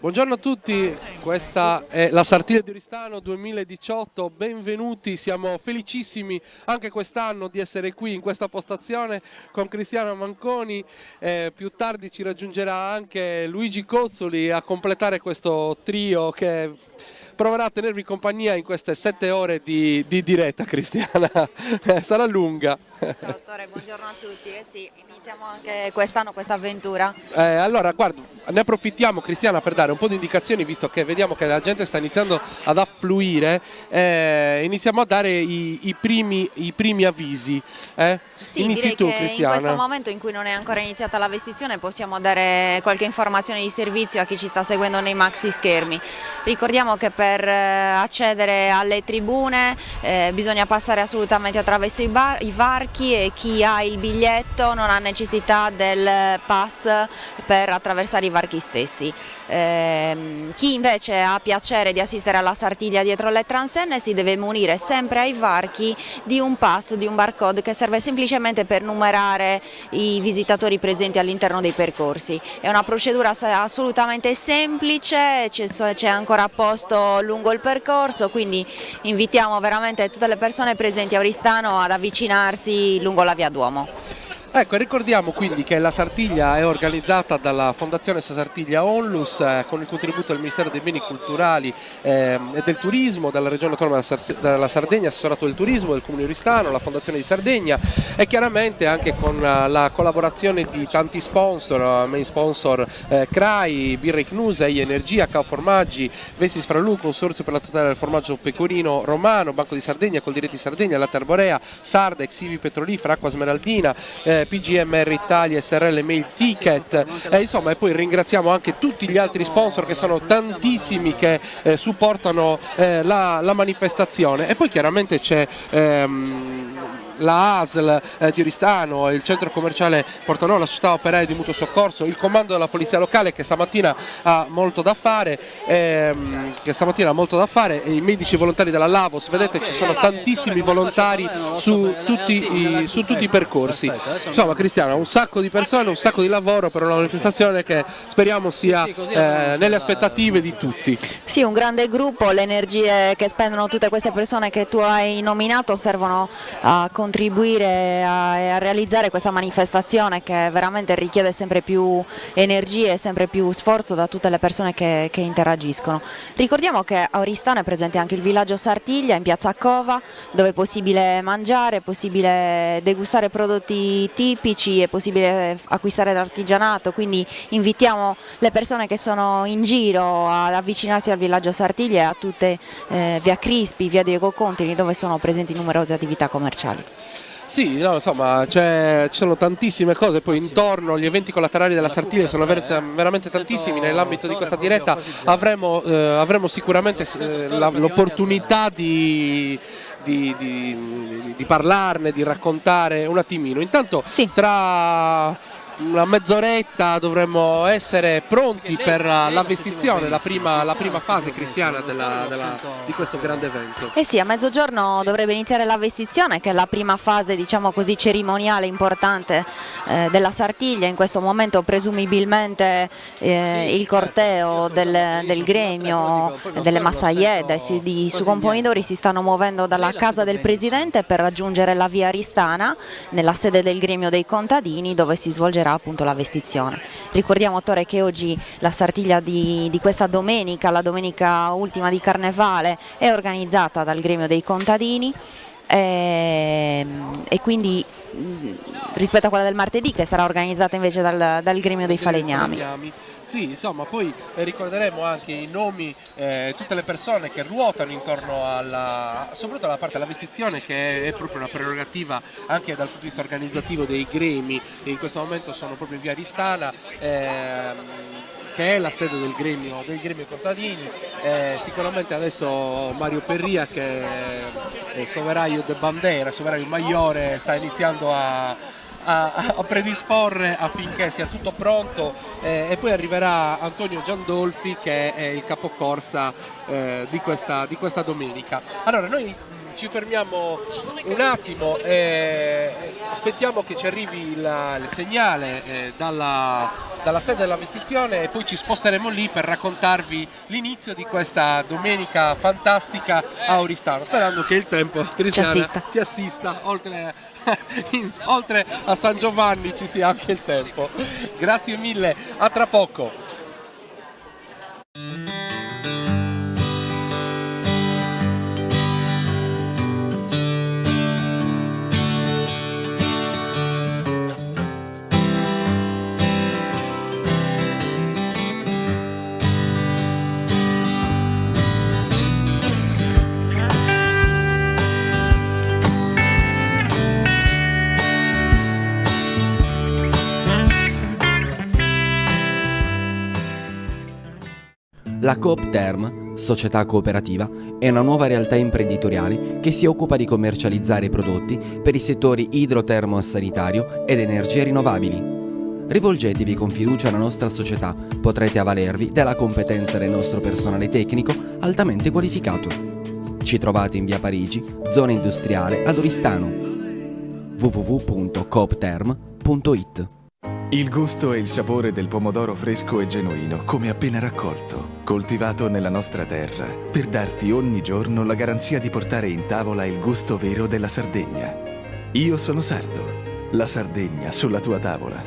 Buongiorno a tutti, questa è la Sartiglia di Oristano 2018, benvenuti, siamo felicissimi anche quest'anno di essere qui in questa postazione con Cristiana Manconi, più tardi ci raggiungerà anche Luigi Cozzoli a completare questo trio che proverà a tenervi compagnia in queste 7 ore di diretta. Cristiana, sarà lunga. Ciao dottore, buongiorno a tutti. Sì, iniziamo anche quest'anno questa avventura. Allora, guarda, ne approfittiamo Cristiana per dare un po' di indicazioni, visto che vediamo che la gente sta iniziando ad affluire, iniziamo a dare i primi avvisi. Sì, Inizi direi tu, che Cristiana. in questo momento in cui non è ancora iniziata la vestizione possiamo dare qualche informazione di servizio a chi ci sta seguendo nei maxi schermi. Ricordiamo che per accedere alle tribune bisogna passare assolutamente attraverso i varchi e chi ha il biglietto non ha necessità del pass per attraversare i varchi stessi. Chi invece ha piacere di assistere alla Sartiglia dietro le transenne si deve munire sempre ai varchi di un pass, di un barcode che serve semplicemente per numerare i visitatori presenti all'interno dei percorsi. È una procedura assolutamente semplice, c'è ancora posto lungo il percorso, quindi invitiamo veramente tutte le persone presenti a Oristano ad avvicinarsi lungo la via Duomo. Ecco, ricordiamo quindi che la Sartiglia è organizzata dalla Fondazione Sartiglia Onlus con il contributo del Ministero dei Beni Culturali e del Turismo, dalla Regione Autonoma della Sardegna, Assessorato del Turismo, del Comune di Oristano, la Fondazione di Sardegna e chiaramente anche con la collaborazione di tanti sponsor, main sponsor CRAI, Birra Knus, EI Energia, Cao Formaggi, Vestis Fralù, Consorzio per la tutela del formaggio pecorino romano, Banco di Sardegna, Coldiretti Sardegna, Latte Arborea, Sardex, Ivi Petrolifera, Acqua Smeraldina, PGMR Italia, SRL Mail Ticket, insomma, e poi ringraziamo anche tutti gli altri sponsor che sono tantissimi che supportano la manifestazione. E poi chiaramente c'è la ASL di Oristano, il centro commerciale Portanova, la società operaia di mutuo soccorso, il comando della polizia locale che stamattina ha molto da fare, e i medici volontari della Lavos. Vedete, ci sono tantissimi volontari su tutti i percorsi. Insomma, Cristiano, un sacco di persone, un sacco di lavoro per una manifestazione che speriamo sia nelle aspettative di tutti. Sì, un grande gruppo, le energie che spendono tutte queste persone che tu hai nominato servono a contribuire a realizzare questa manifestazione che veramente richiede sempre più energie e sempre più sforzo da tutte le persone che interagiscono. Ricordiamo che a Oristano è presente anche il villaggio Sartiglia in piazza Cova, dove è possibile mangiare, è possibile degustare prodotti tipici, è possibile acquistare l'artigianato, quindi invitiamo le persone che sono in giro ad avvicinarsi al villaggio Sartiglia e a tutte via Crispi, via Diego Contini, dove sono presenti numerose attività commerciali. Sì, no, insomma, ci sono tantissime cose, poi intorno gli eventi collaterali della Sartiglia sono veramente tantissimi. Nell'ambito di questa diretta avremo sicuramente l'opportunità di parlarne, di raccontare un attimino. Intanto Sì. tra una mezz'oretta dovremmo essere pronti per la vestizione, la prima fase, Cristiana, di questo grande evento. Eh sì, a mezzogiorno dovrebbe iniziare la vestizione, che è la prima fase, diciamo così, cerimoniale importante della Sartiglia. In questo momento presumibilmente il corteo del gremio, delle massaie, di succomponitori si stanno muovendo dalla casa del presidente per raggiungere la via Aristana, nella sede del gremio dei contadini, dove si svolgerà appunto la vestizione. Ricordiamo, Attore, che oggi la Sartiglia di questa domenica, la domenica ultima di Carnevale, è organizzata dal gremio dei contadini e quindi rispetto a quella del martedì, che sarà organizzata invece dal gremio dei falegnami. Sì, insomma, poi ricorderemo anche i nomi, tutte le persone che ruotano intorno soprattutto alla parte della vestizione, che è proprio una prerogativa anche dal punto di vista organizzativo dei gremi. In questo momento sono proprio in via Aristana, che è la sede del gremio contadini. Sicuramente adesso Mario Perria, che è soveraio de bandera, soveraio maggiore, sta iniziando a predisporre affinché sia tutto pronto, e poi arriverà Antonio Giandolfi, che è il capocorsa di questa domenica. Allora, noi ci fermiamo un attimo e aspettiamo che ci arrivi il segnale dalla sede della vestizione e poi ci sposteremo lì per raccontarvi l'inizio di questa domenica fantastica a Oristano, sperando che il tempo, Cristiana, ci assista. Oltre a San Giovanni ci sia anche il tempo. Grazie mille, a tra poco. La Coop Term, società cooperativa, è una nuova realtà imprenditoriale che si occupa di commercializzare prodotti per i settori idrotermo-sanitario ed energie rinnovabili. Rivolgetevi con fiducia alla nostra società, potrete avvalervi della competenza del nostro personale tecnico altamente qualificato. Ci trovate in via Parigi, zona industriale ad Oristano. www.coopterm.it. Il gusto e il sapore del pomodoro fresco e genuino, come appena raccolto, coltivato nella nostra terra, per darti ogni giorno la garanzia di portare in tavola il gusto vero della Sardegna. Io sono sardo, la Sardegna sulla tua tavola.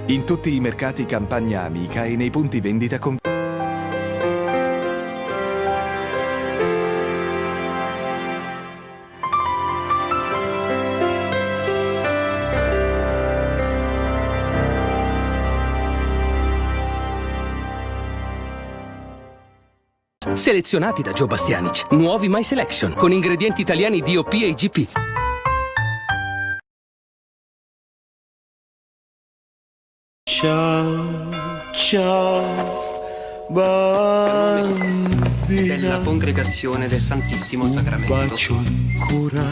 In tutti i mercati Campagna Amica e nei punti vendita con... Selezionati da Joe Bastianic. Nuovi My Selection con ingredienti italiani DOP e IGP. Ciao, ciao, bambina. Della Congregazione del Santissimo Sacramento. Un bacio ancora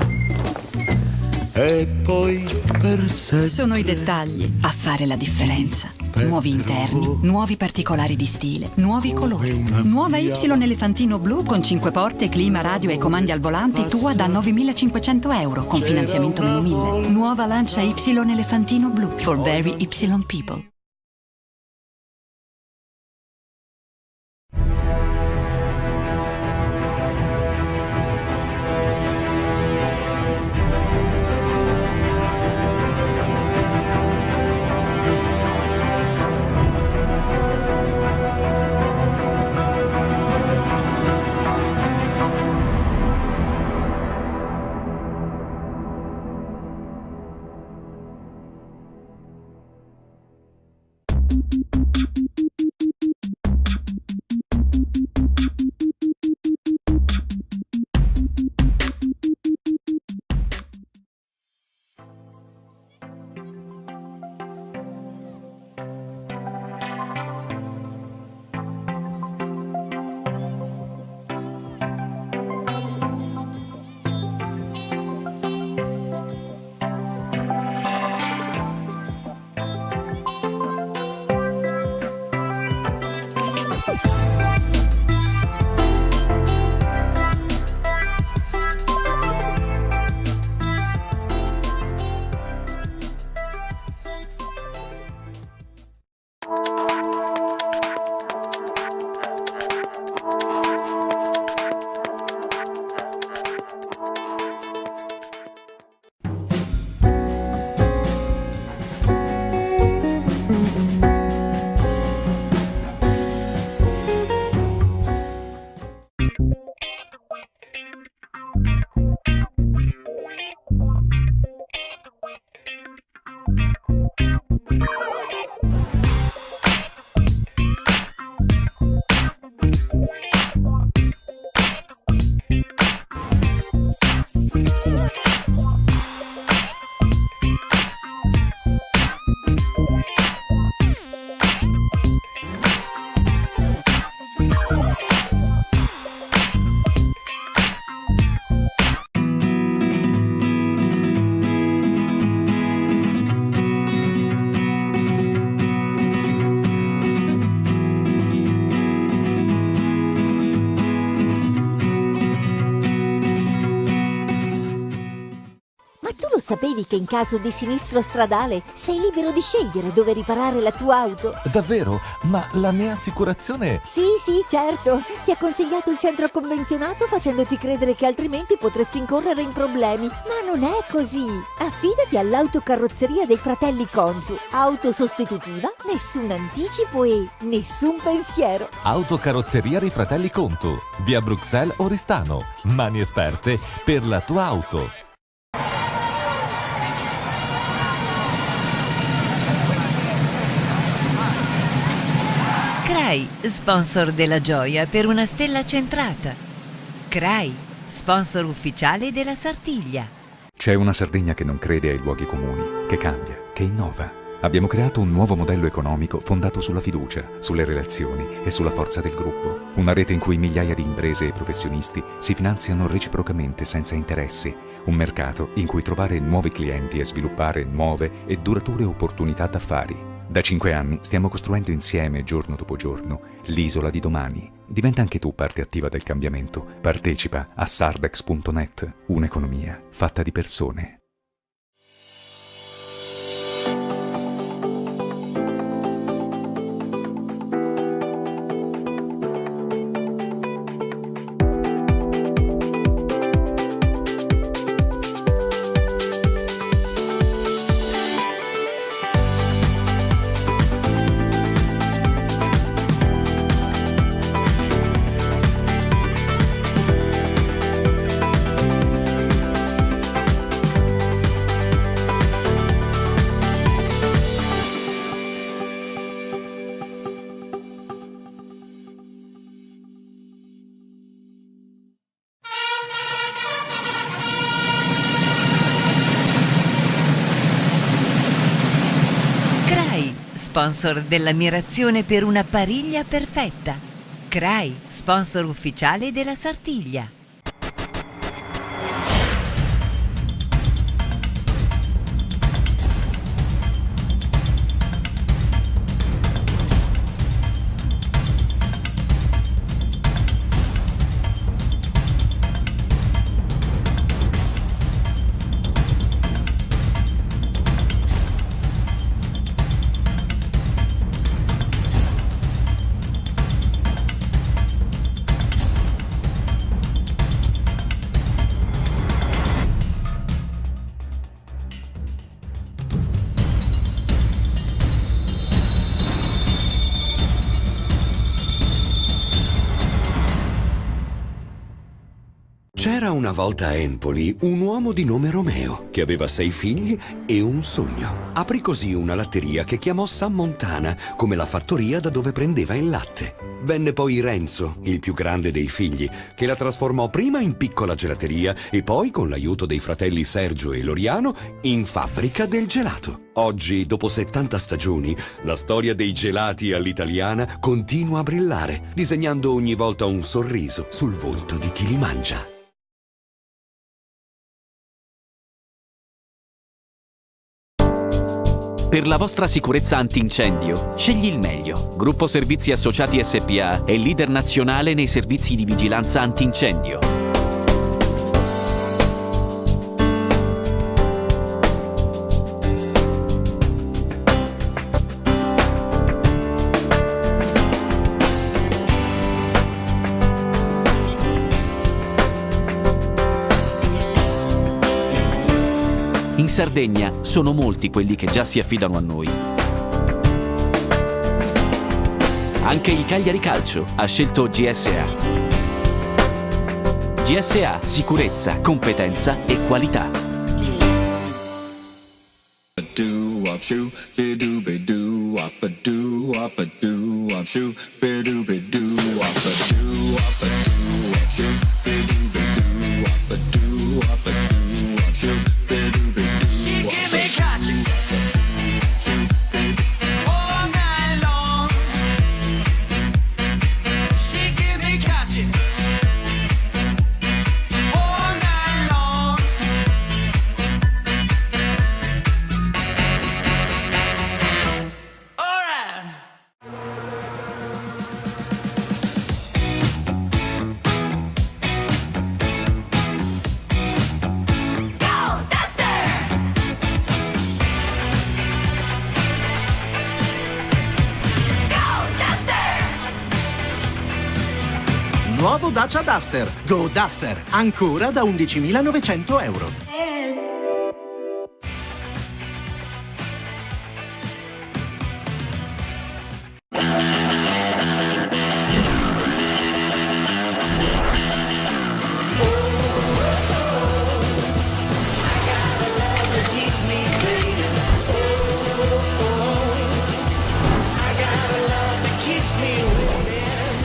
e poi per sempre. Sono i dettagli a fare la differenza. Nuovi interni, nuovi particolari di stile, nuovi colori. Nuova Y Elefantino blu con 5 porte, clima, radio e comandi al volante tua da 9.500 euro con finanziamento meno 1000. Nuova Lancia Y Elefantino blu for very Y people. tu lo sapevi che in caso di sinistro stradale sei libero di scegliere dove riparare la tua auto? Davvero? Ma la mia assicurazione... Sì, certo. Ti ha consigliato il centro convenzionato facendoti credere che altrimenti potresti incorrere in problemi. Ma non è così. Affidati all'autocarrozzeria dei fratelli Contu. Auto sostitutiva, nessun anticipo e nessun pensiero. Autocarrozzeria dei fratelli Contu, via Bruxelles Oristano. Mani esperte per la tua auto. CRAI, sponsor della gioia per una stella centrata. CRAI, sponsor ufficiale della Sartiglia. C'è una Sardegna che non crede ai luoghi comuni, che cambia, che innova. Abbiamo creato un nuovo modello economico fondato sulla fiducia, sulle relazioni e sulla forza del gruppo. Una rete in cui migliaia di imprese e professionisti si finanziano reciprocamente senza interessi. Un mercato in cui trovare nuovi clienti e sviluppare nuove e durature opportunità d'affari. Da 5 anni stiamo costruendo insieme, giorno dopo giorno, l'isola di domani. Diventa anche tu parte attiva del cambiamento. Partecipa a sardex.net, un'economia fatta di persone. Sponsor dell'ammirazione per una pariglia perfetta. CRAI, sponsor ufficiale della Sartiglia. C'era una volta a Empoli un uomo di nome Romeo che aveva 6 figli e un sogno. Aprì così una latteria che chiamò San Montana, come la fattoria da dove prendeva il latte. Venne poi Renzo, il più grande dei figli, che la trasformò prima in piccola gelateria e poi, con l'aiuto dei fratelli Sergio e Loriano, in fabbrica del gelato. Oggi, dopo 70 stagioni, la storia dei gelati all'italiana continua a brillare, disegnando ogni volta un sorriso sul volto di chi li mangia. Per la vostra sicurezza antincendio, scegli il meglio. Gruppo Servizi Associati SPA è leader nazionale nei servizi di vigilanza antincendio. In Sardegna sono molti quelli che già si affidano a noi. Anche il Cagliari Calcio ha scelto GSA. GSA, sicurezza, competenza e qualità. nuovo Dacia Duster. Go Duster, ancora da 11.900 euro.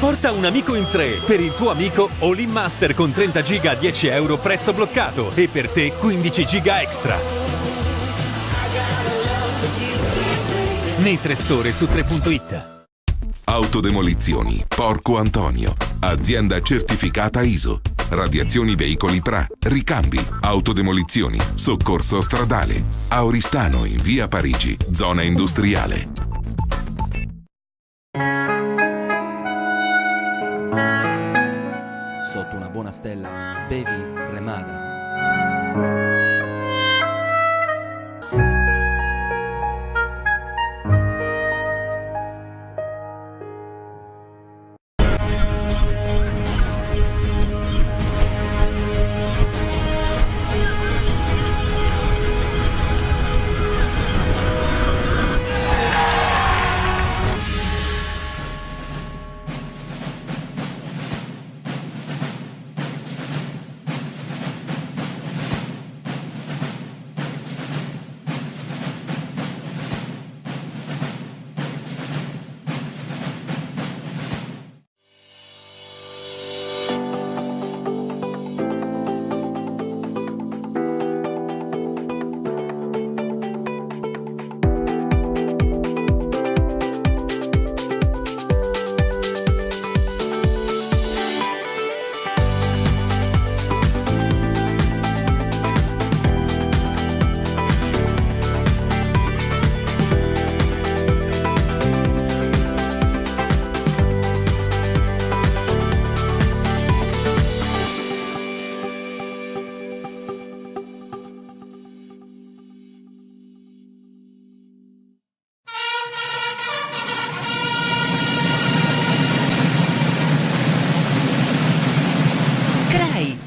Porta un amico in 3. Per il tuo amico All-in Master con 30 giga a 10 euro prezzo bloccato. E per te 15 giga extra. Nei 3 store su 3.it. Autodemolizioni Porco Antonio. Azienda certificata ISO. Radiazioni veicoli PRA. Ricambi. Autodemolizioni. Soccorso stradale. A Oristano in via Parigi. Zona industriale. Sotto una buona stella, bevi Remada.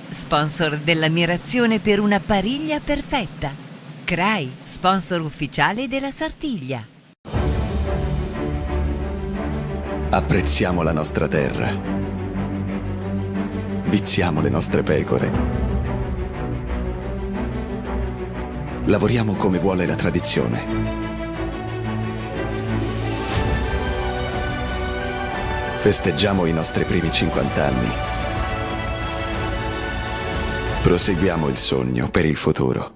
Sponsor dell'ammirazione per una pariglia perfetta. CRAI, sponsor ufficiale della Sartiglia. Apprezziamo la nostra terra. Viziamo le nostre pecore. Lavoriamo come vuole la tradizione. Festeggiamo i nostri primi 50 anni. Proseguiamo il sogno per il futuro.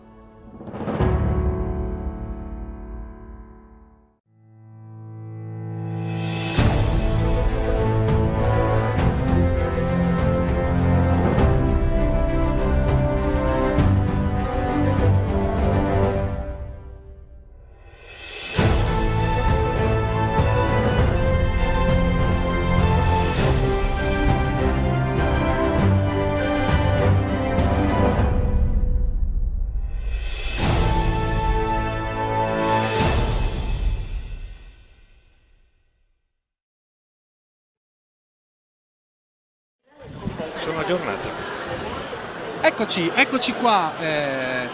Sono aggiornati. Eccoci qua,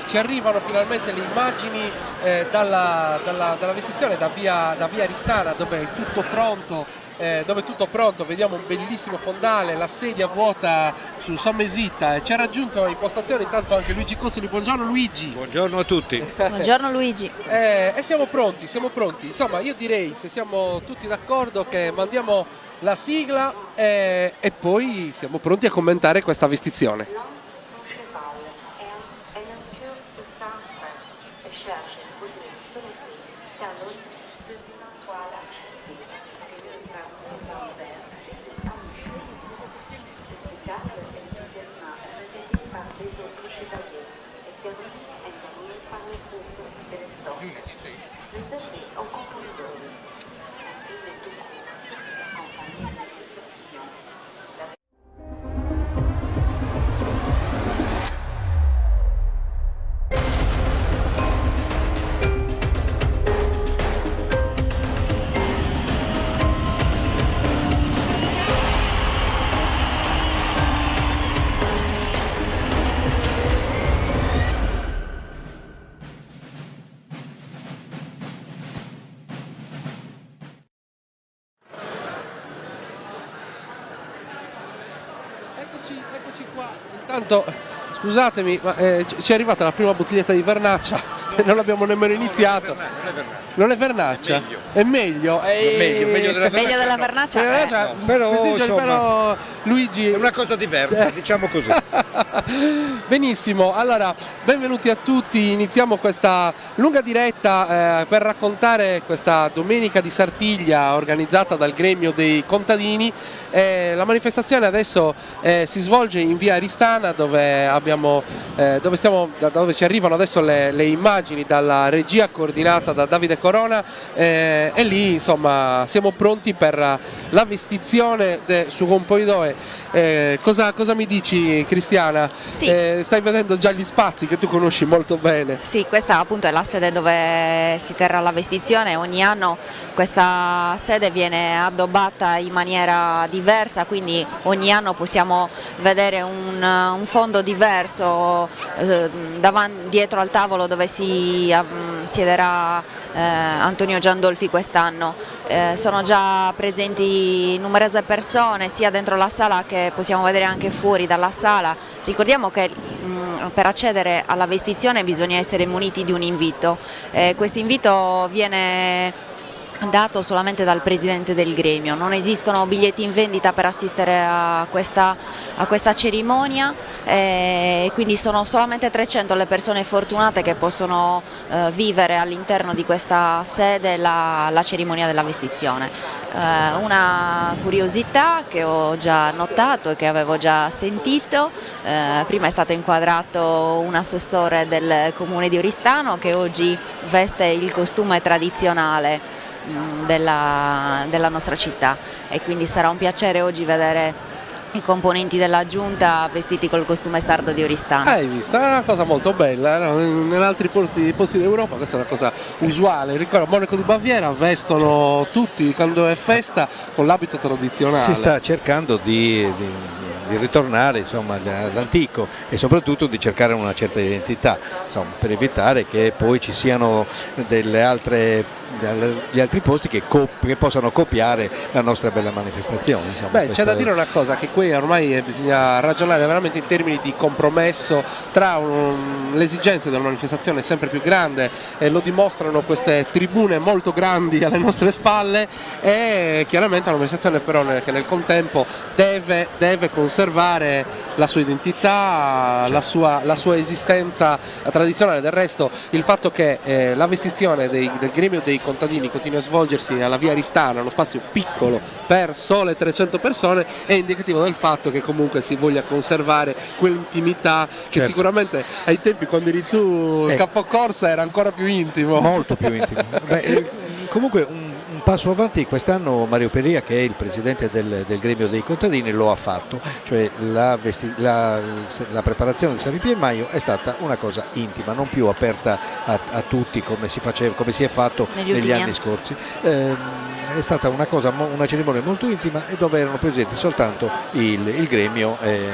ci arrivano finalmente le immagini dalla vestizione da via Aristana, dove è tutto pronto, vediamo un bellissimo fondale, la sedia vuota su Sommesitta, ci ha raggiunto in postazione intanto anche Luigi Cozzoli. Buongiorno Luigi. Buongiorno a tutti. Buongiorno Luigi. E siamo pronti, insomma io direi, se siamo tutti d'accordo, che mandiamo la sigla e poi siamo pronti a commentare questa vestizione. intanto, scusatemi, ma ci è arrivata la prima bottiglietta di vernaccia e non l'abbiamo nemmeno iniziato. Non è vernaccia? È meglio? Meglio della vernaccia. Però Luigi... È una cosa diversa, diciamo così. Benissimo, allora benvenuti a tutti, iniziamo questa lunga diretta per raccontare questa domenica di Sartiglia organizzata dal gremio dei contadini. La manifestazione adesso si svolge in via Aristana dove ci arrivano adesso le immagini dalla regia coordinata da Davide Corona e lì insomma siamo pronti per la vestizione su Campoidoe. Cosa mi dici, Cristiana? Sì. Stai vedendo già gli spazi che tu conosci molto bene. Sì, questa appunto è la sede dove si terrà la vestizione. Ogni anno questa sede viene addobbata in maniera diversa, quindi ogni anno possiamo vedere un fondo diverso dietro al tavolo dove si siederà Antonio Giandolfi quest'anno. Sono già presenti numerose persone sia dentro la sala che possiamo vedere anche fuori dalla sala. Ricordiamo che per accedere alla vestizione bisogna essere muniti di un invito. Questo invito viene dato solamente dal presidente del gremio, non esistono biglietti in vendita per assistere a questa cerimonia, quindi sono solamente 300 le persone fortunate che possono vivere all'interno di questa sede la cerimonia della vestizione. Una curiosità che ho già notato e che avevo già sentito, prima è stato inquadrato un assessore del comune di Oristano che oggi veste il costume tradizionale della nostra città e quindi sarà un piacere oggi vedere i componenti della giunta vestiti col costume sardo di Oristano. Hai visto? È una cosa molto bella, no? In altri posti d'Europa questa è una cosa usuale. Ricordo a Monaco di Baviera vestono tutti quando è festa con l'abito tradizionale. Si sta cercando di ritornare insomma all'antico e soprattutto di cercare una certa identità, insomma, per evitare che poi ci siano gli altri posti che possano copiare la nostra bella manifestazione. Insomma, c'è da dire una cosa, che qui ormai bisogna ragionare veramente in termini di compromesso tra le esigenze della manifestazione sempre più grande, e lo dimostrano queste tribune molto grandi alle nostre spalle, e chiaramente una manifestazione però che nel contempo deve conservare la sua identità, la sua esistenza tradizionale. Del resto il fatto che la vestizione del gremio dei contadini continui a svolgersi alla via Aristana, uno spazio piccolo per sole 300 persone, è indicativo del fatto che comunque si voglia conservare quell'intimità che sicuramente ai tempi quando eri tu il capocorsa era ancora più intimo. Molto più intimo. Comunque un passo avanti quest'anno Mario Peria, che è il presidente del gremio dei contadini, lo ha fatto, cioè la preparazione del San Ripie Maio è stata una cosa intima, non più aperta a tutti come si è fatto negli anni scorsi. È stata una cerimonia molto intima e dove erano presenti soltanto il gremio e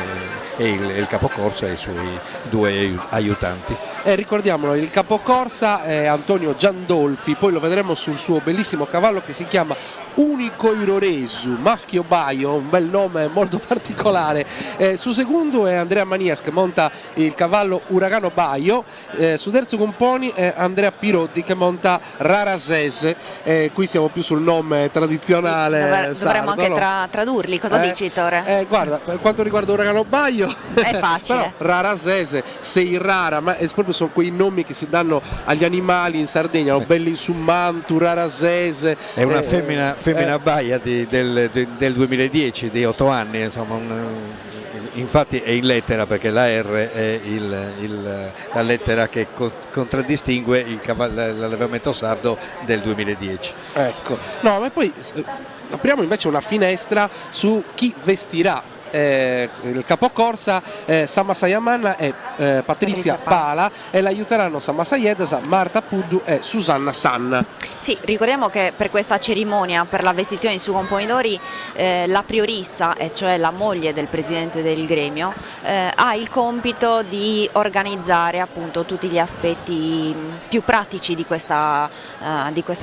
il capocorsa e i suoi due aiutanti. Ricordiamolo, il capocorsa è Antonio Giandolfi, poi lo vedremo sul suo bellissimo cavallo che si chiama Unico Iroresu, maschio baio, un bel nome molto particolare. Su secondo è Andrea Manias che monta il cavallo Uragano Baio, su terzo componi è Andrea Piroddi che monta Rarasese, qui siamo più sul nome tradizionale. Dovremmo anche tradurli, cosa dici Tore? Guarda, per quanto riguarda Uragano Baio è facile. Però Rarasese, Sei Rara, ma proprio sono quei nomi che si danno agli animali in Sardegna, Belli Summantu, Rarasese. È una femmina baia del 2010, di 8 anni, insomma, infatti è in lettera perché la R è la lettera che contraddistingue l'allevamento sardo del 2010. Ecco, no, ma poi apriamo invece una finestra su chi vestirà il capocorsa. Samma Sayaman e Patrizia Pala, e l'aiuteranno Samma Sayedasa, Marta Puddu e Susanna Sanna. Sì, ricordiamo che per questa cerimonia, per la vestizione su Compomidori, la priorissa, e cioè la moglie del presidente del gremio, ha il compito di organizzare appunto tutti gli aspetti più pratici di questa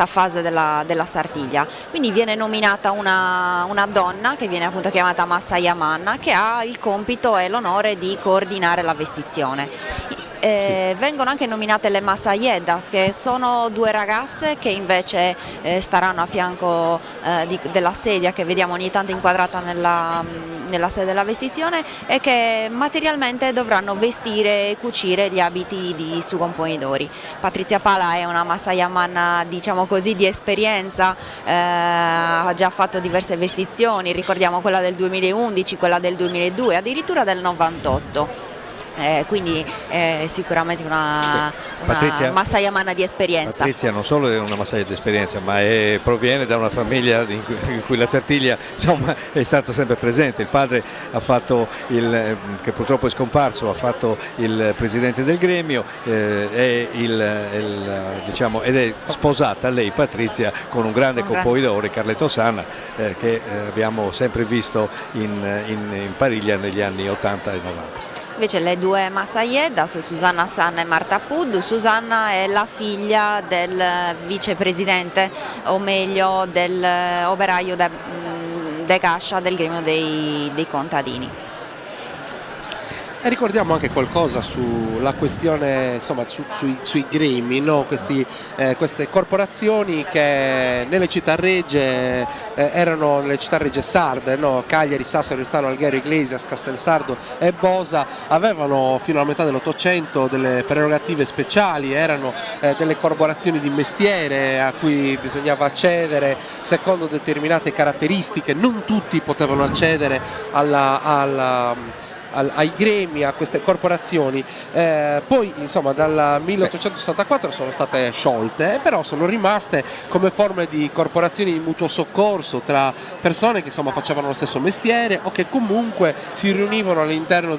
fase della Sartiglia. Quindi viene nominata una donna che viene appunto chiamata Massa Yaman, Susanna, che ha il compito e l'onore di coordinare la vestizione. Vengono anche nominate le Massayedas, che sono 2 ragazze che invece staranno a fianco della sedia che vediamo ogni tanto inquadrata nella sede della vestizione, e che materialmente dovranno vestire e cucire gli abiti di Sugon Pomidori. Patrizia Pala è una Massayaman, diciamo così, di esperienza, ha già fatto diverse vestizioni, ricordiamo quella del 2011, quella del 2002, addirittura del 98. Quindi è sicuramente una Massayaman di esperienza. Patrizia non solo è una Massaia di esperienza, ma proviene da una famiglia in cui la Sartiglia, insomma, è stata sempre presente. Il padre ha fatto che purtroppo è scomparso, ha fatto il presidente del gremio, diciamo, ed è sposata lei, Patrizia, con un grande compositore, Carletto Sanna, che abbiamo sempre visto in Pariglia negli anni 80 e 90. Invece le 2 Massayedas, Susanna Sanna e Marta Pud. Susanna è la figlia del vicepresidente, o meglio del operaio de Cascia del gremio dei contadini. E ricordiamo anche qualcosa sulla questione, insomma, sui gremi, no? Queste corporazioni che nelle città regge erano nelle città regge sarde, no? Cagliari, Sassari, Oristano, Alghero, Iglesias, Castelsardo e Bosa, avevano fino alla metà dell'Ottocento delle prerogative speciali, erano delle corporazioni di mestiere a cui bisognava accedere secondo determinate caratteristiche. Non tutti potevano accedere ai gremi, a queste corporazioni. Poi insomma dal 1864 sono state sciolte, però sono rimaste come forme di corporazioni di mutuo soccorso tra persone che insomma facevano lo stesso mestiere o che comunque si riunivano all'interno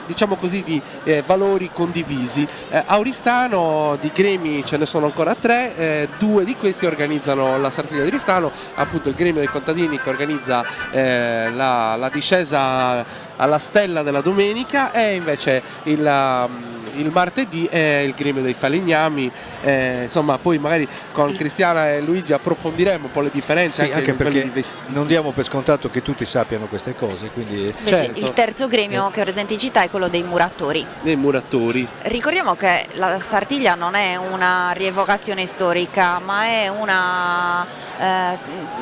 diciamo così, di valori condivisi. A Oristano di gremi ce ne sono ancora 3, 2 di questi organizzano la Sartiglia di Oristano, appunto il gremio dei contadini che organizza la discesa alla stella della domenica, e invece il martedì è il gremio dei falegnami. Insomma, poi magari con Cristiana e Luigi approfondiremo un po' le differenze, sì, anche perché non diamo per scontato che tutti sappiano queste cose, quindi certo. Il terzo gremio che è presente in città è quello dei muratori. Ricordiamo che la Sartiglia non è una rievocazione storica, ma è una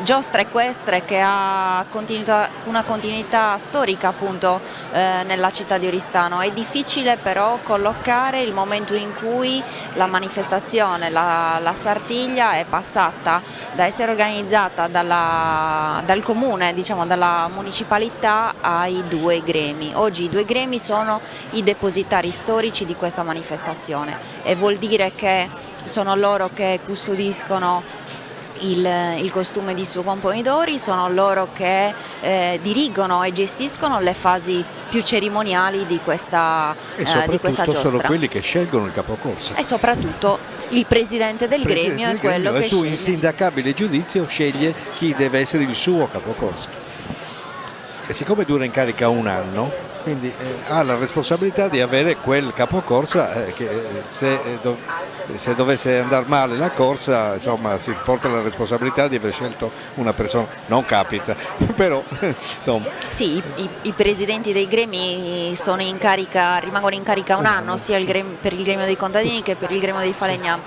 giostra equestre che ha una continuità storica appunto nella città di Oristano. È difficile però collocare il momento in cui la manifestazione, la Sartiglia, è passata da essere organizzata dal comune, diciamo dalla municipalità, ai 2 gremi. Oggi i 2 gremi sono i depositari storici di questa manifestazione, e vuol dire che sono loro che custodiscono il costume di Sugon Pomidori, sono loro che dirigono e gestiscono le fasi più cerimoniali di questa giostra. Sono quelli che scelgono il capocorsa. E soprattutto il presidente del gremio è quello che il suo sceglie. insindacabile giudizio sceglie chi deve essere il suo capocorsa. E siccome dura in carica 1 anno, quindi ha la responsabilità di avere quel capocorsa che se dovesse andare male la corsa, insomma, si porta la responsabilità di aver scelto una persona. Non capita, però insomma. Sì, i presidenti dei gremi rimangono in carica 1 anno, sia per il gremio dei contadini che per il gremio dei falegnami.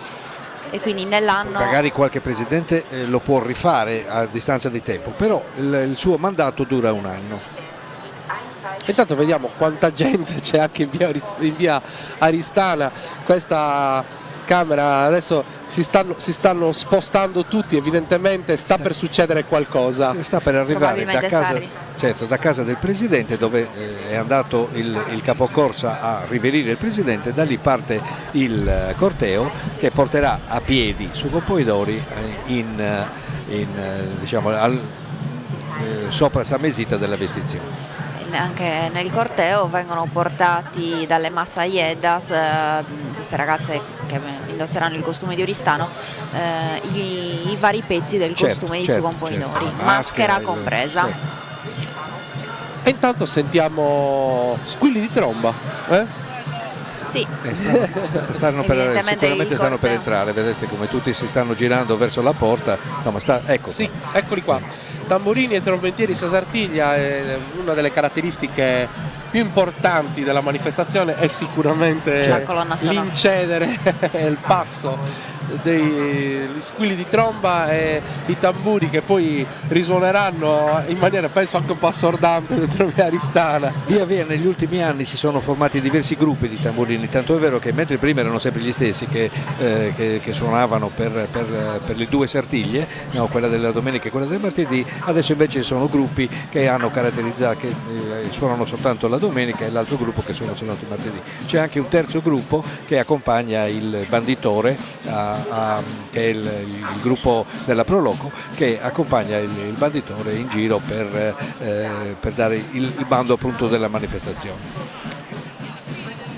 E quindi nell'anno magari qualche presidente lo può rifare a distanza di tempo, però il suo mandato dura 1 anno. Intanto vediamo quanta gente c'è anche in via Aristana. Questa camera adesso si stanno spostando tutti, evidentemente sta per succedere qualcosa. Sta per arrivare da casa del presidente, dove è andato il capocorsa a riverire il presidente. Da lì parte il corteo che porterà a piedi Sugon Pomidori diciamo, sopra San Mesita della vestizione. Anche nel corteo vengono portati dalle Massayedas, queste ragazze che indosseranno il costume di Oristano, i vari pezzi del costume di Sugon Pomidori, maschera compresa. Certo. E intanto sentiamo squilli di tromba. Sì. Sicuramente stanno per entrare, vedete come tutti si stanno girando verso la porta. No, ma ecco. Sì, eccoli qua. Tamburini e trombettieri Sasartiglia. Una delle caratteristiche più importanti della manifestazione è sicuramente l'incedere il passo degli squilli di tromba e i tamburi che poi risuoneranno in maniera penso anche un po' assordante dentro via Aristana. Via via negli ultimi anni si sono formati diversi gruppi di tamburini, tanto è vero che mentre prima erano sempre gli stessi che suonavano per le due Sartiglie, no, quella della domenica e quella del martedì, adesso invece sono gruppi che hanno caratterizzato, che suonano soltanto la domenica e l'altro gruppo che suona soltanto il martedì. C'è anche un terzo gruppo che accompagna il banditore che è il gruppo della Proloco, che accompagna il banditore in giro per dare il bando appunto della manifestazione.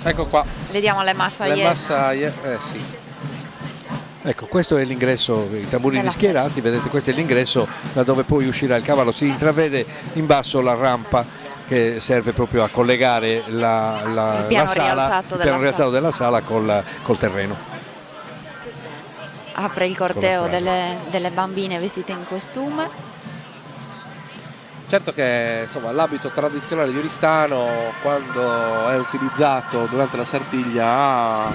Ecco qua. Vediamo le massaie. Le massaie, sì. Ecco, questo è l'ingresso, i tamburini schierati, vedete, questo è l'ingresso da dove poi uscirà il cavallo. Si intravede in basso la rampa che serve proprio a collegare il piano rialzato della sala col terreno. Apre il corteo delle bambine vestite in costume. Certo che insomma, l'abito tradizionale di Oristano, quando è utilizzato durante la Sardiglia, ha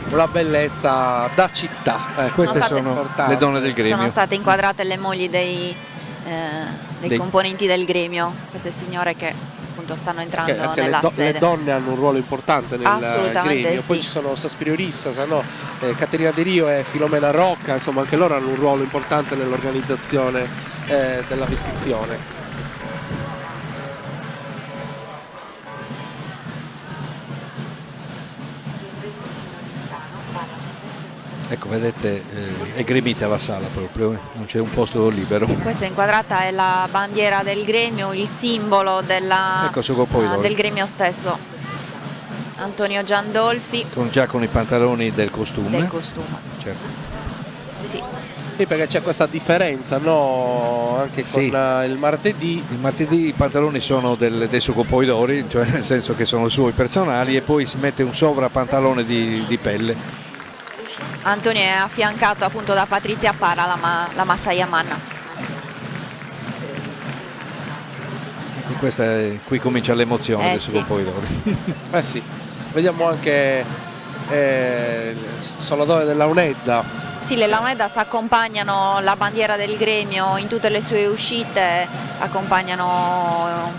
una bellezza da città. Queste sono le donne del gremio. Sono state inquadrate le mogli dei componenti del gremio, queste signore che appunto stanno entrando nella sede. Le donne hanno un ruolo importante nel gremio, poi ci sono Saspirio Rissas, Caterina De Rio e Filomena Rocca, insomma anche loro hanno un ruolo importante nell'organizzazione della vestizione. Ecco, vedete, è gremita la sala proprio, non c'è un posto libero. Questa inquadrata è la bandiera del gremio, il simbolo del gremio stesso. Antonio Giandolfi. Già con i pantaloni del costume. Certo. Sì. Sì, perché c'è questa differenza, no? Anche con il martedì. Il martedì i pantaloni sono dei sugopoidori, cioè nel senso che sono suoi personali, e poi si mette un sovrapantalone di pelle. Antonio è affiancato appunto da Patrizia Parra, la massaia Manna. Ecco, qui comincia l'emozione del sugopoidori. Sì, vediamo anche Soladore della Unedda. Sì, le Launeddas accompagnano la bandiera del gremio in tutte le sue uscite, accompagnano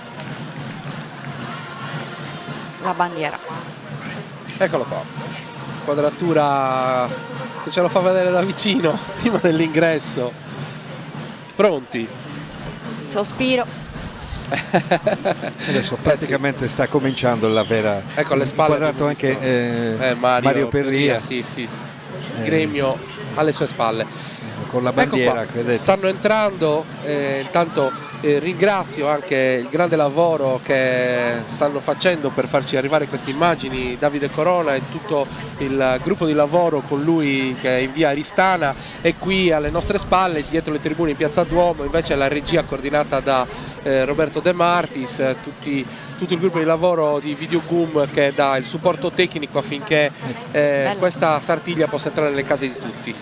la bandiera. Eccolo qua, quadratura che ce lo fa vedere da vicino prima dell'ingresso. Pronti? Sospiro. Adesso praticamente sta cominciando la vera. Ecco alle spalle guardato anche Mario Perria. Sì, il gremio alle sue spalle con la bandiera. Ecco qua, stanno entrando, intanto ringrazio anche il grande lavoro che stanno facendo per farci arrivare queste immagini Davide Corona e tutto il gruppo di lavoro con lui che è in via Aristana, e qui alle nostre spalle dietro le tribune in piazza Duomo invece la regia coordinata da Roberto De Martis, tutto il gruppo di lavoro di Videogoom che dà il supporto tecnico affinché questa Sartiglia possa entrare nelle case di tutti.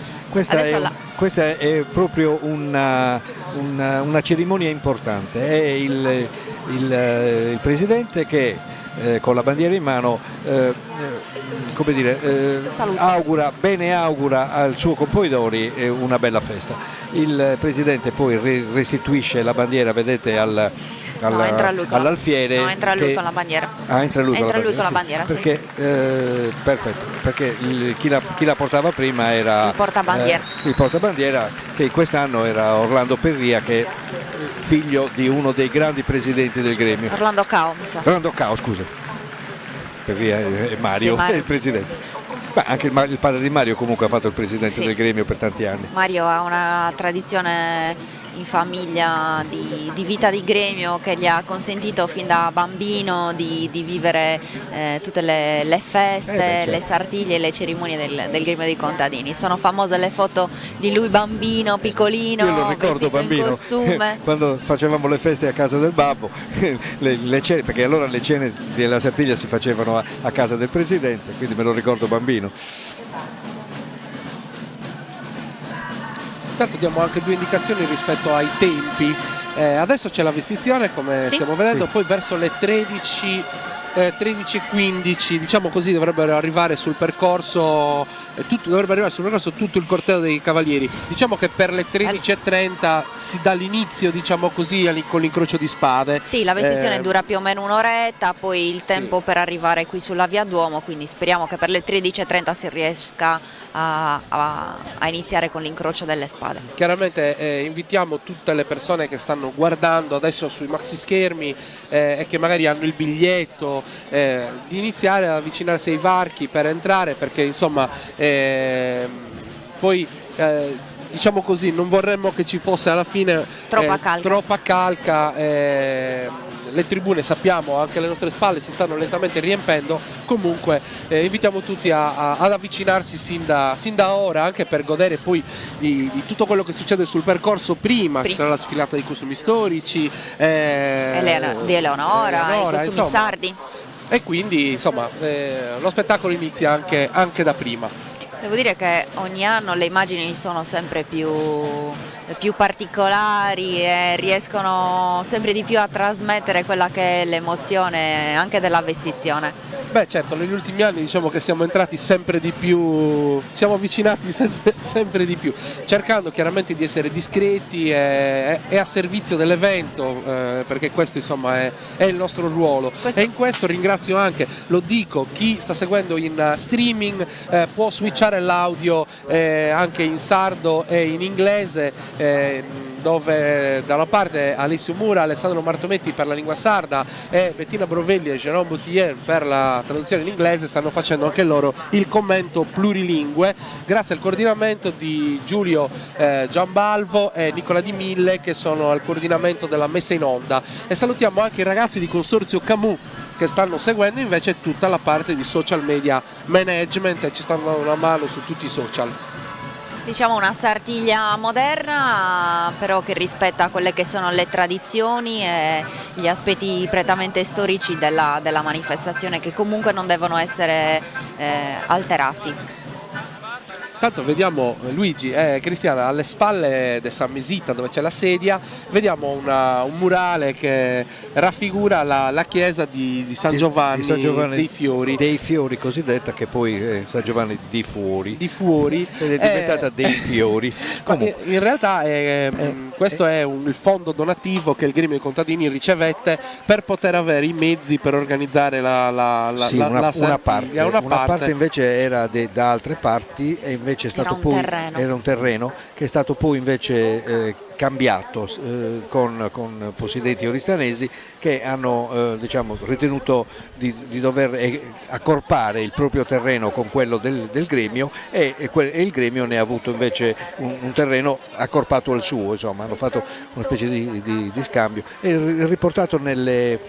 Questa è proprio una cerimonia importante, è il presidente che con la bandiera in mano come dire, augura al suo compoidori una bella festa. Il presidente poi restituisce la bandiera, vedete, all'alfiere. No, entra lui con la bandiera. Entra lui con la bandiera, perché, perfetto, perché chi la portava prima era il portabandiera, che quest'anno era Orlando Perria, che è figlio di uno dei grandi presidenti del gremio. Orlando Cao, mi sa. Orlando Cao, scusa. Perria è Mario, è il presidente. Ma anche il padre di Mario comunque ha fatto il presidente del gremio per tanti anni. Mario ha una tradizione in famiglia di vita di gremio che gli ha consentito fin da bambino di vivere tutte le feste, le sartiglie e le cerimonie del gremio dei contadini. Sono famose le foto di lui bambino, piccolino, io lo ricordo bambino, in costume. Quando facevamo le feste a casa del babbo, le cene, perché allora le cene della Sartiglia si facevano a casa del presidente, quindi me lo ricordo bambino. Intanto diamo anche due indicazioni rispetto ai tempi Adesso c'è la vestizione, come stiamo vedendo, poi verso le 13:15, diciamo così, dovrebbero arrivare sul percorso tutto il corteo dei cavalieri. Diciamo che per le 13:30 si dà l'inizio, diciamo così, con l'incrocio di spade. Sì, la vestizione dura più o meno un'oretta, poi il tempo per arrivare qui sulla Via Duomo, quindi speriamo che per le 13:30 si riesca a iniziare con l'incrocio delle spade. Chiaramente invitiamo tutte le persone che stanno guardando adesso sui maxi schermi e che magari hanno il biglietto di iniziare ad avvicinarsi ai varchi per entrare, perché insomma poi diciamo così, non vorremmo che ci fosse alla fine troppa calca. Le tribune, sappiamo, anche alle nostre spalle si stanno lentamente riempendo. Comunque invitiamo tutti ad avvicinarsi sin da ora, anche per godere poi di tutto quello che succede sul percorso. Prima ci sarà la sfilata dei costumi storici di Eleonora, i costumi sardi. E quindi insomma lo spettacolo inizia anche da prima. Devo dire che ogni anno le immagini sono sempre più particolari e riescono sempre di più a trasmettere quella che è l'emozione anche della vestizione. Beh, certo, negli ultimi anni diciamo che siamo entrati sempre di più, siamo avvicinati sempre di più, cercando chiaramente di essere discreti e a servizio dell'evento, perché questo insomma è il nostro ruolo. E in questo ringrazio anche, lo dico, chi sta seguendo in streaming può switchare l'audio anche in sardo e in inglese, dove da una parte Alessio Mura, Alessandro Martometti per la lingua sarda e Bettina Brovelli e Jérôme Boutillien per la traduzione in inglese stanno facendo anche loro il commento plurilingue, grazie al coordinamento di Giulio Giambalvo e Nicola Di Mille, che sono al coordinamento della messa in onda. E salutiamo anche i ragazzi di Consorzio Camus, che stanno seguendo invece tutta la parte di social media management e ci stanno dando una mano su tutti i social. Diciamo una Sartiglia moderna, però che rispetta quelle che sono le tradizioni e gli aspetti prettamente storici della manifestazione, che comunque non devono essere alterati. Tanto vediamo Luigi e Cristiana alle spalle di San Mesita, dove c'è la sedia, vediamo un murale che raffigura la chiesa di San Giovanni, dei Fiori. Dei Fiori cosiddetta, che poi è San Giovanni di Fuori. Di Fuori. Ed è diventata dei Fiori. In realtà questo è il fondo donativo che il Gremio dei Contadini ricevette per poter avere i mezzi per organizzare una parte invece era da altre parti, e invece era un terreno che è stato poi invece cambiato con possidenti oristanesi, che hanno ritenuto di dover accorpare il proprio terreno con quello del gremio, e il gremio ne ha avuto invece un terreno accorpato al suo. Insomma, hanno fatto una specie di scambio, e riportato negli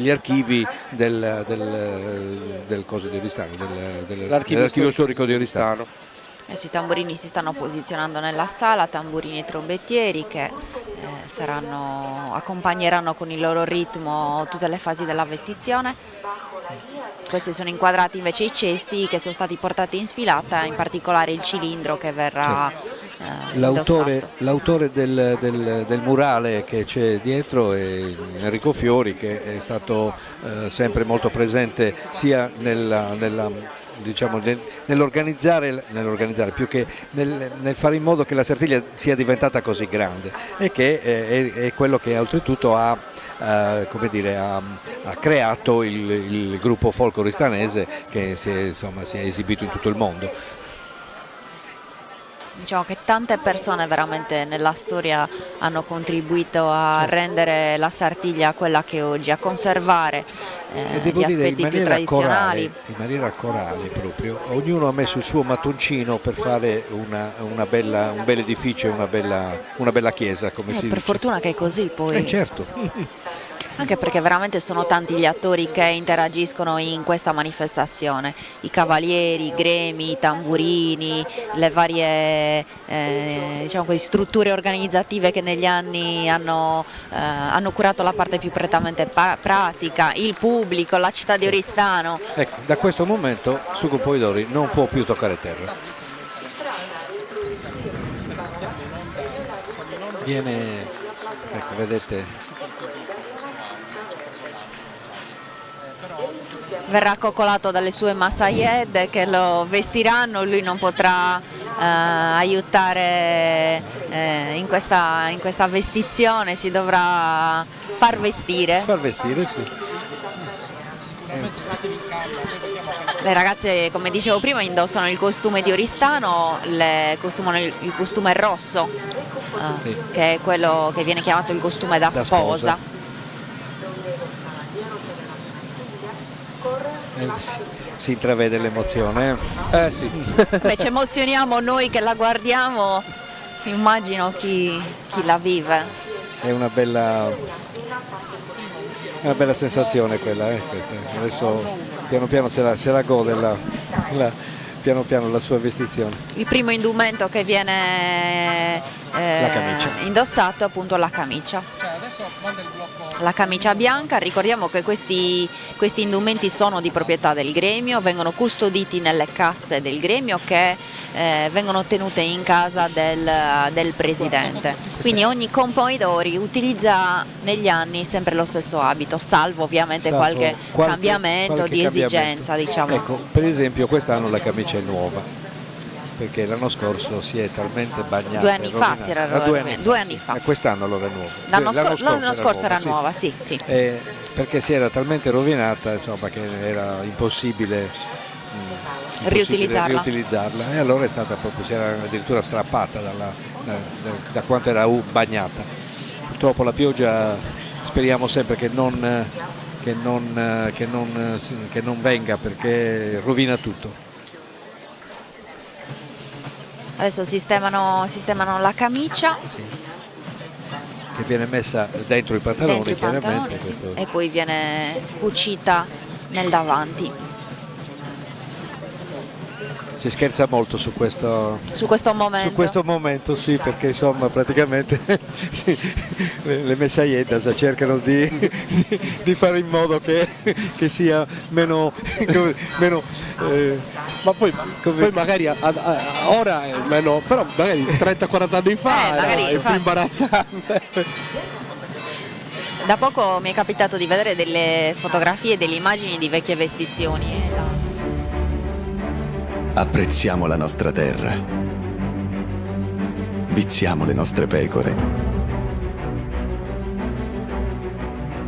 archivi del coso di Oristano, dell'archivio storico di Oristano. Adesso i tamburini si stanno posizionando nella sala, tamburini e trombettieri che accompagneranno con il loro ritmo tutte le fasi della vestizione. Questi sono inquadrati invece i cesti che sono stati portati in sfilata, in particolare il cilindro che verrà L'autore del murale che c'è dietro è Enrico Fiori, che è stato sempre molto presente sia nell'organizzare più che nel fare in modo che la Sartiglia sia diventata così grande, e che è quello che oltretutto ha creato il gruppo folk oristanese, che si è esibito in tutto il mondo. Diciamo che tante persone veramente nella storia hanno contribuito a rendere la Sartiglia quella che è oggi, a conservare gli aspetti più tradizionali. In maniera corale proprio, ognuno ha messo il suo mattoncino per fare un bel edificio, una bella chiesa, come si dice. Per fortuna che è così poi. Certo. Anche perché veramente sono tanti gli attori che interagiscono in questa manifestazione, i cavalieri, i gremi, i tamburini, le varie strutture organizzative che negli anni hanno curato la parte più prettamente pratica, il pubblico, la città di Oristano. Ecco, da questo momento Sugo Poidori non può più toccare terra. viene, ecco, vedete, verrà coccolato dalle sue Masayed che lo vestiranno, lui non potrà aiutare in questa vestizione, si dovrà far vestire. Far vestire, sì. Le ragazze, come dicevo prima, indossano il costume di Oristano, il costume rosso, Sì. che è quello che viene chiamato il costume da sposa. Si intravede l'emozione. Sì. Beh, ci emozioniamo noi che la guardiamo, immagino chi la vive. È una bella sensazione quella, questa. Adesso piano piano se la gode piano piano la sua vestizione. Il primo indumento che viene indossato è appunto la camicia. La camicia bianca, ricordiamo che questi indumenti sono di proprietà del gremio, vengono custoditi nelle casse del gremio che vengono tenute in casa del presidente. Quindi ogni componitore utilizza negli anni sempre lo stesso abito, salvo ovviamente qualche cambiamento di esigenza, diciamo. Ecco, per esempio quest'anno la camicia è nuova, perché l'anno scorso si è talmente bagnata. 2 anni fa si era due anni fa. Quest'anno allora è nuova. L'anno scorso era nuova, sì. Perché si era talmente rovinata, insomma, che era impossibile riutilizzarla, e allora è stata proprio, si era addirittura strappata da quanto era bagnata. Purtroppo la pioggia speriamo sempre che non venga, perché rovina tutto. Adesso sistemano la camicia, che viene messa dentro i pantaloni, chiaramente. Sì. E poi viene cucita nel davanti. Si scherza molto su questo momento. Su questo momento, sì, perché insomma praticamente sì, le Messaieddas cercano di fare in modo che sia meno ma poi magari ora è meno, però magari 30-40 anni fa è più imbarazzante. Da poco mi è capitato di vedere delle fotografie, delle immagini di vecchie vestizioni. Apprezziamo la nostra terra. Viziamo le nostre pecore.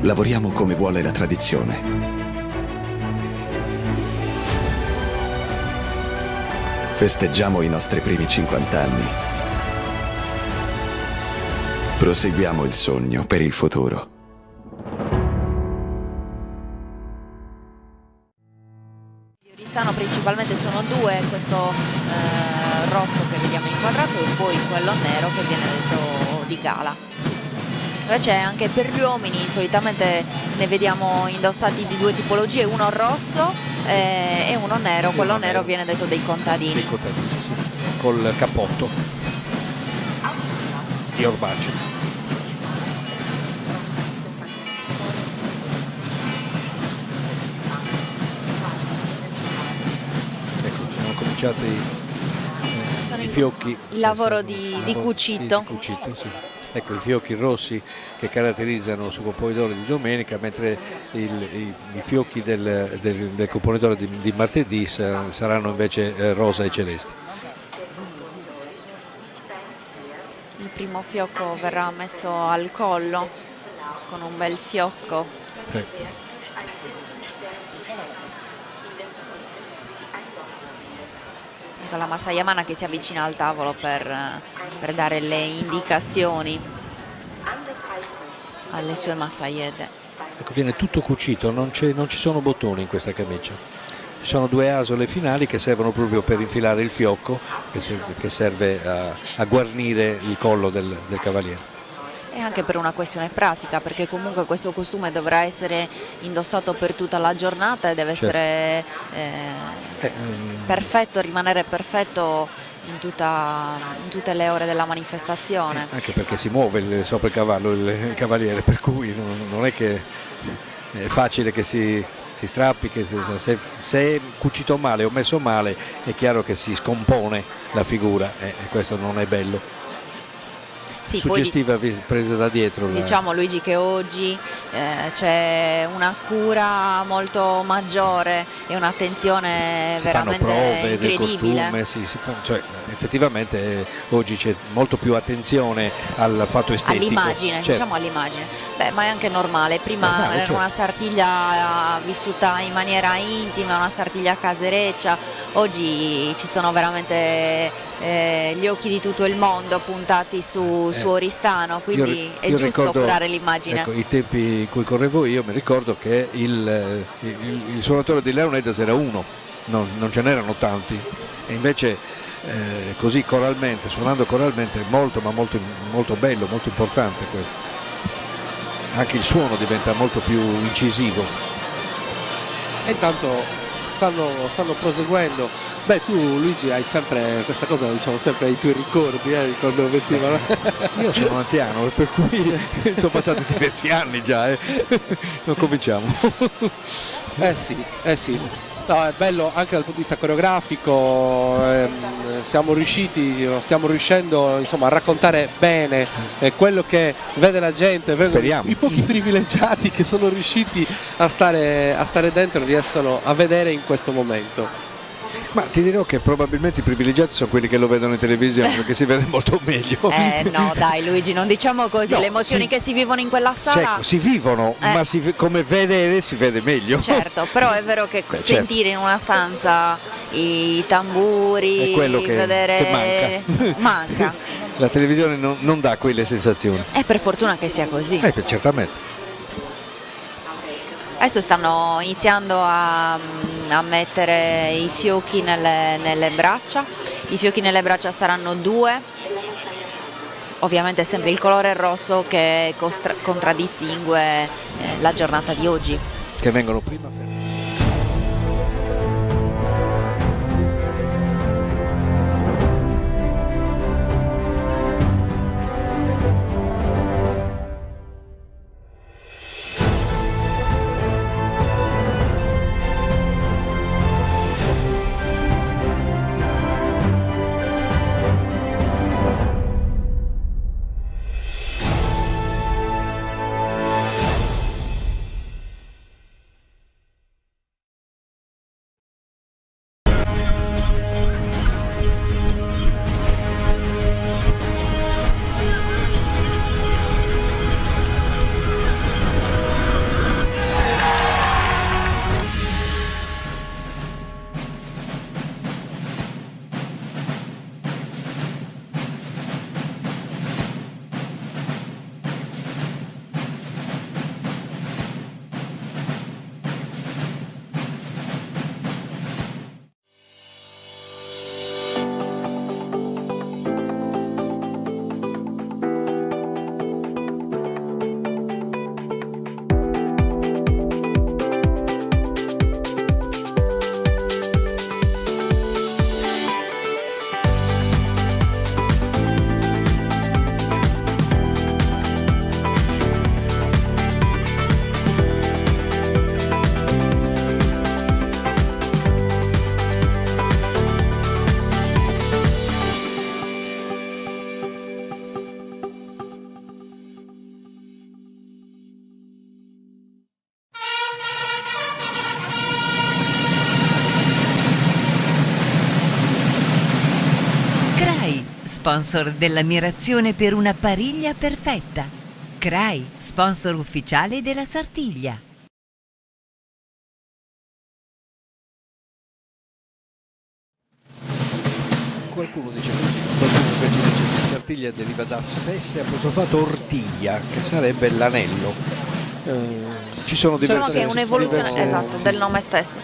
Lavoriamo come vuole la tradizione. Festeggiamo i nostri primi 50 anni. Proseguiamo il sogno per il futuro. Principalmente sono 2, questo rosso che vediamo inquadrato e poi quello nero che viene detto di gala. Invece anche per gli uomini solitamente ne vediamo indossati di 2 tipologie, uno rosso e uno nero, quello nero viene detto dei contadini. Dei contadini, sì, col cappotto di Orbace. I fiocchi, il lavoro di cucito. Sì. Ecco, i fiocchi rossi che caratterizzano il suo componitore di domenica, mentre i fiocchi del componitore di martedì saranno invece rosa e celesti. Il primo fiocco verrà messo al collo con un bel fiocco. La Masayamana che si avvicina al tavolo per dare le indicazioni alle sue Masayed. Ecco, viene tutto cucito, non ci sono bottoni in questa camicia. Ci sono 2 asole finali che servono proprio per infilare il fiocco, che serve a guarnire il collo del cavaliere. E anche per una questione pratica, perché comunque questo costume dovrà essere indossato per tutta la giornata e deve essere perfetto, rimanere perfetto in tutte le ore della manifestazione. Anche perché si muove sopra il cavallo il cavaliere, per cui non è che è facile che si strappi, che se è cucito male o messo male è chiaro che si scompone la figura e questo non è bello. Sì, suggestiva presa da dietro. Diciamo Luigi che oggi c'è una cura molto maggiore e un'attenzione veramente prove incredibile. del costume, cioè, effettivamente oggi c'è molto più attenzione al fatto estetico. All'immagine, certo. diciamo all'immagine. Beh, ma è anche normale, prima era certo. una sartiglia vissuta in maniera intima, una sartiglia casereccia, oggi ci sono veramente gli occhi di tutto il mondo puntati su Oristano, quindi è giusto ricordo, curare l'immagine. Ecco, i tempi in cui correvo io mi ricordo che il suonatore di Leonidas era uno, non ce n'erano tanti, e invece così coralmente, suonando coralmente è molto bello, molto importante questo. Anche il suono diventa molto più incisivo. E intanto stanno proseguendo. Beh, tu Luigi hai sempre questa cosa, diciamo sempre ai tuoi ricordi di quando vestivano. Io sono anziano, per cui sono passati diversi anni già, non cominciamo. Sì. No, è bello anche dal punto di vista coreografico, stiamo riuscendo insomma a raccontare bene quello che vede la gente, i pochi privilegiati che sono riusciti a stare dentro riescono a vedere in questo momento. Ma ti dirò che probabilmente i privilegiati sono quelli che lo vedono in televisione, perché si vede molto meglio. No dai Luigi, non diciamo così, No, le emozioni che si vivono in quella sala. Cioè, si vivono, ma come vedere si vede meglio. Certo, però è vero che sentire in una stanza i tamburi, è quello che vedere manca. La televisione non dà quelle sensazioni. È per fortuna che sia così. Certamente. Adesso stanno iniziando a mettere i fiocchi nelle braccia. I fiocchi nelle braccia saranno 2. Ovviamente sempre il colore rosso che contraddistingue la giornata di oggi. Che vengono prima fermati. Sponsor dell'ammirazione per una pariglia perfetta. CRAI, sponsor ufficiale della Sartiglia. Qualcuno dice così, qualcuno invece dice che Sartiglia deriva da sesse apostrofato ortiglia, che sarebbe l'anello. Ci sono diverse... Diciamo che è un'evoluzione del nome stesso.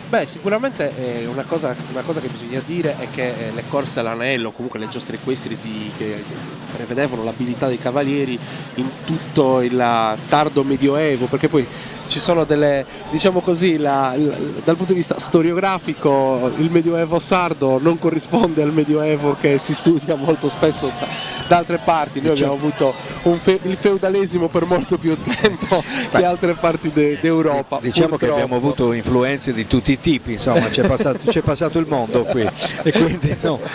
Beh, sicuramente una cosa che bisogna dire è che le corse all'anello, comunque le giostre equestri che prevedevano l'abilità dei cavalieri in tutto il tardo medioevo, perché poi ci sono delle, diciamo così, dal punto di vista storiografico il Medioevo sardo non corrisponde al Medioevo che si studia molto spesso da altre parti. Noi abbiamo avuto il feudalesimo per molto più tempo che altre parti d'Europa. Diciamo purtroppo. che abbiamo avuto influenze di tutti i tipi, insomma, c'è passato il mondo qui e quindi insomma,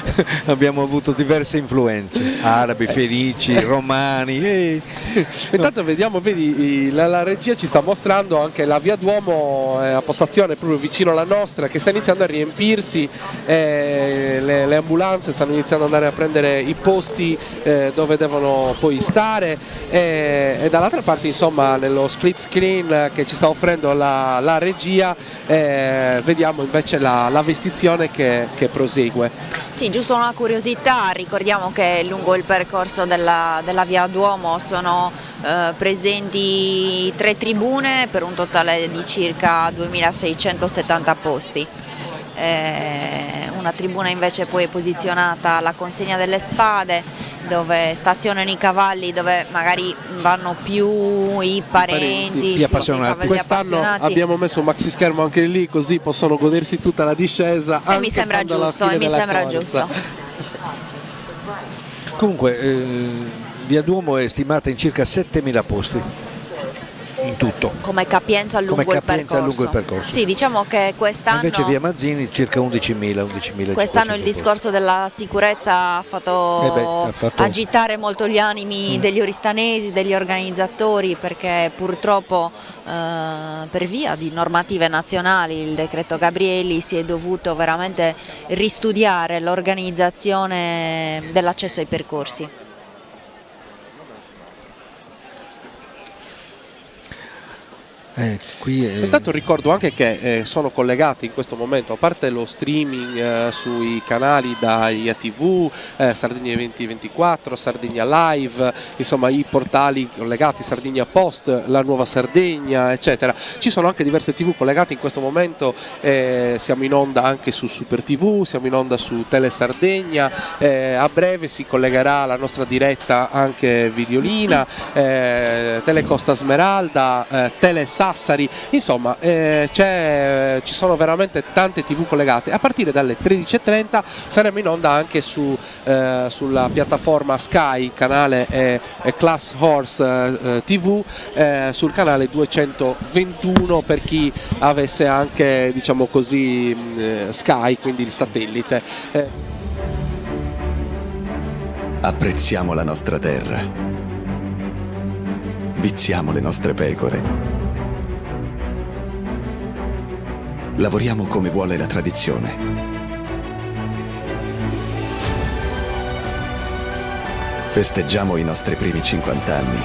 abbiamo avuto diverse influenze, arabi, fenici, romani. Intanto vediamo, vedi, la regia ci sta mostrando anche la Via Duomo, la postazione proprio vicino alla nostra, che sta iniziando a riempirsi, le ambulanze stanno iniziando ad andare a prendere i posti dove devono poi stare, e dall'altra parte, insomma, nello split screen che ci sta offrendo la regia, vediamo invece la vestizione che prosegue. Sì, giusto una curiosità, ricordiamo che lungo il percorso della Via Duomo sono presenti 3 tribune per un totale di circa 2670 posti. Una tribuna invece poi è posizionata alla consegna delle spade, dove stazionano i cavalli, dove magari vanno più i parenti, gli appassionati. Quest'anno abbiamo messo un maxi schermo anche lì, così possono godersi tutta la discesa. E mi sembra giusto, Comunque Via Duomo è stimata in circa 7.000 posti in tutto. Come capienza lungo il percorso. Sì, diciamo che quest'anno invece Via Mazzini circa 11.000. Quest'anno il discorso della sicurezza ha fatto agitare molto gli animi degli oristanesi, degli organizzatori, perché purtroppo per via di normative nazionali, il decreto Gabrielli, si è dovuto veramente ristudiare l'organizzazione dell'accesso ai percorsi. Intanto ricordo anche che sono collegati in questo momento, a parte lo streaming sui canali da IA TV, Sardegna 2024, Sardegna Live, insomma i portali collegati, Sardegna Post, La Nuova Sardegna, eccetera. Ci sono anche diverse TV collegate in questo momento, siamo in onda anche su Super TV, siamo in onda su Tele Sardegna, a breve si collegherà la nostra diretta anche Videolina, Telecosta Smeralda, Tele Sassari, insomma ci sono veramente tante TV collegate. A partire dalle 13:30 saremo in onda anche sulla piattaforma Sky, canale Class Horse TV, sul canale 221 per chi avesse anche, diciamo così, Sky, quindi il satellite. Apprezziamo la nostra terra, viziamo le nostre pecore. Lavoriamo come vuole la tradizione. Festeggiamo i nostri primi 50 anni.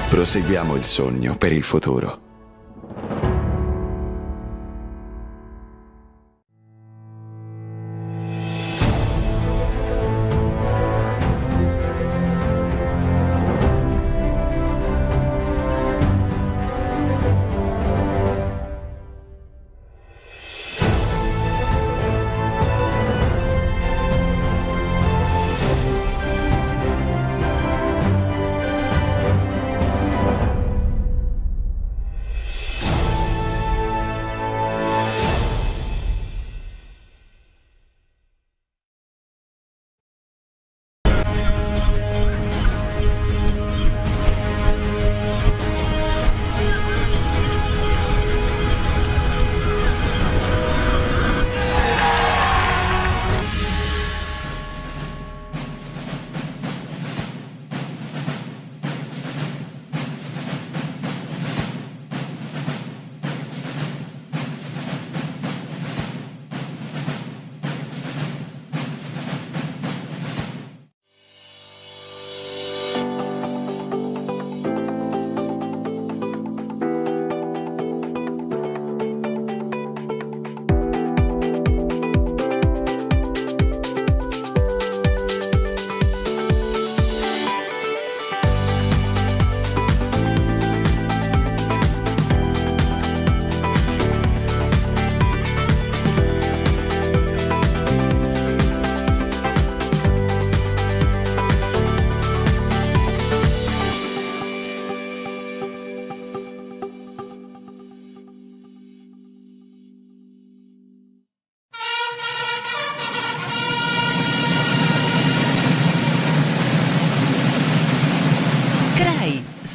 Proseguiamo il sogno per il futuro.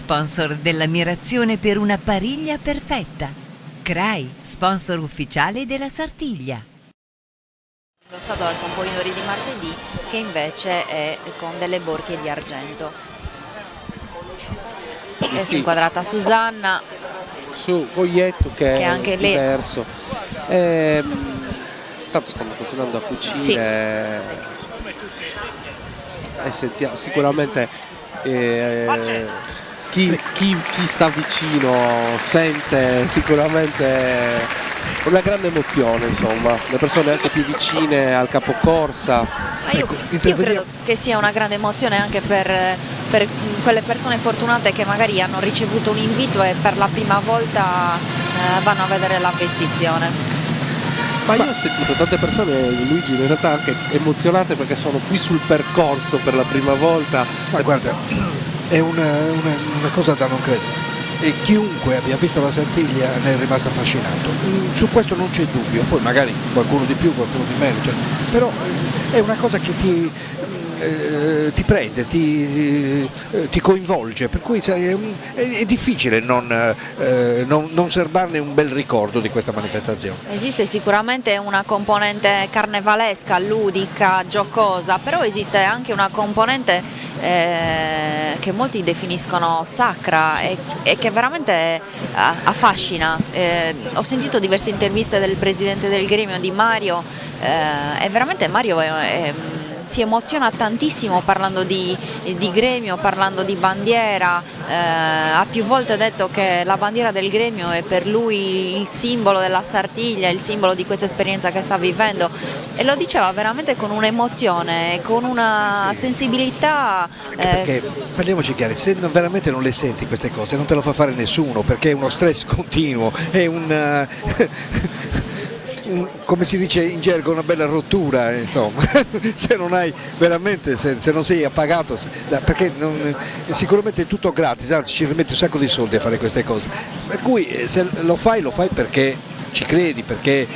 sponsor dell'ammirazione per una pariglia perfetta. CRAI, sponsor ufficiale della Sartiglia. Indossato dal Componitore di martedì, che invece è con delle borchie di argento. Adesso sì. inquadrata Susanna Su Goietto che è anche lì diverso. Tanto stanno continuando a cucire. Sì. E sentiamo sicuramente chi sta vicino sente sicuramente una grande emozione, insomma, le persone anche più vicine al capocorsa. Ma io credo che sia una grande emozione anche per quelle persone fortunate che magari hanno ricevuto un invito e per la prima volta vanno a vedere la vestizione. Ma io ho sentito tante persone, Luigi, in realtà anche emozionate perché sono qui sul percorso per la prima volta. Ma guarda, è una cosa da non credere. E chiunque abbia visto la Sartiglia ne è rimasto affascinato. Su questo non c'è dubbio, poi magari qualcuno di più, qualcuno di meno, però è una cosa che ti prende, ti coinvolge, per cui è difficile non serbarne un bel ricordo di questa manifestazione. Esiste sicuramente una componente carnevalesca, ludica, giocosa, però esiste anche una componente che molti definiscono sacra e che veramente affascina. Ho sentito diverse interviste del presidente del gremio, di Mario, e veramente Mario si emoziona tantissimo parlando di gremio, parlando di bandiera, ha più volte detto che la bandiera del gremio è per lui il simbolo della Sartiglia, il simbolo di questa esperienza che sta vivendo, e lo diceva veramente con un'emozione, con una sensibilità. Perché parliamoci chiari, se veramente non le senti queste cose non te lo fa fare nessuno, perché è uno stress continuo, è come si dice in gergo, una bella rottura, insomma. Se non hai veramente, se non sei appagato, perché sicuramente è tutto gratis, anzi ci rimetti un sacco di soldi a fare queste cose, per cui se lo fai ci credi, perché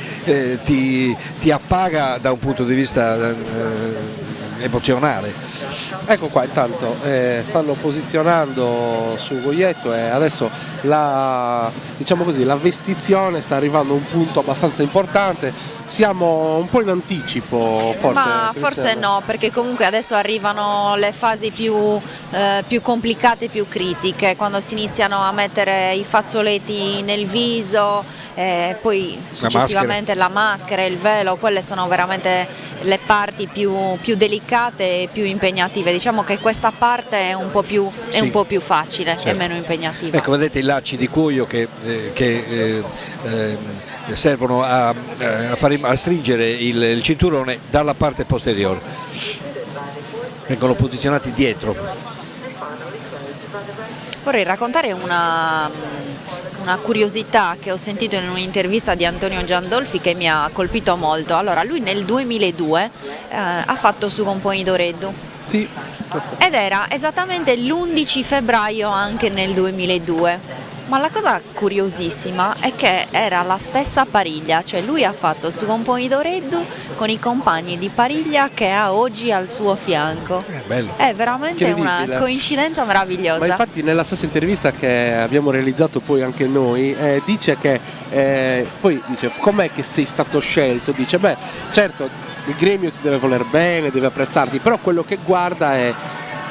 ti appaga da un punto di vista emozionale. Ecco qua, intanto stanno posizionando su Goietto e adesso la vestizione sta arrivando a un punto abbastanza importante. Siamo un po' in anticipo, forse? Ma forse no, perché comunque adesso arrivano le fasi più complicate, più critiche, quando si iniziano a mettere i fazzoletti nel viso, poi successivamente la maschera, il velo, quelle sono veramente le parti più delicate e più impegnative. Diciamo che questa parte è un po' più facile, certo, e meno impegnativa. Ecco, vedete i lacci di cuoio che servono a stringere il cinturone dalla parte posteriore, vengono posizionati dietro. Vorrei raccontare una curiosità che ho sentito in un'intervista di Antonio Giandolfi che mi ha colpito molto. Allora, lui nel 2002 ha fatto Su Componitoreddu. Sì. Ed era esattamente l'11 febbraio anche nel 2002. Ma la cosa curiosissima è che era la stessa pariglia, cioè lui ha fatto Su Componitoreddu con i compagni di pariglia che ha oggi al suo fianco. Bello. È veramente una coincidenza meravigliosa. Ma infatti nella stessa intervista che abbiamo realizzato poi anche noi, dice che poi dice com'è che sei stato scelto, dice beh certo il gremio ti deve voler bene, deve apprezzarti, però quello che guarda è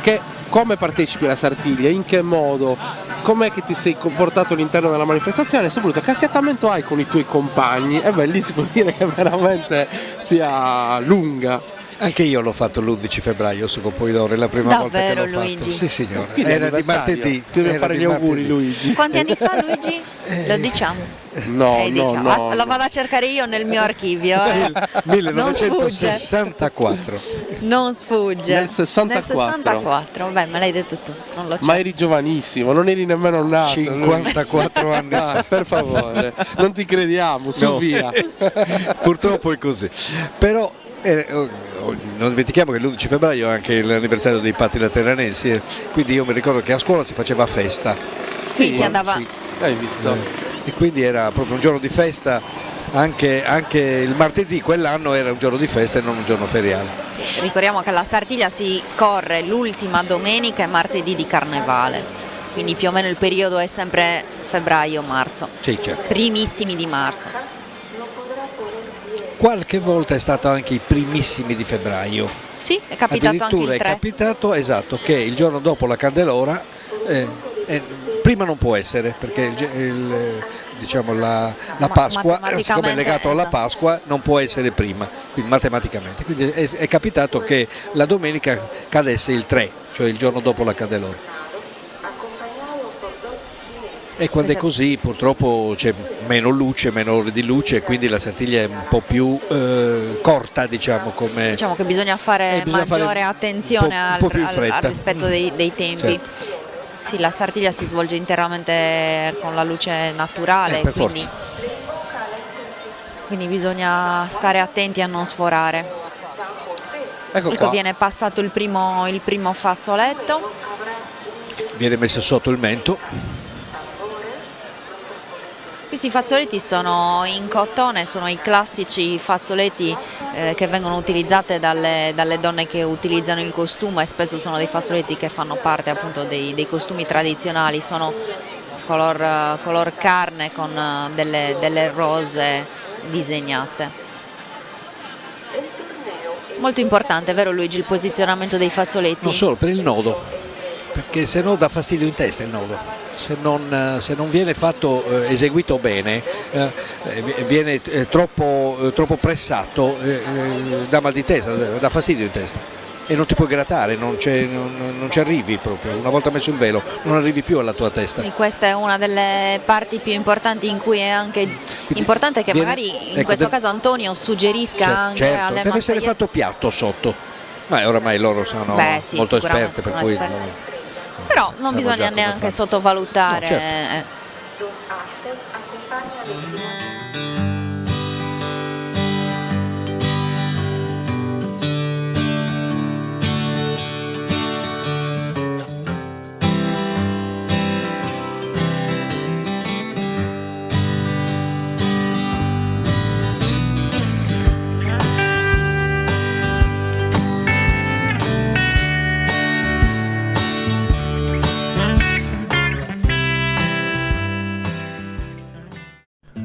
che come partecipi alla Sartiglia, in che modo, com'è che ti sei comportato all'interno della manifestazione e soprattutto che affiatamento hai con i tuoi compagni. E beh, lì si può dire che veramente sia lunga. Anche io l'ho fatto l'11 febbraio su Componitore, la prima volta che l'ho Luigi? fatto. Sì signore, Quindi era di martedì. Ti devo fare gli auguri Luigi. Quanti anni fa Luigi? Lo diciamo? No, diciamo. La vado a cercare io nel mio archivio. 1964. Non sfugge. Nel 64. Nel 64, beh, me l'hai detto tu, non lo so. Ma eri giovanissimo, non eri nemmeno nato. 54 anni fa. Per favore, non ti crediamo, su no. Via. Purtroppo è così. Però non dimentichiamo che l'11 febbraio è anche l'anniversario dei Patti Lateranensi, quindi io mi ricordo che a scuola si faceva festa. Sì, ti andava. Sì, hai visto. E quindi era proprio un giorno di festa, anche il martedì quell'anno era un giorno di festa e non un giorno feriale. Ricordiamo che la Sartiglia si corre l'ultima domenica e martedì di Carnevale. quindi più o meno il periodo è sempre febbraio-marzo, Sì, certo. primissimi di marzo. Qualche volta è stato anche i primissimi di febbraio. Sì, è capitato anche Addirittura il 3. è capitato, esatto, che il giorno dopo la Candelora, prima non può essere, perché diciamo la Pasqua, siccome è legato alla Pasqua, non può essere prima, quindi matematicamente. Quindi è capitato che la domenica cadesse il 3, cioè il giorno dopo la Candelora. E quando è così purtroppo c'è meno luce, meno ore di luce, quindi la Sartiglia è un po' più corta, diciamo. Diciamo che bisogna fare maggiore attenzione al rispetto dei tempi. Certo. Sì, la Sartiglia si svolge interamente con la luce naturale, per forza. quindi bisogna stare attenti a non sforare. Ecco, viene passato il primo fazzoletto. Viene messo sotto il mento. Questi fazzoletti sono in cotone, sono i classici fazzoletti che vengono utilizzati dalle donne che utilizzano il costume, e spesso sono dei fazzoletti che fanno parte appunto dei costumi tradizionali, sono color carne con delle rose disegnate. Molto importante, vero Luigi, il posizionamento dei fazzoletti? Non solo, per il nodo, perché se no dà fastidio in testa il nodo. Se non viene fatto eseguito bene, viene troppo pressato, dà mal di testa, dà fastidio in testa e non ti puoi grattare, non ci arrivi proprio. Una volta messo il velo non arrivi più alla tua testa. E questa è una delle parti più importanti in cui è anche importante che magari in questo caso Antonio suggerisca anche alle deve essere fatto piatto sotto, ma oramai loro sono molto esperte, per cui però non bisogna neanche sottovalutare. No, certo.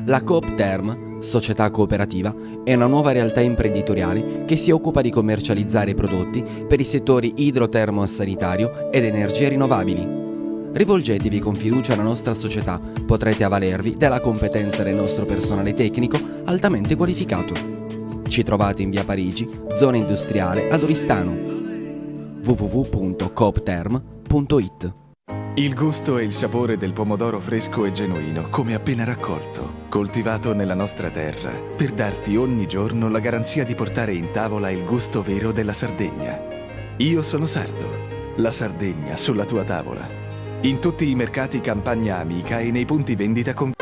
La Coop Term, società cooperativa, è una nuova realtà imprenditoriale che si occupa di commercializzare prodotti per i settori idrotermo-sanitario ed energie rinnovabili. Rivolgetevi con fiducia alla nostra società, potrete avvalervi della competenza del nostro personale tecnico altamente qualificato. Ci trovate in via Parigi, zona industriale ad Oristano. www.coopterm.it. Il gusto e il sapore del pomodoro fresco e genuino, come appena raccolto, coltivato nella nostra terra, per darti ogni giorno la garanzia di portare in tavola il gusto vero della Sardegna. Io sono sardo, la Sardegna sulla tua tavola. In tutti i mercati Campagna Amica e nei punti vendita con...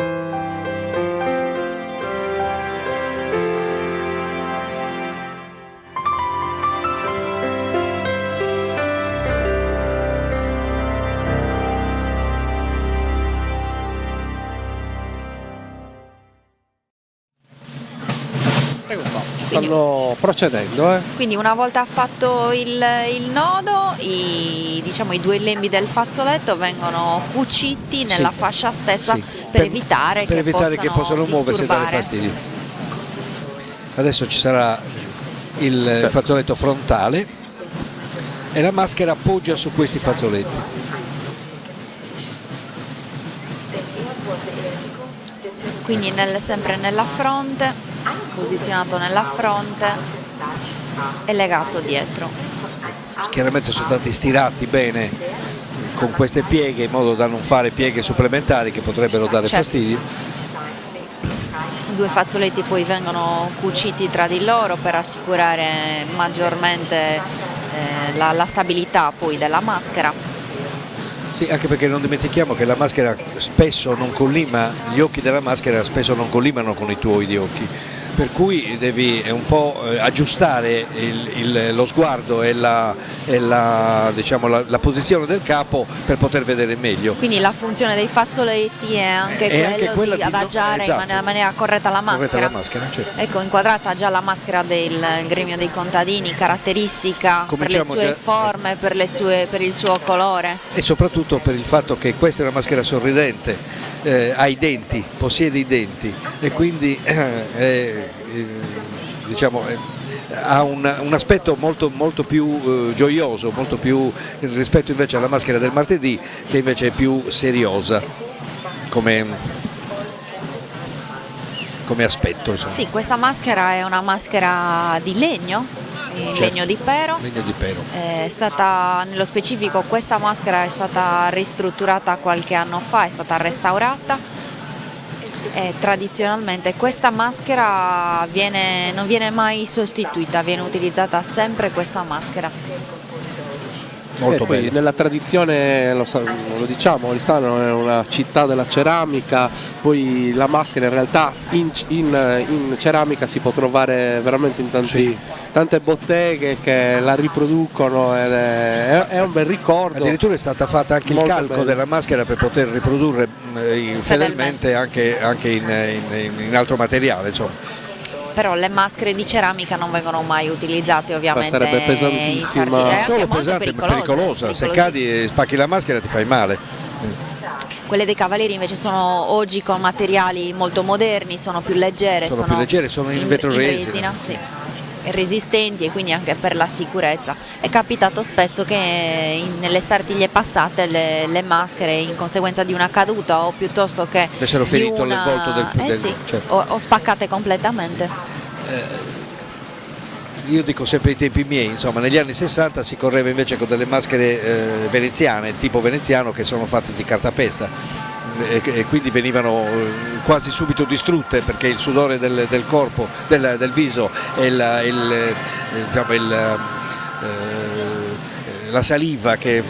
Stanno procedendo. Quindi una volta fatto il nodo, i due lembi del fazzoletto vengono cuciti nella fascia stessa per evitare che possano muoversi e dare fastidio. Adesso ci sarà il fazzoletto frontale e la maschera appoggia su questi fazzoletti. Quindi sempre nella fronte, posizionato nella fronte e legato dietro. Chiaramente sono stati stirati bene con queste pieghe in modo da non fare pieghe supplementari che potrebbero dare fastidio. I due fazzoletti poi vengono cuciti tra di loro per assicurare maggiormente la stabilità poi della maschera. Sì, anche perché non dimentichiamo che la maschera spesso non collima, gli occhi della maschera spesso non collimano con i tuoi di occhi, per cui devi un po' aggiustare lo sguardo e la posizione del capo per poter vedere meglio. Quindi la funzione dei fazzoletti è anche quella di adagiare in maniera corretta la maschera. Certo. Ecco, inquadrata già la maschera del gremio dei contadini, caratteristica per le sue forme, per il suo colore. E soprattutto soprattutto per il fatto che questa è una maschera sorridente, ha i denti, possiede i denti e quindi ha un aspetto molto più gioioso, molto più rispetto invece alla maschera del martedì, che invece è più seriosa come aspetto. Insomma. Sì, questa maschera è una maschera di legno, legno di pero. Legno di pero. È stata, nello specifico, questa maschera è stata ristrutturata qualche anno fa, è stata restaurata. E tradizionalmente questa maschera non viene mai sostituita, viene utilizzata sempre questa maschera. Molto poi bene. Nella tradizione, lo diciamo, Oristano è una città della ceramica, poi la maschera in realtà in ceramica si può trovare veramente in tante botteghe che la riproducono ed è un bel ricordo. Addirittura è stata fatta anche il calco della maschera per poter riprodurre fedelmente anche in altro materiale. Insomma. Però le maschere di ceramica non vengono mai utilizzate, ovviamente. Ma sarebbe pesantissima. Non solo pesante, ma pericolosa. Se cadi e spacchi la maschera ti fai male. Quelle dei cavalieri invece sono oggi con materiali molto moderni, sono più leggere. Sono in vetro resina, sì. Resistenti e quindi anche per la sicurezza. È capitato spesso che nelle Sartiglie passate le maschere, in conseguenza di una caduta o piuttosto che avessero ferito il volto del sì, certo. o spaccate completamente. Io dico sempre ai tempi miei, insomma, negli anni 60 si correva invece con delle maschere veneziane, tipo veneziano, che sono fatte di cartapesta. E quindi venivano quasi subito distrutte perché il sudore del corpo, del viso e la saliva che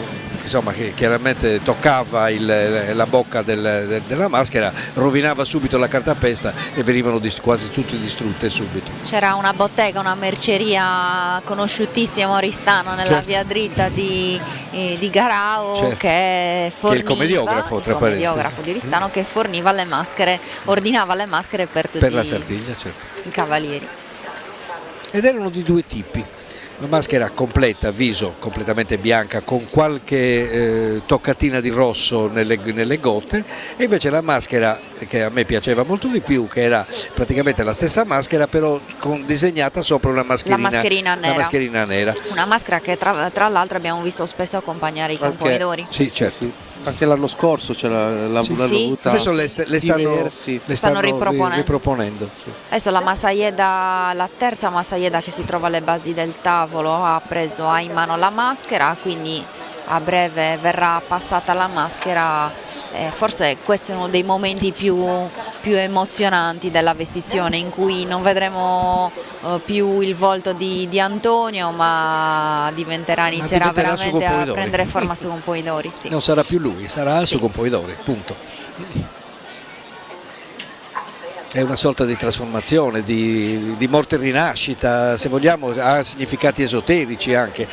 chiaramente toccava la bocca della maschera rovinava subito la cartapesta e venivano quasi tutte distrutte subito. C'era una bottega, una merceria conosciutissima a Oristano nella certo. via dritta di Garao, certo. che forniva, che è il commediografo, tra parentesi, di Oristano, che forniva le maschere, ordinava le maschere per tutti la Sardiglia, certo. i cavalieri. Ed erano di due tipi. La maschera completa, viso completamente bianca con qualche toccatina di rosso nelle gote, e invece la maschera che a me piaceva molto di più, che era praticamente la stessa maschera però disegnata sopra una mascherina nera. Una maschera che tra l'altro abbiamo visto spesso accompagnare i campoidori. Sì, certo. Sì. Anche l'anno scorso l'hanno avuta. Adesso le stanno riproponendo. Sì. Adesso la terza masaieda che si trova alle basi del tavolo ha in mano la maschera, quindi a breve verrà passata la maschera. Forse questo è uno dei momenti più emozionanti della vestizione, in cui non vedremo più il volto di Antonio, ma inizierà veramente a prendere forma su Campoidori. Sì. Non sarà più lui, sarà su Campoidori, punto. È una sorta di trasformazione, di morte e rinascita, se vogliamo, ha significati esoterici anche,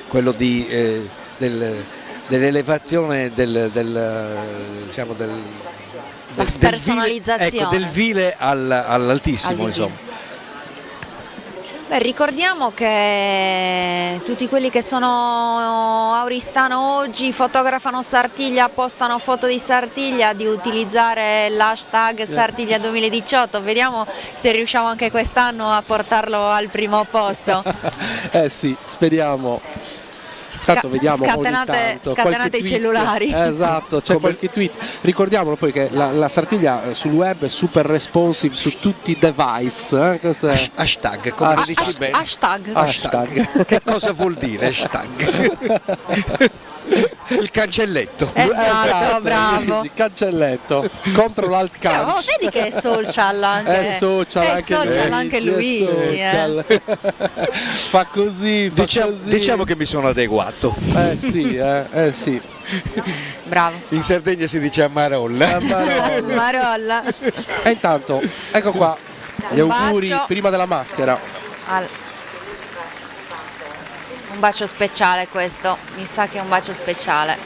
quello dell'elevazione la spersonalizzazione del vile all'altissimo, insomma. Beh, ricordiamo che tutti quelli che sono a Oristano oggi fotografano Sartiglia, postano foto di Sartiglia, di utilizzare l'hashtag Sartiglia 2018. Vediamo se riusciamo anche quest'anno a portarlo al primo posto. Sì, speriamo. Tanto vediamo scatenate i cellulari. Esatto, c'è qualche tweet. Ricordiamolo poi che la Sartiglia sul web è super responsive su tutti i device. Hashtag, come lo dici bene. Hashtag. Che cosa vuol dire hashtag? Il cancelletto. Esatto, bravo. Il cancelletto. Control Alt Canc. Vedi che è social anche. È social anche Luigi. Fa così. Diciamo che mi sono adeguato. Sì. Bravo. In Sardegna si dice Amarolla. Marolla. E intanto, ecco qua gli auguri prima della maschera. Un bacio speciale questo, mi sa che è un bacio speciale.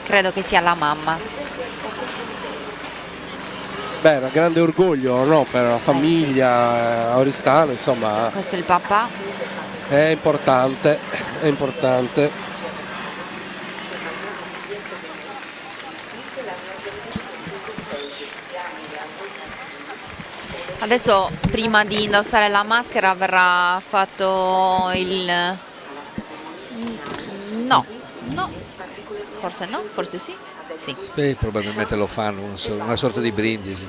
Credo che sia la mamma. Beh, un grande orgoglio, no, per la famiglia a Oristano, insomma. Questo è il papà. È importante, è importante. Adesso prima di indossare la maschera verrà fatto il... No, forse no, forse sì. Sì. Sì, probabilmente lo fanno, una sorta di brindisi.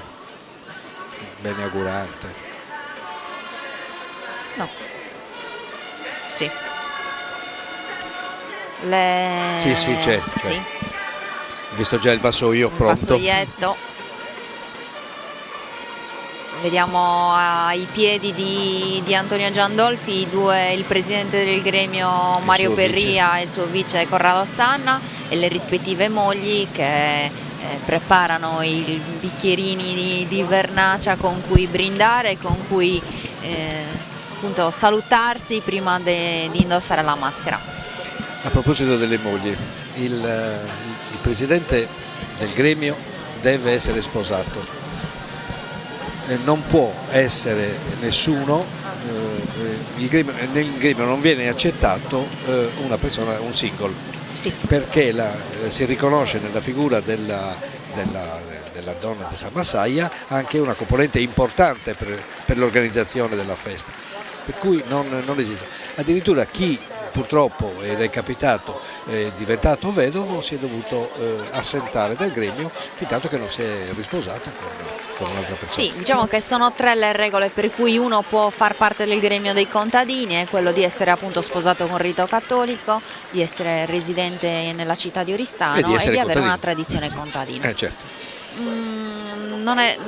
Bene augurante. No. Sì. Sì, c'è. Sì. Ho visto già il vassoio pronto. Vassoietto. Vediamo ai piedi di Antonio Giandolfi il presidente del gremio Mario Perria e il suo vice Corrado Sanna e le rispettive mogli che preparano i bicchierini di vernaccia con cui brindare, con cui appunto salutarsi prima di indossare la maschera. A proposito delle mogli, il presidente del gremio deve essere sposato. Non può essere nessuno, nel gremio non viene accettato una persona, un single, sì. Perché si riconosce nella figura della donna di San Massaia anche una componente importante per l'organizzazione della festa, per cui non esiste. Addirittura chi purtroppo, ed è capitato, è diventato vedovo, si è dovuto assentare dal gremio fin tanto che non si è risposato con un'altra persona. Sì, diciamo che sono 3 le regole per cui uno può far parte del gremio dei contadini, è quello di essere appunto sposato con rito cattolico, di essere residente nella città di Oristano e di avere una tradizione contadina. Certo. Non è,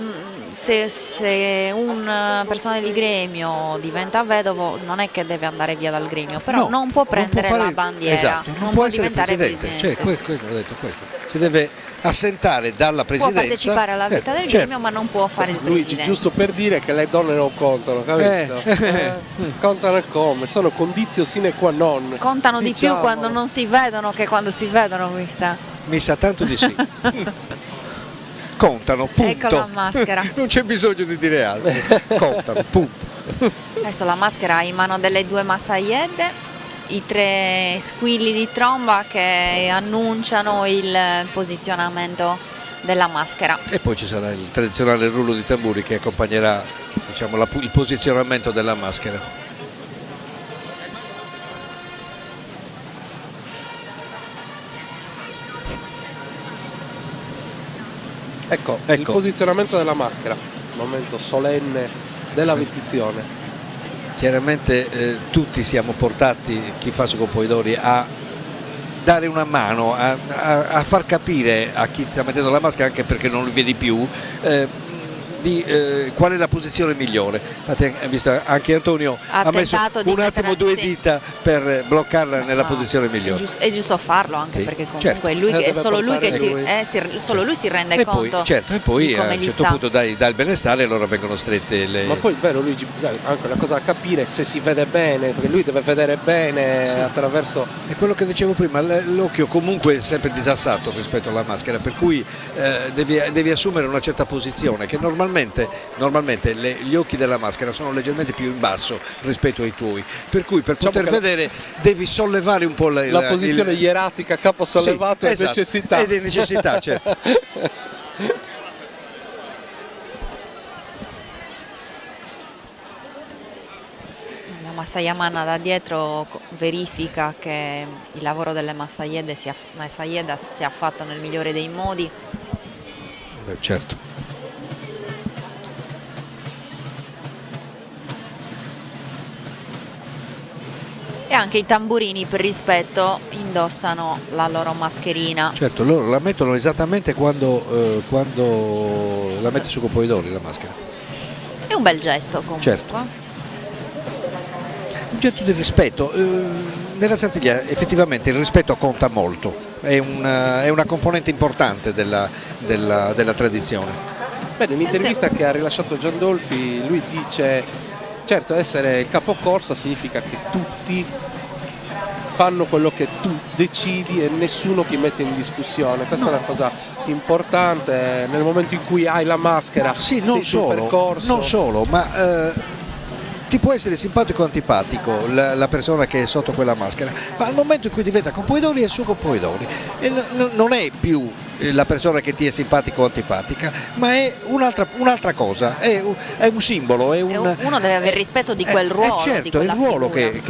se un personale del gremio diventa vedovo non è che deve andare via dal gremio, però no, non può prendere la bandiera, esatto, non può diventare presidente. Cioè, ho detto questo. Si deve assentare dalla presidenza. Può partecipare alla vita del gremio, ma non può fare il presidente. Luigi, giusto per dire che le donne non contano, capito? Contano come? Sono condizio sine qua non. Contano di più quando non si vedono che quando si vedono, mi sa. Mi sa tanto di sì. Contano, punto. Ecco la maschera. Non c'è bisogno di dire altro. Contano, punto. Adesso la maschera in mano delle 2 massaiette, i 3 squilli di tromba che annunciano il posizionamento della maschera. E poi ci sarà il tradizionale rullo di tamburi che accompagnerà, diciamo, il posizionamento della maschera. Ecco, il posizionamento della maschera, momento solenne della vestizione. Chiaramente tutti siamo portati, chi fa Sugopoidori, a dare una mano, a far capire a chi sta mettendo la maschera, anche perché non li vedi più, qual è la posizione migliore. Infatti, visto, anche Antonio ha messo un attimo 2 dita per bloccarla nella posizione migliore. È giusto farlo, anche perché comunque solo lui si rende conto. E poi a un certo punto dà il benestare e allora vengono strette le... Ma poi è vero, Luigi, anche una cosa da capire se si vede bene, perché lui deve vedere bene attraverso... È quello che dicevo prima, l'occhio comunque è sempre disassato rispetto alla maschera, per cui devi assumere una certa posizione che normalmente gli occhi della maschera sono leggermente più in basso rispetto ai tuoi, per cui per poter vedere devi sollevare un po' la posizione ieratica, capo sollevato, sì, è necessità. Ed è necessità, certo. La massaia manna da dietro verifica che il lavoro delle massaiedas sia fatto nel migliore dei modi. Certo. E anche i tamburini, per rispetto, indossano la loro mascherina. Certo, loro la mettono esattamente quando la metti su Sugopoidori la maschera. È un bel gesto comunque. Certo. Un gesto di rispetto. Nella Sartiglia effettivamente il rispetto conta molto, è una componente importante della tradizione. Bene, in un'intervista che ha rilasciato Giandolfi, lui dice: certo, essere il capocorsa significa che tutti fanno quello che tu decidi e nessuno ti mette in discussione. Questa è una cosa importante nel momento in cui hai la maschera. Sì, non solo, ma ti può essere simpatico o antipatico la persona che è sotto quella maschera, ma al momento in cui diventa Campoidori è il suo Campoidori e non è più la persona che ti è simpatica o antipatica, ma è un'altra cosa, è un simbolo, uno deve avere rispetto di quel ruolo, certo, di quella è il ruolo figura.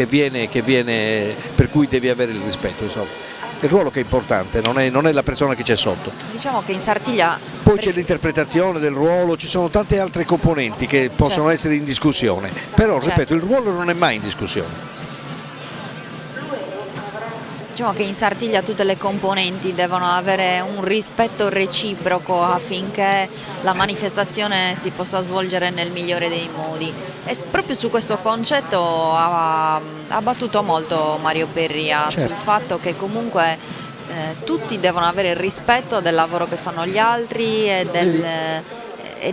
che viene, per cui devi avere il rispetto, insomma. Il ruolo che è importante, non è la persona che c'è sotto. Diciamo che in Sartiglia Poi c'è l'interpretazione del ruolo, ci sono tante altre componenti che possono essere in discussione, però ripeto, il ruolo non è mai in discussione. Diciamo che in Sartiglia tutte le componenti devono avere un rispetto reciproco affinché la manifestazione si possa svolgere nel migliore dei modi. E proprio su questo concetto ha battuto molto Mario Perria, sul fatto che comunque tutti devono avere il rispetto del lavoro che fanno gli altri e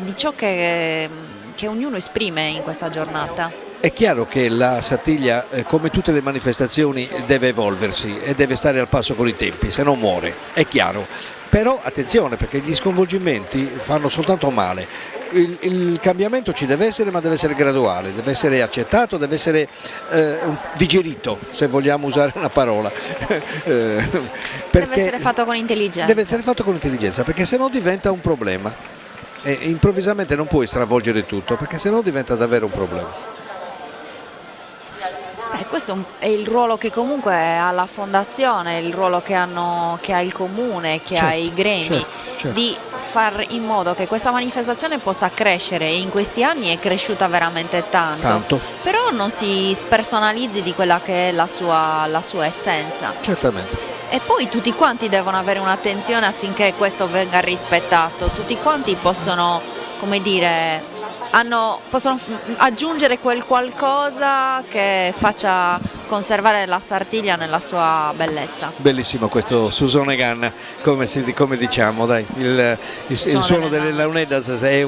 di ciò che ognuno esprime in questa giornata. È chiaro che la Sartiglia, come tutte le manifestazioni, deve evolversi e deve stare al passo con i tempi, se no muore, è chiaro. Però attenzione, perché gli sconvolgimenti fanno soltanto male. Il cambiamento ci deve essere, ma deve essere graduale, deve essere accettato, deve essere digerito, se vogliamo usare una parola. Deve essere fatto con intelligenza. Deve essere fatto con intelligenza, perché se no diventa un problema. E improvvisamente non puoi stravolgere tutto, perché se no diventa davvero un problema. Questo è il ruolo che comunque ha la fondazione, il ruolo che ha il comune, che ha i gremi, di far in modo che questa manifestazione possa crescere, e in questi anni è cresciuta veramente tanto. Però non si spersonalizzi di quella che è la sua essenza. Certamente. E poi tutti quanti devono avere un'attenzione affinché questo venga rispettato, tutti quanti possono, come dire, possono aggiungere quel qualcosa che faccia conservare la Sartiglia nella sua bellezza. Bellissimo questo Susonegan, come diciamo, dai. Il suono delle Leonidas è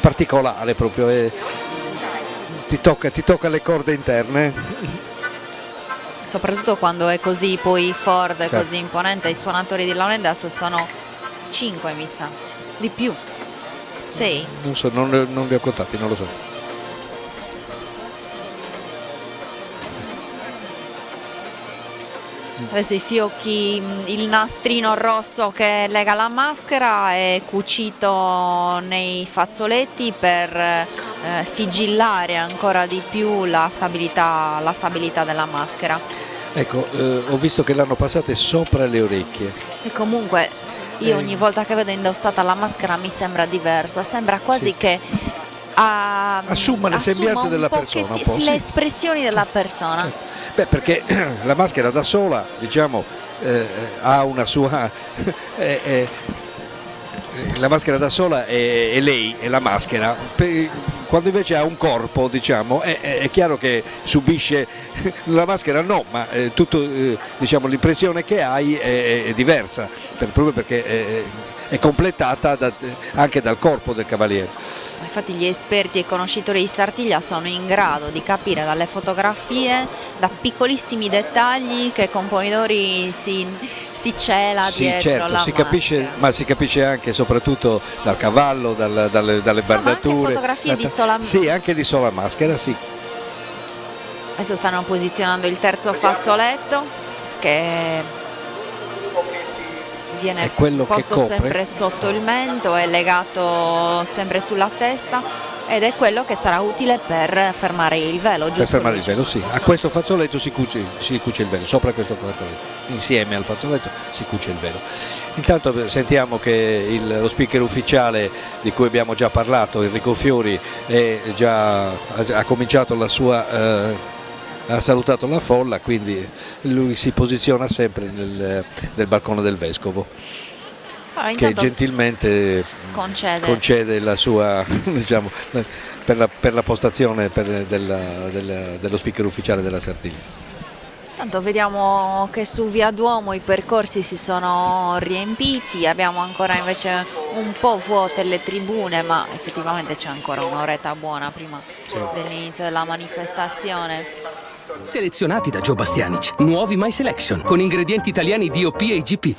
particolare proprio, ti tocca le corde interne. Soprattutto quando è così poi forte, così imponente. I suonatori di Leonidas sono 5, mi sa, di più. 6? Non so, non li ho contati, non lo so. Adesso i fiocchi, il nastrino rosso che lega la maschera è cucito nei fazzoletti per sigillare ancora di più la stabilità della maschera. Ecco, ho visto che l'hanno passate sopra le orecchie. E comunque io ogni volta che vedo indossata la maschera mi sembra diversa, sembra quasi che assuma le sembianze della persona, un po', le espressioni della persona. Beh, perché la maschera da sola, diciamo, ha una sua la maschera da sola è lei, è la maschera. Quando invece ha un corpo, diciamo, è chiaro che subisce la maschera, no, ma tutto, diciamo, l'impressione che hai è diversa, proprio perché è completata anche dal corpo del cavaliere. Infatti gli esperti e conoscitori di Sartiglia sono in grado di capire dalle fotografie, da piccolissimi dettagli, che Campoidori si cela dietro certo, la si capisce, ma si capisce anche soprattutto dal cavallo, dalle bardature. Ma anche fotografie di sola maschera. Sì, anche di sola maschera, sì. Adesso stanno posizionando il terzo fazzoletto, che viene posto sempre sotto il mento, è legato sempre sulla testa, ed è quello che sarà utile per fermare il velo, giusto? Per fermare il velo, sì. A questo fazzoletto si cuce il velo, sopra questo fazzoletto, insieme al fazzoletto si cuce il velo. Intanto sentiamo che lo speaker ufficiale di cui abbiamo già parlato, Enrico Fiori, ha cominciato la sua... ha salutato la folla, quindi lui si posiziona sempre nel balcone del vescovo, che gentilmente concede la sua, diciamo, per la postazione dello speaker ufficiale della Sartiglia. Tanto vediamo che su Via Duomo i percorsi si sono riempiti, abbiamo ancora invece un po' vuote le tribune, ma effettivamente c'è ancora un'oretta buona prima dell'inizio della manifestazione. Selezionati da Joe Bastianic, nuovi My Selection con ingredienti italiani DOP e IGP.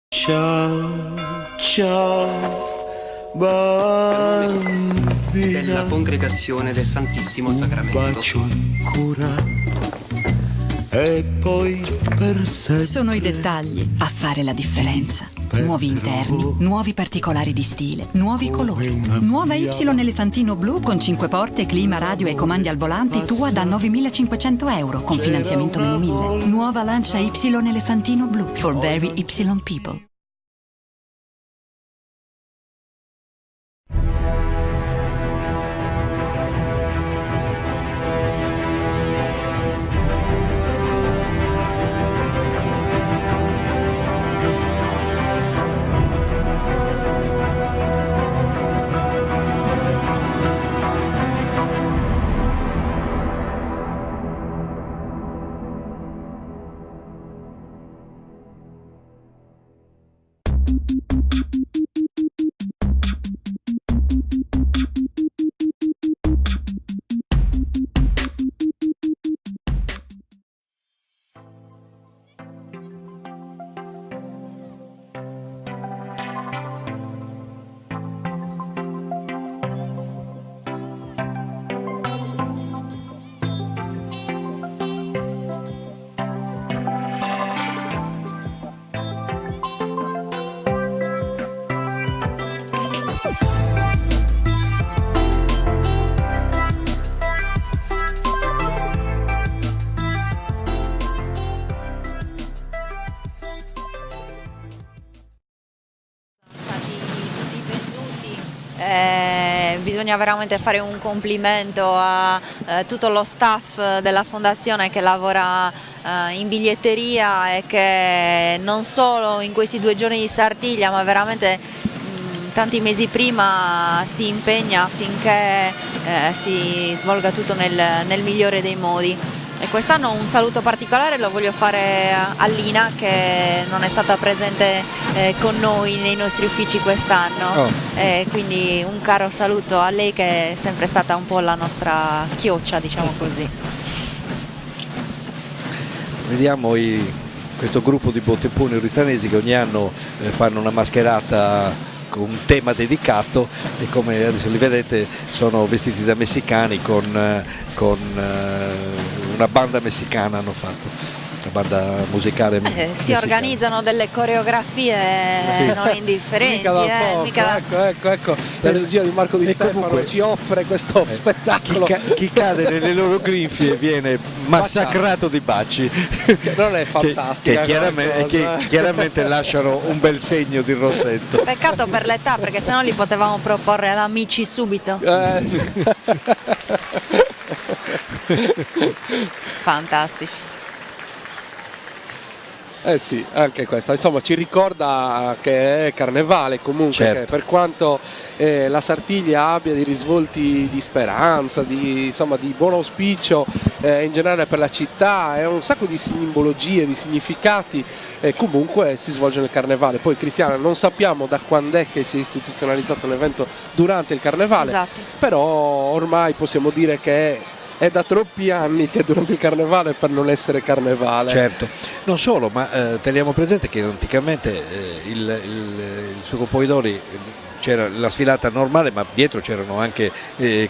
Ciao, ciao, della congregazione del Santissimo Sacramento. Bacio ancora e poi per sempre. Sono i dettagli a fare la differenza. Nuovi interni, nuovi particolari di stile, nuovi colori. Nuova Y Elefantino blu con 5 porte, clima, radio e comandi al volante tua da 9.500 euro con finanziamento meno 1.000. Nuova Lancia Y Elefantino blu for very Y people. Bisogna veramente fare un complimento a tutto lo staff della fondazione che lavora in biglietteria e che non solo in questi 2 giorni di Sartiglia ma veramente tanti mesi prima si impegna affinché si svolga tutto nel migliore dei modi. E quest'anno un saluto particolare lo voglio fare a Lina che non è stata presente con noi nei nostri uffici quest'anno, quindi un caro saluto a lei che è sempre stata un po' la nostra chioccia, diciamo così. Vediamo questo gruppo di botteponi oristanesi che ogni anno fanno una mascherata con un tema dedicato e come adesso li vedete sono vestiti da messicani con una banda messicana, hanno fatto una banda musicale si organizzano delle coreografie non indifferenti, ecco la regia di Marco Di Stefano comunque, ci offre questo spettacolo. Chi cade nelle loro grinfie viene massacrato di baci, che non è fantastica, che chiaramente lasciano un bel segno di rossetto. Peccato per l'età, perché sennò li potevamo proporre ad amici subito. Fantastici. Sì, anche questa, insomma ci ricorda che è carnevale comunque, certo. Che per quanto la Sartiglia abbia dei risvolti di speranza, di buon auspicio in generale per la città, è un sacco di simbologie, di significati, comunque si svolge nel carnevale. Poi Cristiana, non sappiamo da quando è che si è istituzionalizzato l'evento durante il carnevale, esatto. Però ormai possiamo dire che è da troppi anni che durante il carnevale per non essere carnevale. Certo, non solo, ma teniamo presente che anticamente il suo Poidori c'era la sfilata normale, ma dietro c'erano anche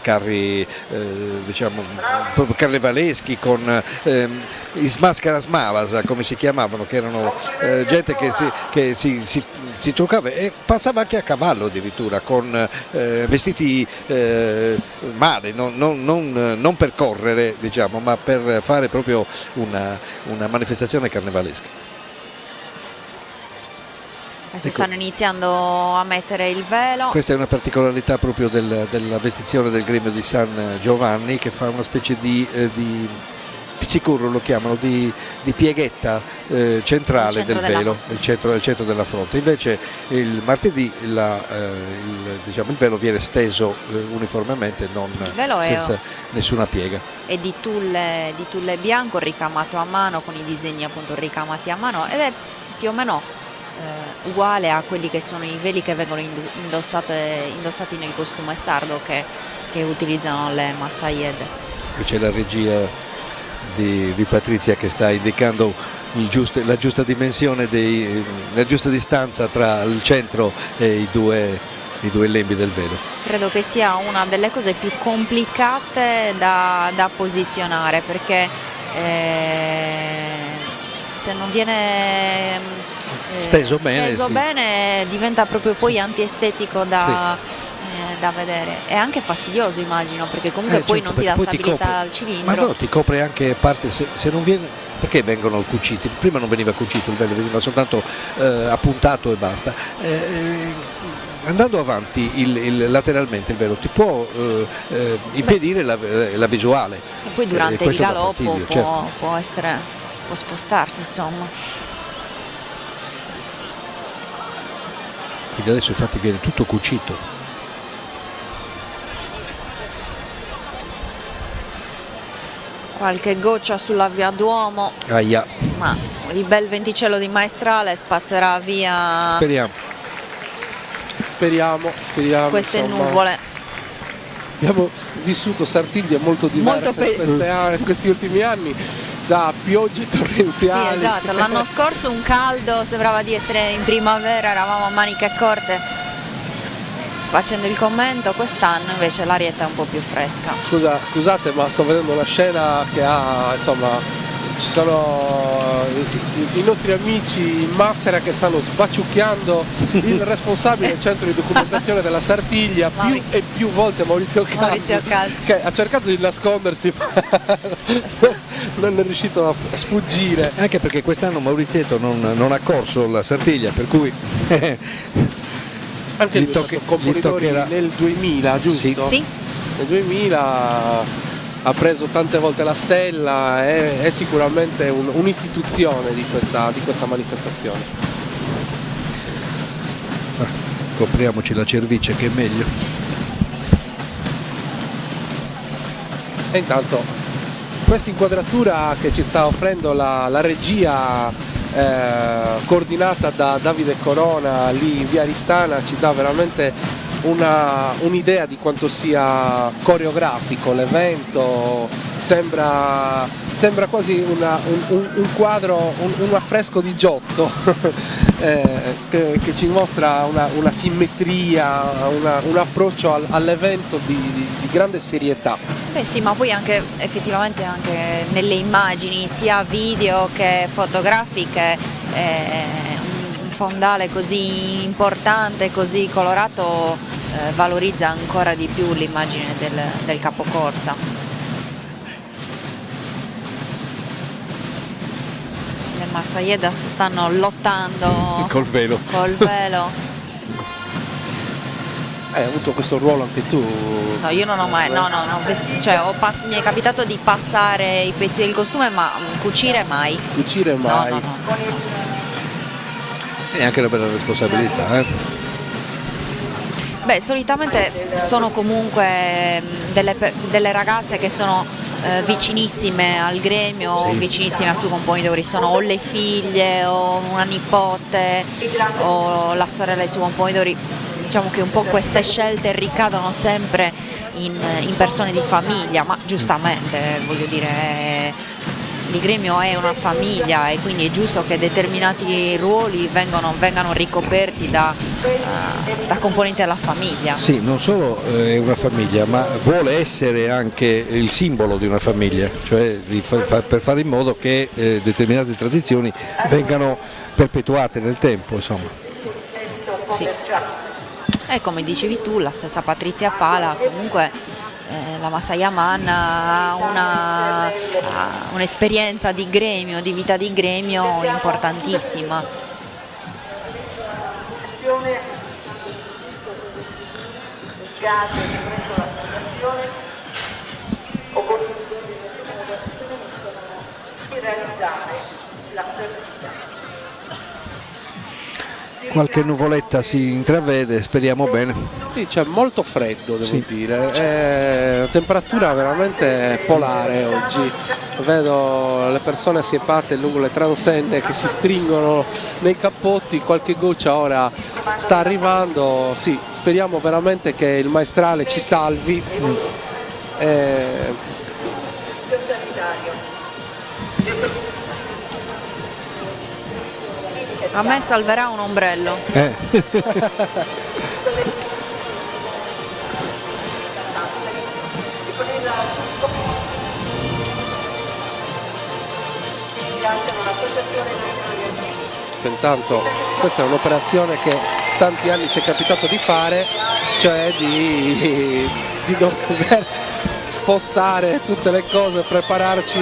carri diciamo proprio carnevaleschi con i smascaras mavas, come si chiamavano, che erano gente che si truccava e passava anche a cavallo addirittura con vestiti male, non per correre diciamo, ma per fare proprio una manifestazione carnevalesca. Adesso stanno iniziando a mettere il velo. Questa è una particolarità proprio della vestizione del gremio di San Giovanni, che fa una specie di pizzicurro, lo chiamano, di pieghetta centrale del velo, il centro della fronte. Invece il martedì il velo viene steso uniformemente, senza nessuna piega. È di tulle bianco ricamato a mano, con i disegni appunto ricamati a mano, ed è più o meno uguale a quelli che sono i veli che vengono indossati nel costume sardo che utilizzano le Masayed. Qui c'è la regia di Patrizia che sta indicando la giusta dimensione, la giusta distanza tra il centro e i due i due lembi del velo. Credo che sia una delle cose più complicate da posizionare, perché se non viene steso bene, sì. bene diventa proprio poi antiestetico da vedere, è anche fastidioso, immagino, perché comunque poi certo, non ti dà poi stabilità al cilindro. Ma no, ti copre anche parte, se non viene, perché vengono cuciti? Prima non veniva cucito il velo, veniva soltanto appuntato e basta. Andando avanti lateralmente il velo ti può impedire la visuale. E poi durante il galoppo può spostarsi, insomma. Quindi adesso infatti viene tutto cucito. Qualche goccia sulla via Duomo, Aia. ma il bel venticello di Maestrale spazzerà via. Speriamo. Queste insomma. nuvole. Abbiamo vissuto Sartiglie molto diverse in questi ultimi anni, da piogge torrenziali. Sì, esatto, l'anno scorso un caldo, sembrava di essere in primavera, eravamo a maniche corte facendo il commento, quest'anno invece l'arietta è un po' più fresca. Scusate, ma sto vedendo una scena che ci sono i nostri amici in maschera che stanno sbaciucchiando il responsabile del centro di documentazione della Sartiglia, più e più volte Maurizio Calzi, che ha cercato di nascondersi ma non è riuscito a sfuggire. Anche perché quest'anno Maurizietto non ha corso la Sartiglia, per cui anche lui componitore nel 2000, giusto? Sì. Nel 2000 ha preso tante volte la stella, è sicuramente un'istituzione di questa manifestazione. Copriamoci la cervice che è meglio. E intanto questa inquadratura che ci sta offrendo la regia coordinata da Davide Corona lì in via Aristana ci dà veramente un'idea di quanto sia coreografico l'evento, sembra quasi un quadro, un affresco di Giotto che ci mostra una simmetria, un approccio all'evento di grande serietà. Beh sì, ma poi anche effettivamente anche nelle immagini, sia video che fotografiche, un fondale così importante, così colorato, valorizza ancora di più l'immagine del capocorsa. Le Massaiedas stanno lottando col velo. Hai avuto questo ruolo anche tu? No, io non ho mai, cioè mi è capitato di passare i pezzi del costume, ma cucire mai. Cucire mai? No. È anche una bella responsabilità, Beh, solitamente sono comunque delle ragazze che sono vicinissime al gremio, vicinissime ai suoi componitori, sono o le figlie o una nipote o la sorella dei suoi componitori. Diciamo che un po' queste scelte ricadono sempre in persone di famiglia, ma giustamente, voglio dire, il gremio è una famiglia e quindi è giusto che determinati ruoli vengano ricoperti da componenti della famiglia. Sì, non solo è una famiglia, ma vuole essere anche il simbolo di una famiglia, cioè per fare in modo che determinate tradizioni vengano perpetuate nel tempo, insomma. Sì. E come dicevi tu, la stessa Patrizia Pala, comunque la Massaia Manna ha un'esperienza di gremio, di vita di gremio importantissima. Qualche nuvoletta si intravede, speriamo bene. Sì, c'è molto freddo, devo dire, la temperatura veramente polare oggi. Vedo le persone assiepate lungo le transenne che si stringono nei cappotti, qualche goccia ora sta arrivando. Sì, speriamo veramente che il maestrale ci salvi. A me salverà un ombrello. Intanto questa è un'operazione che tanti anni ci è capitato di fare, cioè di dover spostare tutte le cose, prepararci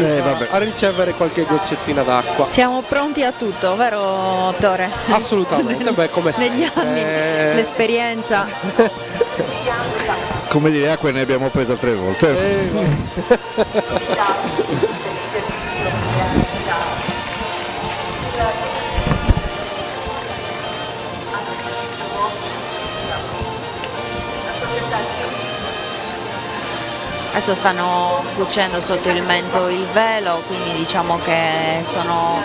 a ricevere qualche goccettina d'acqua. Siamo pronti a tutto, vero Tore? Assolutamente, beh, come negli sempre. anni, l'esperienza. Come dire, acqua ne abbiamo presa 3 volte. Adesso stanno cucendo sotto il mento il velo, quindi diciamo che sono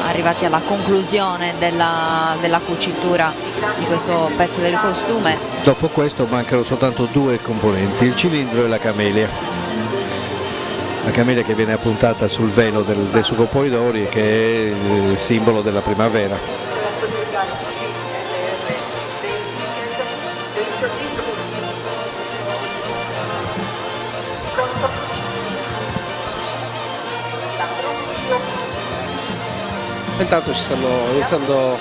arrivati alla conclusione della cucitura di questo pezzo del costume. Dopo questo mancano soltanto 2 componenti, il cilindro e la camelia. La camelia che viene appuntata sul velo del sugo Polidori e che è il simbolo della primavera. Intanto ci stanno iniziando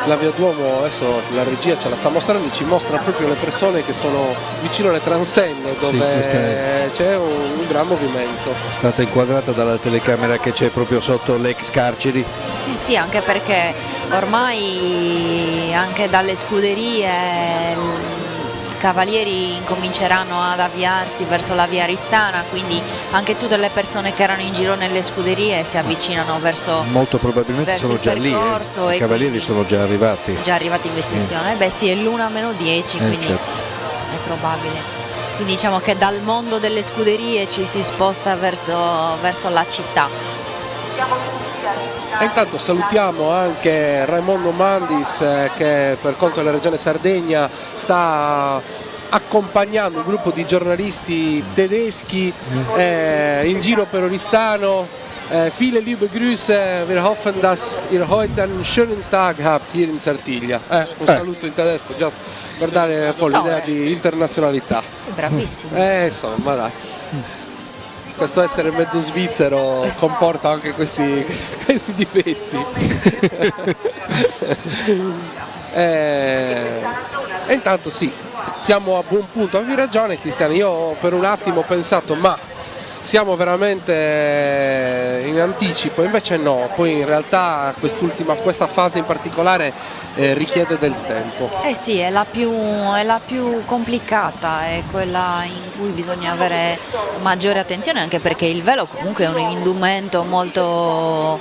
la Via Duomo, adesso la regia ce la sta mostrando, ci mostra proprio le persone che sono vicino alle transenne dove c'è un gran movimento. È stata inquadrata dalla telecamera che c'è proprio sotto l'ex carceri. Sì, anche perché ormai anche dalle scuderie i cavalieri incominceranno ad avviarsi verso la via Aristana, quindi anche tutte le persone che erano in giro nelle scuderie si avvicinano verso molto probabilmente verso sono già lì, i cavalieri sono già arrivati. In vestizione. Beh sì, è l'1:10, quindi certo. È probabile. Quindi diciamo che dal mondo delle scuderie ci si sposta verso la città. E intanto salutiamo anche Raimondo Mandis che per conto della regione Sardegna sta accompagnando un gruppo di giornalisti tedeschi in giro per Oristano. Viele liebe Grüße, wir hoffen, dass ihr heute einen schönen Tag habt hier in Sartiglia. Un saluto in tedesco, giusto per dare un po' l'idea di internazionalità. Sei bravissimo. Insomma dai. Questo essere mezzo svizzero comporta anche questi difetti. E intanto sì, siamo a buon punto. Avevi ragione Cristiano, io per un attimo ho pensato ma siamo veramente in anticipo, invece no, poi in realtà questa fase in particolare richiede del tempo. Sì, è la più complicata, è quella in cui bisogna avere maggiore attenzione, anche perché il velo comunque è un indumento molto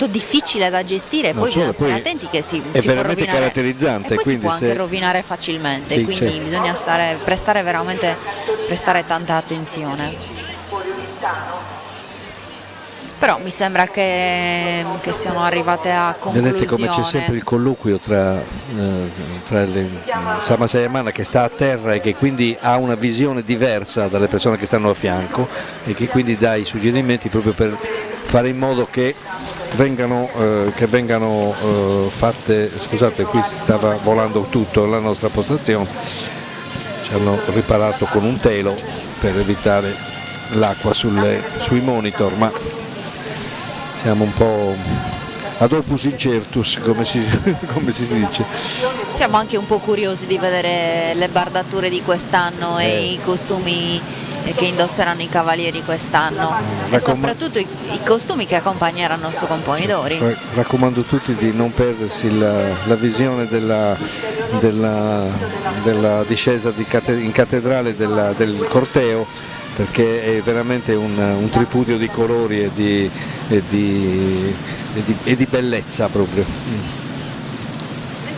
difficile da gestire, poi bisogna stare attenti che si può rovinare, caratterizzante, e poi quindi si può anche rovinare facilmente, quindi certo. bisogna prestare tanta attenzione. Però mi sembra che siano arrivate a conclusione. Vedete come c'è sempre il colloquio tra Sama Sayamana che sta a terra e che quindi ha una visione diversa dalle persone che stanno a fianco e che quindi dà i suggerimenti proprio per fare in modo che vengano fatte. Scusate, qui stava volando tutto la nostra postazione, ci hanno riparato con un telo per evitare l'acqua sui monitor, ma siamo un po' ad opus incertus, come si dice. Siamo anche un po' curiosi di vedere le bardature di quest'anno e i costumi che indosseranno i cavalieri quest'anno e soprattutto i costumi che accompagneranno il suo Polidori. Raccomando tutti di non perdersi la visione della discesa in cattedrale del corteo, perché è veramente un tripudio di colori e di bellezza proprio.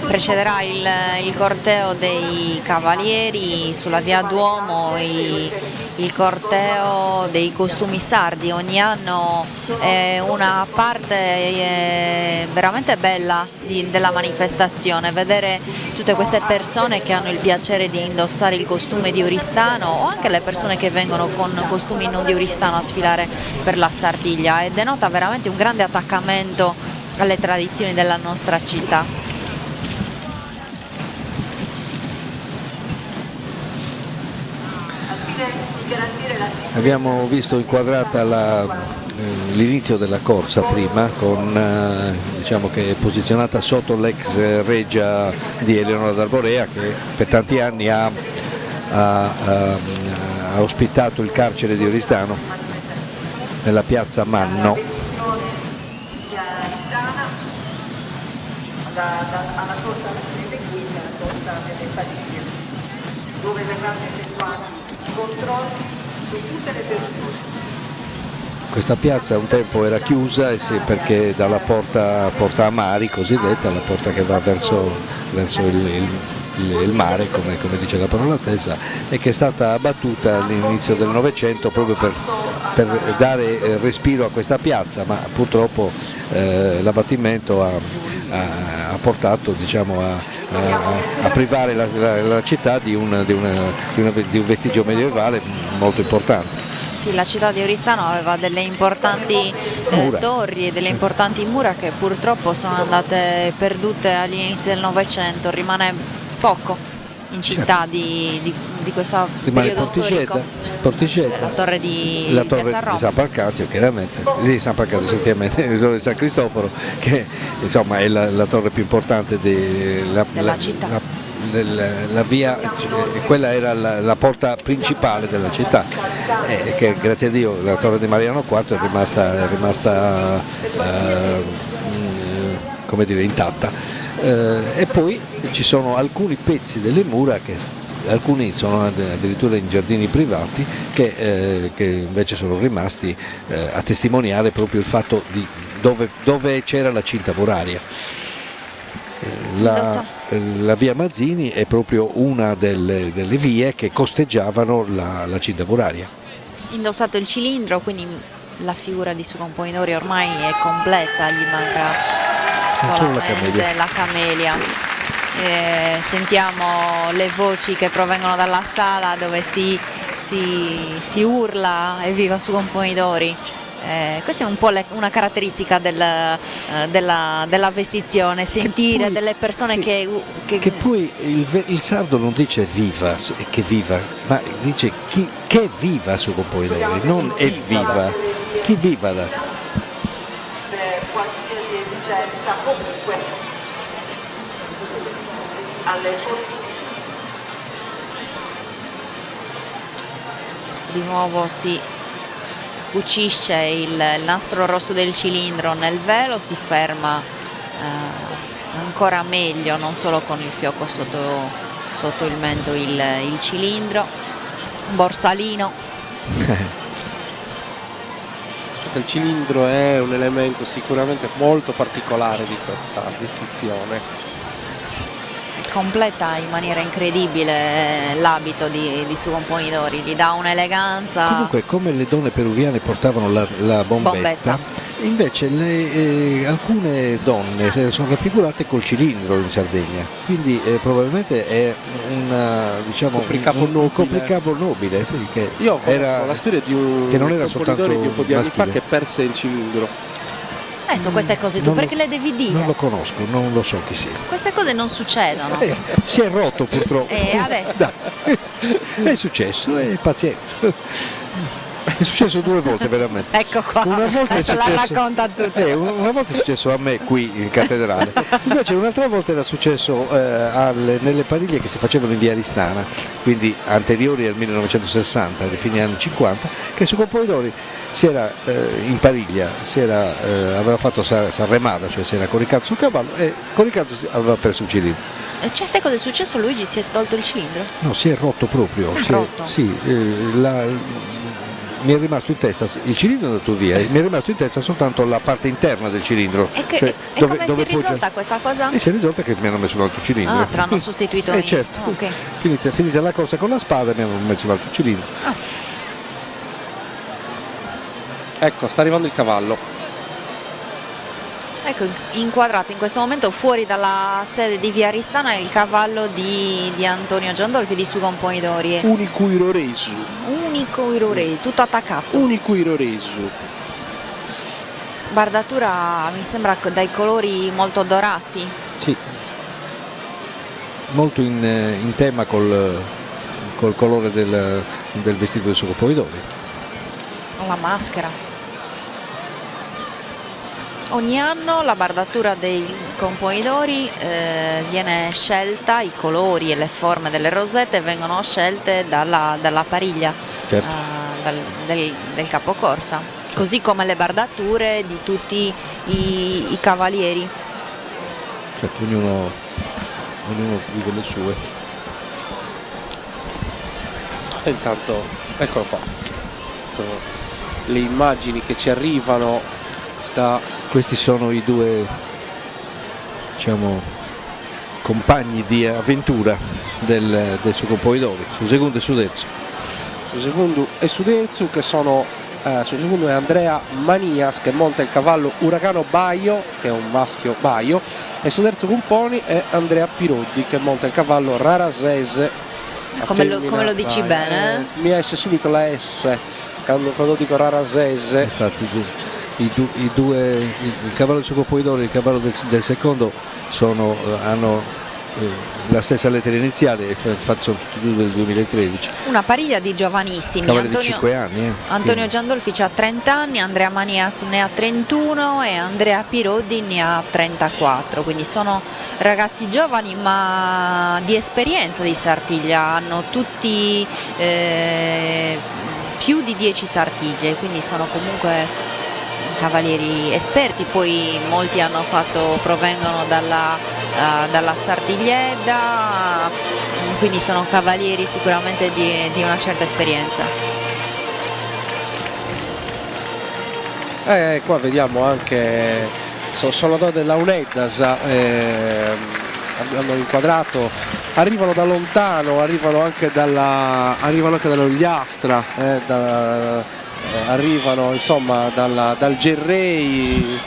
Precederà il corteo dei cavalieri sulla via Duomo, il corteo dei costumi sardi. Ogni anno è una parte veramente bella della manifestazione, vedere tutte queste persone che hanno il piacere di indossare il costume di Oristano o anche le persone che vengono con costumi non di Oristano a sfilare per la Sardiglia, e denota veramente un grande attaccamento alle tradizioni della nostra città. Abbiamo visto inquadrata l'inizio della corsa prima, diciamo che è posizionata sotto l'ex reggia di Eleonora d'Arborea, che per tanti anni ha ospitato il carcere di Oristano nella piazza Manno. Alla corsa delle guide, alla corsa delle famiglie, dove verranno effettuati i controlli su tutte le persone. Questa piazza un tempo era chiusa perché dalla porta Amari cosiddetta, la porta che va verso il mare, come dice la parola stessa, e che è stata abbattuta all'inizio del Novecento proprio per dare respiro a questa piazza, ma purtroppo l'abbattimento ha portato, diciamo, a privare la città di un vestigio medievale molto importante. Sì, la città di Oristano aveva delle importanti torri e delle importanti mura che purtroppo sono andate perdute all'inizio del Novecento, rimane poco in città di questo periodo storico. Porticetta, la torre di San Pancrazio, chiaramente, di San Pancrazio, effettivamente, la torre di San Cristoforo, che insomma è la torre più importante della città. La via, quella era la porta principale della città, che grazie a Dio la torre di Mariano IV è rimasta come dire, intatta, e poi ci sono alcuni pezzi delle mura che alcuni sono addirittura in giardini privati che invece sono rimasti a testimoniare proprio il fatto di dove c'era la cinta muraria. La via Mazzini è proprio una delle vie che costeggiavano la cinta muraria. Indossato il cilindro, quindi la figura di Suo Componitore ormai è completa, gli manca solamente la camelia. Sentiamo le voci che provengono dalla sala dove si urla evviva Suo Componitore. Questa è un po' una caratteristica della vestizione, sentire poi, delle persone che poi il sardo non dice viva, che viva, ma dice che viva Suo Componitore, non è viva, chi viva da. Per qualsiasi esigenza, comunque alle di nuovo si cucisce il nastro rosso del cilindro nel velo, si ferma ancora meglio, non solo con il fiocco sotto il mento, il cilindro, un borsalino. Il cilindro è un elemento sicuramente molto particolare di questa vestizione. Completa in maniera incredibile l'abito di Suo Componitore, gli dà un'eleganza. Comunque, come le donne peruviane portavano la bombetta, invece alcune donne sono raffigurate col cilindro in Sardegna, quindi probabilmente è un copricapo nobile, sì, che io era la storia di un che non era soltanto di un po' di anni fa maschile, che perse il cilindro. Sono queste cose perché le devi dire? Non lo conosco, non lo so chi sia. Queste cose non succedono. Si è rotto purtroppo. Adesso? È successo, pazienza. È successo 2 volte veramente. Ecco qua, adesso la racconta a tutti. Una volta è successo a me qui in cattedrale, invece un'altra volta era successo nelle pariglie che si facevano in via Aristana, quindi anteriori al 1960, ai fine anni 50, che Suo Componitore si era in pariglia, aveva fatto Sanremada, cioè si era coricato sul cavallo e coricato aveva perso il cilindro. E certe cose è successo, Luigi si è tolto il cilindro? No, si è rotto proprio. Mi è rimasto in testa, il cilindro è andato via, mi è rimasto in testa soltanto la parte interna del cilindro. E come si è risolta questa cosa? Si è risolta che mi hanno messo un altro cilindro. Te l'hanno sostituito? Certo. Okay. Finita la corsa con la spada mi hanno messo un altro cilindro. Ecco, sta arrivando il cavallo. Ecco, inquadrato in questo momento fuori dalla sede di via Aristana il cavallo di Antonio Giandolfi, di Suo Componitore. Unico Iroresu, tutto attaccato. Unico Iroresu. Bardatura mi sembra dai colori molto dorati. Sì, molto in tema col colore del vestito del Suo Componitore. La maschera. Ogni anno la bardatura dei componidori viene scelta, i colori e le forme delle rosette vengono scelte dalla pariglia, certo, del capocorsa, così come le bardature di tutti i cavalieri. Certo, ognuno vive le sue. E intanto, eccolo qua, sono le immagini che ci arrivano da... Questi sono i due, diciamo, compagni di avventura del suo componitore, su secondo e su terzo. Su secondo e su terzo che sono, su secondo è Andrea Manias che monta il cavallo Uragano Baio, che è un maschio Baio, e su terzo componi è Andrea Pirodi che monta il cavallo Rarasese. Come lo dici bene? Mi esce subito la S quando dico Rarasese. Infatti il cavallo del suo componitore e il cavallo del secondo hanno la stessa lettera iniziale, infatti sono tutti e due del 2013. Una pariglia di giovanissimi. Cavalli di 5 anni. Antonio Giandolfi ha 30 anni, Andrea Manias ne ha 31 e Andrea Pirodi ne ha 34, quindi sono ragazzi giovani ma di esperienza di sartiglia, hanno tutti più di 10 sartiglie, quindi sono comunque cavalieri esperti, poi molti provengono dalla Sartigliedda, quindi sono cavalieri sicuramente di una certa esperienza. Qua vediamo anche sono dell'Auneddas, hanno inquadrato, arrivano da lontano, arrivano anche dall'Ogliastra, arrivano insomma dal Gerrei,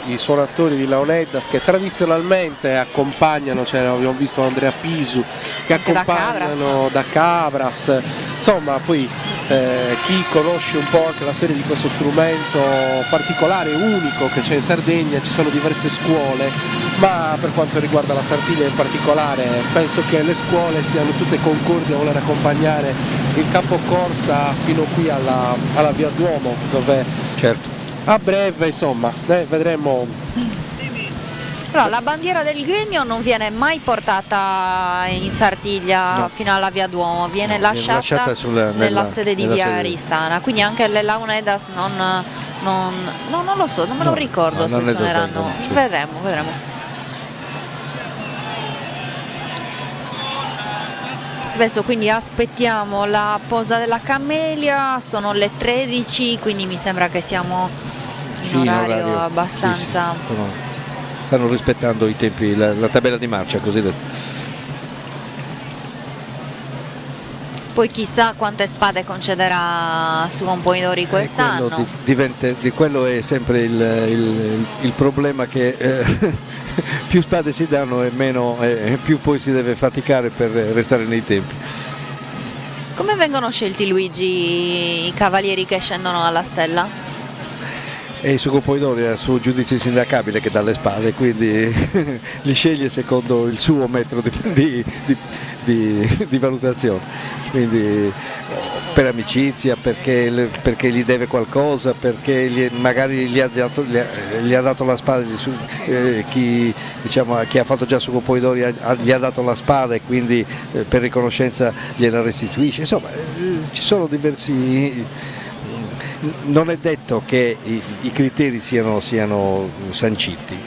i suonatori di Launeddas che tradizionalmente accompagnano, abbiamo visto Andrea Pisu che accompagnano da Cabras, insomma poi chi conosce un po' anche la storia di questo strumento particolare, unico che c'è in Sardegna, ci sono diverse scuole, ma per quanto riguarda la Sartiglia in particolare penso che le scuole siano tutte concordi a voler accompagnare il capocorsa fino qui alla Via Duomo, dove certo a breve insomma vedremo. Però la bandiera del gremio non viene mai portata in Sartiglia fino alla Via Duomo, viene lasciata nella sede di Via Aristana, quindi anche le Launeddas non lo so, non me lo ricordo se suoneranno, vedremo. Adesso quindi aspettiamo la posa della Camelia, sono le 13, quindi mi sembra che siamo in orario abbastanza... Sì. Stanno rispettando i tempi, la tabella di marcia cosiddetta. Poi chissà quante spade concederà su componidori quest'anno. Di quello è sempre il problema, che più spade si danno e meno, più poi si deve faticare per restare nei tempi. Come vengono scelti, Luigi, i cavalieri che scendono alla stella? E il suo componitore ha il suo giudizio insindacabile che dà le spade, quindi li sceglie secondo il suo metro di valutazione. Quindi per amicizia, perché gli deve qualcosa, perché magari gli ha dato la spada, chi ha fatto già su componitore gli ha dato la spada e quindi per riconoscenza gliela restituisce. Insomma, ci sono diversi... Non è detto che i criteri siano sanciti,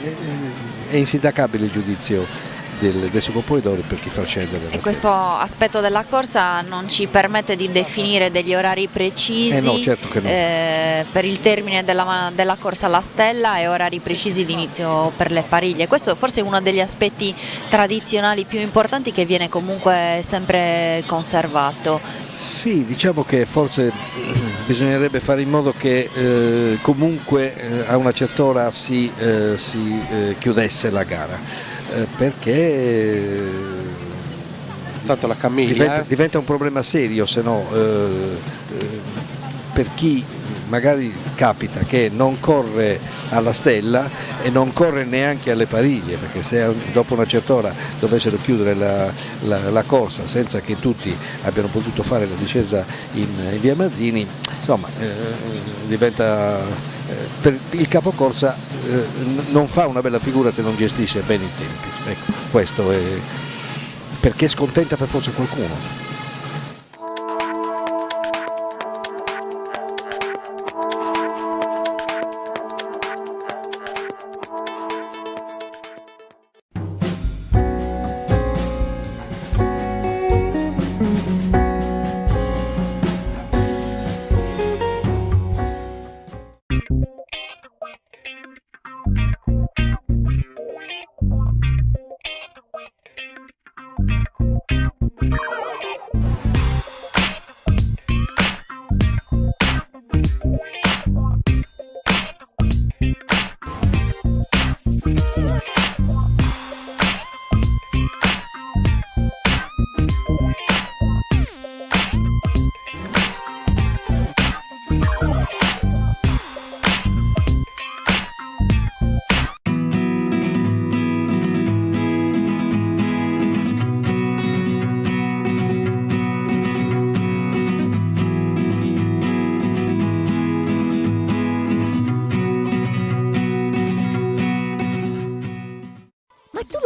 è insindacabile il giudizio del suo componitore per chi fa scendere. E questo aspetto della corsa non ci permette di definire degli orari precisi, no, certo che no. Per il termine della corsa alla stella e orari precisi di inizio per le pariglie. Questo forse è uno degli aspetti tradizionali più importanti che viene comunque sempre conservato. Sì, diciamo che forse bisognerebbe fare in modo che comunque a una certa ora si chiudesse la gara. Perché tanto la Camelia diventa un problema serio, se no per chi magari capita che non corre alla stella e non corre neanche alle pariglie, perché se dopo una certa ora dovessero chiudere la corsa senza che tutti abbiano potuto fare la discesa in via Mazzini, insomma diventa per il capocorsa non fa una bella figura se non gestisce bene i tempi. Ecco, questo è perché scontenta per forza qualcuno.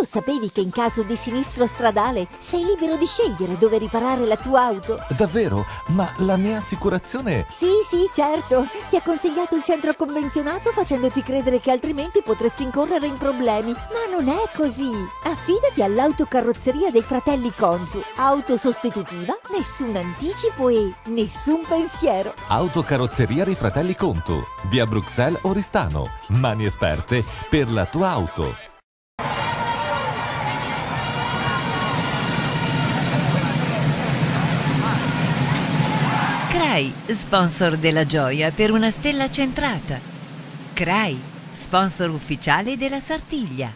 Sapevi che in caso di sinistro stradale sei libero di scegliere dove riparare la tua auto? Davvero? Ma la mia assicurazione... Sì, certo. Ti ha consigliato il centro convenzionato facendoti credere che altrimenti potresti incorrere in problemi. Ma non è così. Affidati all'autocarrozzeria dei fratelli Contu. Auto sostitutiva, nessun anticipo e nessun pensiero. Autocarrozzeria dei fratelli Contu. Via Bruxelles Oristano. Mani esperte per la tua auto. CRAI, sponsor della gioia per una stella centrata. CRAI, sponsor ufficiale della Sartiglia.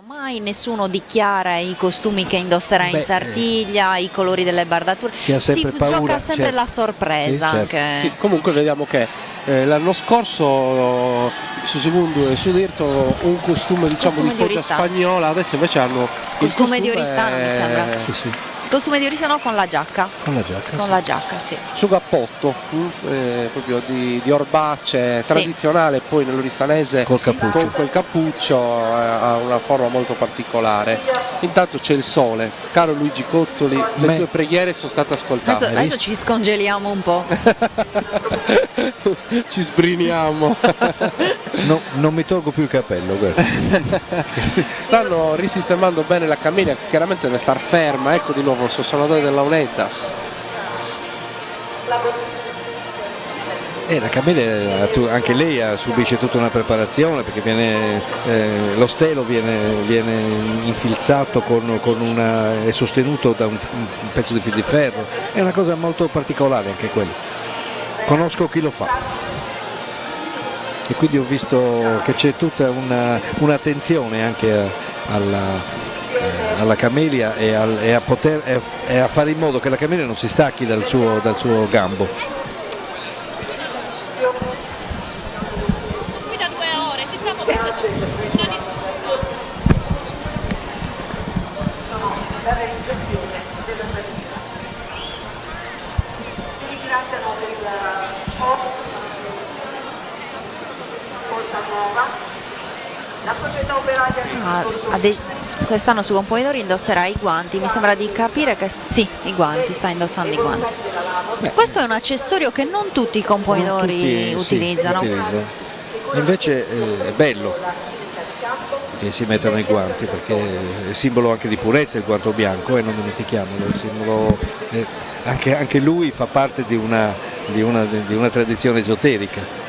Mai nessuno dichiara i costumi che indosserà in Sartiglia, i colori delle bardature. Si gioca sempre la sorpresa. Certo. Anche. Sì, comunque vediamo che l'anno scorso su Segundo e su Dirzo un costume diciamo di foggia spagnola, adesso invece hanno il costume di Oristano, mi sembra. Sì. Costume di Oristano con la giacca. Con la giacca, sì. Su cappotto, proprio di orbacce tradizionale, poi nell'oristanese con quel cappuccio ha una forma molto particolare. Intanto c'è il sole, caro Luigi Cozzoli, le tue preghiere sono state ascoltate. Adesso ci scongeliamo un po'. Ci sbriniamo. No, non mi tolgo più il cappello. Stanno risistemando bene la Camelia, chiaramente deve star ferma, ecco di nuovo il suonatore della Unedas. La Camelia anche lei subisce tutta una preparazione perché lo stelo viene infilzato è sostenuto da un pezzo di fil di ferro, è una cosa molto particolare anche quella. Conosco chi lo fa e quindi ho visto che c'è tutta un'attenzione anche alla Camelia e a fare in modo che la Camelia non si stacchi dal suo gambo. Quest'anno su Pompoidori indosserà i guanti, mi sembra di capire che sì, i guanti, sta indossando i guanti. Questo è un accessorio che non tutti i Pompoidori utilizzano. Invece è bello che si mettano i guanti perché è simbolo anche di purezza il guanto bianco, e non dimentichiamolo, è simbolo, anche lui fa parte di una tradizione esoterica.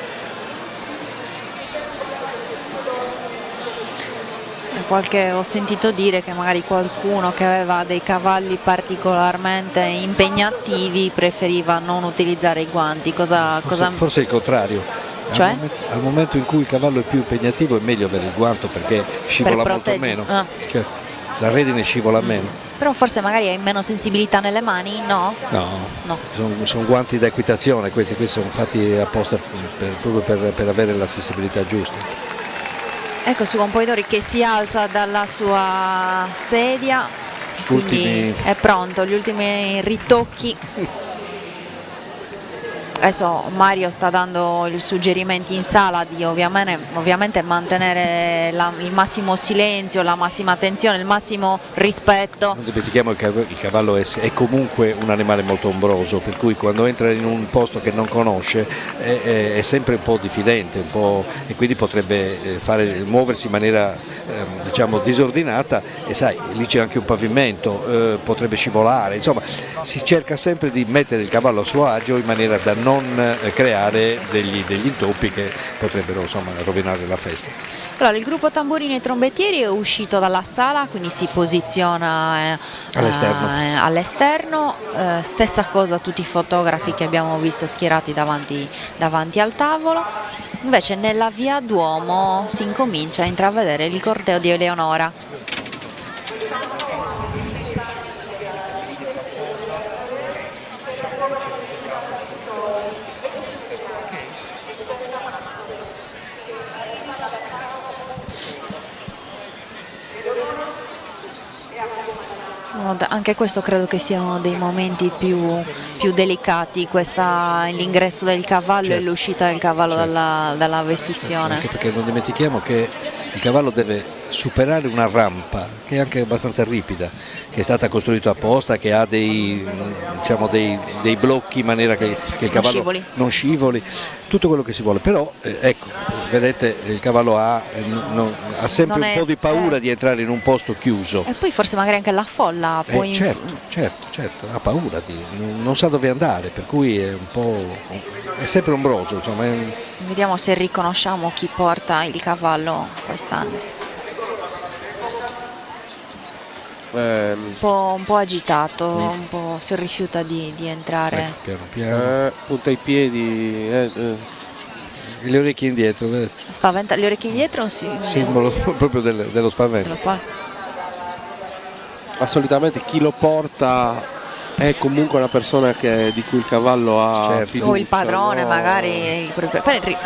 Ho sentito dire che magari qualcuno che aveva dei cavalli particolarmente impegnativi preferiva non utilizzare i guanti. Forse è il contrario. Cioè? Al momento in cui il cavallo è più impegnativo è meglio avere il guanto perché scivola molto meno. Certo, la redine scivola meno. Però forse magari hai meno sensibilità nelle mani, no? No. Sono guanti da equitazione, questi sono fatti apposta proprio per avere la sensibilità giusta. Ecco su Pompoidori che si alza dalla sua sedia, quindi è pronto, gli ultimi ritocchi. Adesso Mario sta dando i suggerimenti in sala di ovviamente mantenere il massimo silenzio, la massima attenzione, il massimo rispetto. Non dimentichiamo che il cavallo è comunque un animale molto ombroso, per cui quando entra in un posto che non conosce è sempre un po' diffidente, e quindi potrebbe muoversi in maniera diciamo disordinata, e sai, lì c'è anche un pavimento, potrebbe scivolare, insomma si cerca sempre di mettere il cavallo a suo agio in maniera da non creare degli intoppi che potrebbero insomma rovinare la festa. Allora, il gruppo tamburini e trombettieri è uscito dalla sala, quindi si posiziona all'esterno. Stessa cosa tutti i fotografi che abbiamo visto schierati davanti al tavolo. Invece nella via Duomo si incomincia a intravedere il corteo di Eleonora. Anche questo credo che sia uno dei momenti più delicati, l'ingresso del cavallo e l'uscita del cavallo dalla vestizione. Anche perché non dimentichiamo che il cavallo deve superare una rampa che è anche abbastanza ripida, che è stata costruita apposta, che ha dei blocchi in maniera che il cavallo non scivoli, tutto quello che si vuole, però ecco, vedete, il cavallo ha sempre un po' di paura di entrare in un posto chiuso. E poi forse magari anche la folla può certo, ha paura, non sa dove andare, per cui è sempre ombroso, insomma. Vediamo se riconosciamo chi porta il cavallo quest'anno. Un po' agitato, un po' si rifiuta di entrare. Piano. Punta i piedi. Le orecchie indietro. Spaventa le orecchie indietro, è un simbolo proprio dello spavento. Solitamente chi lo porta è comunque una persona di cui il cavallo ha fiducia, o il padrone, no? Magari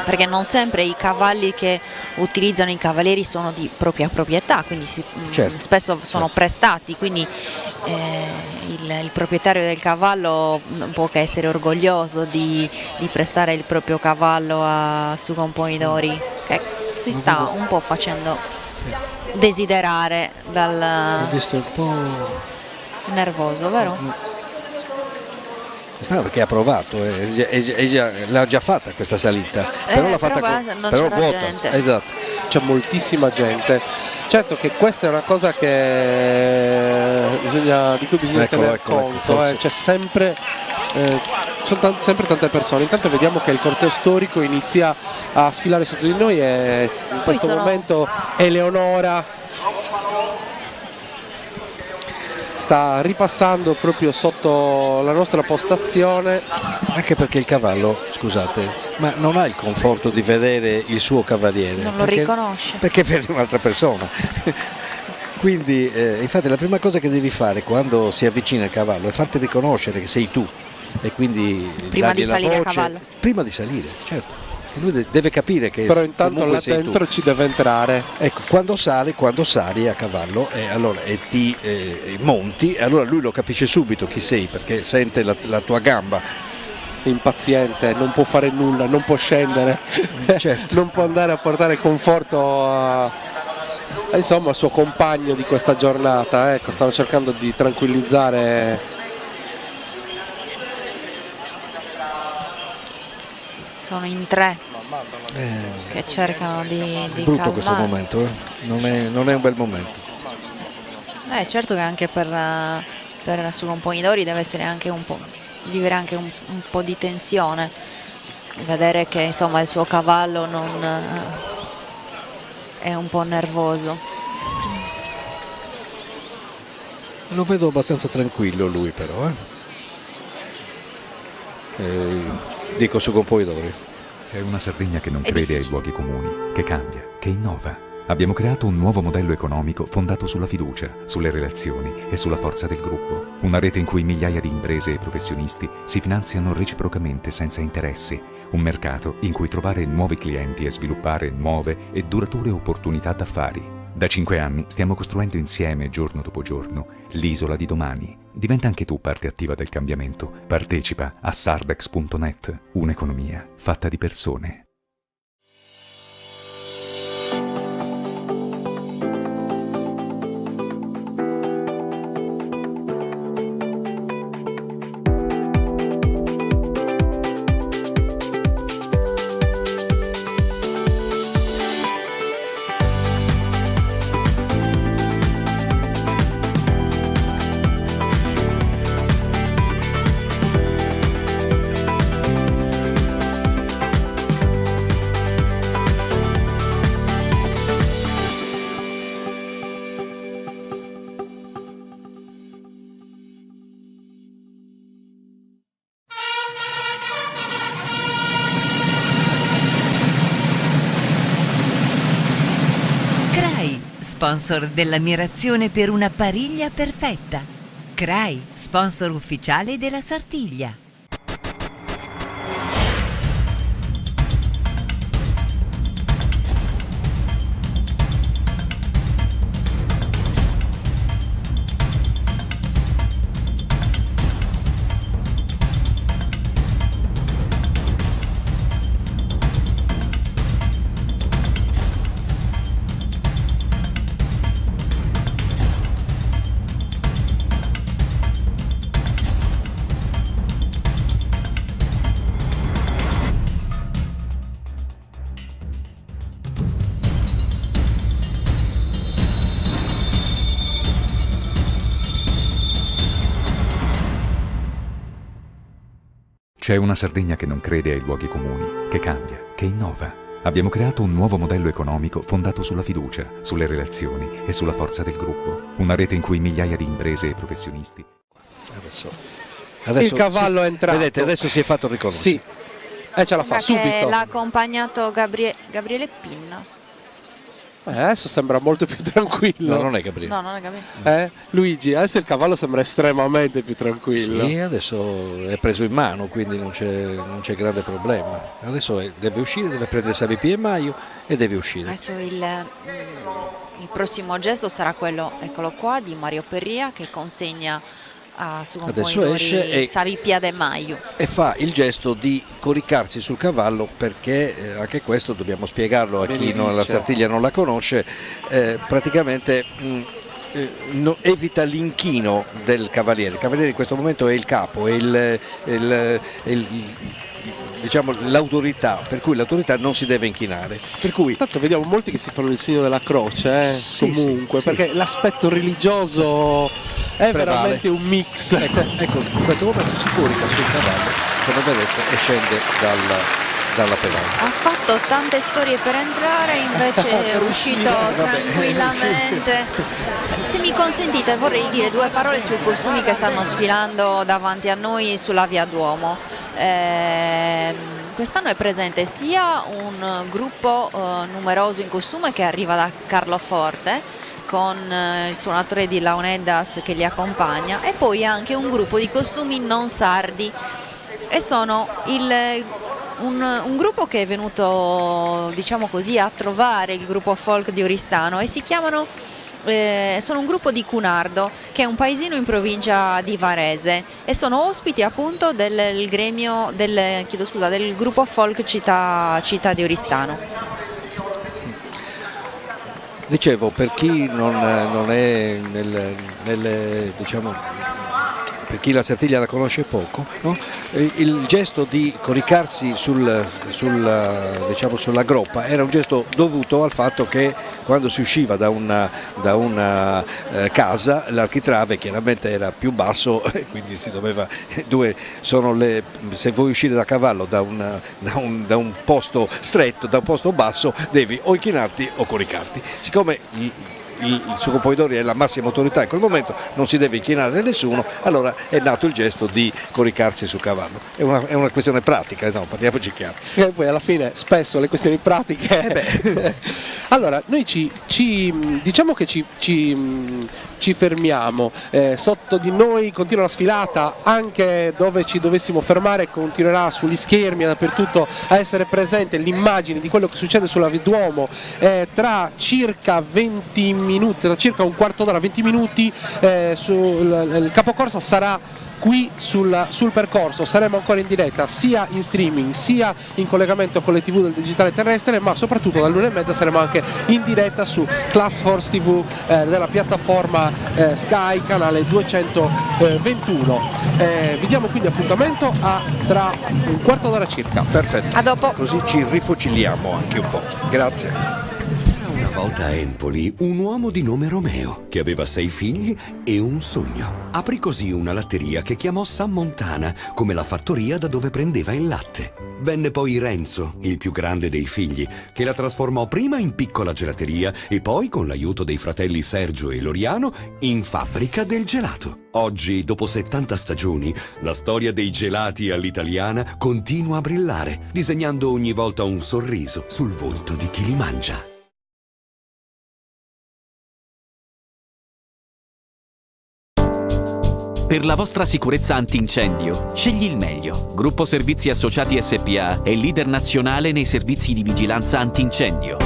perché non sempre i cavalli che utilizzano i cavalieri sono di propria proprietà, quindi spesso sono prestati, quindi il proprietario del cavallo non può che essere orgoglioso di prestare il proprio cavallo a Sugon Pomidori, che si sta un po' facendo desiderare Ho visto un po' nervoso, vero? Strano perché ha provato, l'ha già fatta questa salita, però l'ha fatta però vuota. Gente. Esatto. C'è moltissima gente. Certo che questa è una cosa di cui bisogna tener conto, c'è sempre sempre tante persone. Intanto vediamo che il corteo storico inizia a sfilare sotto di noi e in questo momento Eleonora sta ripassando proprio sotto la nostra postazione. Anche perché il cavallo, scusate, ma non ha il conforto di vedere il suo cavaliere. Non lo riconosce. Perché vede un'altra persona. Quindi infatti la prima cosa che devi fare quando si avvicina il cavallo è farti riconoscere che sei tu, e quindi prima di salire voce, a cavallo. Prima di salire, certo. Lui deve capire che però intanto là dentro ci deve entrare. Ecco, quando sali a cavallo e ti monti, allora lui lo capisce subito chi sei, perché sente la tua gamba. Impaziente, non può fare nulla, non può scendere, certo. Non può andare a portare conforto insomma al suo compagno di questa giornata. Ecco, stanno cercando di tranquillizzare. Sono in tre che cercano di brutto calmare. Questo momento, non è un bel momento. Certo che anche per Sugon Pomidori deve essere anche vivere anche un po' di tensione, vedere che insomma il suo cavallo non è un po' nervoso. Lo vedo abbastanza tranquillo lui, però dico Sugon Pomidori. È una Sardegna che non crede ai luoghi comuni, che cambia, che innova. Abbiamo creato un nuovo modello economico fondato sulla fiducia, sulle relazioni e sulla forza del gruppo. Una rete in cui migliaia di imprese e professionisti si finanziano reciprocamente senza interessi. Un mercato in cui trovare nuovi clienti e sviluppare nuove e durature opportunità d'affari. Da 5 anni stiamo costruendo insieme, giorno dopo giorno, l'isola di domani. Diventa anche tu parte attiva del cambiamento. Partecipa a sardex.net, un'economia fatta di persone. Sponsor dell'ammirazione per una pariglia perfetta. CRAI, sponsor ufficiale della Sartiglia. C'è una Sardegna che non crede ai luoghi comuni, che cambia, che innova. Abbiamo creato un nuovo modello economico fondato sulla fiducia, sulle relazioni e sulla forza del gruppo. Una rete in cui migliaia di imprese e professionisti. Adesso il cavallo è entrato. Vedete, adesso si è fatto riconoscere. Sì, ce la fa subito. L'ha accompagnato Gabriele Pinna. Adesso sembra molto più tranquillo. No, non è Gabriele. No, non è Gabriele. Luigi, adesso il cavallo sembra estremamente più tranquillo. Sì, adesso è preso in mano, quindi non c'è grande problema. Adesso deve uscire, deve prendere Savipi e Maio e deve uscire. Adesso il prossimo gesto sarà quello, eccolo qua, di Mario Perria che consegna a suo componitore Savipia De Maio e fa il gesto di coricarsi sul cavallo, perché anche questo dobbiamo spiegarlo a chi la Sartiglia non la conosce. Praticamente evita l'inchino del cavaliere. Il cavaliere in questo momento è il capo, è diciamo l'autorità, per cui l'autorità non si deve inchinare. Per cui tanto vediamo molti che si fanno il segno della croce, comunque, perché l'aspetto religioso è veramente un mix. Ecco, in questo momento si corica sul cavallo come vedete e scende dalla pedana. Ha fatto tante storie per entrare, invece è uscito tranquillamente. Se mi consentite vorrei dire due parole sui costumi che stanno sfilando davanti a noi sulla Via Duomo. Quest'anno è presente sia un gruppo numeroso in costume che arriva da Carloforte con il suonatore di Launeddas che li accompagna, e poi anche un gruppo di costumi non sardi, e sono un gruppo che è venuto, diciamo così, a trovare il gruppo folk di Oristano, e si chiamano sono un gruppo di Cunardo, che è un paesino in provincia di Varese, e sono ospiti appunto del gremio del gruppo folk città di Oristano. Dicevo, per chi non è diciamo, per chi la Sartiglia la conosce poco, no? Il gesto di coricarsi sulla groppa era un gesto dovuto al fatto che quando si usciva da una casa l'architrave chiaramente era più basso, e quindi si doveva se vuoi uscire da cavallo da un posto stretto, da un posto basso, devi o inchinarti o coricarti. Siccome il suo componitore è la massima autorità in quel momento, non si deve inchinare nessuno, allora è nato il gesto di coricarsi sul cavallo. È una questione pratica, no? Parliamoci chiaro. E poi alla fine spesso le questioni pratiche Allora, noi diciamo che ci fermiamo, sotto di noi continua la sfilata, anche dove ci dovessimo fermare continuerà sugli schermi dappertutto a essere presente l'immagine di quello che succede sulla Via Duomo. Tra circa 20 minuti, tra circa un quarto d'ora, 20 minuti, il capocorsa sarà qui sul percorso. Saremo ancora in diretta sia in streaming sia in collegamento con le TV del digitale terrestre, ma soprattutto dall'1:30 saremo anche in diretta su Class Horse TV della piattaforma Sky, canale 221. Vi diamo quindi appuntamento tra un quarto d'ora circa. Perfetto. A dopo. Così ci rifocilliamo anche un po'. Grazie. Una volta a Empoli, un uomo di nome Romeo, che aveva 6 figli e un sogno. Aprì così una latteria che chiamò San Montana, come la fattoria da dove prendeva il latte. Venne poi Renzo, il più grande dei figli, che la trasformò prima in piccola gelateria e poi, con l'aiuto dei fratelli Sergio e Loriano, in fabbrica del gelato. Oggi, dopo 70 stagioni, la storia dei gelati all'italiana continua a brillare, disegnando ogni volta un sorriso sul volto di chi li mangia. Per la vostra sicurezza antincendio, scegli il meglio. Gruppo Servizi Associati SPA è leader nazionale nei servizi di vigilanza antincendio.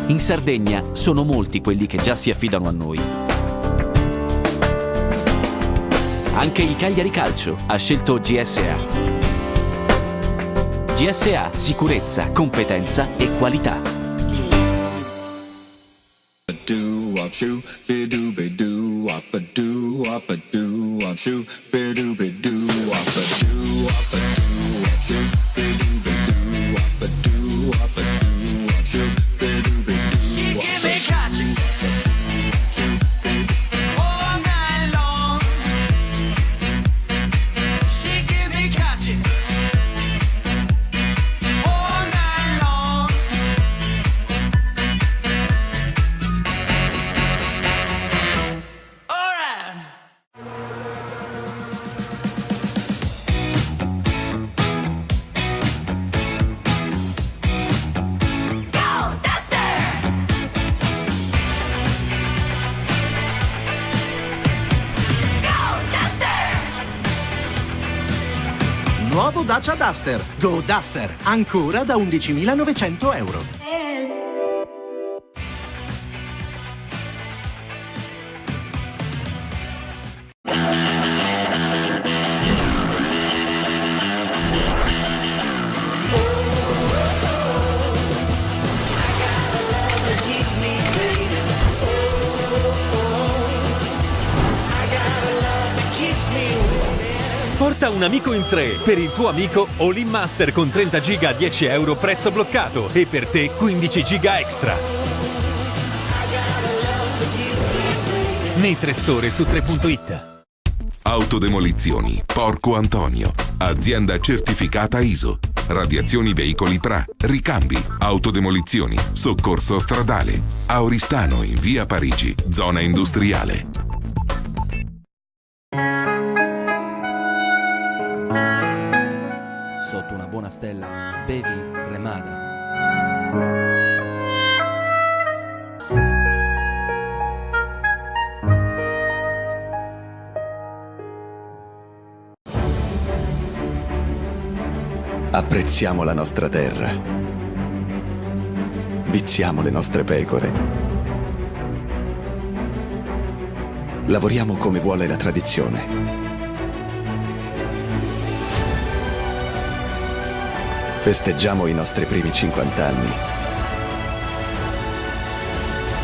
In Sardegna sono molti quelli che già si affidano a noi. Anche il Cagliari Calcio ha scelto GSA. GSA, sicurezza, competenza e qualità. Nuovo Dacia Duster. Go Duster. Ancora da 11.900 euro. Porta un amico in 3. Per il tuo amico All-in Master con 30 giga a 10 euro prezzo bloccato e per te 15 giga extra. Nei 3 store su 3.it. Autodemolizioni Porco Antonio, azienda certificata ISO. Radiazioni veicoli PRA, ricambi, autodemolizioni, soccorso stradale. A Oristano in via Parigi, zona industriale. Sotto una buona stella, bevi Remada. Apprezziamo la nostra terra. Viziamo le nostre pecore. Lavoriamo come vuole la tradizione. Festeggiamo i nostri primi 50 anni.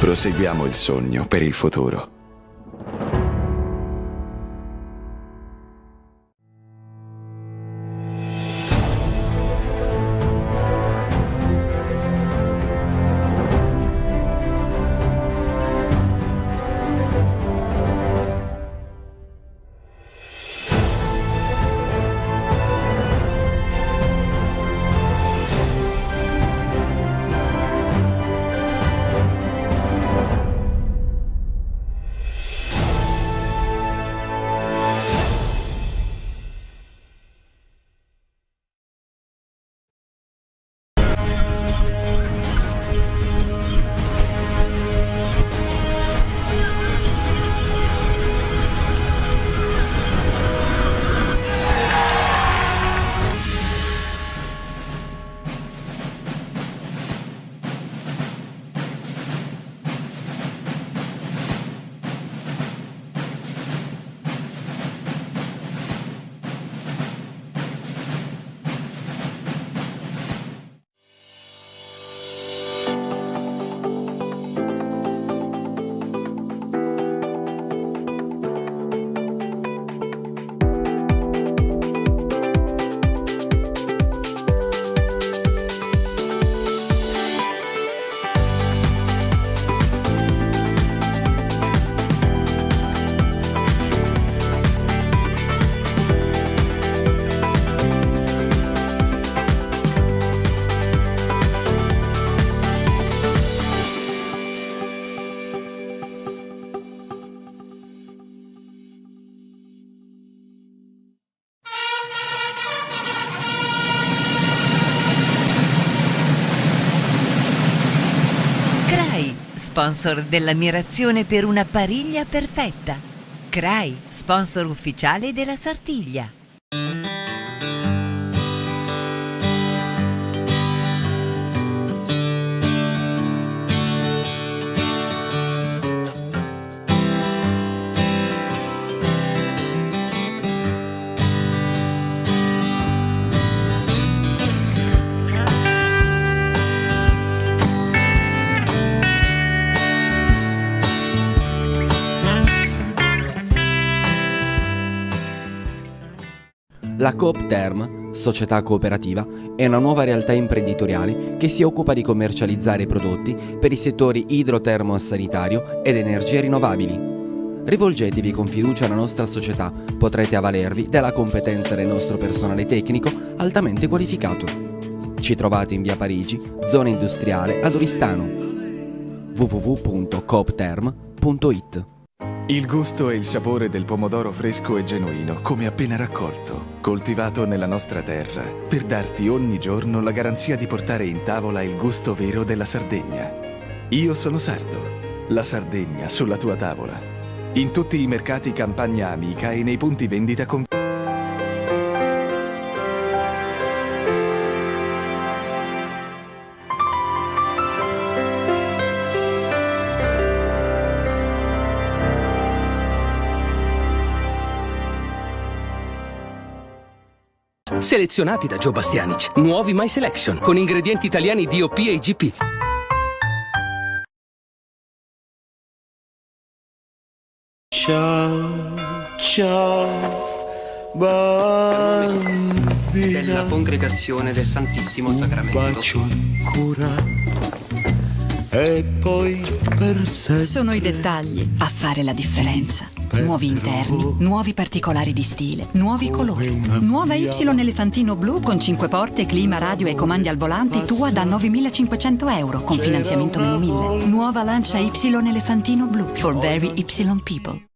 Proseguiamo il sogno per il futuro. sponsor dell'ammirazione per una pariglia perfetta. CRAI, sponsor ufficiale della Sartiglia. La Coop Term, società cooperativa, è una nuova realtà imprenditoriale che si occupa di commercializzare prodotti per i settori idrotermo-sanitario ed energie rinnovabili. Rivolgetevi con fiducia alla nostra società, potrete avvalervi della competenza del nostro personale tecnico altamente qualificato. Ci trovate in via Parigi, zona industriale ad Oristano. www.coopterm.it. Il gusto e il sapore del pomodoro fresco e genuino, come appena raccolto, coltivato nella nostra terra, per darti ogni giorno la garanzia di portare in tavola il gusto vero della Sardegna. Io sono sardo, la Sardegna sulla tua tavola. In tutti i mercati Campagna Amica e nei punti vendita con... Selezionati da Joe Bastianic. Nuovi My Selection con ingredienti italiani DOP e IGP. Ciao, ciao, bambina. Della Congregazione del Santissimo Sacramento. Un bacio ancora e poi per sempre. Sono i dettagli a fare la differenza. Nuovi interni, nuovi particolari di stile, nuovi colori. Nuova Y Elefantino blu con 5 porte, clima, radio e comandi al volante tua da 9.500 euro con finanziamento meno 1.000. Nuova Lancia Y Elefantino blu for very Y people.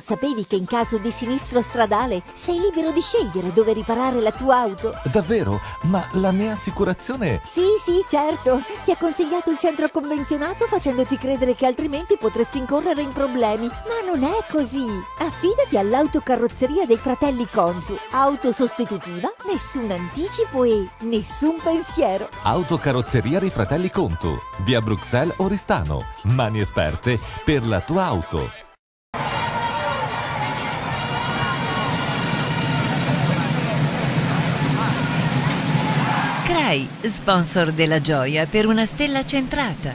sapevi che in caso di sinistro stradale sei libero di scegliere dove riparare la tua auto? Davvero? Ma la mia assicurazione... Sì, certo. Ti ha consigliato il centro convenzionato facendoti credere che altrimenti potresti incorrere in problemi. Ma non è così. Affidati all'autocarrozzeria dei fratelli Contu. Auto sostitutiva, nessun anticipo e nessun pensiero. Autocarrozzeria dei fratelli Contu, via Bruxelles Oristano. Mani esperte per la tua auto. CRAI, sponsor della gioia per una stella centrata.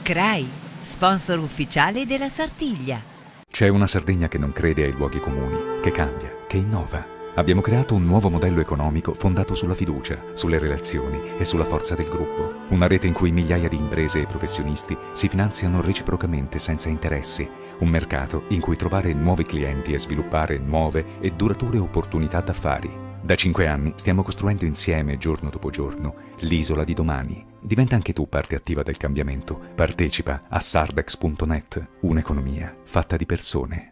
CRAI, sponsor ufficiale della Sartiglia. C'è una Sardegna che non crede ai luoghi comuni, che cambia, che innova. Abbiamo creato un nuovo modello economico fondato sulla fiducia, sulle relazioni e sulla forza del gruppo. Una rete in cui migliaia di imprese e professionisti si finanziano reciprocamente senza interessi. Un mercato in cui trovare nuovi clienti e sviluppare nuove e durature opportunità d'affari. Da 5 anni stiamo costruendo insieme, giorno dopo giorno, l'isola di domani. Diventa anche tu parte attiva del cambiamento. Partecipa a sardex.net, un'economia fatta di persone.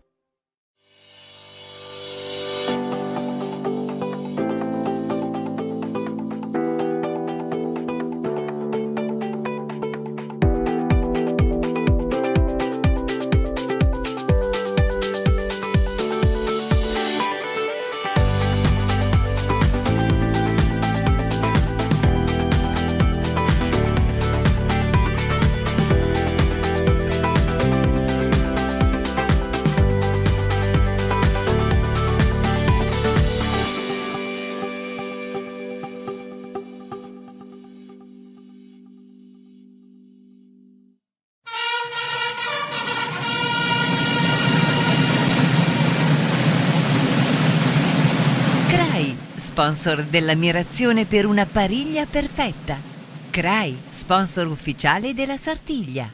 Sponsor dell'ammirazione per una pariglia perfetta. CRAI, sponsor ufficiale della Sartiglia.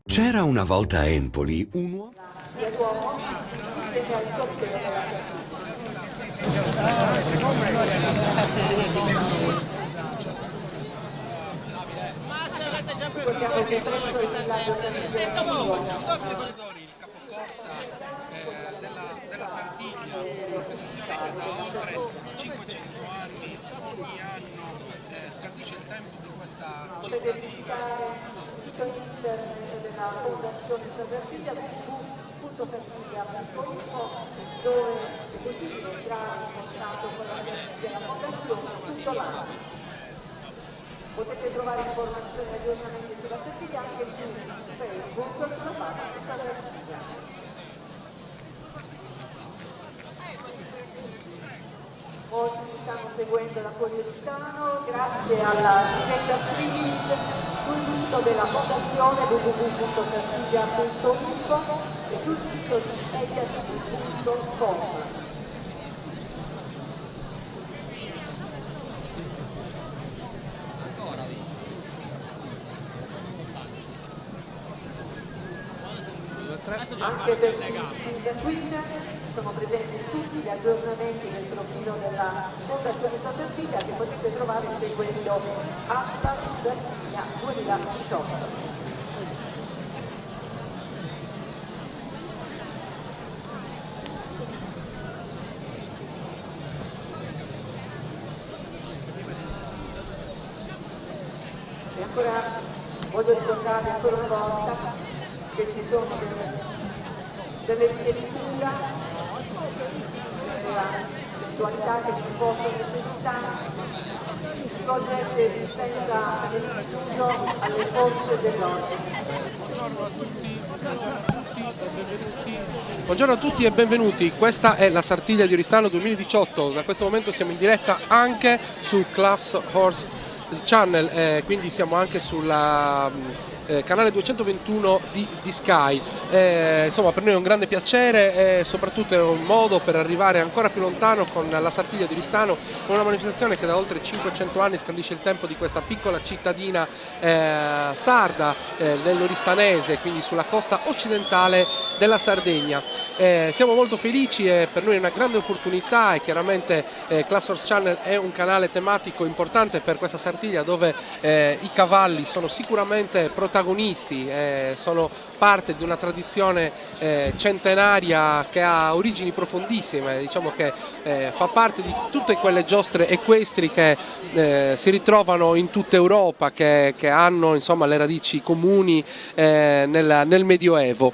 C'era una volta a Empoli un uomo... Il capocorsa della Sardiglia, un'organizzazione che da oltre 500 anni ogni anno scandisce il tempo di questa cittadina. Internet della Fondazione Sardiglia www.sardiglia.info, dove è possibile entrare in contatto con la della Fondazione tutto l'anno. Potete trovare informazioni e aggiornamenti sulla Sardiglia anche su Facebook, sulla pagina Sardiglia. Oggi stiamo seguendo la Poliestano grazie alla diretta streaming sul sito della Fondazione www.sardiglia.info e sul sito di mediatv.com. Anche per chi utilizza Twitter sono presenti tutti gli aggiornamenti del profilo della Fondazione Sardiglia che potete trovare seguendo @Sardiglia 2018. E ancora voglio ricordare ancora una volta che ci sono delle vie di cura, dell'eventualità che ci possono presentare, svolgere assistenza nell'istituto alle forze dell'ordine. Buongiorno a tutti, buongiorno a tutti. Buongiorno a tutti e benvenuti, questa è la Sartiglia di Oristano 2018, da questo momento siamo in diretta anche su Class Horse Channel, quindi siamo anche sulla canale 221 di Sky. Insomma, per noi è un grande piacere e soprattutto è un modo per arrivare ancora più lontano con la Sartiglia di Oristano, una manifestazione che da oltre 500 anni scandisce il tempo di questa piccola cittadina sarda nell'Oristanese, quindi sulla costa occidentale della Sardegna. Siamo molto felici e per noi è una grande opportunità, e chiaramente Class Horse Channel è un canale tematico importante per questa Sartiglia, dove i cavalli sono sicuramente protagonisti, sono parte di una tradizione centenaria che ha origini profondissime, diciamo che fa parte di tutte quelle giostre equestri che si ritrovano in tutta Europa, che hanno insomma le radici comuni nel Medioevo.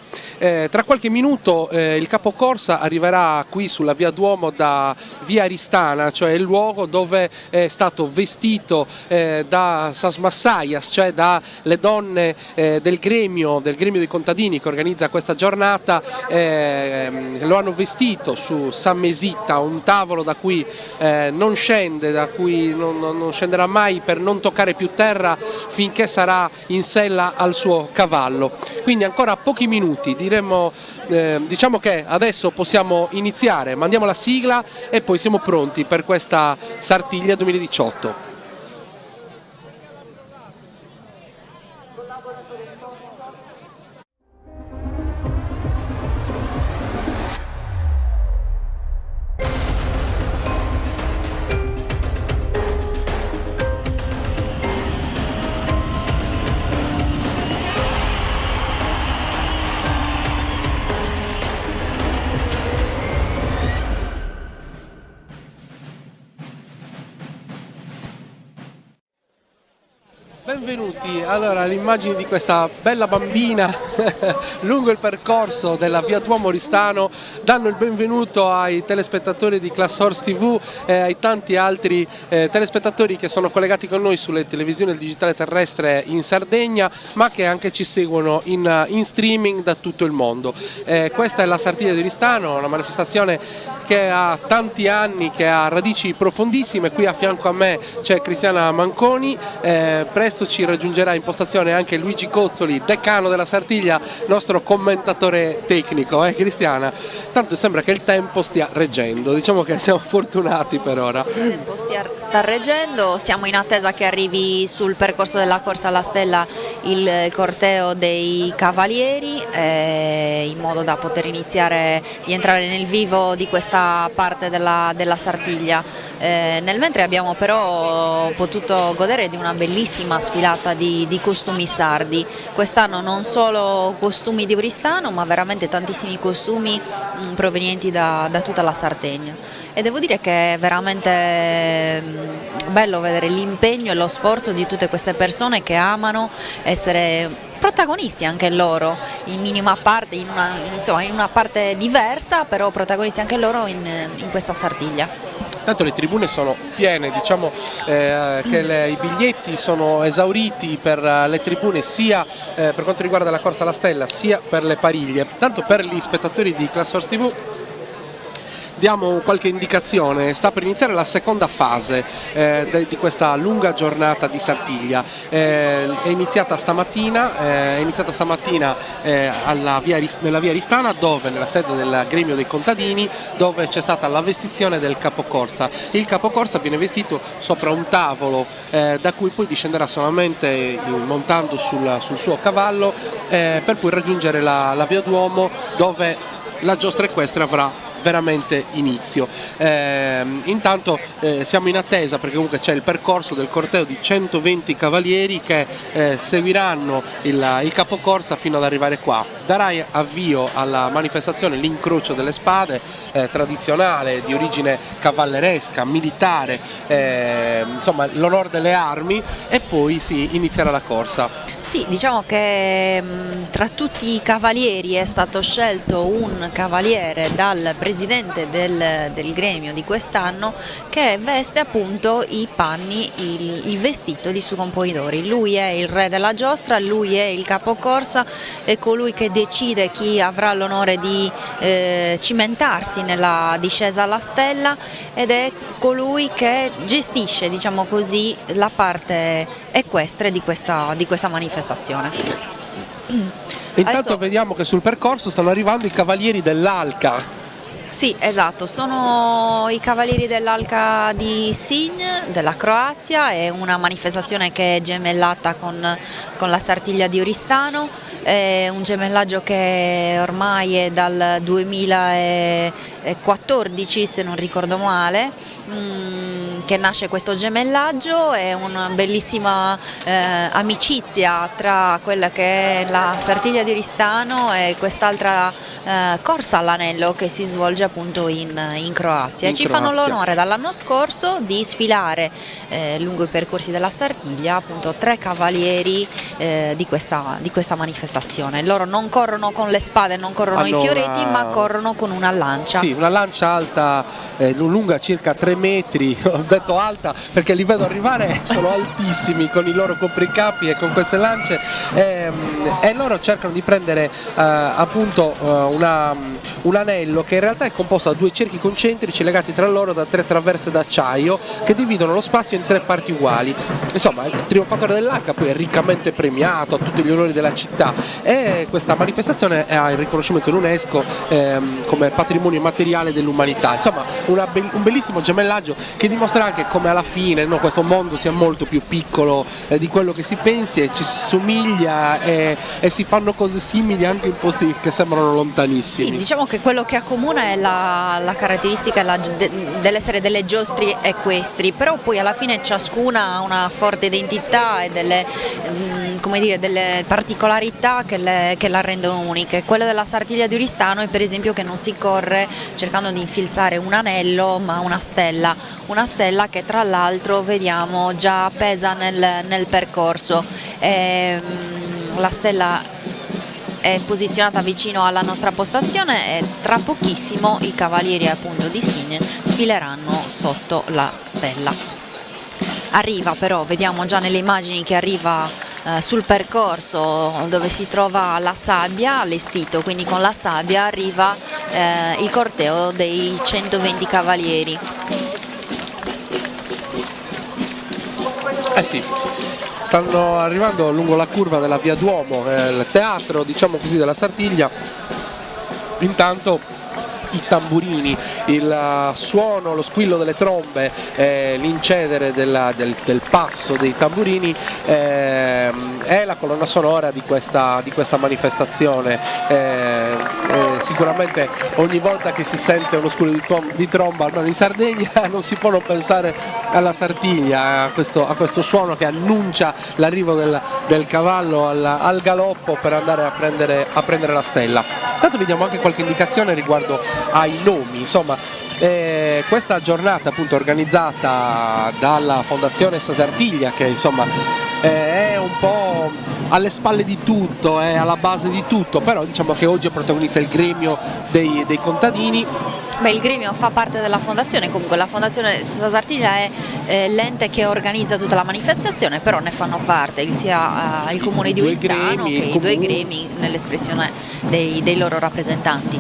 Tra qualche minuto il capocorsa arriverà qui sulla via Duomo da via Aristana, cioè il luogo dove è stato vestito da Sasmassaias, cioè dalle donne del gremio dei contadini che organizza questa giornata. Lo hanno vestito su Sammesitta, un tavolo da cui non scende, da cui non scenderà mai per non toccare più terra finché sarà in sella al suo cavallo. Quindi ancora pochi minuti, diciamo che adesso possiamo iniziare, mandiamo la sigla e poi siamo pronti per questa Sartiglia 2018. Benvenuti, allora le immagini di questa bella bambina lungo il percorso della via Duomo Oristano danno il benvenuto ai telespettatori di Class Horse TV e ai tanti altri telespettatori che sono collegati con noi sulle televisioni del digitale terrestre in Sardegna, ma che anche ci seguono in streaming da tutto il mondo. Questa è la Sartiglia di Oristano, una manifestazione che ha tanti anni, che ha radici profondissime. Qui a fianco a me c'è Cristiana Manconi, presto ci raggiungerà in postazione anche Luigi Cozzoli, decano della Sartiglia, nostro commentatore tecnico, Cristiana? Tanto sembra che il tempo stia reggendo, diciamo che siamo fortunati per ora. Il tempo sta reggendo, siamo in attesa che arrivi sul percorso della Corsa alla Stella il corteo dei cavalieri, in modo da poter iniziare di entrare nel vivo di questa parte della Sartiglia. Nel mentre abbiamo però potuto godere di una bellissima sfilata di costumi sardi. Quest'anno non solo costumi di Oristano, ma veramente tantissimi costumi provenienti da tutta la Sardegna. E devo dire che è veramente bello vedere l'impegno e lo sforzo di tutte queste persone che amano essere protagonisti anche loro, in minima parte, in una parte diversa, però protagonisti anche loro in questa Sartiglia. Tanto le tribune sono piene, diciamo che i biglietti sono esauriti per le tribune, sia per quanto riguarda la Corsa alla Stella sia per le pariglie. Tanto per gli spettatori di Class Horse TV diamo qualche indicazione: sta per iniziare la seconda fase di questa lunga giornata di Sartiglia. È iniziata stamattina nella via Aristana, dove nella sede del gremio dei contadini, dove c'è stata la vestizione del capocorsa. Il capocorsa viene vestito sopra un tavolo da cui poi discenderà solamente montando sul suo cavallo, per poi raggiungere la via Duomo, dove la giostra equestre avrà veramente inizio. Intanto siamo in attesa, perché comunque c'è il percorso del corteo di 120 cavalieri che seguiranno il capocorsa fino ad arrivare qua. Darà avvio alla manifestazione l'incrocio delle spade, tradizionale, di origine cavalleresca, militare, insomma l'onore delle armi, e poi si inizierà la corsa. Sì, diciamo che tra tutti i cavalieri è stato scelto un cavaliere dal presidente presidente del gremio di quest'anno, che veste appunto i panni, il vestito di Sugon Polidori. Lui è il re della giostra, lui è il capocorsa, è colui che decide chi avrà l'onore di cimentarsi nella discesa alla stella, ed è colui che gestisce, diciamo così, la parte equestre di questa manifestazione. Intanto Adesso vediamo che sul percorso stanno arrivando i cavalieri dell'Alca. Sì, esatto, sono i Cavalieri dell'Alca di Sinj, della Croazia, è una manifestazione che è gemellata con la Sartiglia di Oristano, è un gemellaggio che ormai è dal 2014, se non ricordo male, che nasce questo gemellaggio. È una bellissima amicizia tra quella che è la Sartiglia di Oristano e quest'altra corsa all'anello che si svolge appunto in Croazia, e ci fanno l'onore dall'anno scorso di sfilare lungo i percorsi della Sartiglia appunto 3 cavalieri di questa manifestazione. Loro non corrono con le spade, non corrono i fioreti, ma corrono con una lancia. Sì, una lancia alta, lunga circa 3 metri, ho detto alta perché li vedo arrivare, sono altissimi con i loro copricapi e con queste lance, e loro cercano di prendere appunto un anello che in realtà è composto da 2 cerchi concentrici legati tra loro da 3 traverse d'acciaio che dividono lo spazio in 3 parti uguali. Insomma, il trionfatore dell'Arca poi è riccamente premiato, a tutti gli onori della città, e questa manifestazione ha il riconoscimento UNESCO come patrimonio immateriale dell'umanità. Insomma, un bellissimo gemellaggio che dimostra anche come alla fine questo mondo sia molto più piccolo di quello che si pensi, e ci si somiglia e si fanno cose simili anche in posti che sembrano lontanissimi. Sì, diciamo che quello che accomuna è la caratteristica dell'essere delle giostri equestri, però poi alla fine ciascuna ha una forte identità e delle particolarità che la rendono uniche. Quella della Sartiglia di Oristano è per esempio che non si corre cercando di infilzare un anello, ma una stella che tra l'altro vediamo già appesa nel percorso. La stella è posizionata vicino alla nostra postazione e tra pochissimo i cavalieri appunto di Sinj sfileranno sotto la stella. Arriva però, vediamo già nelle immagini che arriva sul percorso dove si trova la sabbia allestito, quindi con la sabbia arriva il corteo dei 120 cavalieri. Sì. Stanno arrivando lungo la curva della Via Duomo, il teatro, diciamo così, della Sartiglia. Intanto i tamburini, il suono, lo squillo delle trombe, l'incedere del passo dei tamburini è la colonna sonora di questa manifestazione. Sicuramente ogni volta che si sente uno squillo di tromba, almeno in Sardegna, non si può non pensare alla Sartiglia, a questo suono che annuncia l'arrivo del cavallo al galoppo per andare a prendere la stella. Intanto vediamo anche qualche indicazione riguardo ai nomi, insomma. Questa giornata appunto organizzata dalla Fondazione Sartiglia, che insomma è un po' alle spalle di tutto, è alla base di tutto, però diciamo che oggi è protagonista il gremio dei contadini. Beh, il gremio fa parte della fondazione, comunque la Fondazione Sartiglia è l'ente che organizza tutta la manifestazione, però ne fanno parte sia il comune di Oristano che i 2 gremi nell'espressione dei loro rappresentanti.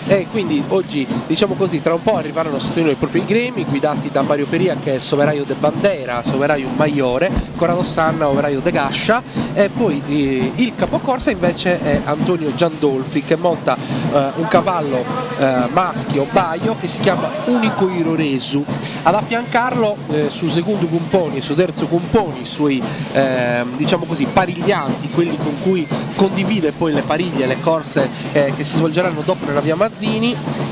E quindi oggi, diciamo così, tra un po' arriveranno sotto noi proprio i gremi guidati da Mario Peria, che è soveraio de Bandera, soveraio Maiore, Corrado Sanna, overaio de Gascia, e poi il capocorsa invece è Antonio Giandolfi, che monta un cavallo maschio baio che si chiama Unico Iroresu. Ad affiancarlo su secondo Cumponi e su terzo Cumponi, sui diciamo così pariglianti, quelli con cui condivide poi le pariglie e le corse che si svolgeranno dopo nella via Mazzini,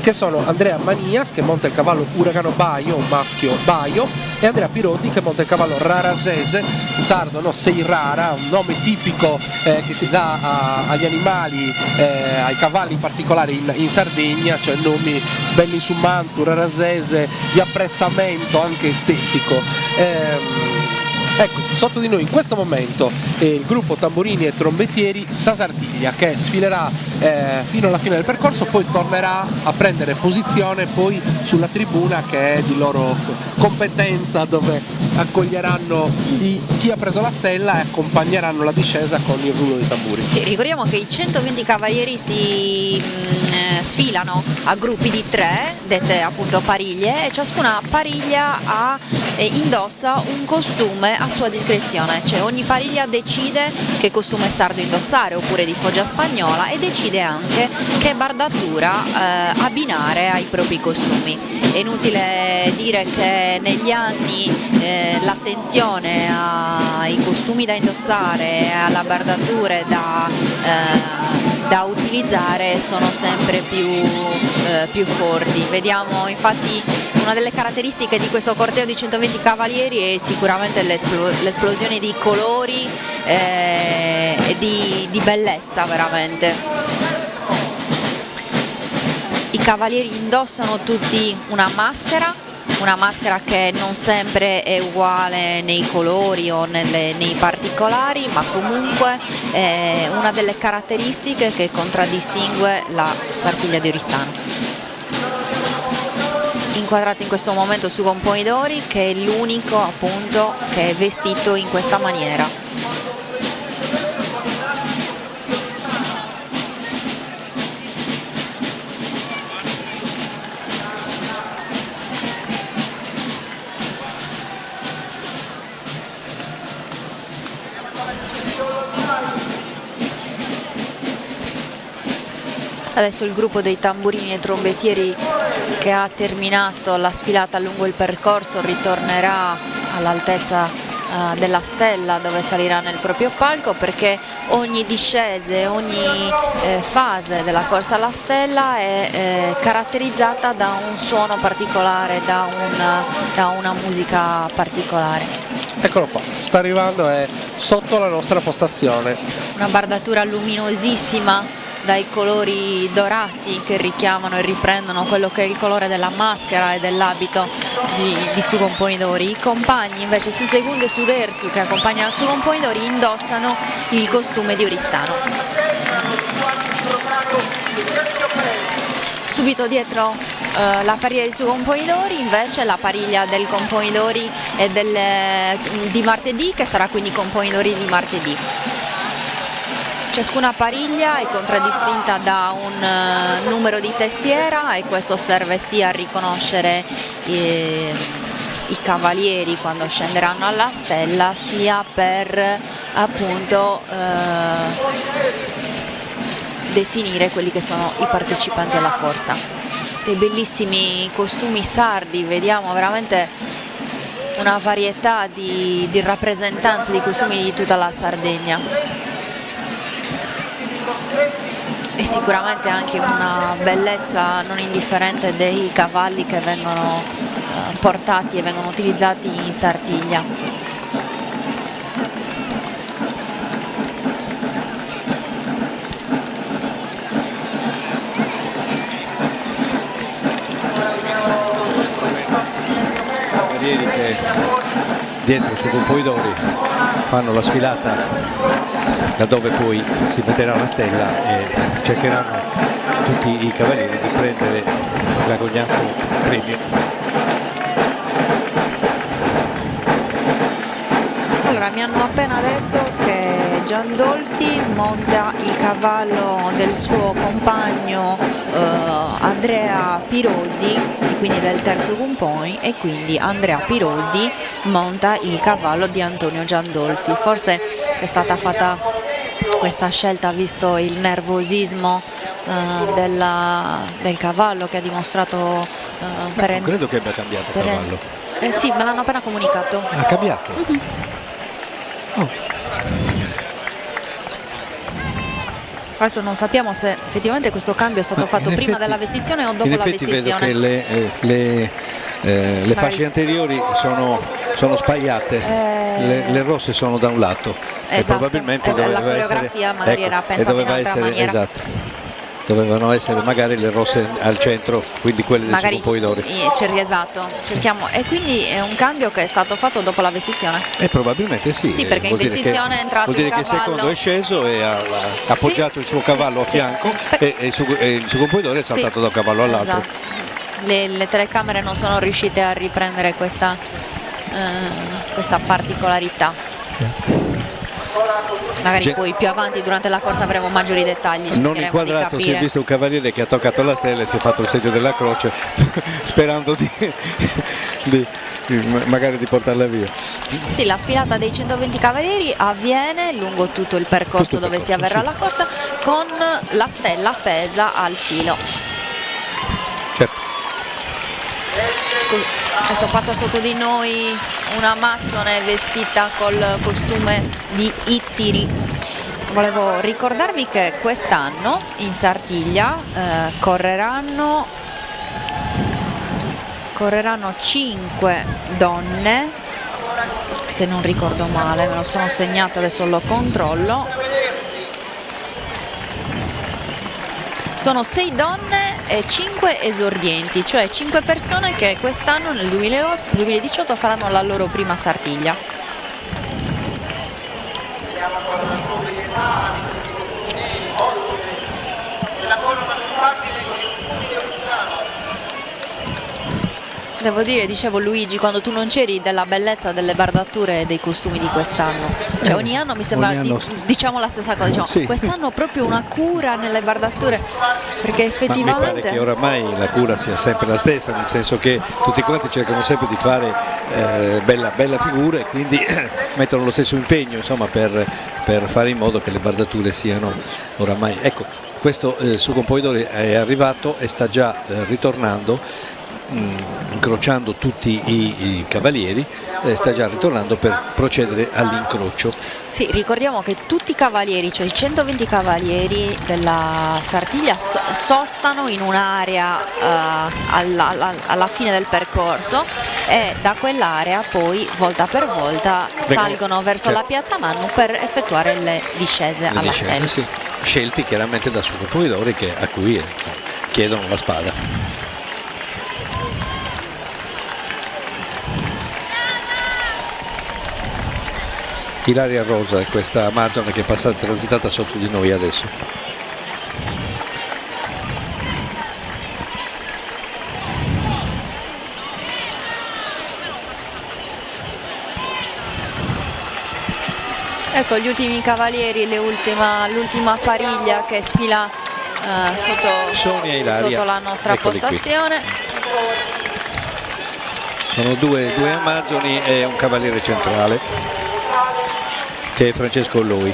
che sono Andrea Manias, che monta il cavallo Uragano Baio, un maschio baio, e Andrea Pirotti, che monta il cavallo Rarasese, sardo, no, sei rara, un nome tipico che si dà agli animali, ai cavalli in particolare in Sardegna, cioè nomi belli su manto, Rarasese, di apprezzamento anche estetico. Ecco, sotto di noi in questo momento il gruppo tamburini e trombettieri Sartiglia, che sfilerà fino alla fine del percorso, poi tornerà a prendere posizione poi sulla tribuna che è di loro competenza, dove accoglieranno chi ha preso la stella e accompagneranno la discesa con il rullo dei tamburi. Sì, ricordiamo che i 120 cavalieri si sfilano a gruppi di 3, dette appunto pariglie, e ciascuna pariglia indossa un costume a sua discrezione, cioè ogni pariglia decide che costume sardo indossare oppure di foggia spagnola, e decide anche che bardatura abbinare ai propri costumi. È inutile dire che negli anni l'attenzione ai costumi da indossare e alla bardatura da utilizzare sono sempre più forti. Vediamo infatti una delle caratteristiche di questo corteo di 120 cavalieri è sicuramente l'esplosione di colori e di bellezza veramente. I cavalieri indossano tutti una maschera che non sempre è uguale nei colori o nei particolari, ma comunque è una delle caratteristiche che contraddistingue la Sartiglia di Oristano. Inquadrato in questo momento Sugon Poidori, che è l'unico appunto che è vestito in questa maniera. Adesso il gruppo dei tamburini e trombettieri, che ha terminato la sfilata lungo il percorso, ritornerà all'altezza della stella, dove salirà nel proprio palco, perché ogni discesa, ogni fase della corsa alla stella è caratterizzata da un suono particolare, da una musica particolare. Eccolo qua, sta arrivando, è sotto la nostra postazione. Una bardatura luminosissima dai colori dorati che richiamano e riprendono quello che è il colore della maschera e dell'abito di Sugon Poidori. I compagni invece su secondo e su terzo, che accompagnano Sugon Poidori, indossano il costume di Oristano. Subito dietro la pariglia di Sugon Poidori, invece la pariglia del Compoidori e di martedì, che sarà quindi Compoidori di martedì. Ciascuna pariglia è contraddistinta da un numero di testiera, e questo serve sia a riconoscere i cavalieri quando scenderanno alla stella, sia per appunto definire quelli che sono i partecipanti alla corsa. Dei bellissimi costumi sardi, vediamo veramente una varietà di rappresentanze di costumi di tutta la Sardegna. E sicuramente anche una bellezza non indifferente dei cavalli che vengono portati e vengono utilizzati in Sartiglia. Cavalieri che dietro Sugon Poidori fanno la sfilata da dove poi si metterà la stella, e cercheranno tutti i cavalieri di prendere l'agognato premio. Allora, mi hanno appena detto che Giandolfi monta il cavallo del suo compagno Andrea Piroldi, e quindi del terzo Gumpoi, e quindi Andrea Piroldi monta il cavallo di Antonio Giandolfi. Forse è stata fatta questa scelta visto il nervosismo del cavallo, che ha dimostrato non credo che abbia cambiato cavallo. Sì, me l'hanno appena comunicato. Ha cambiato? Oh. Adesso non sappiamo se effettivamente questo cambio è stato fatto prima della vestizione o dopo la vestizione. In effetti vedo che le fasce anteriori sono spagliate, le rosse sono da un lato, esatto, e probabilmente la coreografia magari era pensata in un'altra maniera. Esatto. dovevano essere magari le rosse al centro, quindi quelle del Sucompoidori. Esatto, cerchiamo, e quindi è un cambio che è stato fatto dopo la vestizione. Probabilmente sì. Sì, perché in vestizione è entrato vuol dire il che il cavallo. secondo è sceso e ha appoggiato il suo cavallo a fianco e il Sucompoidori è saltato da un cavallo all'altro. Esatto. Le telecamere non sono riuscite a riprendere questa particolarità. Magari poi più avanti durante la corsa avremo maggiori dettagli. Non inquadrato, si è visto un cavaliere che ha toccato la stella e si è fatto il segno della croce sperando magari di portarla via. Sì, la sfilata dei 120 cavalieri avviene lungo tutto il percorso dove si avverrà la corsa, con la stella appesa al filo. Certo. Adesso passa sotto di noi una amazzone vestita col costume di Ittiri. Volevo ricordarvi che quest'anno in Sartiglia correranno 5 donne, se non ricordo male, me lo sono segnato, adesso lo controllo. Sono 6 donne e 5 esordienti, cioè 5 persone che quest'anno nel 2018 faranno la loro prima Sartiglia. Devo dire, dicevo Luigi, quando tu non c'eri, della bellezza delle bardature e dei costumi di quest'anno. Cioè ogni anno mi sembra, diciamo la stessa cosa, diciamo, sì. Quest'anno proprio una cura nelle bardature, perché effettivamente... Ma mi pare che oramai la cura sia sempre la stessa, nel senso che tutti quanti cercano sempre di fare bella figura e quindi mettono lo stesso impegno, insomma, per fare in modo che le bardature siano oramai... Ecco, questo Sucompoidori è arrivato e sta già ritornando, incrociando tutti i cavalieri, sta già ritornando per procedere all'incrocio. Sì, ricordiamo che tutti i cavalieri, cioè i 120 cavalieri della Sartiglia, sostano in un'area alla fine del percorso e da quell'area poi volta per volta salgono verso la piazza Mannu per effettuare le discese alla stella. Sì. Scelti chiaramente da Sucompoidori, a cui chiedono la spada. Ilaria Rosa è questa Amazon che è transitata sotto di noi adesso. Ecco gli ultimi cavalieri, l'ultima pariglia che sfila sotto la nostra postazione. Sono due Amazzoni e un cavaliere centrale, che è Francesco Loi.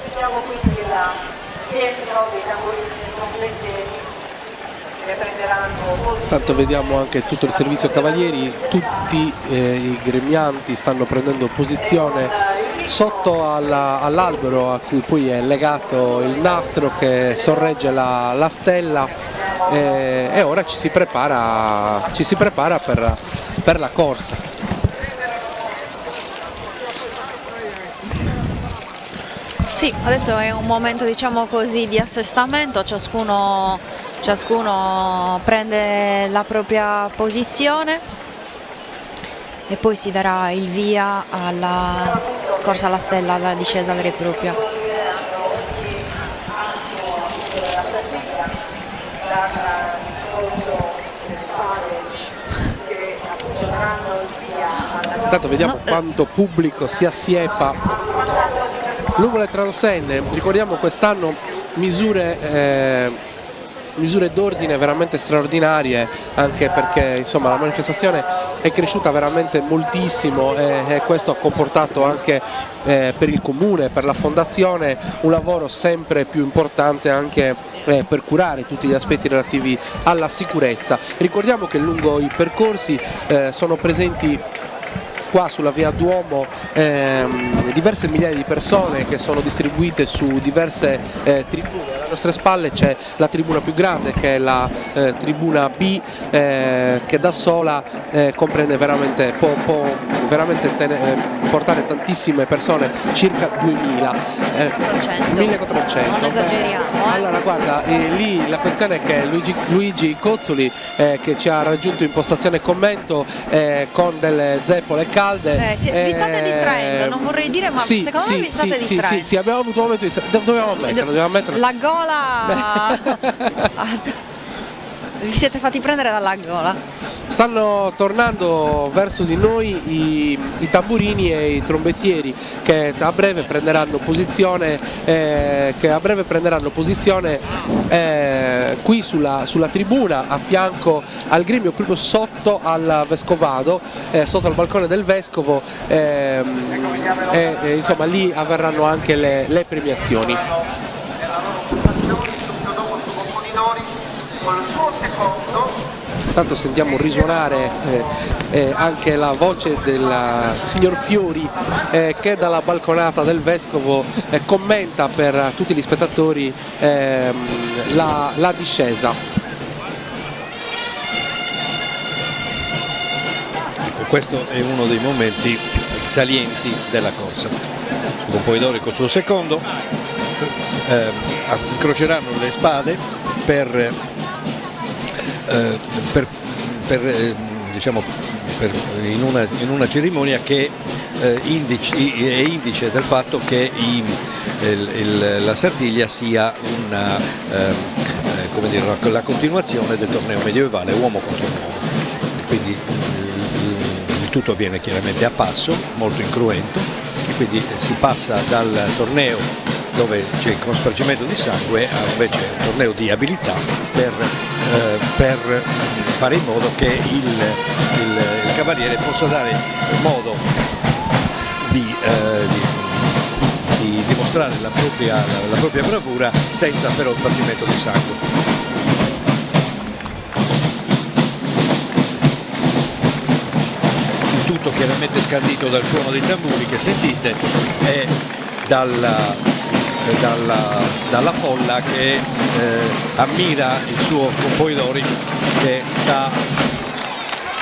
Vediamo quindi la rientrano dei tamburi completi. Tanto vediamo anche tutto il servizio cavalieri, tutti i gremianti stanno prendendo posizione sotto all'albero a cui poi è legato il nastro che sorregge la stella e ora ci si prepara per la corsa. Sì, adesso è un momento, diciamo così, di assestamento, ciascuno prende la propria posizione e poi si darà il via alla corsa alla stella, alla discesa vera e propria. Intanto vediamo quanto pubblico si assiepa lungo le transenne. Ricordiamo quest'anno misure d'ordine veramente straordinarie, anche perché insomma la manifestazione è cresciuta veramente moltissimo e questo ha comportato anche per il comune, per la fondazione, un lavoro sempre più importante anche per curare tutti gli aspetti relativi alla sicurezza. Ricordiamo che lungo i percorsi sono presenti qua sulla via Duomo diverse migliaia di persone che sono distribuite su diverse tribune. Alle nostre spalle c'è la tribuna più grande, che è la tribuna B, che da sola comprende veramente, può veramente portare tantissime persone, circa 2000. 1400. Non esageriamo. Allora guarda, lì la questione è che Luigi Cozzoli, che ci ha raggiunto in postazione commento con delle zeppole calde. Vi state distraendo, non vorrei dire, ma secondo me vi state distraendo. Sì, abbiamo avuto un momento di dobbiamo ammetterlo. La gola. Vi siete fatti prendere dalla gola. Stanno tornando verso di noi i tamburini e i trombettieri che a breve prenderanno posizione, qui sulla tribuna a fianco al gremio, proprio sotto al vescovado, sotto al balcone del vescovo, insomma lì avverranno anche le premiazioni. Intanto sentiamo risuonare anche la voce del signor Fiori, che dalla balconata del vescovo commenta per tutti gli spettatori la discesa. Ecco, questo è uno dei momenti salienti della corsa. Pompidori col suo secondo incroceranno le spade per in una cerimonia che è indice del fatto che la Sartiglia sia la continuazione del torneo medievale uomo contro uomo. Quindi il tutto avviene chiaramente a passo, molto incruento, e quindi si passa dal torneo dove c'è il spargimento di sangue a invece un torneo di abilità per fare in modo che il cavaliere possa dare modo di dimostrare la propria bravura senza però spargimento di sangue. Il tutto chiaramente scandito dal suono dei tamburi che sentite e dalla folla che ammira il suo Pompidori che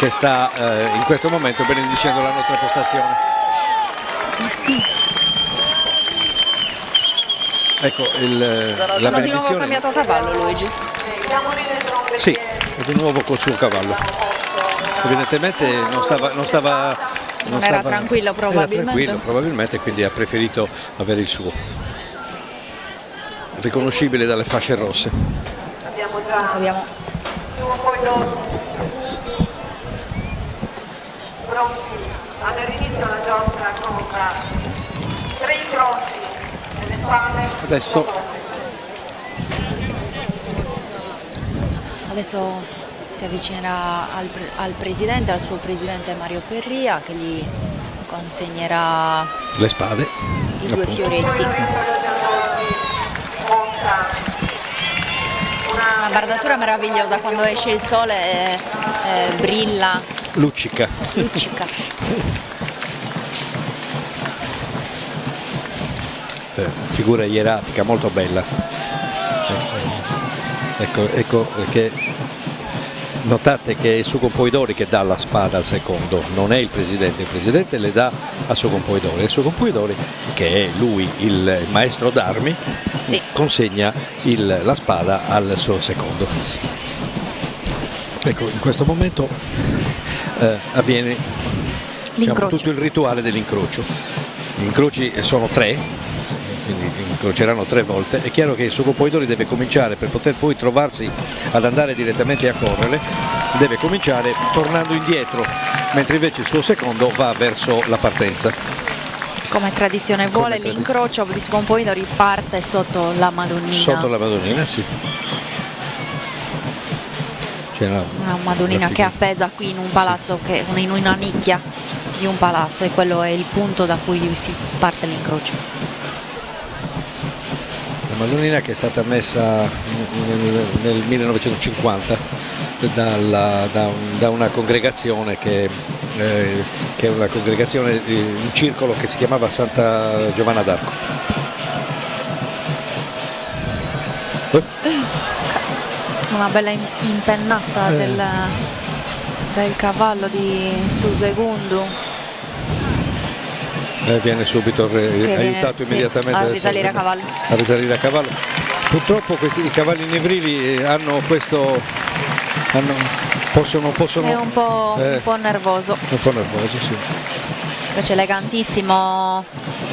sta in questo momento benedicendo la nostra postazione. Ecco la benedizione. Di nuovo cambiato cavallo Luigi? Sì, è di nuovo col suo cavallo. Evidentemente non era tranquillo probabilmente, quindi ha preferito avere il suo. Riconoscibile dalle fasce rosse. Adesso abbiamo pronti all'inizio della nostra corsa. 3 incroci nelle spalle. Adesso si avvicinerà al presidente, al suo presidente Mario Perria, che gli consegnerà le spade, i 2 fioretti. Una bardatura meravigliosa, quando esce il sole brilla, luccica. Figura ieratica molto bella. Ecco che notate che è il suo Pompidori che dà la spada al secondo, non è il presidente le dà al suo Pompidori, il suo Pompidori, che è lui il maestro d'armi, consegna la spada al suo secondo. Ecco, in questo momento avviene tutto il rituale dell'incrocio. Gli incroci sono 3, quindi incroceranno 3 volte. È chiaro che il suo Pompidori deve cominciare, per poter poi trovarsi ad andare direttamente a correre, deve cominciare tornando indietro, mentre invece il suo secondo va verso la partenza. Come tradizione vuole, l'incrocio di suo Pompidori parte sotto la Madonnina. Sotto la Madonnina, sì. C'è una Madonnina che è appesa qui in un palazzo, in una nicchia di un palazzo, e quello è il punto da cui si parte l'incrocio. Madonnina che è stata messa nel 1950 da una congregazione che che è una congregazione, un circolo che si chiamava Santa Giovanna d'Arco. Una bella impennata del cavallo di Susegundu. Viene subito aiutato immediatamente a risalire a cavallo. Purtroppo i cavalli nevrili hanno questo, possono è un po' nervoso. Un po' nervoso, sì. Invece elegantissimo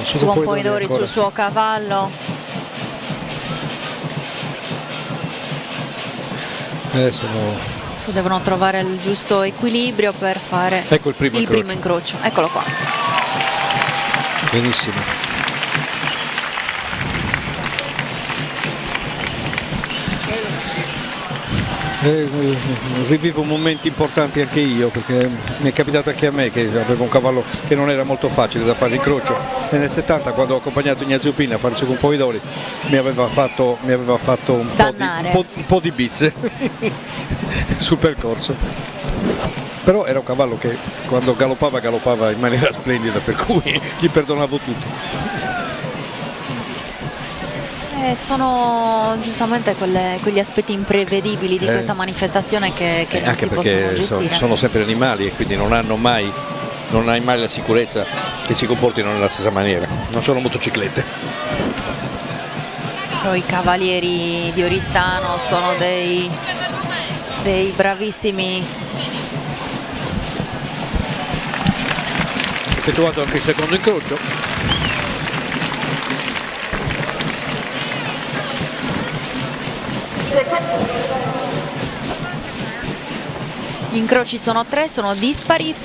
Sugon Poidori sul suo cavallo. Adesso devono trovare il giusto equilibrio per fare ecco il primo incrocio. Eccolo qua. Benissimo. Rivivo momenti importanti anche io, perché mi è capitato anche a me che avevo un cavallo che non era molto facile da fare incrocio, e nel 70, quando ho accompagnato Ignazio Pini a fare il Sugon Poidori, mi aveva fatto un po' di bizze sul percorso. Però era un cavallo che quando galoppava in maniera splendida, per cui gli perdonavo tutto. Sono giustamente quegli aspetti imprevedibili di questa manifestazione che non si possono gestire. Sono sempre animali e quindi non hai mai la sicurezza che si comportino nella stessa maniera, non sono motociclette. Poi i cavalieri di Oristano sono dei bravissimi. Effettuato anche il secondo incrocio. Gli incroci sono 3, sono dispari,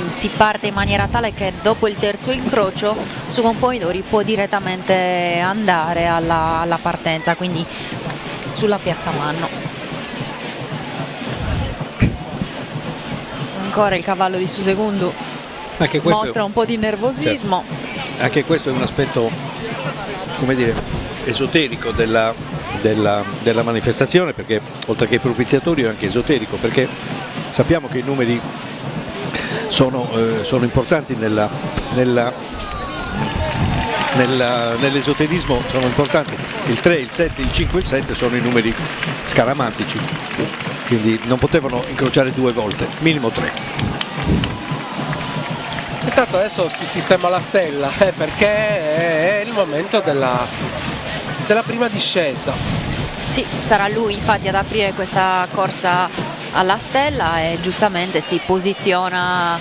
si parte in maniera tale che dopo il terzo incrocio Sugon Poidori può direttamente andare alla partenza, quindi sulla piazza Manno. Ancora il cavallo di Susegundu mostra un po' di nervosismo. Certo. Anche questo è un aspetto, come dire, esoterico della manifestazione, perché oltre che propiziatorio è anche esoterico, perché sappiamo che i numeri sono importanti nell'esoterismo, sono importanti. Il 3, il 7, il 5 e il 7 sono i numeri scaramantici, quindi non potevano incrociare 2 volte, minimo 3. Intanto adesso si sistema la stella, perché è il momento della prima discesa. Sì, sarà lui infatti ad aprire questa corsa alla stella e giustamente si posiziona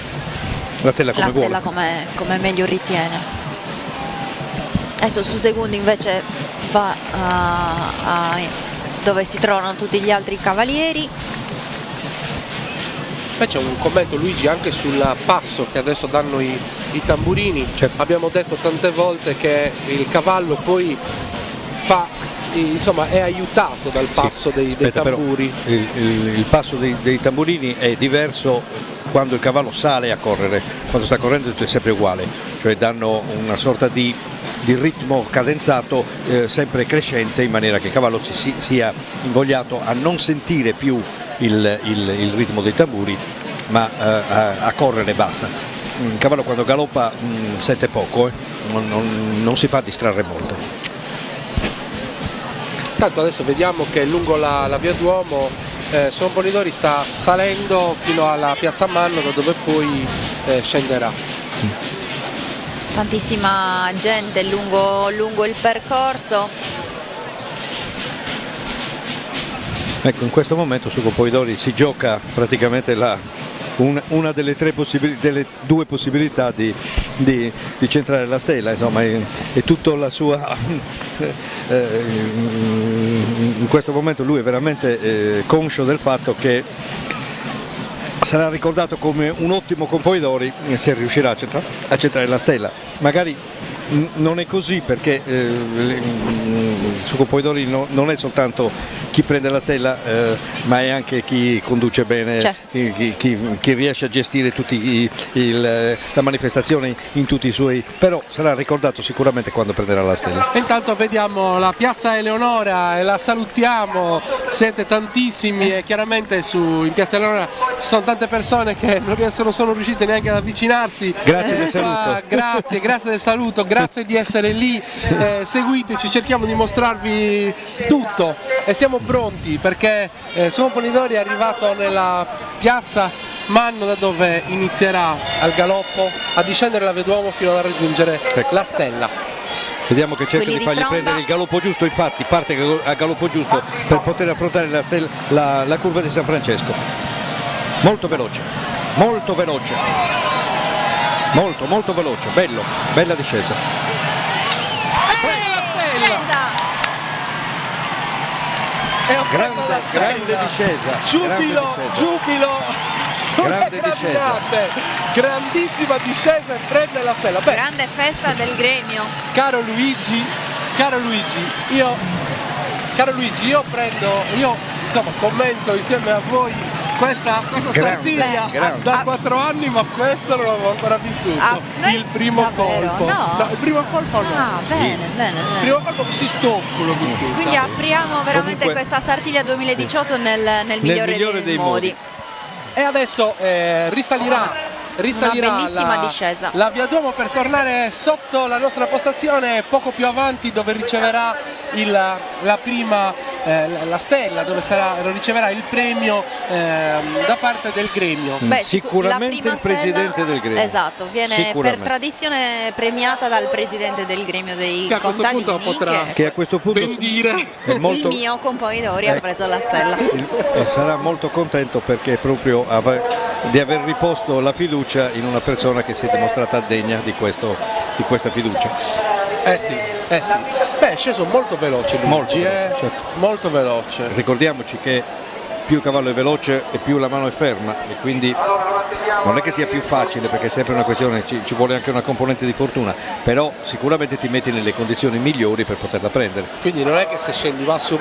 la stella come meglio ritiene. Adesso Susegundu invece va dove si trovano tutti gli altri cavalieri. Poi c'è un commento, Luigi, anche sul passo che adesso danno i tamburini. Abbiamo detto tante volte che il cavallo poi è aiutato dal passo dei tamburi. Il passo dei tamburini è diverso quando il cavallo sale a correre, quando sta correndo è sempre uguale, cioè danno una sorta di ritmo cadenzato sempre crescente, in maniera che il cavallo sia invogliato a non sentire più il ritmo dei tamburi, ma a correre basta. Il cavallo quando galoppa sente poco, non si fa distrarre molto. Tanto adesso vediamo che lungo la via Duomo Sugon Poidori sta salendo fino alla piazza Manno, da dove poi scenderà. Tantissima gente lungo il percorso. Ecco, in questo momento Sugon Poidori si gioca praticamente una delle due possibilità di centrare la stella, insomma è tutta la sua in questo momento lui è veramente conscio del fatto che sarà ricordato come un ottimo Poidori se riuscirà a centrare la stella. Magari non è così, perché Sugon Poidori non è soltanto chi prende la stella, ma è anche chi conduce bene, Certo. chi riesce a gestire tutti la manifestazione in tutti i suoi, però sarà ricordato sicuramente quando prenderà la stella. Intanto vediamo la piazza Eleonora e la salutiamo, siete tantissimi e chiaramente in piazza Eleonora ci sono tante persone che non sono riuscite neanche ad avvicinarsi. Grazie del saluto. Grazie del saluto, grazie di essere lì, seguiteci, cerchiamo di mostrarvi tutto e siamo pronti perché Suon Polidori è arrivato nella piazza Manno, da dove inizierà al galoppo a discendere la Via Duomo fino a raggiungere la stella. Vediamo che cerca Quelli di fargli di Tronda. prendere il galoppo giusto, infatti parte a galoppo giusto per poter affrontare la curva di San Francesco. Molto veloce, molto veloce, molto veloce, bella discesa. Grande discesa. Giubilo, Grande discesa. Grandissima discesa e prende la stella. Beh, Grande festa del gremio. caro Luigi, io commento insieme a voi questa Sardiglia da 4 anni, ma questo non l'avevo ancora vissuto. Il primo davvero? colpo. No. Il primo colpo no. Bene. Il primo colpo si stocco l'ho vissuto. Quindi apriamo veramente Comunque, questa Sartiglia 2018 nel migliore dei modi. E adesso risalirà Una bellissima discesa. la Via Duomo per tornare sotto la nostra postazione poco più avanti, dove riceverà la stella, dove riceverà il premio da parte del gremio. Beh, Sicuramente la prima il presidente stella, del gremio. esatto, viene per tradizione premiata dal presidente del gremio dei Che a questo contadini, punto potrà Che a questo punto ben dire è molto, il mio Componidori ha preso la stella. e sarà molto contento perché proprio di aver riposto la fiducia in una persona che si è dimostrata degna di questa fiducia. sì. Beh, è sceso molto veloce Luigi, molto veloce. Ricordiamoci che più il cavallo è veloce e più la mano è ferma, e quindi non è che sia più facile, perché è sempre una questione, ci vuole anche una componente di fortuna, però sicuramente ti metti nelle condizioni migliori per poterla prendere. Quindi non è che se scendi passo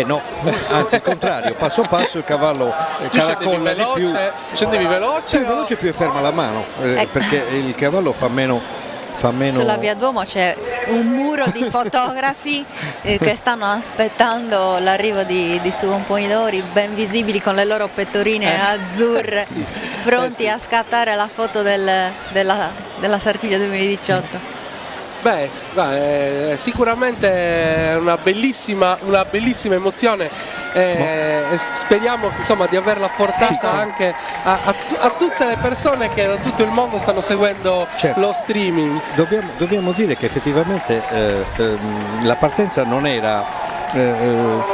No, anzi al contrario, passo passo il cavallo caracolla di più. Scendevi veloce? Più veloce più è ferma la mano, perché il cavallo fa meno. Sulla Via Duomo c'è un muro di fotografi che stanno aspettando l'arrivo di Suon Polidori, ben visibili con le loro pettorine azzurre, pronti a scattare la foto della Sartiglia 2018. Beh, sicuramente una bellissima emozione e speriamo insomma di averla portata anche a tutte le persone che da tutto il mondo stanno seguendo lo streaming. Dobbiamo dire che effettivamente la partenza non era, il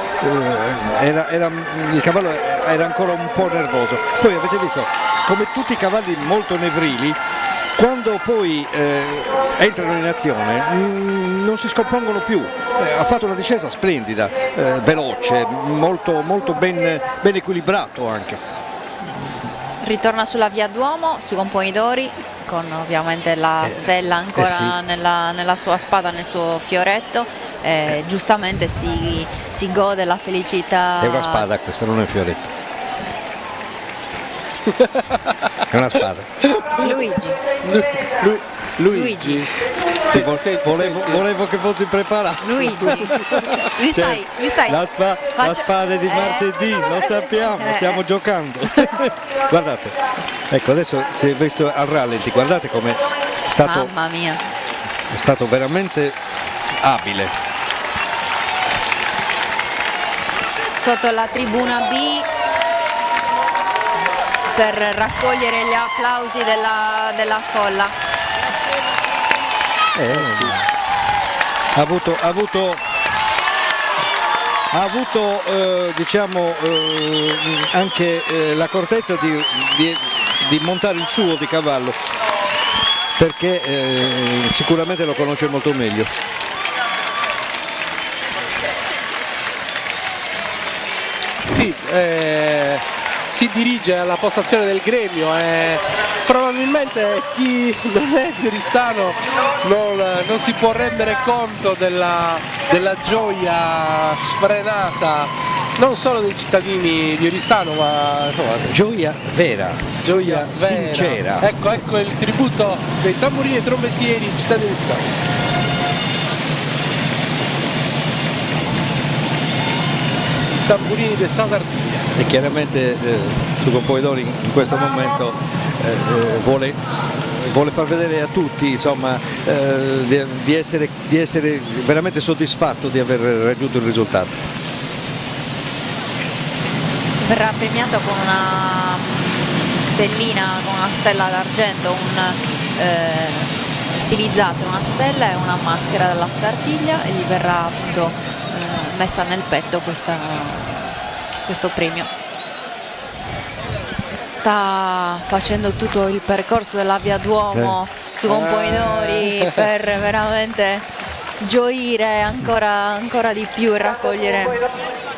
cavallo era ancora un po' nervoso. Poi avete visto come tutti i cavalli molto nevrili, quando poi entrano in azione non si scompongono più. Ha fatto una discesa splendida, veloce, molto ben equilibrato anche. Ritorna sulla Via Duomo, Suon Polidori, con ovviamente la stella ancora nella sua spada, nel suo fioretto. Giustamente si gode la felicità. È una spada questa, non è un fioretto. È una spada. Luigi. Volevo che fossi preparato. Luigi, mi stai. La spada è di martedì, lo sappiamo, stiamo giocando. Guardate, ecco, adesso si è visto al rallenti, guardate come è stato. Mamma mia. È stato veramente abile. Sotto la tribuna B, per raccogliere gli applausi della folla. Ha avuto diciamo anche l'accortezza di montare il suo di cavallo, perché sicuramente lo conosce molto meglio. Sì, si dirige alla postazione del gremio e probabilmente chi non è fioristano non si può rendere conto della gioia sfrenata non solo dei cittadini di Oristano, ma insomma, gioia vera, gioia sincera. Ecco il tributo dei tamburini e trombettieri cittadini di Oristano. Tamburini del Sasartiglia. E chiaramente Sugo Poidori in questo momento vuole far vedere a tutti, insomma, di essere veramente soddisfatto di aver raggiunto il risultato. Verrà premiato con una stellina, con una stella d'argento, stilizzata una stella e una maschera della Sartiglia, e gli verrà appunto messa nel petto questo premio. Sta facendo tutto il percorso della Via Duomo su Poidori per veramente gioire ancora di più e raccogliere,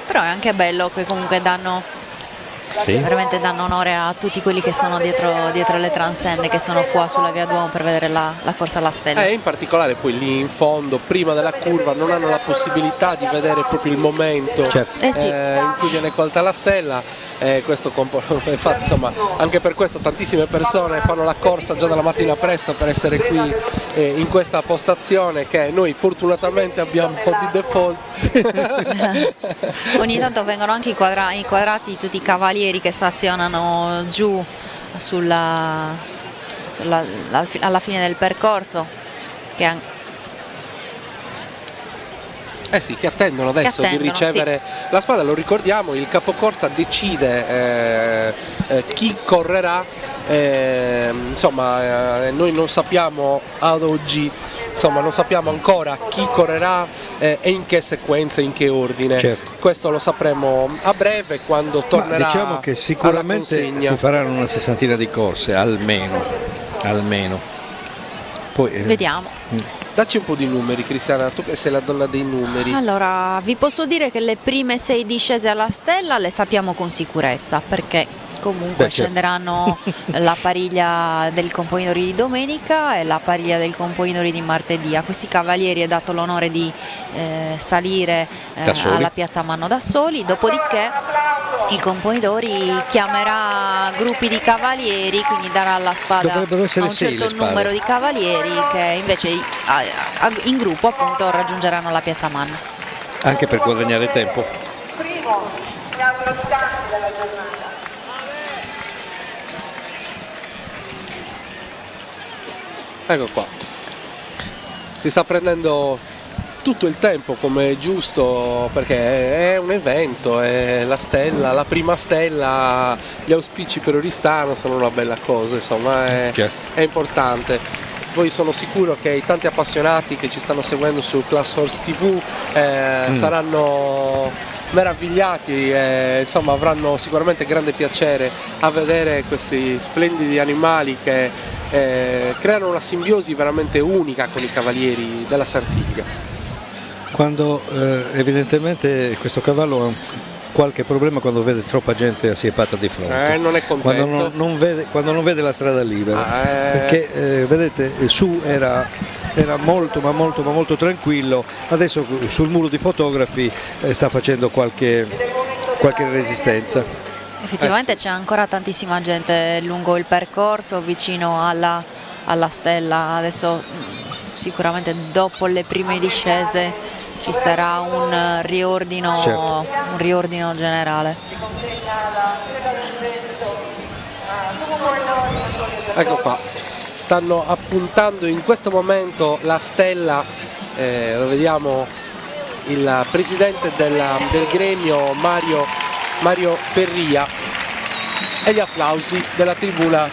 però è anche bello che comunque veramente danno onore a tutti quelli che sono dietro le transenne, che sono qua sulla Via Duomo per vedere la corsa alla stella. In particolare poi lì in fondo, prima della curva, non hanno la possibilità di vedere proprio il momento in cui viene colta la stella. Questo infatti, insomma, anche per questo tantissime persone fanno la corsa già dalla mattina presto per essere qui in questa postazione che noi fortunatamente abbiamo di default. Ogni tanto vengono anche inquadrati tutti i cavalieri che stazionano giù alla fine del percorso, che attendono adesso di ricevere la spada. Lo ricordiamo, il capocorsa decide chi correrà, noi non sappiamo ad oggi, non sappiamo ancora chi correrà e in che sequenza, in che ordine. Certo. Questo lo sapremo a breve quando tornerà. Ma diciamo che sicuramente si faranno una sessantina di corse, almeno. Poi, vediamo. Dacci un po' di numeri, Cristiana, tu che sei la donna dei numeri. Allora, vi posso dire che le prime 6 discese alla stella le sappiamo con sicurezza, perché comunque scenderanno la pariglia del Compoinori di domenica e la pariglia del Compoinori di martedì. A questi cavalieri è dato l'onore di salire alla piazza Manno da soli, dopodiché il Compoinori chiamerà gruppi di cavalieri, quindi darà la spada a un certo numero di cavalieri che invece in gruppo appunto raggiungeranno la piazza Manno. Anche per guadagnare tempo. Primo, gli abbronzanti della giornata. Ecco qua, si sta prendendo tutto il tempo come è giusto, perché è un evento, è la stella, la prima stella, gli auspici per Oristano sono una bella cosa, insomma è importante. Poi sono sicuro che i tanti appassionati che ci stanno seguendo su Class Horse TV saranno meravigliati e insomma avranno sicuramente grande piacere a vedere questi splendidi animali che creano una simbiosi veramente unica con i cavalieri della Sartiglia. Quando evidentemente questo cavallo ha qualche problema quando vede troppa gente assiepata di fronte, non è contento. Quando non vede la strada libera, perché vedete su era molto tranquillo, adesso sul muro di fotografi sta facendo qualche resistenza. Effettivamente c'è ancora tantissima gente lungo il percorso vicino alla stella. Adesso sicuramente dopo le prime discese ci sarà un riordino, un riordino generale. Ecco qua, stanno appuntando in questo momento la stella, lo vediamo il presidente del gremio Mario Perria e gli applausi della tribuna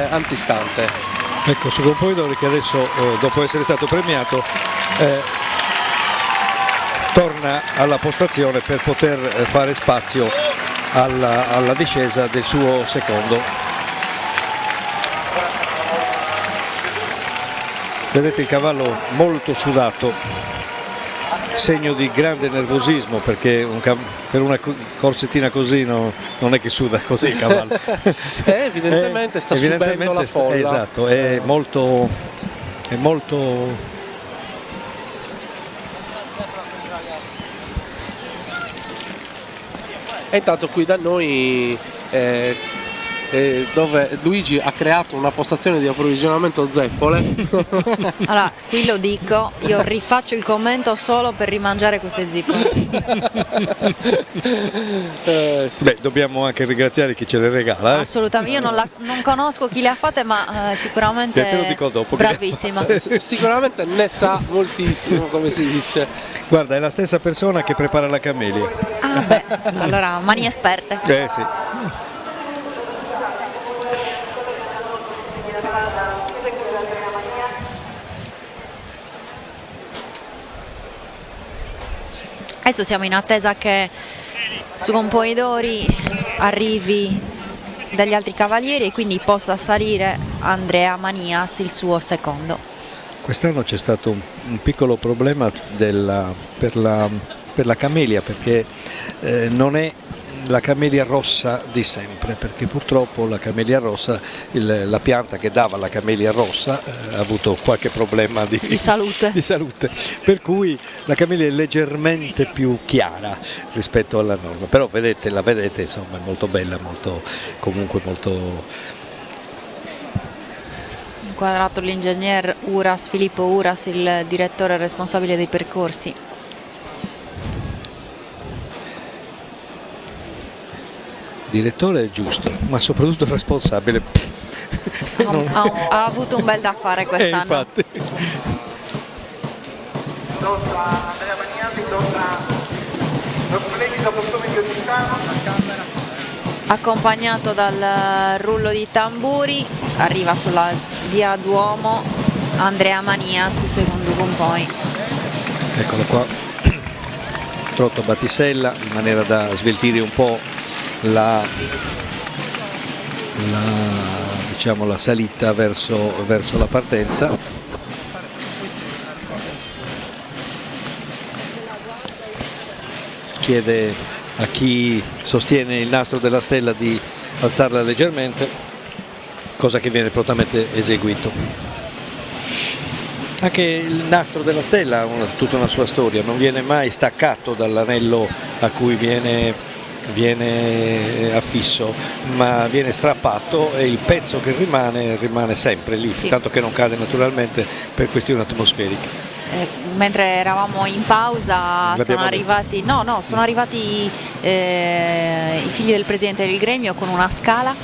antistante. Ecco, su Compoidori che adesso dopo essere stato premiato torna alla postazione per poter fare spazio alla discesa del suo secondo. Vedete il cavallo molto sudato, segno di grande nervosismo, perché per una corsettina così non è che suda così il cavallo. Evidentemente sta subendo la folla. Esatto, è molto E intanto qui da noi dove Luigi ha creato una postazione di approvvigionamento zeppole. Allora, qui lo dico, io rifaccio il commento solo per rimangiare queste zippole. Sì. Beh, dobbiamo anche ringraziare chi ce le regala. Assolutamente, io non conosco chi le ha fatte, ma sicuramente te lo dico dopo, bravissima. Sicuramente ne sa moltissimo, come si dice. Guarda, è la stessa persona che prepara la camelia. Ah beh, allora mani esperte. Sì. Adesso siamo in attesa che su Campoidori arrivi dagli altri cavalieri e quindi possa salire Andrea Manias, il suo secondo. Quest'anno c'è stato un piccolo problema per la camelia, perché non è la camelia rossa di sempre, perché purtroppo la camelia rossa, la pianta che dava la camelia rossa ha avuto qualche problema di salute, per cui la camelia è leggermente più chiara rispetto alla norma, però la vedete, insomma, è molto bella, comunque molto... Inquadrato l'ingegner Uras, Filippo Uras, il direttore responsabile dei percorsi. Direttore è giusto, ma soprattutto responsabile. Ha avuto un bel da fare quest'anno. Infatti. Accompagnato dal rullo di tamburi, arriva sulla via Duomo Andrea Manias, secondo Compoi. Eccolo qua, trotto a Batisella in maniera da sveltire un po' la salita verso la partenza. Chiede a chi sostiene il nastro della stella di alzarla leggermente, cosa che viene prontamente eseguito. Anche il nastro della stella ha tutta una sua storia, non viene mai staccato dall'anello a cui viene affisso, ma viene strappato e il pezzo che rimane sempre lì, sì. Tanto che non cade naturalmente per questioni atmosferiche. Mentre eravamo in pausa sono arrivati i figli del presidente del gremio con una scala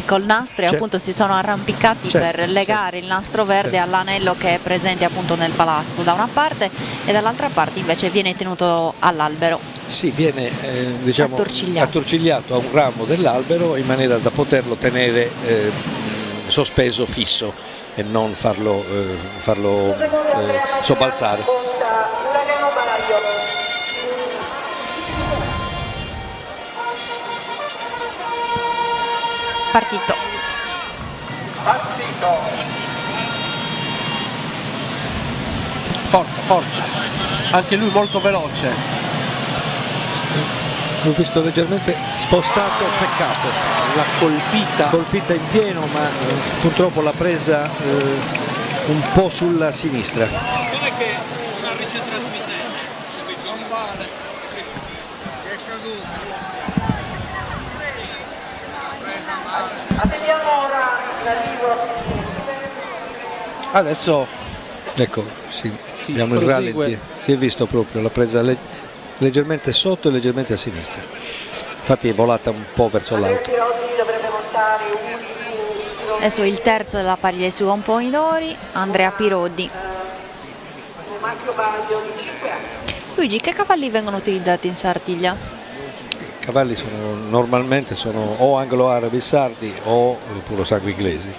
col nastro e appunto si sono arrampicati per legare il nastro verde all'anello che è presente appunto nel palazzo da una parte, e dall'altra parte invece viene tenuto all'albero. Sì, viene attorcigliato a un ramo dell'albero in maniera da poterlo tenere sospeso fisso e non farlo sobbalzare. Partito. Forza, anche lui molto veloce. L'ho visto leggermente spostato, peccato. L'ha colpita in pieno, ma purtroppo l'ha presa un po' sulla sinistra. Non è che una ricetrasmittente non vale, è caduta. Attendiamo ora l'arrivo. Adesso ecco, abbiamo il rallenti, si è visto proprio, l'ha presa leggermente sotto e leggermente a sinistra, infatti è volata un po' verso l'alto. Adesso il terzo della pariglia su Campoidori, Andrea Piroddi. Luigi, che cavalli vengono utilizzati in Sardegna? I cavalli normalmente sono o anglo-arabi sardi o puro sangue inglesi.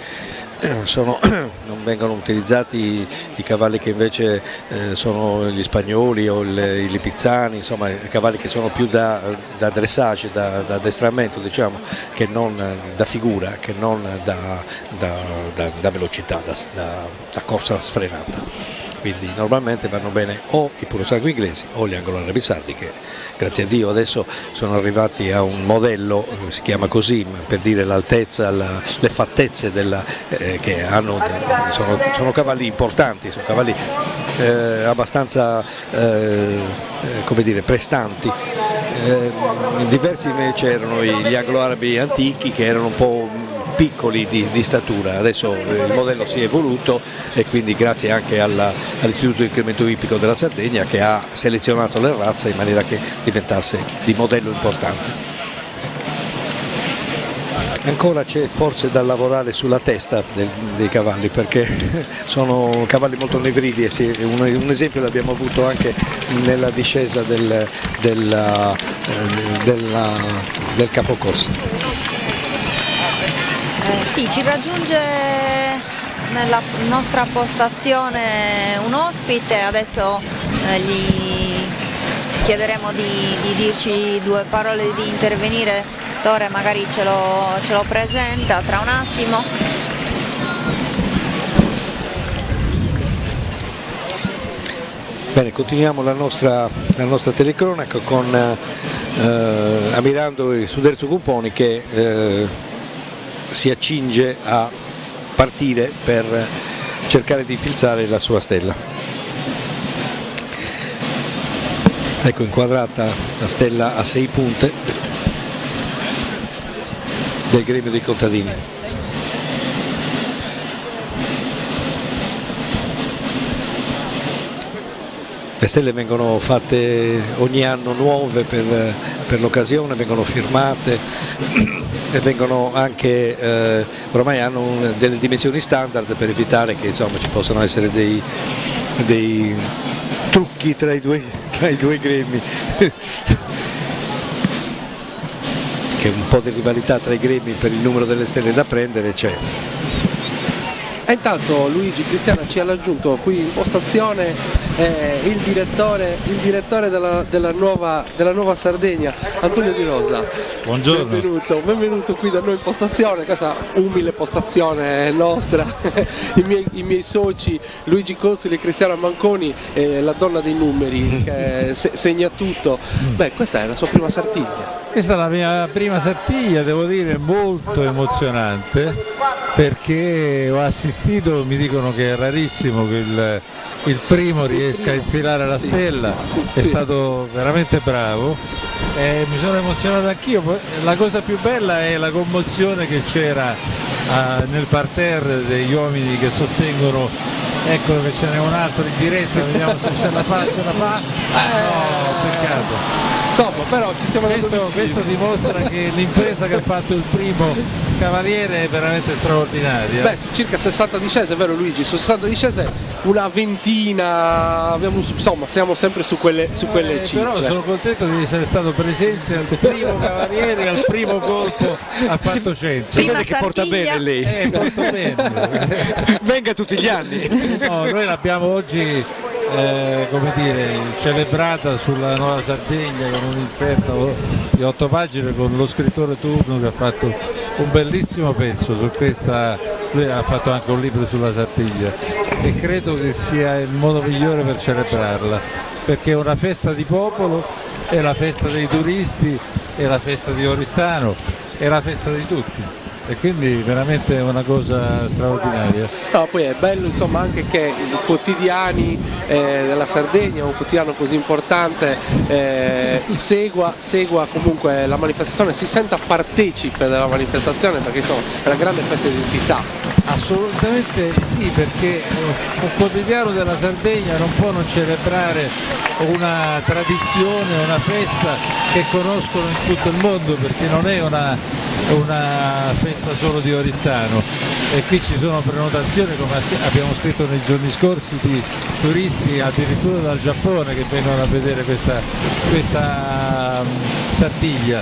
Non vengono utilizzati i cavalli che invece sono gli spagnoli o i lipizzani, insomma i cavalli che sono più da dressage, da addestramento, diciamo, che non da figura, che non da velocità, da corsa sfrenata. Quindi normalmente vanno bene o i purosangue inglesi o gli anglo-arabi sardi, che grazie a Dio adesso sono arrivati a un modello, si chiama così, per dire l'altezza, le fattezze che hanno, sono cavalli importanti, sono cavalli abbastanza come dire, prestanti, diversi invece erano gli anglo-arabi antichi, che erano un po' piccoli di statura. Adesso il modello si è evoluto e quindi grazie anche all'Istituto di Incremento Ippico della Sardegna, che ha selezionato le razze in maniera che diventasse di modello importante. Ancora c'è forse da lavorare sulla testa dei cavalli, perché sono cavalli molto nevrili e un esempio l'abbiamo avuto anche nella discesa del capocorsa. Sì, ci raggiunge nella nostra postazione un ospite, adesso gli chiederemo di dirci due parole, di intervenire. Tore magari ce lo presenta tra un attimo. Bene, continuiamo la nostra telecronaca con ammirando Suderzo Cumponi che si accinge a partire per cercare di infilzare la sua stella. Ecco inquadrata la stella a 6 punte del gremio dei contadini. Le stelle vengono fatte ogni anno nuove per l'occasione, vengono firmate e vengono anche, ormai hanno delle dimensioni standard per evitare che insomma ci possano essere dei trucchi tra i due gremi. Che un po' di rivalità tra i gremi per il numero delle stelle da prendere c'è. E intanto Luigi Cristiana ci ha raggiunto qui in postazione il direttore della nuova Sardegna, Antonio Di Rosa. Buongiorno. Benvenuto qui da noi in postazione, questa umile postazione nostra. I miei soci Luigi Consoli e Cristiana Manconi, la donna dei numeri, che segna tutto. Beh, questa è la sua prima Sartiglia. Questa è la mia prima Sartiglia, devo dire molto emozionante, perché ho assistito, mi dicono che è rarissimo che il primo riesca a infilare la stella, è stato veramente bravo, mi sono emozionato anch'io. La cosa più bella è la commozione che c'era nel parterre degli uomini che sostengono. Eccolo che ce n'è un altro in diretta, vediamo se ce la fa. No, peccato. Insomma, però ci stiamo questo dimostra che l'impresa che ha fatto il primo cavaliere è veramente straordinaria. Beh, su circa 60 discese, è vero Luigi? Su 60 discese una ventina, insomma siamo sempre su quelle cifre. Però sono contento di essere stato presente al primo cavaliere, al primo colpo ha fatto 100. Si vede che porta bene lei. Porto bene. Venga tutti gli anni. No, noi l'abbiamo oggi celebrata sulla Nuova Sardegna con un inserto di 8 pagine con lo scrittore turno che ha fatto un bellissimo pezzo su questa. Lui ha fatto anche un libro sulla Sartiglia e credo che sia il modo migliore per celebrarla, perché è una festa di popolo, è la festa dei turisti, è la festa di Oristano, è la festa di tutti. E quindi veramente è una cosa straordinaria. No, poi è bello insomma anche che i quotidiani della Sardegna, un quotidiano così importante, segua comunque la manifestazione, si senta partecipe della manifestazione, perché insomma è una grande festa di identità. Assolutamente sì, perché un quotidiano della Sardegna non può non celebrare una tradizione, una festa che conoscono in tutto il mondo, perché non è una festa solo di Oristano, e qui ci sono prenotazioni, come abbiamo scritto nei giorni scorsi, di turisti addirittura dal Giappone che vengono a vedere questa Sartiglia,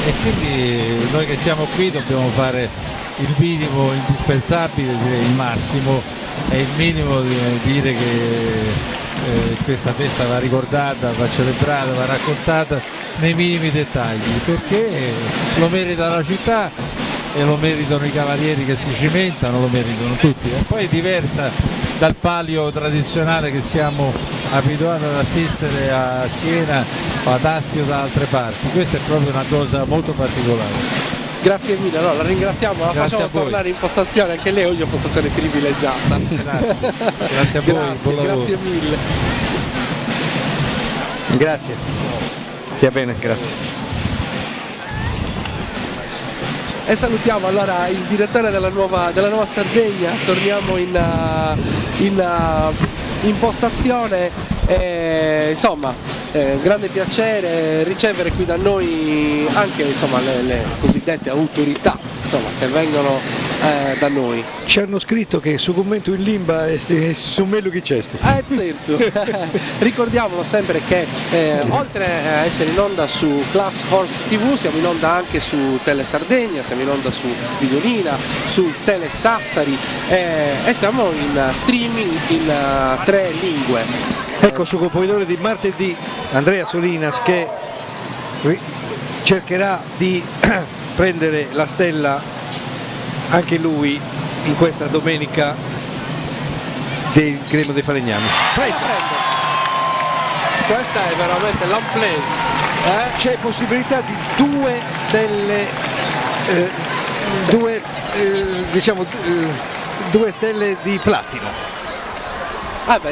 e quindi noi che siamo qui dobbiamo fare il minimo indispensabile, direi il massimo, è il minimo di dire che questa festa va ricordata, va celebrata, va raccontata nei minimi dettagli, perché lo merita la città e lo meritano i cavalieri che si cimentano, lo meritano tutti. E poi è diversa dal palio tradizionale che siamo abituati ad assistere a Siena o ad Asti o da altre parti. Questa è proprio una cosa molto particolare. Grazie mille, allora, la ringraziamo, la facciamo tornare in postazione, anche lei oggi è una postazione privilegiata. Grazie a voi, buon lavoro. Grazie mille. Grazie. Stia bene, grazie. E salutiamo allora il direttore della Nuova Sardegna, torniamo in postazione, insomma grande piacere ricevere qui da noi anche insomma, le cosiddette autorità insomma, che vengono da noi. Ci hanno scritto che su commento in limba e su meglio che c'è. Certo. Ricordiamolo sempre che oltre a essere in onda su Class Horse TV siamo in onda anche su Tele Sardegna, siamo in onda su Videolina, su Tele Sassari e siamo in streaming in 3 lingue. Ecco, su copoidore di martedì Andrea Solinas che cercherà di prendere la stella anche lui in questa domenica del Gremio dei Falegnami. Questa è veramente l'unplay. C'è possibilità di 2 stelle, due stelle di platino.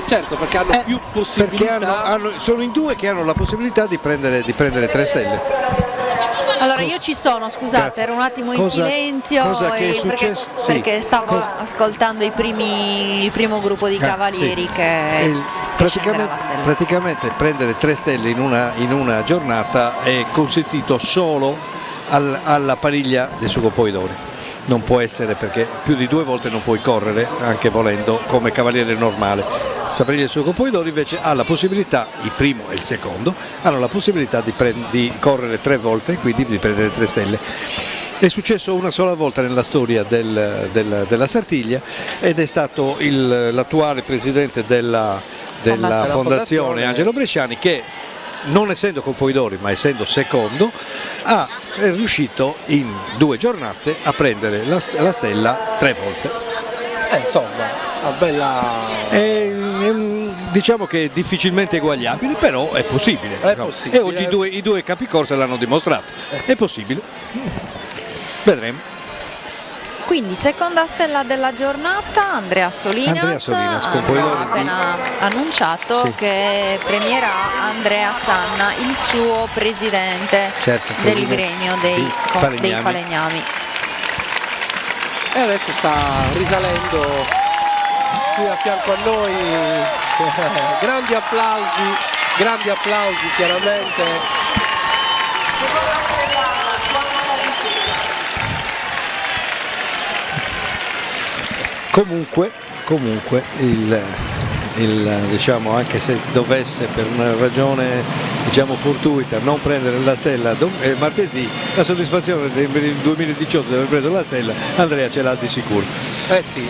Certo, perché hanno più possibilità. Sono in 2 che hanno la possibilità di prendere 3 stelle. Allora io ci sono, scusate, Grazie. ero un attimo in silenzio che è successo? perché stavo ascoltando il primo gruppo di cavalieri che scenderà la stella. Praticamente prendere 3 stelle in una giornata è consentito solo alla pariglia dei sugopoidori. Non può essere, perché più di 2 volte non puoi correre, anche volendo, come cavaliere normale. Sapriglia del sugopoidori invece ha la possibilità, il primo e il secondo, hanno la possibilità di correre 3 volte e quindi di prendere 3 stelle. È successo una sola volta nella storia della Sartiglia ed è stato l'attuale presidente della fondazione Angelo Bresciani che, non essendo copoidori ma essendo secondo, è riuscito in 2 giornate a prendere la stella 3 volte. Insomma, una bella... diciamo che è difficilmente eguagliabile, però è possibile. Possibile. E oggi i due capicorsa l'hanno dimostrato. È possibile. Vedremo. Quindi seconda stella della giornata Andrea Solinas abbiamo appena annunciato che premierà Andrea Sanna, il suo presidente del gremio dei falegnami. E adesso sta risalendo qui a fianco a noi. grandi applausi chiaramente. Comunque diciamo, anche se dovesse per una ragione fortuita non prendere la stella martedì, la soddisfazione del 2018 di aver preso la stella Andrea ce l'ha di sicuro. Sì.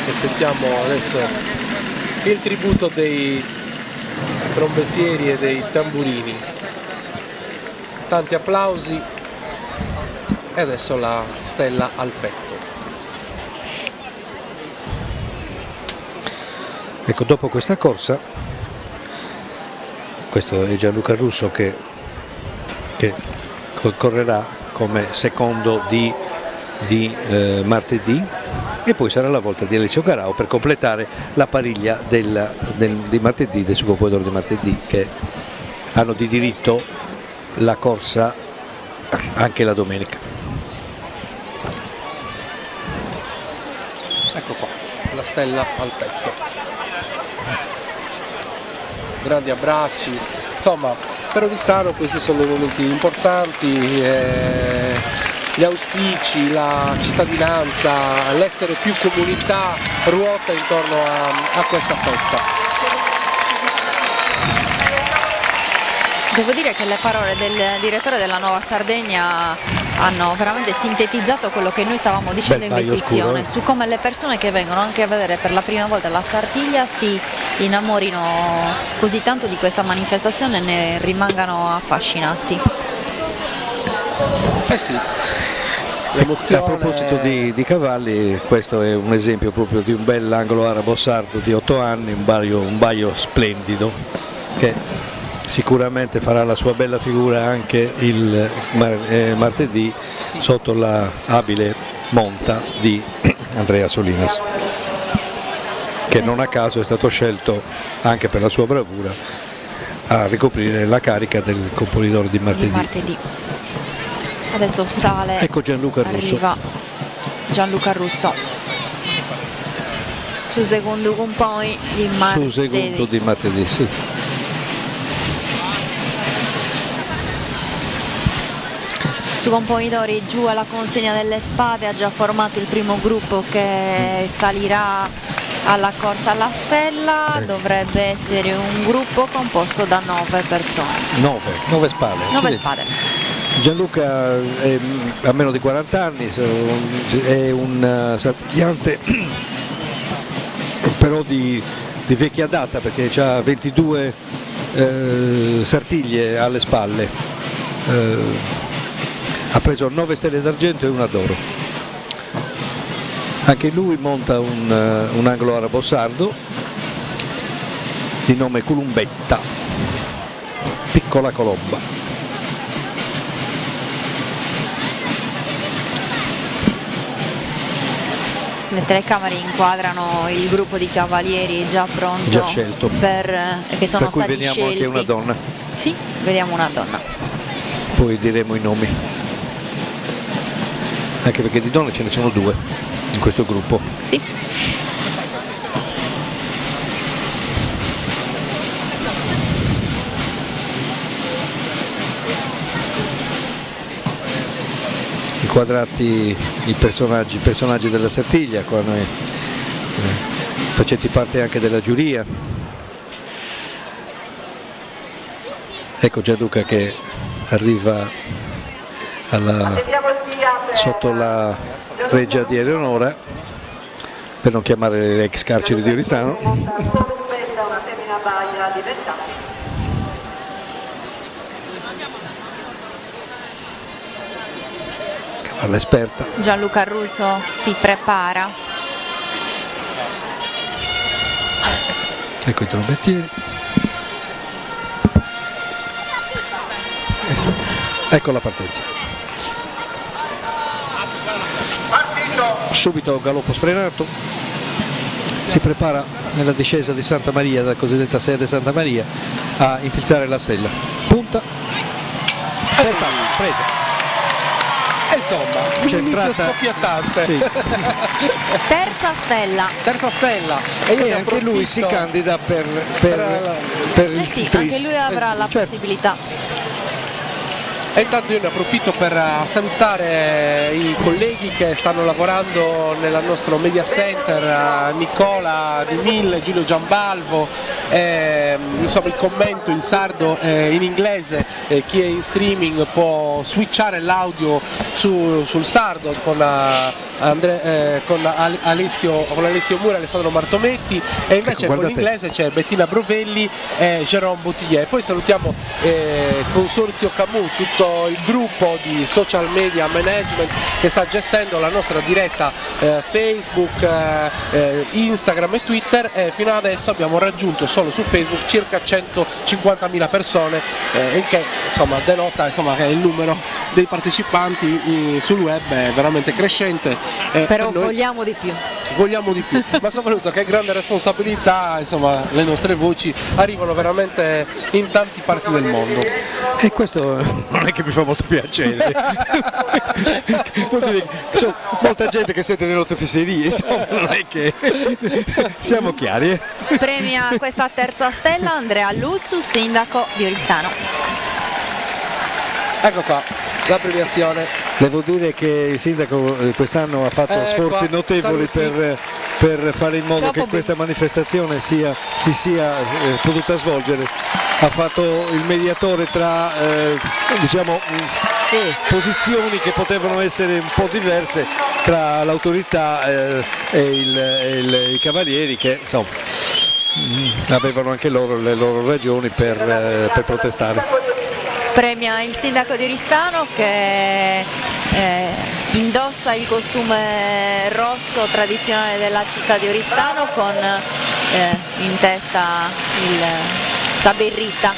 E sentiamo adesso il tributo dei trombettieri e dei tamburini. Tanti applausi e adesso la stella al petto. Ecco, dopo questa corsa, questo è Gianluca Russo che correrà come secondo di martedì, e poi sarà la volta di Alessio Carao per completare la pariglia di martedì, del sugopoidore di martedì, che hanno di diritto la corsa anche la domenica. Ecco qua, la stella al petto. Grandi abbracci, insomma per Oristano questi sono dei momenti importanti. Gli auspici, la cittadinanza, l'essere più comunità ruota intorno a questa festa. Devo dire che le parole del direttore della Nuova Sardegna hanno veramente sintetizzato quello che noi stavamo dicendo in vestizione, su come le persone che vengono anche a vedere per la prima volta la Sartiglia si innamorino così tanto di questa manifestazione e ne rimangano affascinati. Sì. A proposito di cavalli, questo è un esempio proprio di un bel anglo arabo sardo di 8 anni, un baio splendido che sicuramente farà la sua bella figura anche il martedì sotto la abile monta di Andrea Solinas, che non a caso è stato scelto anche per la sua bravura a ricoprire la carica del componitore di martedì. Adesso sale, ecco Gianluca Russo. arriva Gianluca Russo su secondo compoi di martedì. Su secondo di martedì, sì. Su componitori giù alla consegna delle spade, ha già formato il primo gruppo che salirà alla corsa alla stella, dovrebbe essere un gruppo composto da 9 persone. 9 spade. 9 spade. Gianluca ha meno di 40 anni, è un sartigliante però di vecchia data, perché ha 22 sartiglie alle spalle, ha preso 9 stelle d'argento e una d'oro. Anche lui monta un anglo arabo sardo di nome Columbetta, piccola colomba. Le telecamere inquadrano il gruppo di cavalieri già pronto, già scelto, che sono per cui stati vediamo scelti. Anche una donna. Sì, vediamo una donna. Poi diremo i nomi, anche perché di donne ce ne sono 2 in questo gruppo. Sì. Inquadrati i personaggi della Sartiglia, qua noi facenti parte anche della giuria. Ecco Gianluca che arriva sotto la reggia di Eleonora, per non chiamare l'ex carcere di Oristano. All'esperta. Gianluca Russo si prepara. Ecco i trombettieri. Ecco la partenza. Subito galoppo sfrenato. Si prepara nella discesa di Santa Maria, dalla cosiddetta sede Santa Maria, a infilzare la stella. Punta. Presa. Insomma, un inizio scoppiettante. Sì. Terza stella. E anche lui si candida per il sì, tris. anche lui avrà la possibilità. E intanto io ne approfitto per salutare i colleghi che stanno lavorando nel nostro media center, Nicola Di Mille, Giulio Giambalvo, insomma il commento in sardo e in inglese, chi è in streaming può switchare l'audio sul sardo con Alessio Mura e Alessandro Martometti, e invece con l'inglese c'è Bettina Brovelli e Jérôme Boutillier. Poi salutiamo Consorzio Camus, tutto il gruppo di social media management che sta gestendo la nostra diretta Facebook, Instagram e Twitter, e fino ad adesso abbiamo raggiunto solo su Facebook circa 150.000 persone, il che insomma denota che il numero dei partecipanti sul web è veramente crescente. Però vogliamo di più. Vogliamo di più, ma soprattutto che grande responsabilità, insomma le nostre voci arrivano veramente in tante parti del mondo. E questo non è che mi fa molto piacere. C'è molta gente che sente le nostre fesserie, insomma, non è che siamo chiari. Premia questa terza stella Andrea Luzzu, sindaco di Oristano. Ecco qua la premiazione. Devo dire che il sindaco quest'anno ha fatto sforzi notevoli per fare in modo che questa manifestazione si sia potuta svolgere. Ha fatto il mediatore tra posizioni che potevano essere un po' diverse tra l'autorità e i cavalieri, che insomma avevano anche loro le loro ragioni per protestare. Premia il sindaco di Oristano che indossa il costume rosso tradizionale della città di Oristano con in testa il saberrita.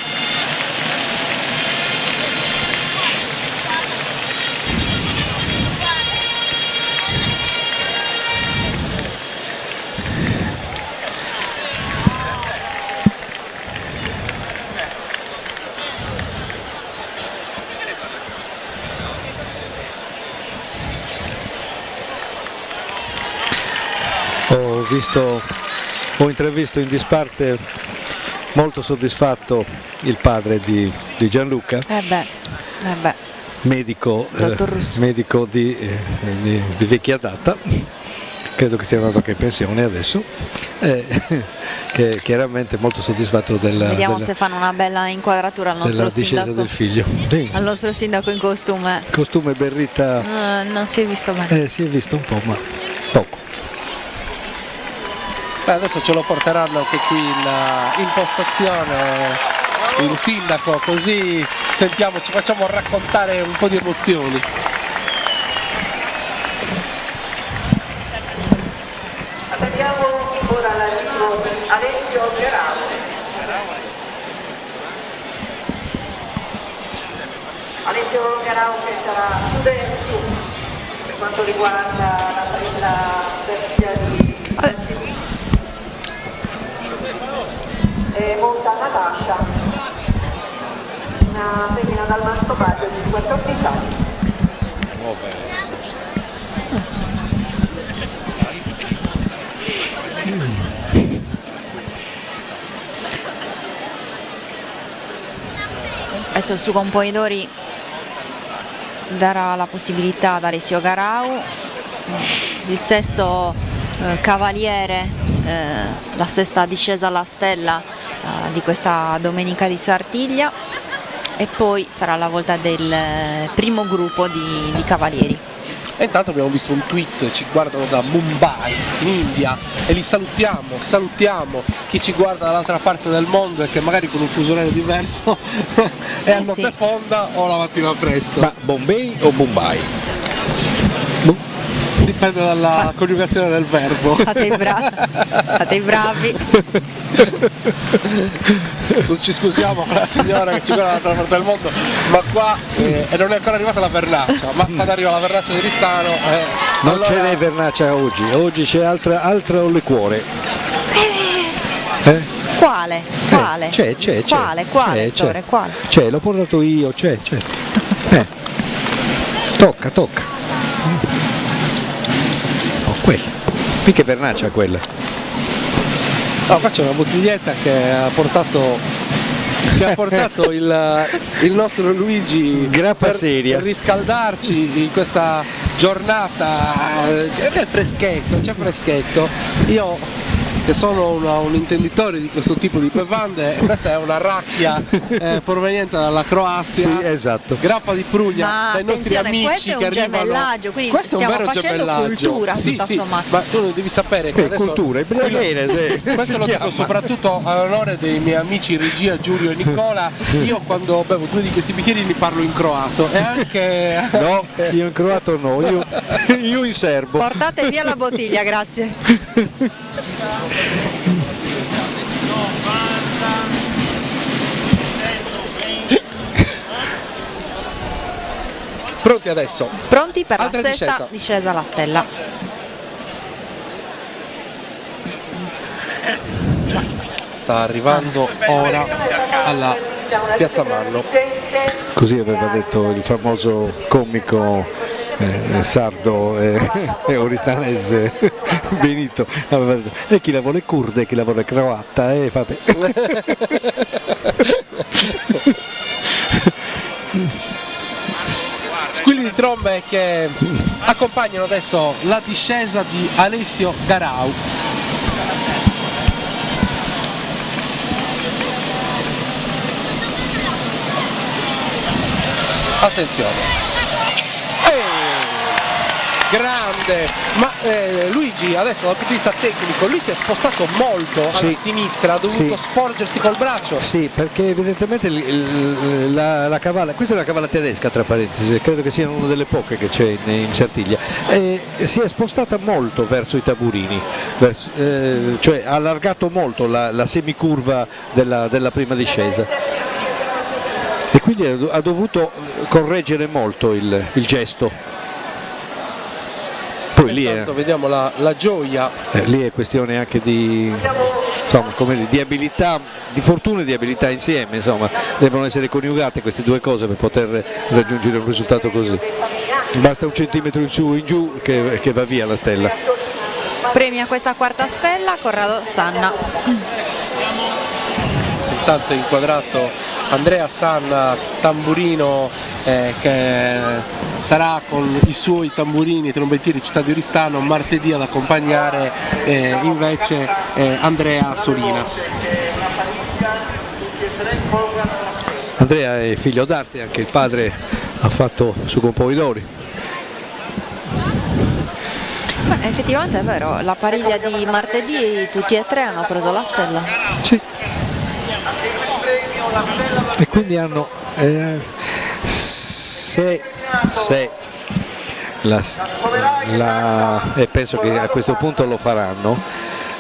Ho intravisto in disparte molto soddisfatto il padre di Gianluca, medico di vecchia data, credo che sia andato anche in pensione adesso, che è chiaramente molto soddisfatto Vediamo se fanno una bella inquadratura al nostro della discesa sindaco, del figlio. Sì. al nostro sindaco in costume. Costume berrita. Non si è visto bene. Si è visto un po', ma poco. Adesso ce lo porteranno anche qui in postazione il sindaco, così sentiamo, ci facciamo raccontare un po' di emozioni. Attendiamo ora l'arrivo di Alessio Garau. Alessio Garau che sarà su per quanto riguarda la partita di monta Natascia, una femmina dal mastopagio di 14 anni. Adesso il suo componitore darà la possibilità ad Alessio Garau, il sesto cavaliere, la sesta discesa alla stella di questa domenica di Sartiglia, e poi sarà la volta del primo gruppo di cavalieri. E intanto abbiamo visto un tweet, ci guardano da Mumbai in India e li salutiamo chi ci guarda dall'altra parte del mondo e che magari con un fuso orario diverso è a notte fonda o la mattina presto. Ma Bombay o Mumbai? Dipende dalla coniugazione del verbo. Fate i bravi. Ci scusiamo con la signora che ci guarda dall'altra parte del mondo, ma qua non è ancora arrivata la vernaccia, ma quando arriva la vernaccia di Ristano non allora... ce n'è vernaccia oggi c'è altra liquore. Quale? C'è. Quale? C'è, l'ho portato io, c'è. Tocca. Quella. Mica vernaccia quella. No, qua c'è una bottiglietta che ha portato il nostro Luigi grappa seria per riscaldarci in questa giornata. C'è freschetto. Io che sono un intenditore di questo tipo di bevande, questa è una racchia proveniente dalla Croazia. Sì, esatto. Grappa di Prugna, Ma dai nostri amici questo è un che arrivano. gemellaggio, quindi Questo è un stiamo vero facendo gemellaggio. cultura, tutto sommato. Ma tu devi sapere che adesso cultura, questo lo dico soprattutto all'onore dei miei amici Regia, Giulio e Nicola. Io quando bevo 2 di questi bicchieri li parlo in croato e anche no, io in croato no, io in serbo. Portate via la bottiglia, grazie. Pronti adesso? Pronti per Altra la sesta discesa alla stella. Sta arrivando ora alla Piazza Manno. Così aveva detto il famoso comico sardo e oristanese Benito, aveva detto, e chi la vuole curda e chi la vuole croata e vabbè. Squilli di trombe che accompagnano adesso la discesa di Alessio Garau. Attenzione. Grande, ma Luigi adesso dal punto di vista tecnico lui si è spostato molto alla sinistra, ha dovuto sporgersi col braccio. Sì, perché evidentemente la cavalla, questa è una cavalla tedesca tra parentesi, credo che sia una delle poche che c'è in Sartiglia, si è spostata molto verso i taburini, cioè ha allargato molto la semicurva della prima discesa. E quindi ha dovuto correggere molto il gesto. Poi lì vediamo la gioia. Lì è questione anche di abilità, di fortuna e di abilità insieme, insomma, devono essere coniugate queste due cose per poter raggiungere un risultato così. Basta un centimetro in su o in giù che va via la stella. premia questa quarta stella Corrado Sanna. Intanto inquadrato Andrea Sanna, tamburino, che sarà con i suoi tamburini trombettini Città di Oristano martedì ad accompagnare invece Andrea Solinas. Andrea è figlio d'arte, anche il padre ha fatto su compovidori. Beh, effettivamente è vero, la pariglia di martedì tutti e tre hanno preso la stella. Sì. E quindi hanno se e penso che a questo punto lo faranno,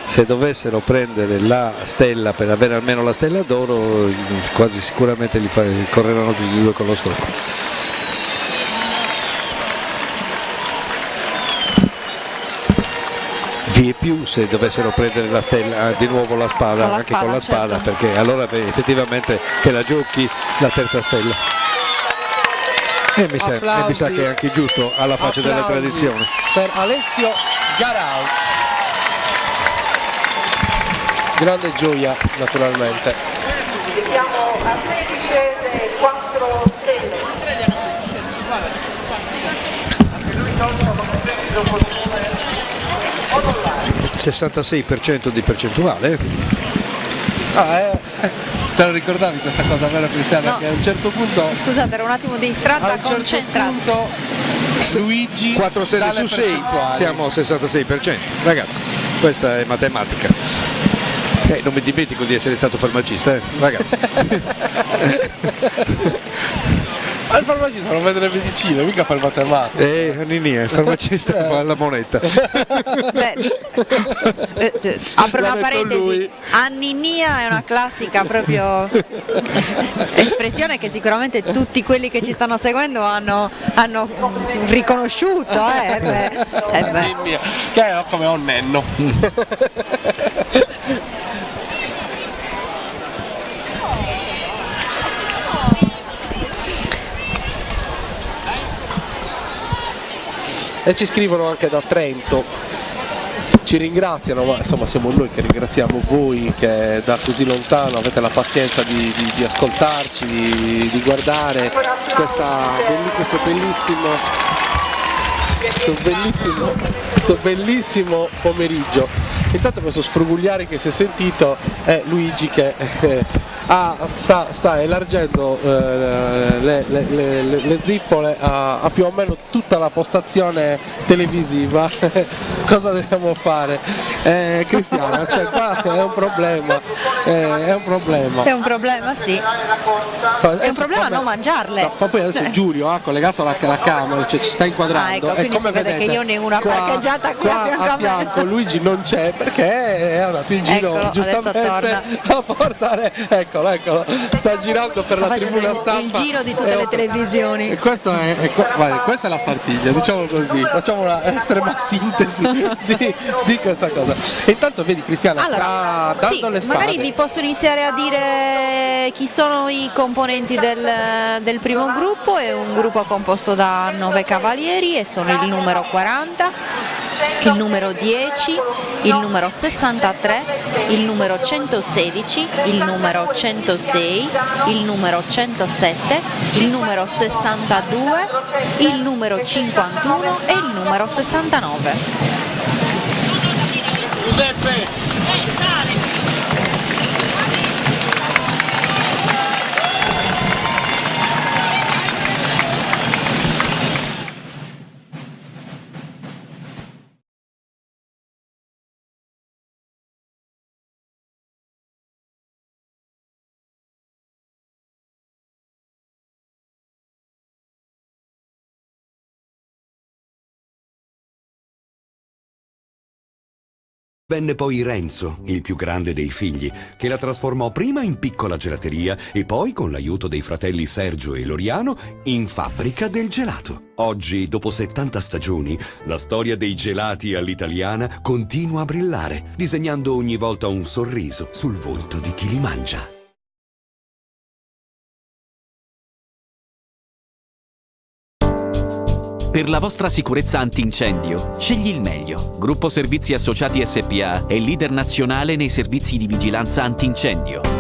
se dovessero prendere la stella per avere almeno la stella d'oro, quasi sicuramente correranno tutti e due con lo storco. E più se dovessero prendere la stella, di nuovo la spada, con la anche spada, con la spada, certo. perché allora effettivamente te la giochi la terza stella. E mi sa che è anche giusto alla faccia della tradizione. Per Alessio Garau. Grande gioia naturalmente. Siamo a 13,4 stelle. 66% di percentuale. Te lo ricordavi questa cosa, vero Cristiana? No. Che a un certo punto, Scusate, ero un attimo distratta, concentrata. Luigi 4 stelle dalle su 6 percentuali. siamo al 66%. Ragazzi, questa è matematica. Non mi dimentico di essere stato farmacista, ragazzi. Al farmacista non vede le medicine, mica fa il matematico. Nini è il farmacista, fa la moneta. Apro una parentesi, Anninia è una classica proprio espressione che sicuramente tutti quelli che ci stanno seguendo hanno riconosciuto. Mia, che è come un nenno. E ci scrivono anche da Trento, ci ringraziano, ma insomma siamo noi che ringraziamo voi che da così lontano avete la pazienza di ascoltarci, di guardare questo bellissimo pomeriggio. Intanto questo sfrugugliare che si è sentito è Luigi che sta elargendo le zippole a più o meno tutta la postazione televisiva. Cosa dobbiamo fare? Cristiana, cioè qua è un problema. È un problema, sì. È un problema non mangiarle. No, ma poi adesso Giulio ha collegato la camera, cioè ci sta inquadrando. Ecco, e come si vede vedete, che io ne ho una parcheggiata qua a fianco Luigi non c'è perché è andato in giro, Eccolo, giustamente a portare, eccolo, sta girando per la tribuna stampa. Il giro di tutte le televisioni. E questa è la Sartiglia, diciamo così, facciamo un'estrema sintesi di questa cosa. E intanto vedi Cristiana sta dando le spade. Magari vi posso iniziare a dire chi sono i componenti del primo gruppo. È un gruppo composto da 9 cavalieri e sono il numero 40, il numero 10, il numero 63, il numero 116, il numero 106, il numero 107, il numero 62, il numero 51 e il numero 69. Venne poi Renzo, il più grande dei figli, che la trasformò prima in piccola gelateria e poi, con l'aiuto dei fratelli Sergio e Loriano, in fabbrica del gelato. Oggi, dopo 70 stagioni, la storia dei gelati all'italiana continua a brillare, disegnando ogni volta un sorriso sul volto di chi li mangia. Per la vostra sicurezza antincendio, scegli il meglio. Gruppo Servizi Associati SPA è leader nazionale nei servizi di vigilanza antincendio.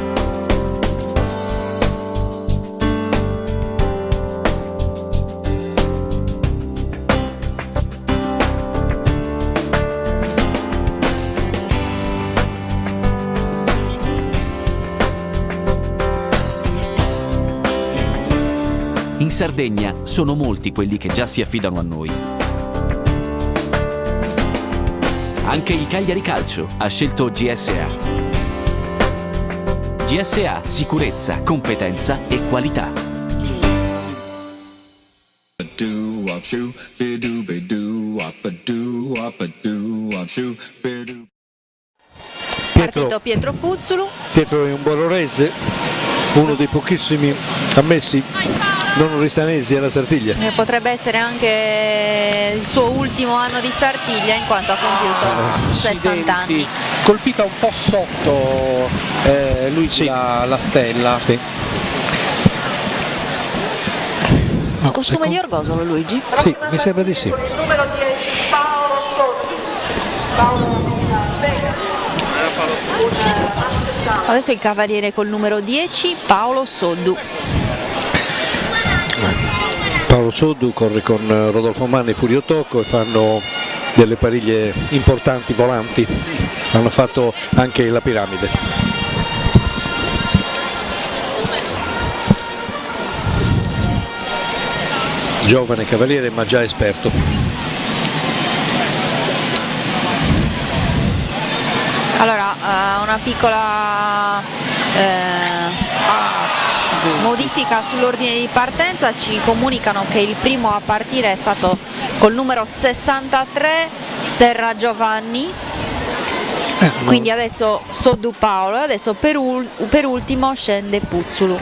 In Sardegna sono molti quelli che già si affidano a noi. Anche il Cagliari Calcio ha scelto GSA. GSA, sicurezza, competenza e qualità. Partito Pietro Puzzulu. Pietro è un bolorese, uno dei pochissimi ammessi non oristanesi alla Sardiglia. Potrebbe essere anche il suo ultimo anno di Sardiglia in quanto ha compiuto 60 anni. Colpita un po' sotto Luigi la stella. Sì. No, Costume di Orgosolo Luigi? Sì, mi sembra di sì. Numero 10 Paolo Soddu. Adesso il cavaliere col numero 10 Paolo Soddu. Paolo Soddu corre con Rodolfo Manni e Furio Tocco e fanno delle pariglie importanti volanti, hanno fatto anche la piramide. Giovane cavaliere ma già esperto. Allora, una piccola modifica sull'ordine di partenza, ci comunicano che il primo a partire è stato col numero 63 Serra Giovanni, quindi adesso Soddu Paolo e adesso per ultimo scende Puzzulu.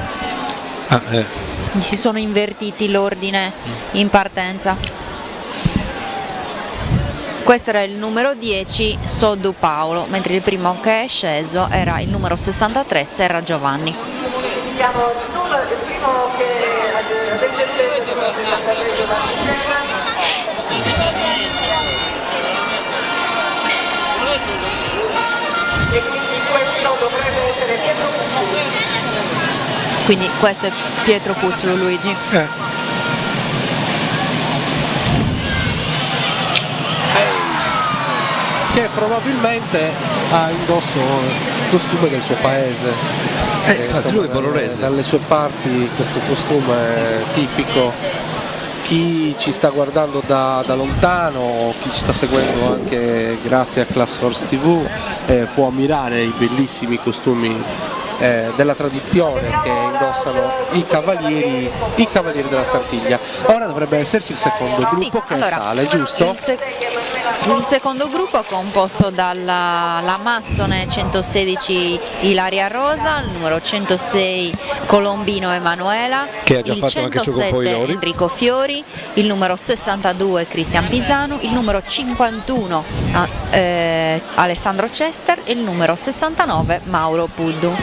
Si sono invertiti l'ordine in partenza. Questo era il numero 10 Soddu Paolo, mentre il primo che è sceso era il numero 63 Serra Giovanni. Siamo il primo che avete scelto il 63 Giovanni e quindi questo dovrebbe essere Pietro Puzzulu. Quindi questo è Pietro Puzzulu, Luigi. Che probabilmente ha indosso il costume del suo paese. Infatti lui è bolorese. Dalle sue parti questo costume è tipico. Chi ci sta guardando da lontano, chi ci sta seguendo anche grazie a Class Horse TV può ammirare i bellissimi costumi della tradizione che indossano i cavalieri della Sardiglia. Ora dovrebbe esserci il secondo gruppo che sale, giusto? Il secondo gruppo è composto dalla Mazzone 116 Ilaria Rosa, il numero 106 Colombino Emanuela, che ha già il fatto anche il suo 107 Enrico Fiori, il numero 62 Cristian Pisano, il numero 51 Alessandro Chester e il numero 69 Mauro Puddu.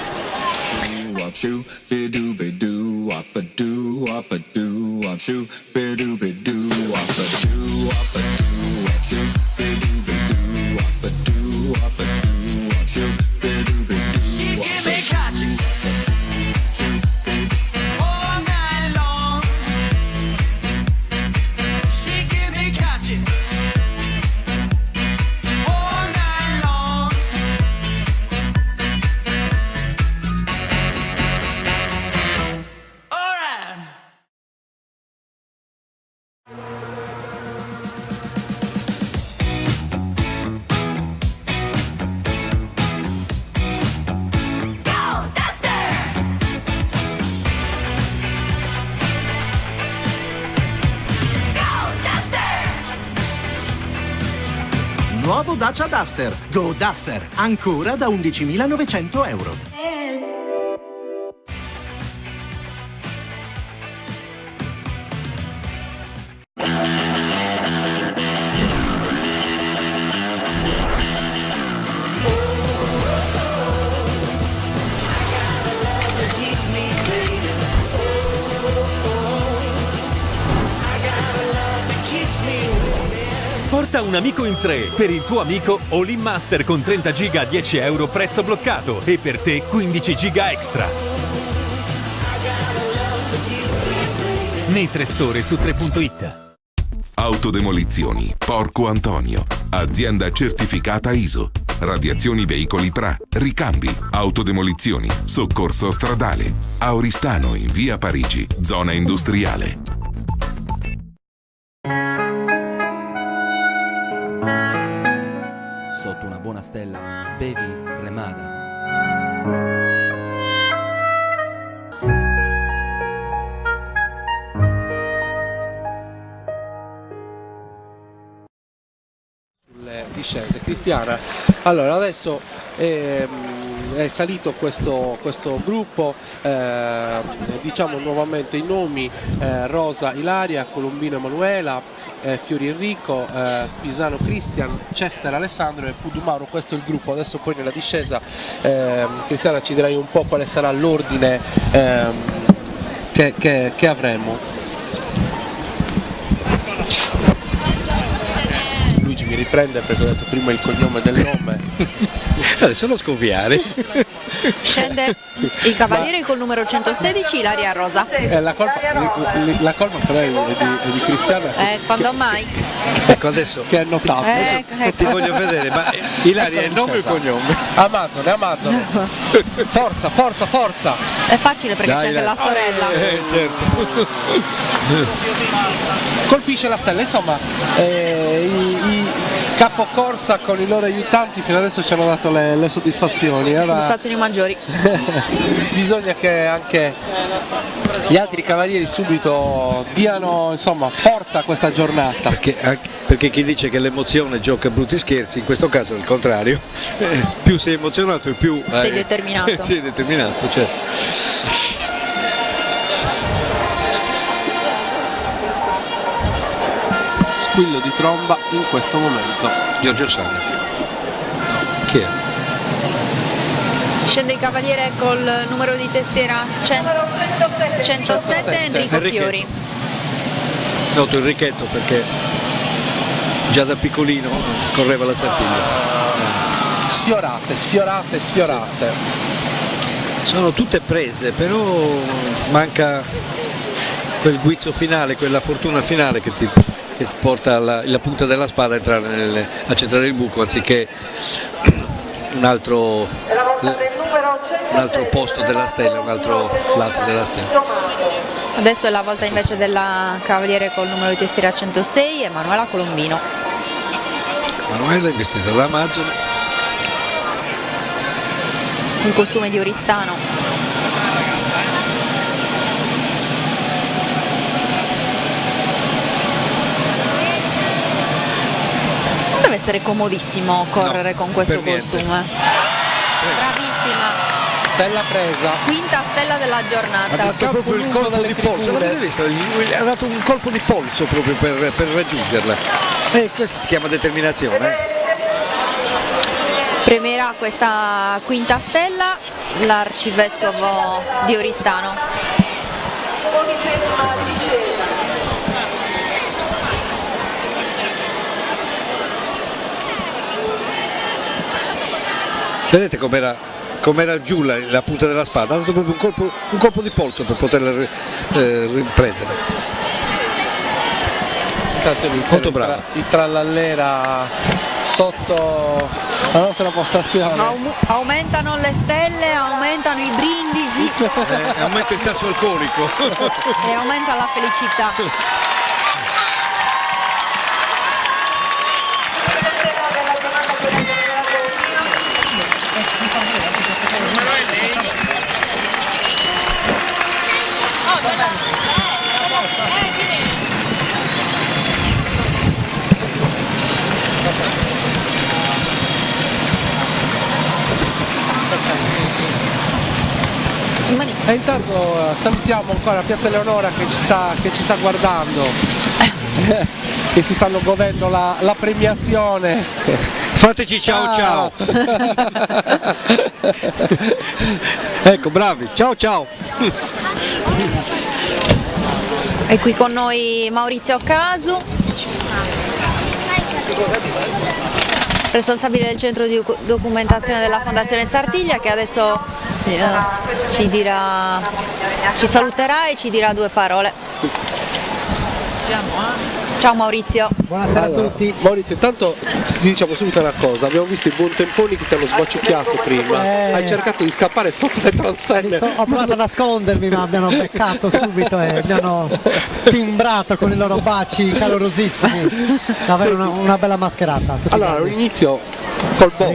Nuovo Dacia Duster. Go Duster. Ancora da 11.900 euro. un amico in 3. Per il tuo amico All In Master con 30 giga a 10 euro prezzo bloccato. E per te 15 giga extra. Nei 3 store su 3.it. Autodemolizioni Porco Antonio, azienda certificata ISO, radiazioni veicoli tra, ricambi, autodemolizioni, soccorso stradale, a Oristano in via Parigi, zona industriale. Sotto una buona stella, bevi Remada. Discese. Cristiana, allora adesso è salito questo gruppo, diciamo nuovamente i nomi: Rosa Ilaria, Colombino Emanuela, Fiori Enrico, Pisano Cristian, Chester Alessandro e Pudumauro. Questo è il gruppo. Adesso poi nella discesa, Cristiana, ci dirai un po' quale sarà l'ordine che avremo. Mi riprende perché ho detto prima il cognome del nome. Adesso lo scoviare. Scende il cavaliere col numero 116, Ilaria Rosa. La colpa però è di Cristiana. Quando mai? Ecco, adesso che è notato. Ti voglio vedere, ma Ilaria è il nome o il cognome? Amazon. Forza. È facile perché c'è anche la sorella. Certo. Colpisce la stella, insomma, i capocorsa con i loro aiutanti fino adesso ci hanno dato le soddisfazioni. Soddisfazioni maggiori. Bisogna che anche gli altri cavalieri subito diano, insomma, forza a questa giornata. Perché chi dice che l'emozione gioca brutti scherzi, in questo caso è il contrario. Più sei emozionato e più sei determinato. Sei determinato, certo. Squillo di tromba in questo momento. Giorgio Sanna. Chi è? Scende il cavaliere col numero di testiera 107, Enrico Fiori. Noto Enrichetto perché già da piccolino correva la Sartiglia. Sfiorate. Sì. Sono tutte prese, però manca quel guizzo finale, quella fortuna finale che ti porta la punta della spada a entrare a centrare il buco, anziché un altro posto della stella, un altro lato della stella. Adesso è la volta invece della cavaliere col numero di testiera 106, Emanuela Colombino. Emanuela è vestita da Amazon. Un costume di Oristano. Deve essere comodissimo correre con questo costume. Bravissima. Stella presa. Quinta stella della giornata. Ha dato proprio il colpo di polso. L'avete visto? Ha dato un colpo di polso proprio per raggiungerla. E questo si chiama determinazione. Premerà questa quinta stella l'arcivescovo di Oristano. Vedete com'era giù la punta della spada? Ha dato proprio un colpo di polso per poterla riprendere. Intanto molto brava. Il trallallera sotto la nostra postazione. Aumentano le stelle, aumentano i brindisi. Aumenta il tasso alcolico. E aumenta la felicità. E intanto salutiamo ancora Piazza Eleonora che ci sta guardando, che si stanno godendo la premiazione. Fateci ciao. Ecco, bravi, ciao. È qui con noi Maurizio Casu. responsabile del centro di documentazione della Fondazione Sartiglia, che adesso ci saluterà e ci dirà due parole. Ciao Maurizio. Buonasera a tutti. Maurizio, intanto ti diciamo subito una cosa, abbiamo visto i buontemponi che ti hanno sbacciucchiato prima, hai cercato di scappare sotto le transenne. Ho provato a nascondermi, ma mi hanno beccato subito e mi hanno timbrato con i loro baci calorosissimi. Avere una bella mascherata. Allora, l'inizio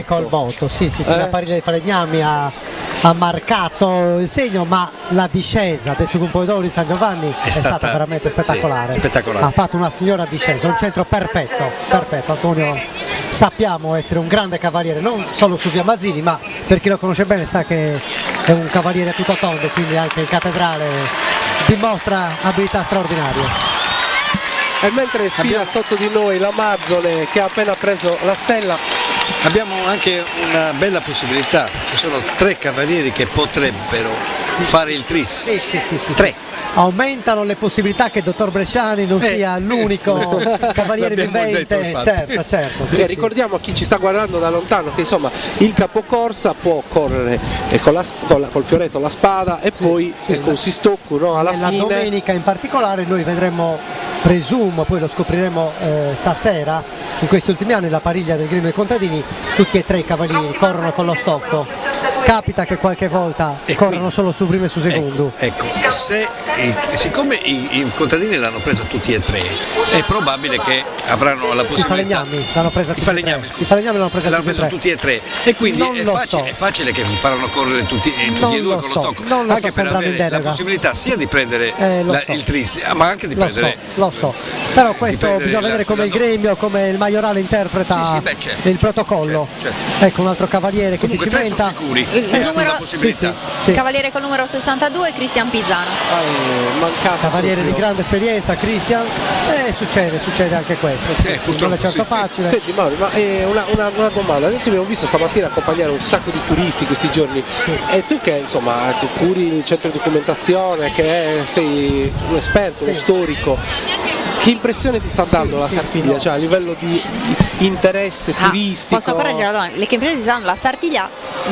col botto. Sì, la pariglia di Falegnami ha marcato il segno, ma la discesa del Sucumpoidoro di San Giovanni è stata veramente spettacolare. Ha fatto una signora discesa, un centro perfetto. Antonio sappiamo essere un grande cavaliere, non solo su via Mazzini, ma per chi lo conosce bene sa che è un cavaliere tutto tondo, quindi anche in cattedrale dimostra abilità straordinarie. E mentre sfila sotto di noi la Mazzone che ha appena preso la stella, abbiamo anche una bella possibilità, ci sono 3 cavalieri che potrebbero fare il tris. Sì. 3. Aumentano le possibilità che il dottor Bresciani non sia l'unico cavaliere vivente. Certo. Ricordiamo a chi ci sta guardando da lontano che insomma il capocorsa può correre col fioretto, la spada e poi con Sistoccu, no? Alla fine. La domenica in particolare noi vedremo, presumo, poi lo scopriremo stasera, in questi ultimi anni la pariglia del Gremio dei Contadini, tutti e 3 i cavalieri corrono con lo stocco. Capita che qualche volta corrono solo su primo e su secondo. Ecco, siccome i contadini l'hanno presa tutti e 3, è probabile che avranno la possibilità. I falegnami l'hanno presa tutti e 3 e quindi è facile che faranno correre tutti e 2 con lo stocco, anche per avere la possibilità sia di prendere il tris, ma anche di prendere. Lo so, però questo bisogna vedere come il gremio, come il Maiorale interpreta il protocollo. Certo. Ecco un altro cavaliere che comunque si cimenta. Il cavaliere col numero 62 Cristian Pisano. Cavaliere di grande esperienza, Cristian, succede anche questo. Non è certo facile. Senti Mauro, ma una domanda, ti abbiamo visto stamattina accompagnare un sacco di turisti questi giorni e tu che insomma ti curi il centro di documentazione, che sei un esperto, uno storico, che impressione ti sta dando la Sartiglia, cioè a livello di interesse turistico? Posso correggere la domanda? Che impressione ti sta dando la Sartiglia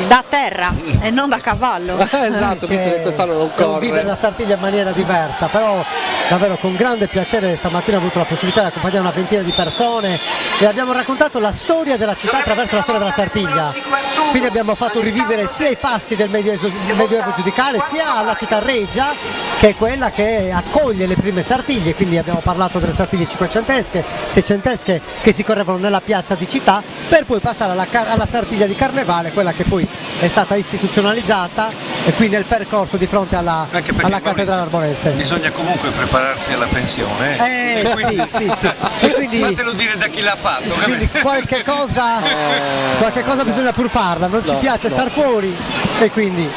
da terra e non da cavallo? Esatto, visto che quest'anno non corre. Vivere la Sartiglia in maniera diversa, però davvero con grande piacere stamattina ho avuto la possibilità di accompagnare una ventina di persone e abbiamo raccontato la storia della città attraverso la storia della Sartiglia. Quindi abbiamo fatto rivivere sia i fasti del Medioevo giudicale, sia la città regia, che è quella che accoglie le prime Sartiglie, quindi abbiamo parlato delle Sartiglie cinquecentesche, seicentesche che si correvano nella piazza di città, per poi passare alla Sartiglia di Carnevale, quella che poi è stata istituzionalizzata e qui nel percorso di fronte alla cattedrale arbonense. Bisogna comunque prepararsi alla pensione. Sì. E quindi, fatelo dire da chi l'ha fatto. Quindi qualche cosa bisogna pur farla, non ci piace star fuori e quindi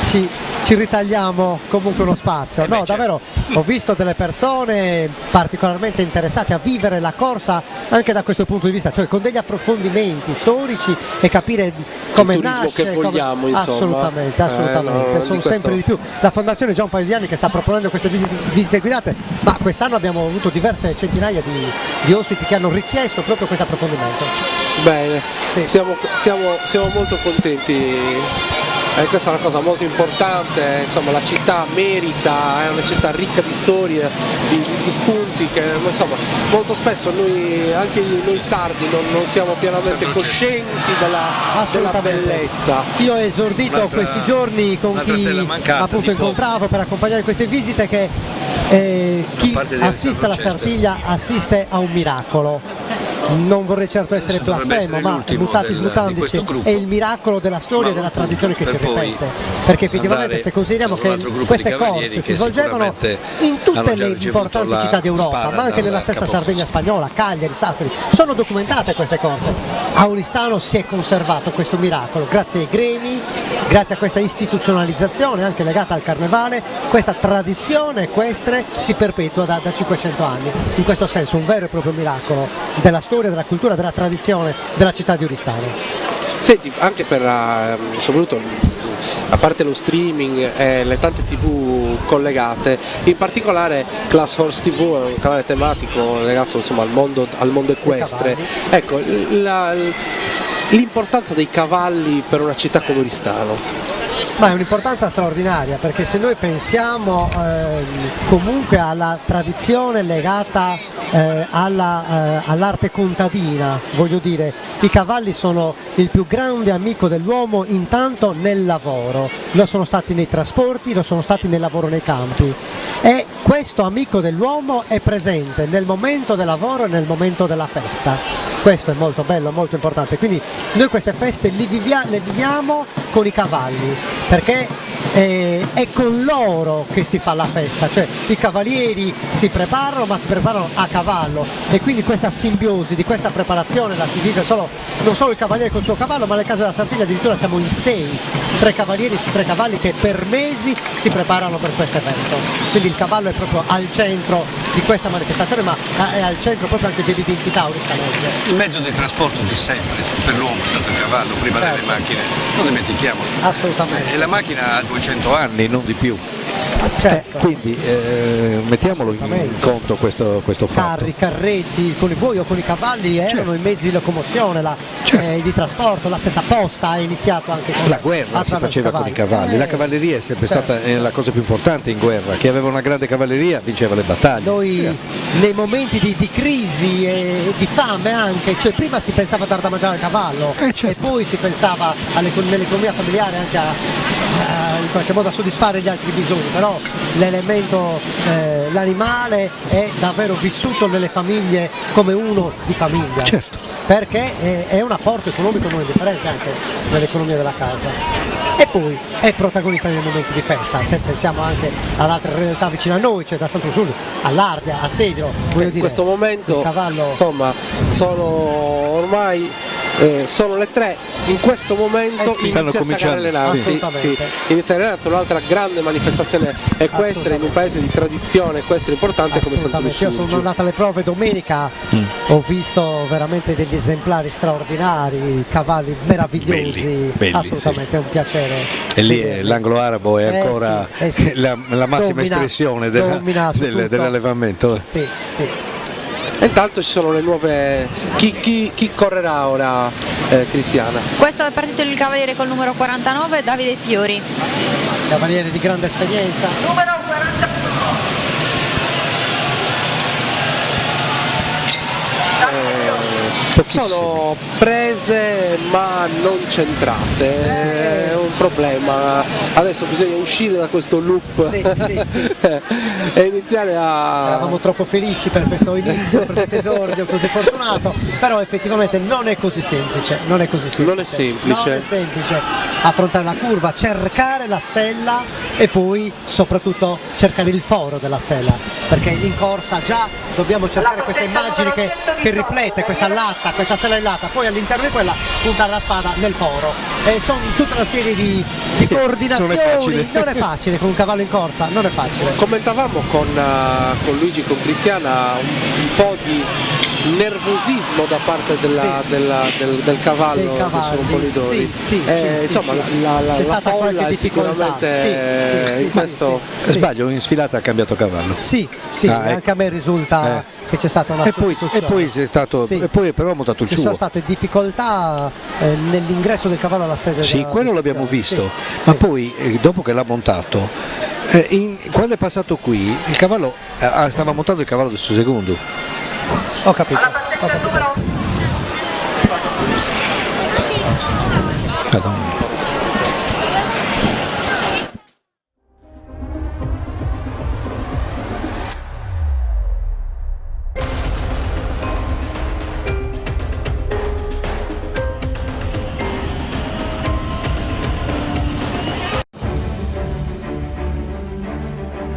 ci ritagliamo comunque uno spazio. Davvero ho visto delle persone particolarmente interessate a vivere la corsa anche da questo punto di vista, cioè con degli approfondimenti storici e capire come nasce, che vogliamo, assolutamente. Sono sempre di più. La Fondazione già un paio di anni che sta proponendo queste visite guidate, ma quest'anno abbiamo avuto diverse centinaia di ospiti che hanno richiesto proprio questo approfondimento. Bene, siamo molto contenti. Questa è una cosa molto importante, insomma la città merita, è una città ricca di storie, di spunti che insomma molto spesso anche noi sardi non siamo pienamente coscienti della bellezza. Io ho esordito questi giorni con chi appunto incontravo per accompagnare queste visite che chi assiste alla Sartiglia assiste a un miracolo. Non vorrei certo essere blasfemo, ma mutatis mutandis è il miracolo della storia e della tradizione che si ripete, perché effettivamente se consideriamo che queste corse si svolgevano in tutte le importanti città d'Europa, ma anche nella stessa Sardegna spagnola, Cagliari, Sassari, sono documentate queste corse. A Oristano si è conservato questo miracolo grazie ai gremi, grazie a questa istituzionalizzazione anche legata al carnevale. Questa tradizione equestre si perpetua da 500 anni, in questo senso un vero e proprio miracolo della storia, della cultura, della tradizione della città di Oristano. Senti, anche per soprattutto a parte lo streaming e le tante TV collegate, in particolare Class Horse TV è un canale tematico legato insomma al mondo equestre. Ecco, l'importanza dei cavalli per una città come Oristano. Ma è un'importanza straordinaria, perché se noi pensiamo comunque alla tradizione legata all'arte contadina, voglio dire, i cavalli sono il più grande amico dell'uomo intanto nel lavoro, lo sono stati nei trasporti, lo sono stati nel lavoro nei campi, e questo amico dell'uomo è presente nel momento del lavoro e nel momento della festa. Questo è molto bello, molto importante, quindi noi queste feste le viviamo con i cavalli, perché è con loro che si fa la festa, cioè i cavalieri si preparano, ma si preparano a cavallo, e quindi questa simbiosi di questa preparazione la si vive non solo il cavaliere col suo cavallo, ma nel caso della Sardegna addirittura siamo in 6, 3 cavalieri su 3 cavalli che per mesi si preparano per questo evento, quindi il cavallo è proprio al centro di questa manifestazione, ma è al centro proprio anche dell'identità oristanese. Il mezzo di trasporto di sempre per l'uomo è stato il cavallo, prima delle macchine, non dimentichiamolo. Assolutamente. E la macchina ha 200 anni, non di più. Certo. Quindi mettiamolo in conto questo fatto. Carri, carretti, con i buoi o con i cavalli erano i mezzi di locomozione, di trasporto, la stessa posta ha iniziato anche con la guerra si faceva con i cavalli, la cavalleria è sempre stata la cosa più importante in guerra, chi aveva una grande cavalleria vinceva le battaglie. Noi nei momenti di crisi e di fame anche, cioè prima si pensava a dar da mangiare al cavallo e poi si pensava nell'economia familiare anche in qualche modo a soddisfare gli altri bisogni, però l'elemento, l'animale è davvero vissuto nelle famiglie come uno di famiglia, perché è un apporto economico non indifferente anche nell'economia della casa, e poi è protagonista nei momenti di festa, se pensiamo anche ad altre realtà vicine a noi, cioè da Sant'Ursulio all'Ardia, a Sedro, in questo momento cavallo... insomma sono ormai sono le 3, in questo momento inizia a sagare le navi, inizia un'altra grande manifestazione equestre in un paese di tradizione equestre importante come Sant'Ursulio. Io sono andato alle prove domenica, ho visto veramente degli esemplari straordinari, cavalli meravigliosi, belli, assolutamente è un piacere. E lì l'anglo arabo è ancora la massima espressione dell'allevamento. Sì. Intanto ci sono le nuove. Chi correrà ora, Cristiana? Questo è partito il cavaliere col numero 49, Davide Fiori. Cavaliere di grande esperienza. Numero 49. Sono prese ma non centrate, è un problema. Adesso bisogna uscire da questo loop e iniziare a... Eravamo troppo felici per questo inizio, per questo esordio così fortunato, però effettivamente non è così semplice. Non è semplice affrontare la curva, cercare la stella e poi soprattutto cercare il foro della stella, perché in corsa già dobbiamo cercare questa immagine che riflette questa latta, questa stella in latta, poi all'interno di quella puntare la spada nel foro, e sono tutta una serie di coordinazioni, non è facile con un cavallo in corsa, non è facile. Commentavamo con Luigi, con Cristiana, un po' di nervosismo da parte del cavallo che sono polidori. Insomma c'è stata qualche difficoltà in questo. Sbaglio, in sfilata ha cambiato cavallo. Anche a me risulta che c'è stata una sostituzione. E poi però ha montato il suo. Ci sono state difficoltà nell'ingresso del cavallo alla sede. Sì, quello l'abbiamo visto, ma poi dopo che l'ha montato, quando è passato qui il cavallo stava montando il cavallo del suo secondo. Ho capito. Madonna.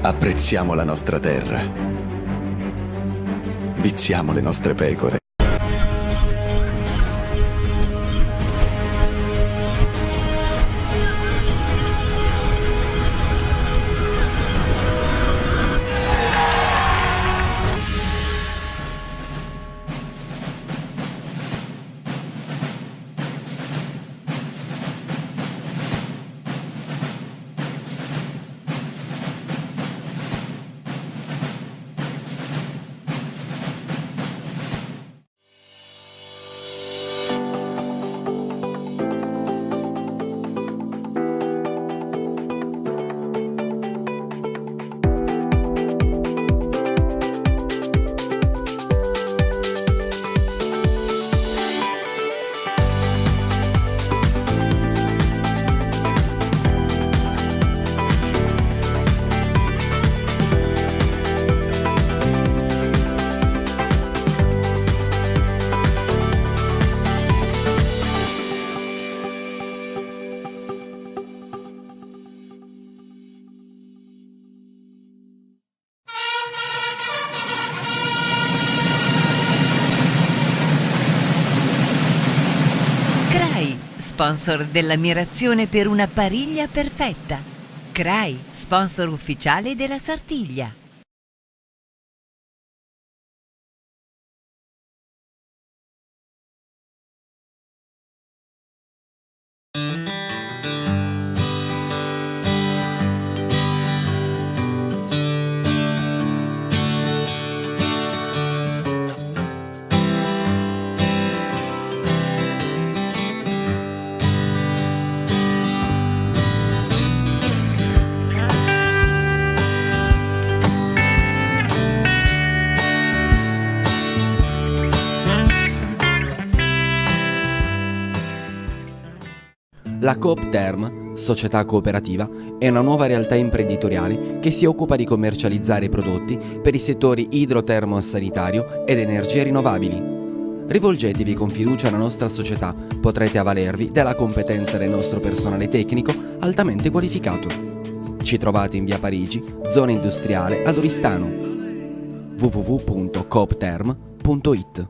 Apprezziamo la nostra terra. Viziamo le nostre pecore. sponsor dell'ammirazione per una pariglia perfetta. CRAI, sponsor ufficiale della Sartiglia. La Coop Term, società cooperativa, è una nuova realtà imprenditoriale che si occupa di commercializzare prodotti per i settori idrotermo-sanitario ed energie rinnovabili. Rivolgetevi con fiducia alla nostra società, potrete avvalervi della competenza del nostro personale tecnico altamente qualificato. Ci trovate in via Parigi, zona industriale ad Oristano. www.coopterm.it.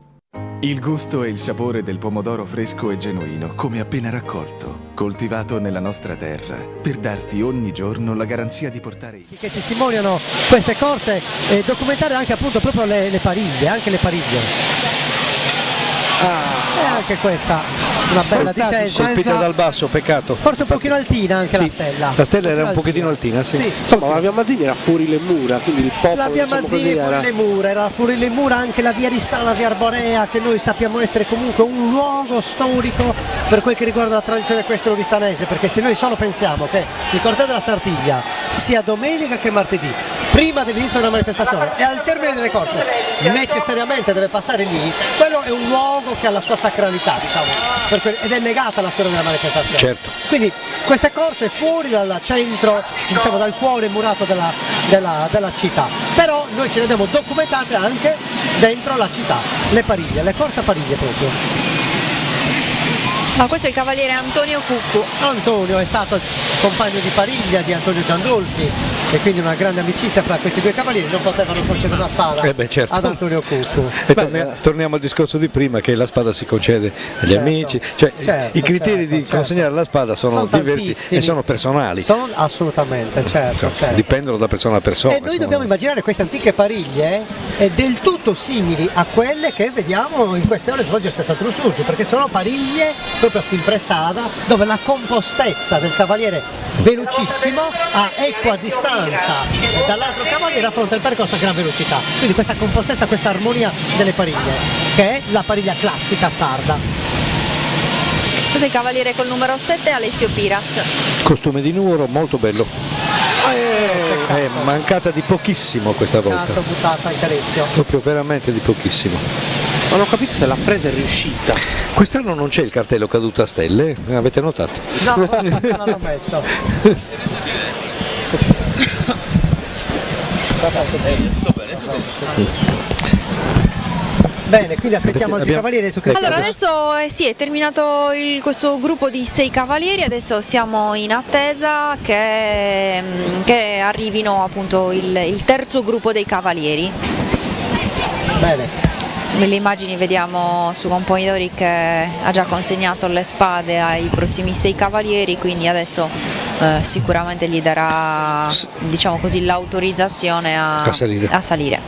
Il gusto e il sapore del pomodoro fresco e genuino, come appena raccolto, coltivato nella nostra terra, per darti ogni giorno la garanzia di portare... Che testimoniano queste corse e documentare anche appunto proprio le pariglie, anche le pariglie. E anche questa, una bella discesa. Colpita dal basso, peccato. Forse un pochino altina anche sì, la stella. La stella era un pochettino altina, sì. Insomma, la via Mazzini era fuori le mura, quindi il popolo, la via Mazzini fuori le mura, era fuori le mura anche la via Ristana, la via Arborea, che noi sappiamo essere comunque un luogo storico per quel che riguarda la tradizione questo-ristanese, perché se noi solo pensiamo che il corteo della Sartiglia sia domenica che martedì, prima dell'inizio della manifestazione e al termine delle corse necessariamente deve passare lì, quello è un luogo che ha la sua sacralità, diciamo, ed è legata alla storia della manifestazione. Certo. Quindi queste corse fuori dal centro, diciamo dal cuore murato della città, però noi ce le abbiamo documentate anche dentro la città, le pariglie, le corse a pariglie proprio. Ma questo è il cavaliere Antonio Cuccu. Antonio è stato compagno di pariglia di Antonio Giandolfi e quindi una grande amicizia fra questi due cavalieri, non potevano concedere una spada certo. ad Antonio Cuccu. E torniamo al discorso di prima, che la spada si concede agli amici, cioè i criteri di consegnare la spada sono diversi e sono personali. Assolutamente, certo. Dipendono da persona a persona. E noi dobbiamo immaginare queste antiche pariglie del tutto simili a quelle che vediamo in queste ore svolgersi a Sant'Urso Surgi, perché sono pariglie proprio a Simpresada, dove la compostezza del cavaliere velocissimo a equa distanza dall'altro cavaliere affronta il percorso a gran velocità. Quindi questa compostezza, questa armonia delle pariglie, che è la pariglia classica sarda. Questo è il cavaliere col numero 7, Alessio Piras. Costume di Nuoro, molto bello. È mancata di pochissimo questa volta. Buttata anche Alessio. Proprio veramente di pochissimo. Non ho capito se la presa è riuscita. Quest'anno non c'è il cartello caduto a stelle, avete notato? No, non l'ho messo. Bene, quindi aspettiamo altri cavalieri su Allora adesso è terminato questo gruppo di 6 cavalieri, adesso siamo in attesa che arrivino appunto il terzo gruppo dei cavalieri. Bene. Nelle immagini vediamo su Compagni che ha già consegnato le spade ai prossimi 6 cavalieri, quindi adesso sicuramente gli darà, diciamo così, l'autorizzazione a salire.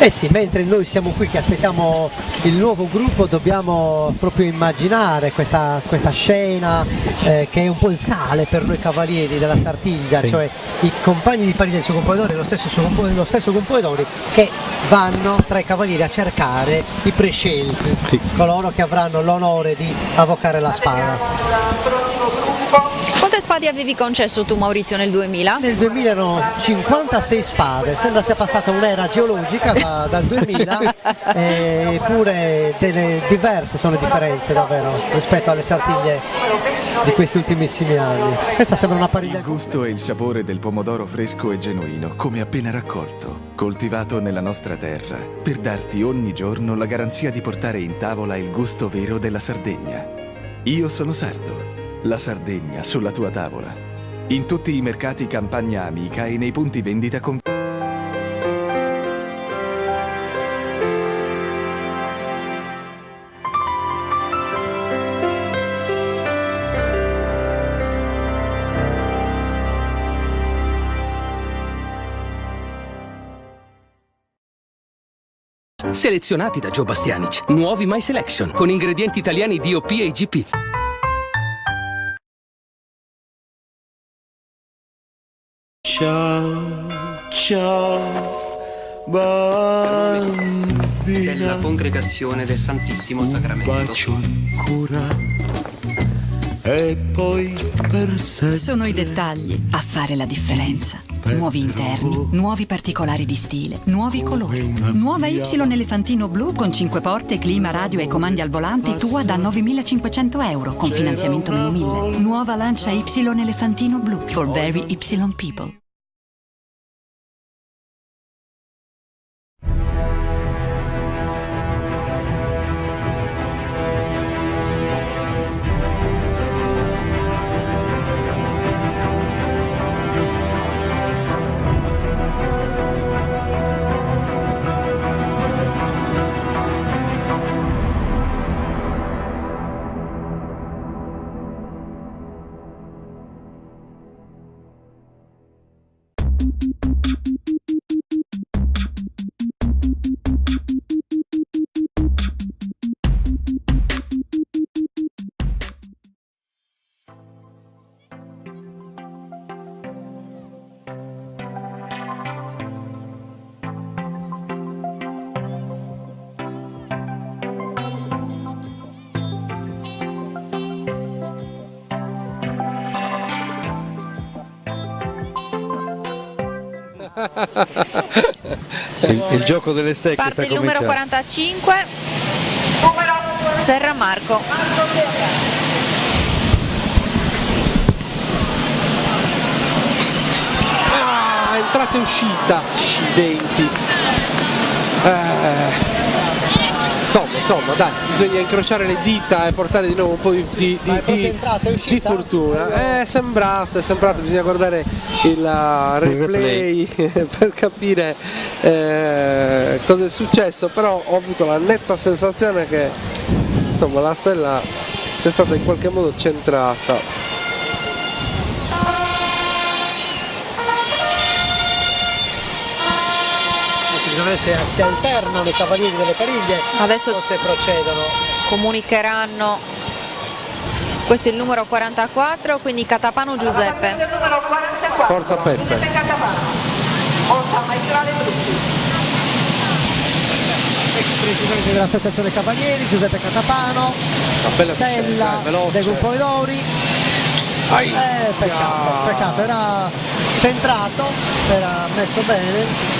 Eh sì, mentre noi siamo qui che aspettiamo il nuovo gruppo, dobbiamo proprio immaginare questa scena che è un po' il sale per noi cavalieri della Sartiglia, cioè i compagni di pariglia del suo Compagni, lo stesso Compagni che vanno tra i cavalieri a cercare i prescelti, coloro che avranno l'onore di avvocare la spada. Quante spade avevi concesso tu, Maurizio, nel 2000? Nel 2000 erano 56 spade, sembra sia passata un'era geologica dal 2000, eppure delle diverse sono le differenze davvero rispetto alle Sartiglie di questi ultimissimi anni. Questa sembra una pariglia. Il gusto e il sapore del pomodoro fresco e genuino, come appena raccolto, coltivato nella nostra terra, per darti ogni giorno la garanzia di portare in tavola il gusto vero della Sardegna. Io sono sardo. La Sardegna sulla tua tavola. In tutti i mercati Campagna Amica e nei punti vendita con... selezionati da Joe Bastianic. Nuovi My Selection con ingredienti italiani DOP e IGP. Ciao bambina, Della Congregazione del Santissimo Sacramento. bacio ancora e poi per sempre. Sono i dettagli a fare la differenza. Nuovi interni, nuovi particolari di stile, nuovi colori. Nuova Y Elefantino blu con 5 porte, clima, radio e comandi al volante tua da 9.500 euro con finanziamento meno 1000. Nuova Lancia Y Elefantino blu for very Y people. Il gioco delle stecche Parte sta il numero cominciando. 45, Serra Marco. Entrata e uscita, accidenti. Insomma, dai, bisogna incrociare le dita e portare di nuovo un po' di fortuna. È sembrato, bisogna guardare il replay per capire cosa è successo, però ho avuto la netta sensazione che insomma la stella sia stata in qualche modo centrata. Se alternano i cavalieri delle Pariglie, adesso o se procedono. Comunicheranno. Questo è il numero 44, quindi Catapano Giuseppe. Forza Peppe. Ex presidente dell'Associazione Cavalieri, Giuseppe Catapano, Stella dei Pomodori. Peccato, era centrato, era messo bene.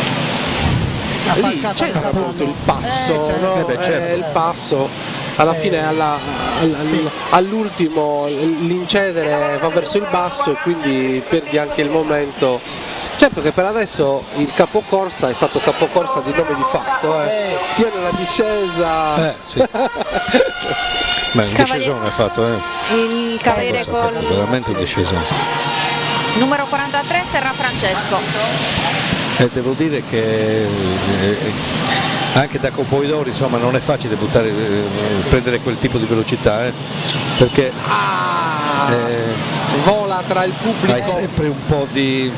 Lì c'è appunto il passo, certo. Il passo alla fine all'ultimo l'incedere va verso il basso e quindi perdi anche il momento. Certo che per adesso il capocorsa è stato capocorsa di nome di fatto, sia nella discesa. Sì. Ma il discesone ha fatto, Il cavaliere con veramente un discesone. numero 43, Serra Francesco. Devo dire che anche da Campoidori insomma non è facile prendere quel tipo di velocità, perché vola tra il pubblico. Hai sempre un po' di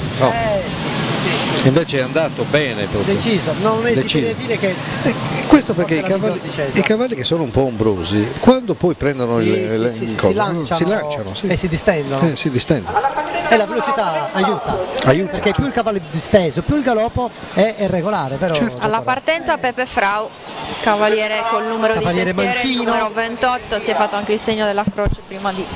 invece è andato bene proprio. Deciso, non esitare a dire che questo perché i cavalli che sono un po' ombrosi, quando poi prendono si lanciano sì. e si distendono. Si distendono. E la velocità aiuta. Perché più il cavallo è disteso, più il galoppo è regolare, però. Certo. Alla partenza Peppe Frau, cavaliere col numero di testiere, il numero 28, si è fatto anche il segno della croce prima di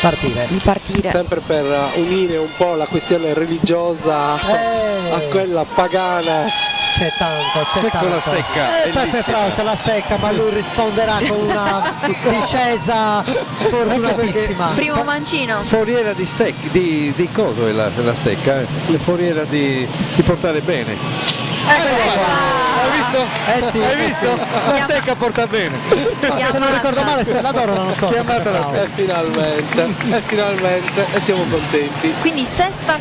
partire. Sempre per unire un po' la questione religiosa a quella pagana. C'è tanto. La stecca. Peppe Frau c'è la stecca, ma lui risponderà con una discesa fortunatissima. Primo mancino. Foriera di coso è la stecca, le foriera di portare bene. Hai visto? Sì, Hai visto? La stecca porta bene. Se non ricordo male Stella d'Oro l'anno scorso. Chiamata la stecca. Finalmente e siamo contenti. Quindi sesta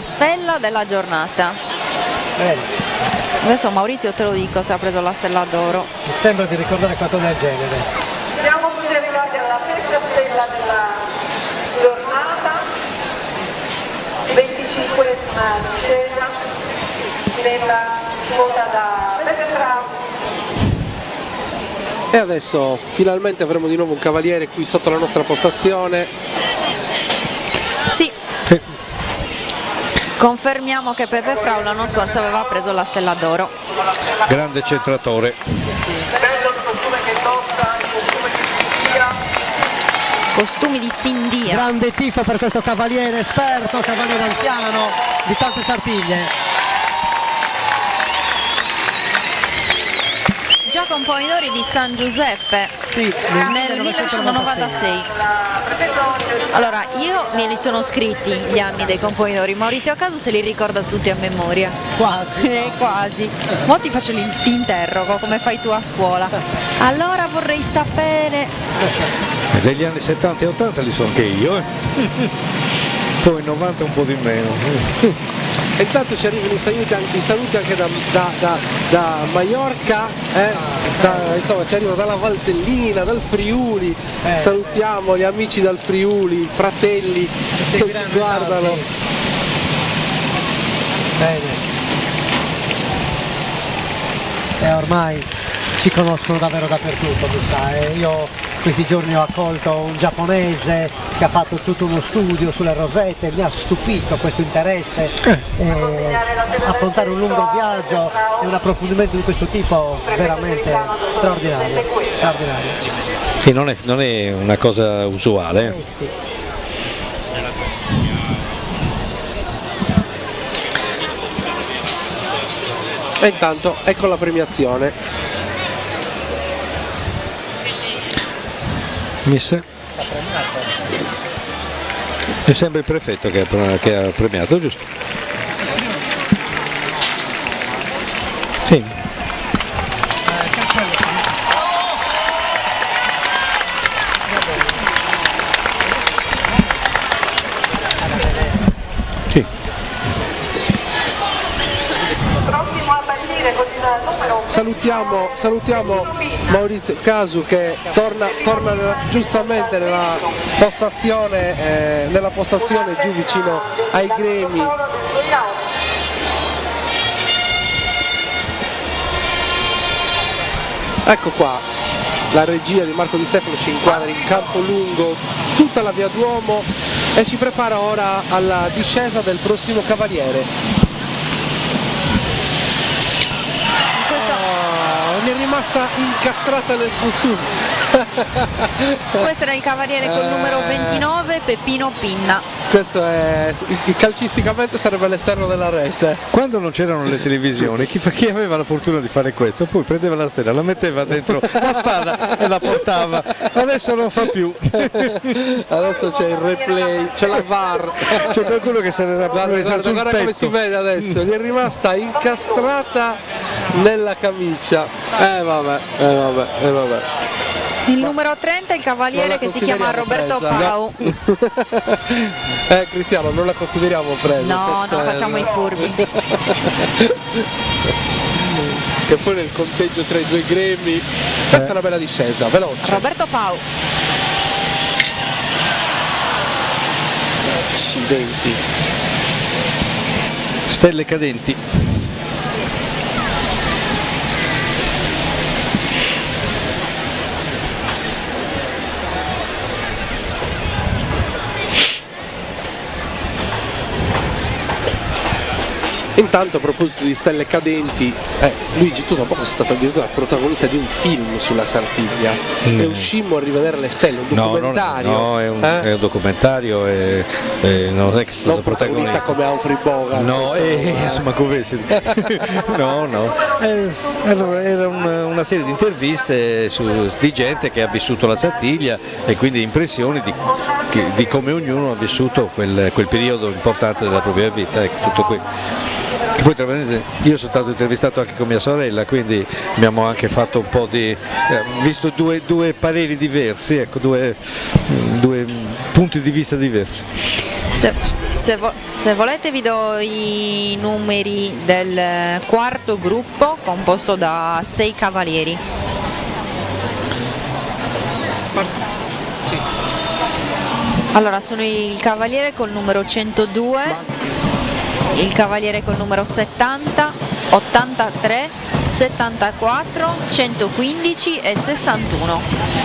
stella della giornata. Adesso Maurizio te lo dico se ha preso la Stella d'Oro. Mi sembra di ricordare qualcosa del genere. Siamo quindi arrivati alla sesta stella della giornata, 25esima scena nella quota da E adesso finalmente avremo di nuovo un cavaliere qui sotto la nostra postazione. Sì. Confermiamo che Pepe Frau l'anno scorso aveva preso la Stella d'Oro. Grande centratore. Costumi di Sindia. Grande tifo per questo cavaliere esperto, cavaliere anziano di tante Sartiglie. Già componitore di San Giuseppe, sì, nel 1996. Allora, io me li sono scritti gli anni dei compositori, Maurizio Casu se li ricorda tutti a memoria. Quasi. Quasi. Mo ti faccio l'interrogo come fai tu a scuola. Allora vorrei sapere... Degli anni 70 e 80 li so anche io, poi 90 un po' di meno. E intanto ci arrivano i saluti anche da Maiorca, insomma ci arrivano dalla Valtellina, dal Friuli, salutiamo gli amici dal Friuli, fratelli che ci guardano. Bene. E ormai ci conoscono davvero dappertutto, mi sa. Io questi giorni ho accolto un giapponese che ha fatto tutto uno studio sulle rosette, mi ha stupito questo interesse. Affrontare un lungo viaggio e un approfondimento di questo tipo veramente straordinario. E non è una cosa usuale. Sì. E intanto ecco la premiazione. Mister? Mi sembra il prefetto che ha premiato, giusto? Sì. Sì. Salutiamo Maurizio Casu che torna giustamente nella postazione giù vicino ai gremi. Ecco qua la regia di Marco Di Stefano ci inquadra in campo lungo tutta la via Duomo e ci prepara ora alla discesa del prossimo cavaliere. Gli è rimasta incastrata nel costume. Questo era il cavaliere col numero 29, Peppino Pinna. Questo è calcisticamente sarebbe all'esterno della rete. Quando non c'erano le televisioni, chi aveva la fortuna di fare questo, poi prendeva la stella, la metteva dentro la spada e la portava. Adesso non fa più. Adesso c'è il replay, c'è la VAR, c'è qualcuno che se ne era presa sul guarda petto. Come si vede adesso, gli è rimasta incastrata nella camicia. Vabbè. Il numero 30 è il cavaliere che si chiama Roberto Pau. Cristiano, non la consideriamo presa. No, non facciamo i furbi. Che poi nel conteggio tra i due gremi. Questa è una bella discesa, veloce. Roberto Pau. Accidenti. Stelle cadenti. Intanto a proposito di stelle cadenti, Luigi, tu da poco sei stato addirittura protagonista di un film sulla Sartiglia e uscimmo a rivedere le stelle, un documentario. No, è un documentario e non è che sono stato protagonista come Humphrey Bogart. No, insomma come no. Era una serie di interviste di gente che ha vissuto la Sartiglia e quindi impressioni di come ognuno ha vissuto quel periodo importante della propria vita, ecco, tutto qui. Che poi io sono stato intervistato anche con mia sorella, quindi abbiamo anche fatto un po' di visto due pareri diversi, ecco, due punti di vista diversi. Se volete vi do i numeri del quarto gruppo composto da 6 cavalieri. Allora sono il cavaliere col numero 102, il cavaliere col numero 70, 83 74 115 e 61.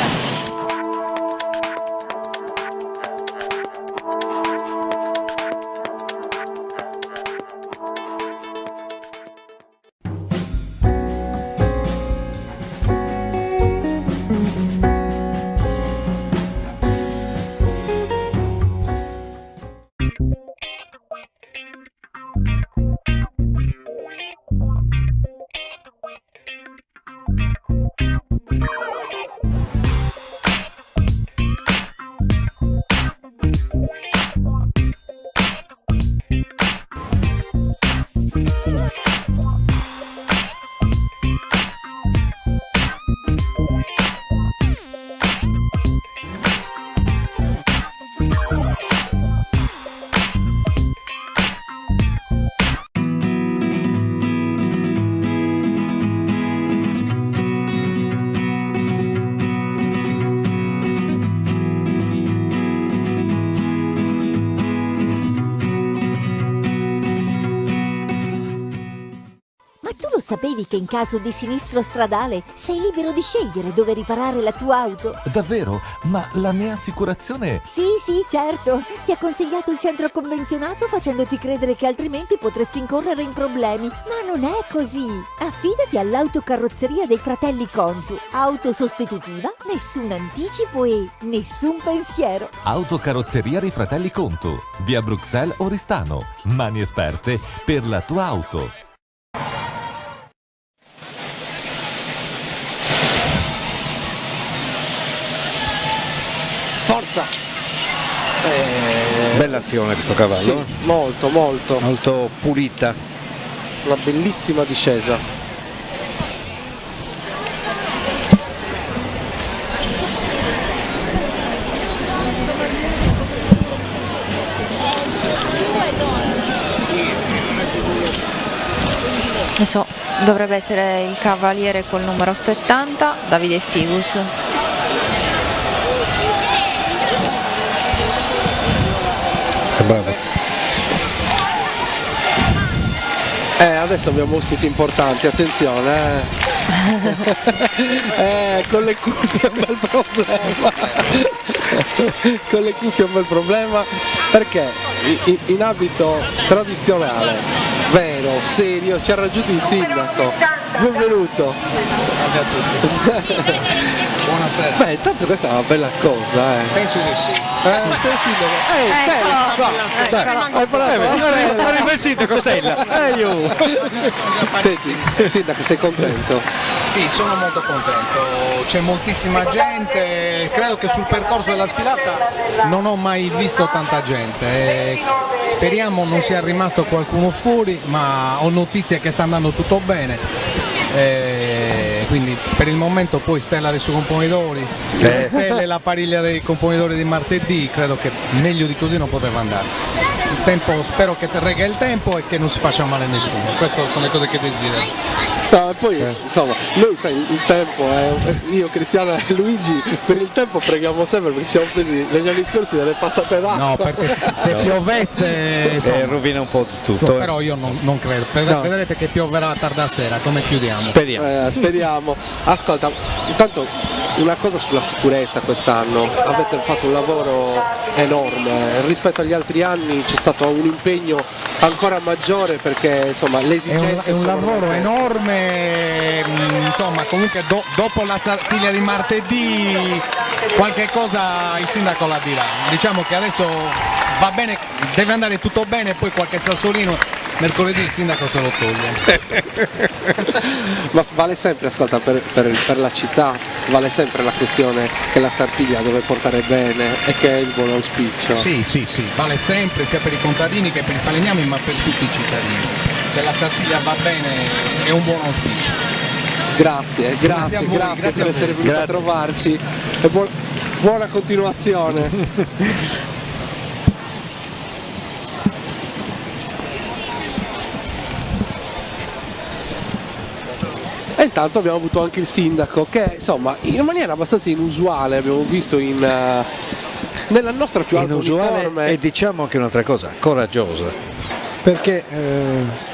Sapevi che in caso di sinistro stradale sei libero di scegliere dove riparare la tua auto? Davvero? Ma la mia assicurazione... Sì, certo. Ti ha consigliato il centro convenzionato facendoti credere che altrimenti potresti incorrere in problemi. Ma non è così. Affidati all'autocarrozzeria dei fratelli Contu. Auto sostitutiva, nessun anticipo e nessun pensiero. Autocarrozzeria dei fratelli Contu. Via Bruxelles Oristano. Mani esperte per la tua auto. Forza! Bella azione questo cavallo. Sì, molto. Molto pulita. Una bellissima discesa. Adesso dovrebbe essere il cavaliere col numero 70, Davide Figus. Bravo. Adesso abbiamo ospiti importanti, attenzione. Con le cuffie è un bel problema. Con le cuffie è un bel problema perché in abito tradizionale, vero, serio, ci ha raggiunto il sindaco. Benvenuto. Salve a tutti. Buonasera. Beh, intanto questa è una bella cosa, Penso di sì. Il sindaco Stella. Senti, sindaco, sei contento? Sì, sono molto contento. C'è moltissima gente. Credo che sul percorso della sfilata non ho mai visto tanta gente. Speriamo non sia rimasto qualcuno fuori, ma ho notizie che sta andando tutto bene. Quindi per il momento poi Stella dei suoi componitori, Stella e la pariglia dei componitori di martedì, credo che meglio di così non poteva andare. Il tempo, spero che regga il tempo e che non si faccia male a nessuno, queste sono le cose che desidero. No, e poi insomma, noi sai, il tempo, io, Cristiana e Luigi, per il tempo preghiamo sempre perché siamo presi negli anni scorsi delle passate d'acqua. No, perché se piovesse rovina un po' tutto. Però io non credo. Vedrete che pioverà tarda sera, come chiudiamo. Speriamo. Ascolta, intanto una cosa sulla sicurezza quest'anno, avete fatto un lavoro enorme, rispetto agli altri anni c'è stato un impegno ancora maggiore perché insomma le esigenze è un sono lavoro enorme, insomma comunque dopo la Sartiglia di martedì qualche cosa il sindaco la dirà, diciamo che adesso va bene, deve andare tutto bene e poi qualche sassolino mercoledì il sindaco se lo toglie. Ma vale sempre, ascolta, per la città vale sempre la questione che la Sartiglia deve portare bene e che è il buon auspicio. Sì, vale sempre sia per i contadini che per i falegnami ma per tutti i cittadini. Se la Sartiglia va bene è un buon auspicio. Grazie per essere venuti a trovarci e buona continuazione. E intanto abbiamo avuto anche il sindaco che insomma in maniera abbastanza inusuale abbiamo visto nella nostra più alta uniforme. E diciamo anche un'altra cosa, coraggiosa. perché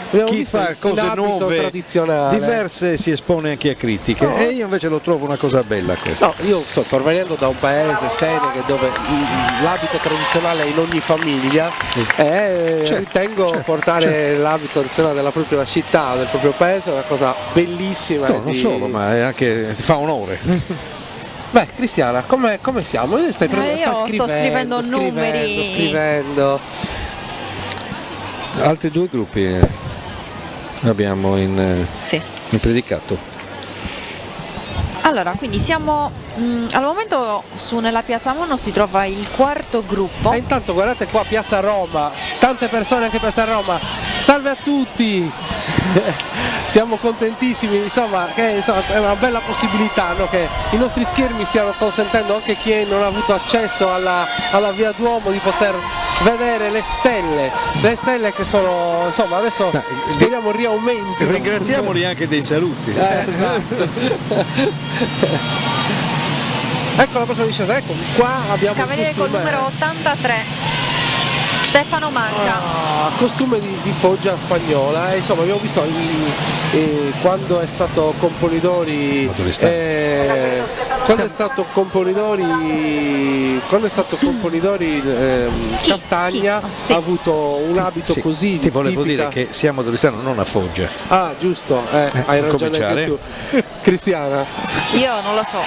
chi visto fa in cose abito nuove, tradizionale. diverse, si espone anche a critiche, No. e io invece lo trovo una cosa bella questa. No, io sto provenendo da un paese, Senegal, dove l'abito tradizionale è in ogni famiglia, e ritengo portare l'abito tradizionale della propria città, del proprio paese, è una cosa bellissima. No, non solo, ma è anche, ti fa onore. Beh, Cristiana, come siamo? Stai sto scrivendo numeri. Scrivendo. Altri due gruppi abbiamo in predicato. Allora, quindi siamo al momento nella piazza Mono si trova il quarto gruppo. E intanto guardate qua Piazza Roma, tante persone anche a Piazza Roma. Salve a tutti! Siamo contentissimi, insomma, che è una bella possibilità, no? Che i nostri schermi stiano consentendo anche chi non ha avuto accesso alla Via Duomo di poter vedere le stelle che sono, insomma, adesso speriamo riaumenti. Ringraziamoli anche dei saluti. Esatto. Ecco la prossima discesa, ecco qua abbiamo Cavaliere col numero 83. Stefano Manca. Costume di foggia spagnola, insomma abbiamo visto quando è stato con Polidori Castagna ha avuto un abito così ti volevo tipica. dire che siamo ad Oristano, non a Foggia. Ah, giusto, hai ragione anche tu. Cristiana, io non lo so,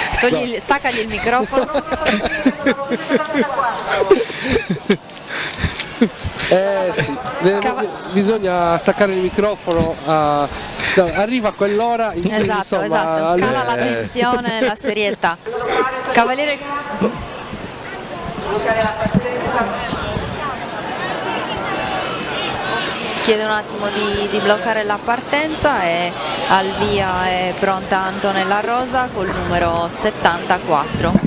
staccagli il microfono. Sì, bisogna staccare il microfono, arriva quell'ora in cui, esatto, cala l'attenzione, la serietà. Cavaliere si chiede un attimo di bloccare la partenza e al via è pronta Antonella Rosa col numero 74.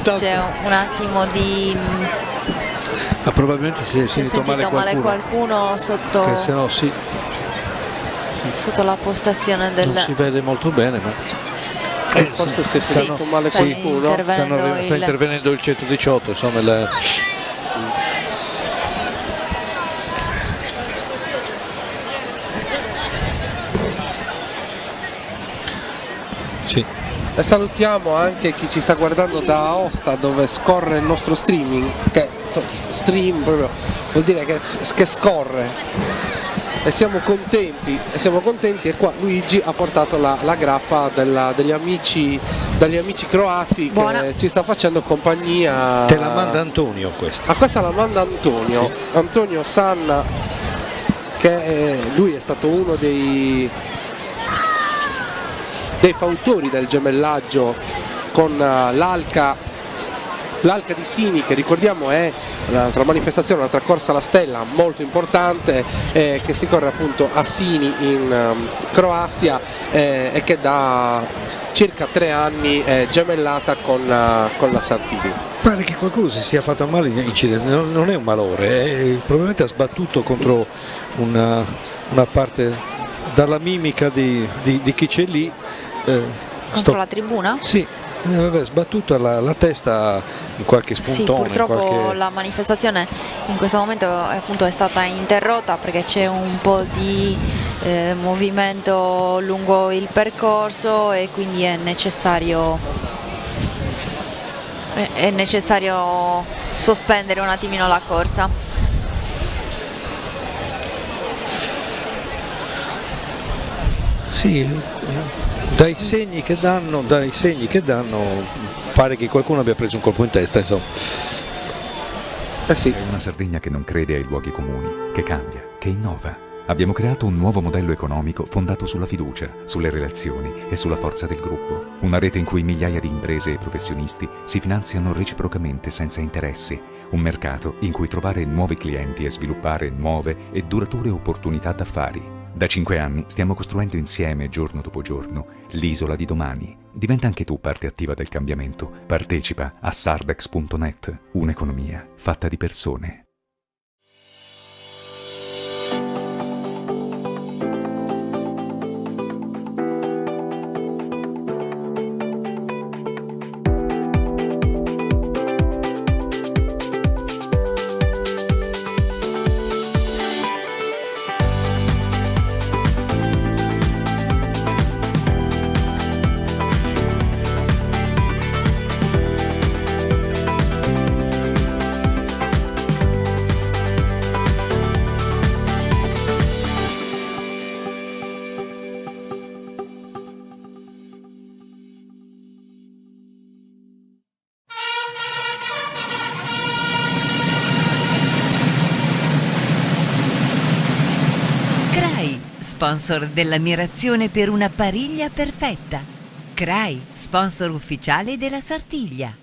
C'è un attimo di probabilmente si è sentito male qualcuno sotto, che se no sotto la postazione del... non si vede molto bene, ma forse si è sentito male qualcuno. Sta intervenendo il 118, insomma sì. E salutiamo anche chi ci sta guardando da Aosta, dove scorre il nostro streaming, che stream proprio vuol dire che scorre, e siamo contenti, e qua Luigi ha portato la grappa dagli amici croati. Buona. Che ci sta facendo compagnia. Te la manda Antonio questa. Questa la manda Antonio, sì. Antonio Sanna, che lui è stato uno dei fautori del gemellaggio con l'Alca di Sini, che ricordiamo è un'altra manifestazione, un'altra corsa alla stella molto importante, che si corre appunto a Sini in Croazia, e che da circa 3 anni è gemellata con la Sartiglia. Pare che qualcuno si sia fatto male in incidente, non è un malore, probabilmente ha sbattuto contro una parte dalla mimica di chi c'è lì. Contro la tribuna? Sì, aveva sbattuto la testa in qualche spuntone. Sì, purtroppo la manifestazione in questo momento appunto è stata interrotta perché c'è un po' di movimento lungo il percorso, e quindi è necessario sospendere un attimino la corsa. Sì, dai segni che danno pare che qualcuno abbia preso un colpo in testa, insomma. Sì. È una Sardegna che non crede ai luoghi comuni, che cambia, che innova. Abbiamo creato un nuovo modello economico fondato sulla fiducia, sulle relazioni e sulla forza del gruppo. Una rete in cui migliaia di imprese e professionisti si finanziano reciprocamente senza interessi. Un mercato in cui trovare nuovi clienti e sviluppare nuove e durature opportunità d'affari. Da 5 anni stiamo costruendo insieme, giorno dopo giorno, l'isola di domani. Diventa anche tu parte attiva del cambiamento. Partecipa a sardex.net, un'economia fatta di persone. sponsor dell'ammirazione per una pariglia perfetta. CRAI, sponsor ufficiale della Sartiglia.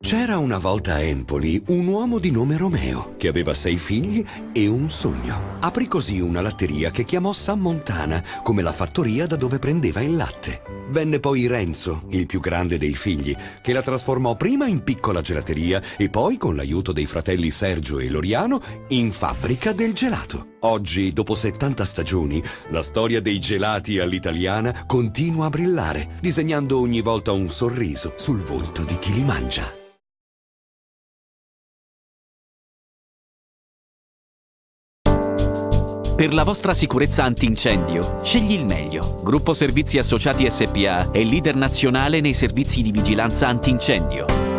C'era una volta a Empoli un uomo di nome Romeo che aveva 6 figli e un sogno. Aprì così una latteria che chiamò San Montana, come la fattoria da dove prendeva il latte. Venne poi Renzo, il più grande dei figli, che la trasformò prima in piccola gelateria e poi, con l'aiuto dei fratelli Sergio e Loriano, in fabbrica del gelato. Oggi, dopo 70 stagioni, la storia dei gelati all'italiana continua a brillare, disegnando ogni volta un sorriso sul volto di chi li mangia. Per la vostra sicurezza antincendio, scegli il meglio. Gruppo Servizi Associati SPA è leader nazionale nei servizi di vigilanza antincendio.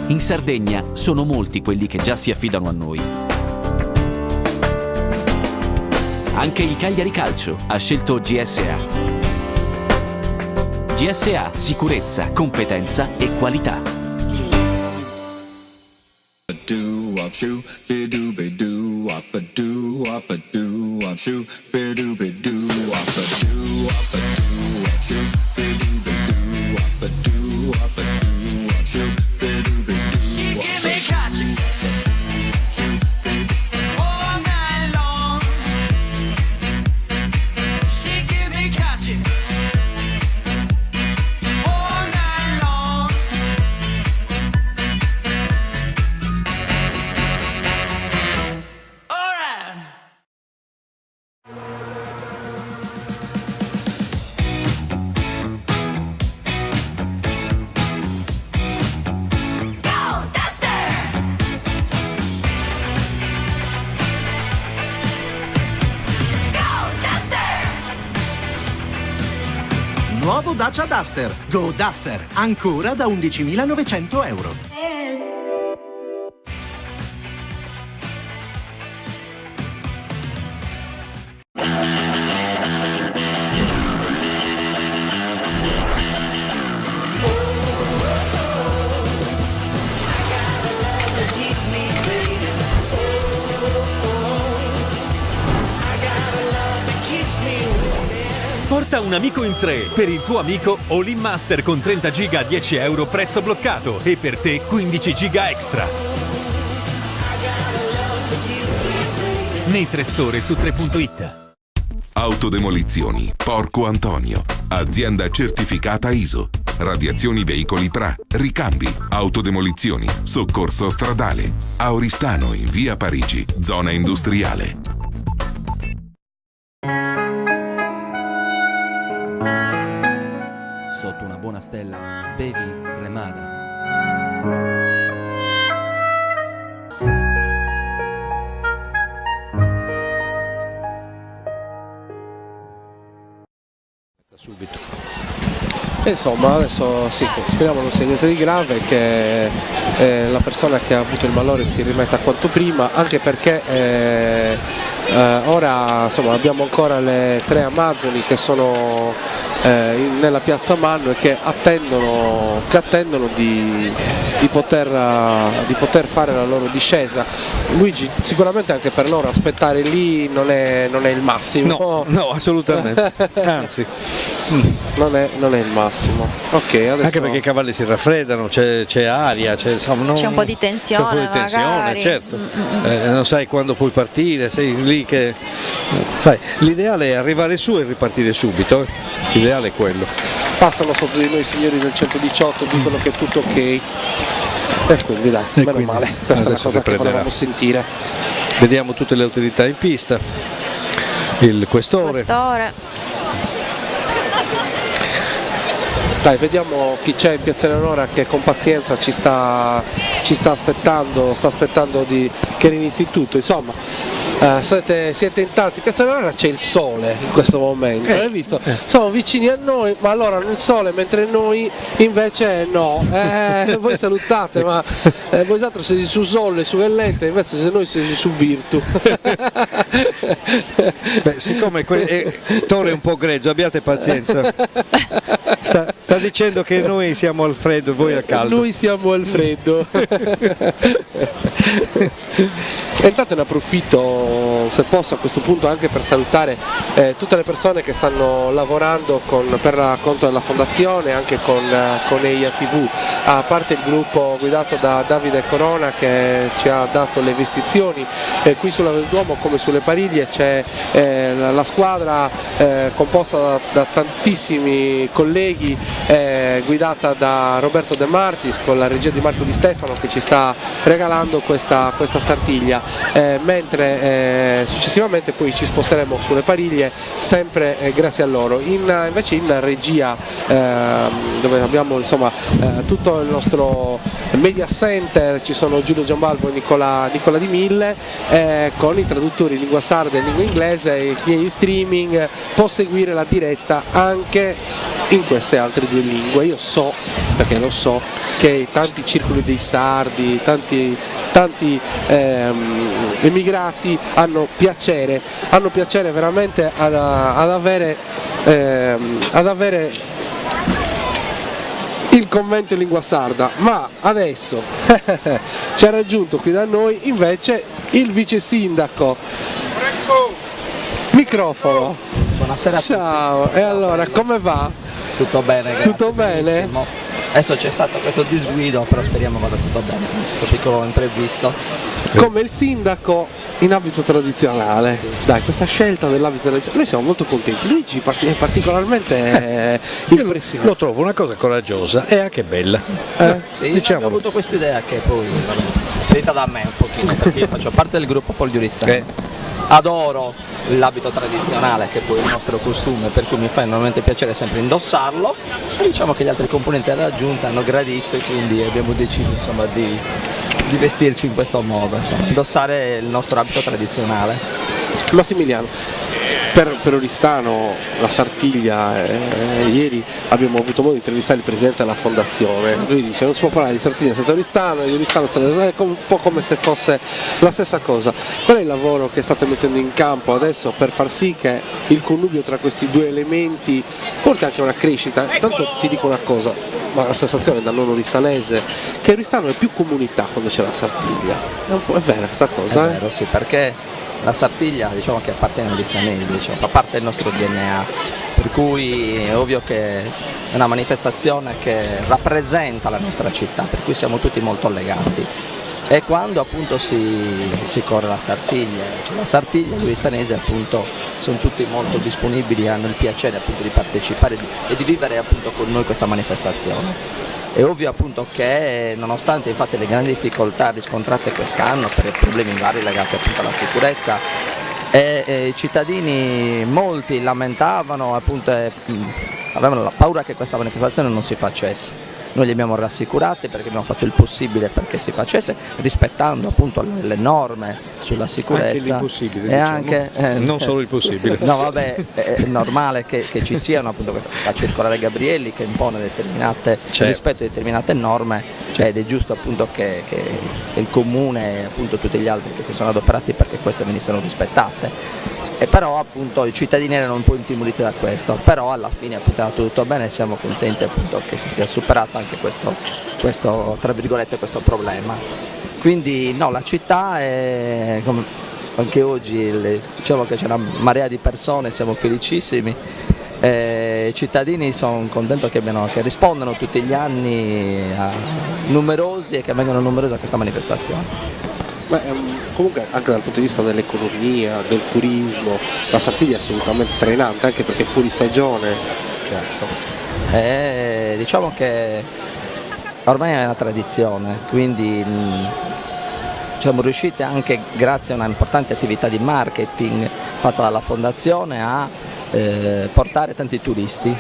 In Sardegna sono molti quelli che già si affidano a noi. Anche il Cagliari Calcio ha scelto GSA. GSA, sicurezza, competenza e qualità. Nuovo Dacia Duster. Go Duster. Ancora da 11.900 euro. Porta un amico in 3. Per il tuo amico All-in Master con 30 giga a 10 euro prezzo bloccato e per te 15 giga extra. Nei 3 store su 3.it. Autodemolizioni Porco Antonio, azienda certificata ISO. Radiazioni veicoli tra, ricambi, autodemolizioni, soccorso stradale. A Oristano in via Parigi, zona industriale. Sotto una buona stella, bevi Remada. Subito. Insomma, adesso sì, speriamo non sia niente di grave, che la persona che ha avuto il malore si rimetta quanto prima, anche perché ora insomma, abbiamo ancora le 3 amazzoni che sono nella piazza Manno e che attendono di poter fare la loro discesa. Luigi, sicuramente anche per loro aspettare lì non è il massimo. No, assolutamente, anzi non è il massimo. Okay, adesso... Anche perché i cavalli si raffreddano, c'è aria, c'è un po' di tensione, magari. certo. Non sai quando puoi partire, sei lì che sai, l'ideale è arrivare su e ripartire subito, l'ideale è quello. Passano sotto di noi i signori del 118, dicono che è tutto ok e quindi dai, meno male, questa è la cosa che volevamo sentire. Vediamo tutte le autorità in pista, il questore. Dai, vediamo chi c'è in Piazza Eleonora che con pazienza ci sta aspettando, che inizi tutto, insomma. Siete in tanti, in Piazza Eleonora c'è il sole in questo momento, hai visto? Sono vicini a noi, ma allora il sole, mentre noi invece no, voi salutate, ma voi altri siete su Sole, su Ellente, invece se noi siete su Virtu. Beh, siccome Tore è un po' greggio, abbiate pazienza. Sta dicendo che noi siamo al freddo e voi al caldo. Noi siamo al freddo. E intanto ne approfitto, se posso, a questo punto anche per salutare tutte le persone che stanno lavorando per conto della fondazione, anche con EIA TV, a parte il gruppo guidato da Davide Corona che ci ha dato le vestizioni qui sulla Via del Duomo come sulle Pariglie. C'è la squadra composta da tantissimi colleghi, guidata da Roberto De Martis con la regia di Marco Di Stefano che ci sta regalando questa sartiglia, mentre successivamente poi ci sposteremo sulle Pariglie sempre grazie a loro. Invece in regia, dove abbiamo insomma tutto il nostro media center, ci sono Giulio Giambalvo e Nicola Di Mille, con i traduttori in lingua sarda e lingua inglese, e chi è in streaming può seguire la diretta anche in queste altre due lingue. Io so, perché lo so, che tanti circoli dei sardi, tanti emigrati hanno piacere veramente ad avere il convento in lingua sarda, ma adesso ci ha raggiunto qui da noi invece il vice sindaco. Microfono. Buonasera. Ciao, e allora come va? Tutto bene, grazie. Tutto bene? Benissimo. Adesso c'è stato questo disguido, però speriamo vada tutto bene, questo piccolo imprevisto. Come il sindaco in abito tradizionale. Sì. Dai, questa scelta dell'abito tradizionale, noi siamo molto contenti. Luigi è particolarmente impressionato. Lo trovo una cosa coraggiosa e anche bella. Sì, diciamo. Ho avuto questa idea che poi è venuta da me un pochino, perché io faccio parte del gruppo Folgiurista. Adoro l'abito tradizionale, che poi è il nostro costume, per cui mi fa enormemente piacere sempre indossarlo, e diciamo che gli altri componenti della giunta hanno gradito e quindi abbiamo deciso insomma di vestirci in questo modo, insomma, indossare il nostro abito tradizionale. Massimiliano, per Oristano, la Sartiglia, ieri abbiamo avuto modo di intervistare il presidente della fondazione. Lui dice non si può parlare di Sartiglia senza Oristano, e di Oristano è un po' come se fosse la stessa cosa. Qual è il lavoro che state mettendo in campo adesso per far sì che il connubio tra questi due elementi porti anche a una crescita? Tanto ti dico una cosa, ma la sensazione da non oristanese, che Oristano è più comunità quando c'è la Sartiglia. È vera questa cosa? È vero, sì, perché la Sartiglia diciamo che appartiene agli istanesi, diciamo, fa parte del nostro DNA, per cui è ovvio che è una manifestazione che rappresenta la nostra città, per cui siamo tutti molto legati. E quando appunto si corre la Sartiglia, cioè la Sartiglia, gli istanesi appunto sono tutti molto disponibili, hanno il piacere appunto di partecipare e di vivere appunto con noi questa manifestazione. È ovvio appunto che nonostante infatti le grandi difficoltà riscontrate quest'anno per problemi vari legati appunto alla sicurezza, i cittadini molti lamentavano appunto, avevano la paura che questa manifestazione non si facesse. Noi li abbiamo rassicurati perché abbiamo fatto il possibile perché si facesse, rispettando appunto le norme sulla sicurezza. Anche l'impossibile, e diciamo. Anche, non solo il possibile. No vabbè, è normale che ci siano appunto la circolare Gabrielli che impone determinate, il rispetto di determinate norme, ed è giusto appunto che il comune e appunto tutti gli altri che si sono adoperati perché queste venissero rispettate. E però appunto i cittadini erano un po' intimoriti da questo, però alla fine appunto è andato tutto bene e siamo contenti appunto che si sia superato anche questo tra virgolette questo problema. Quindi no, la città è, come anche oggi diciamo che c'è una marea di persone, siamo felicissimi. I cittadini sono contento che rispondano tutti gli anni numerosi e che vengano numerosi a questa manifestazione. Comunque anche dal punto di vista dell'economia, del turismo, la Sardegna è assolutamente trainante, anche perché è fuori stagione. Certo. Diciamo che ormai è una tradizione, quindi siamo riusciti anche grazie a una importante attività di marketing fatta dalla fondazione a portare tanti turisti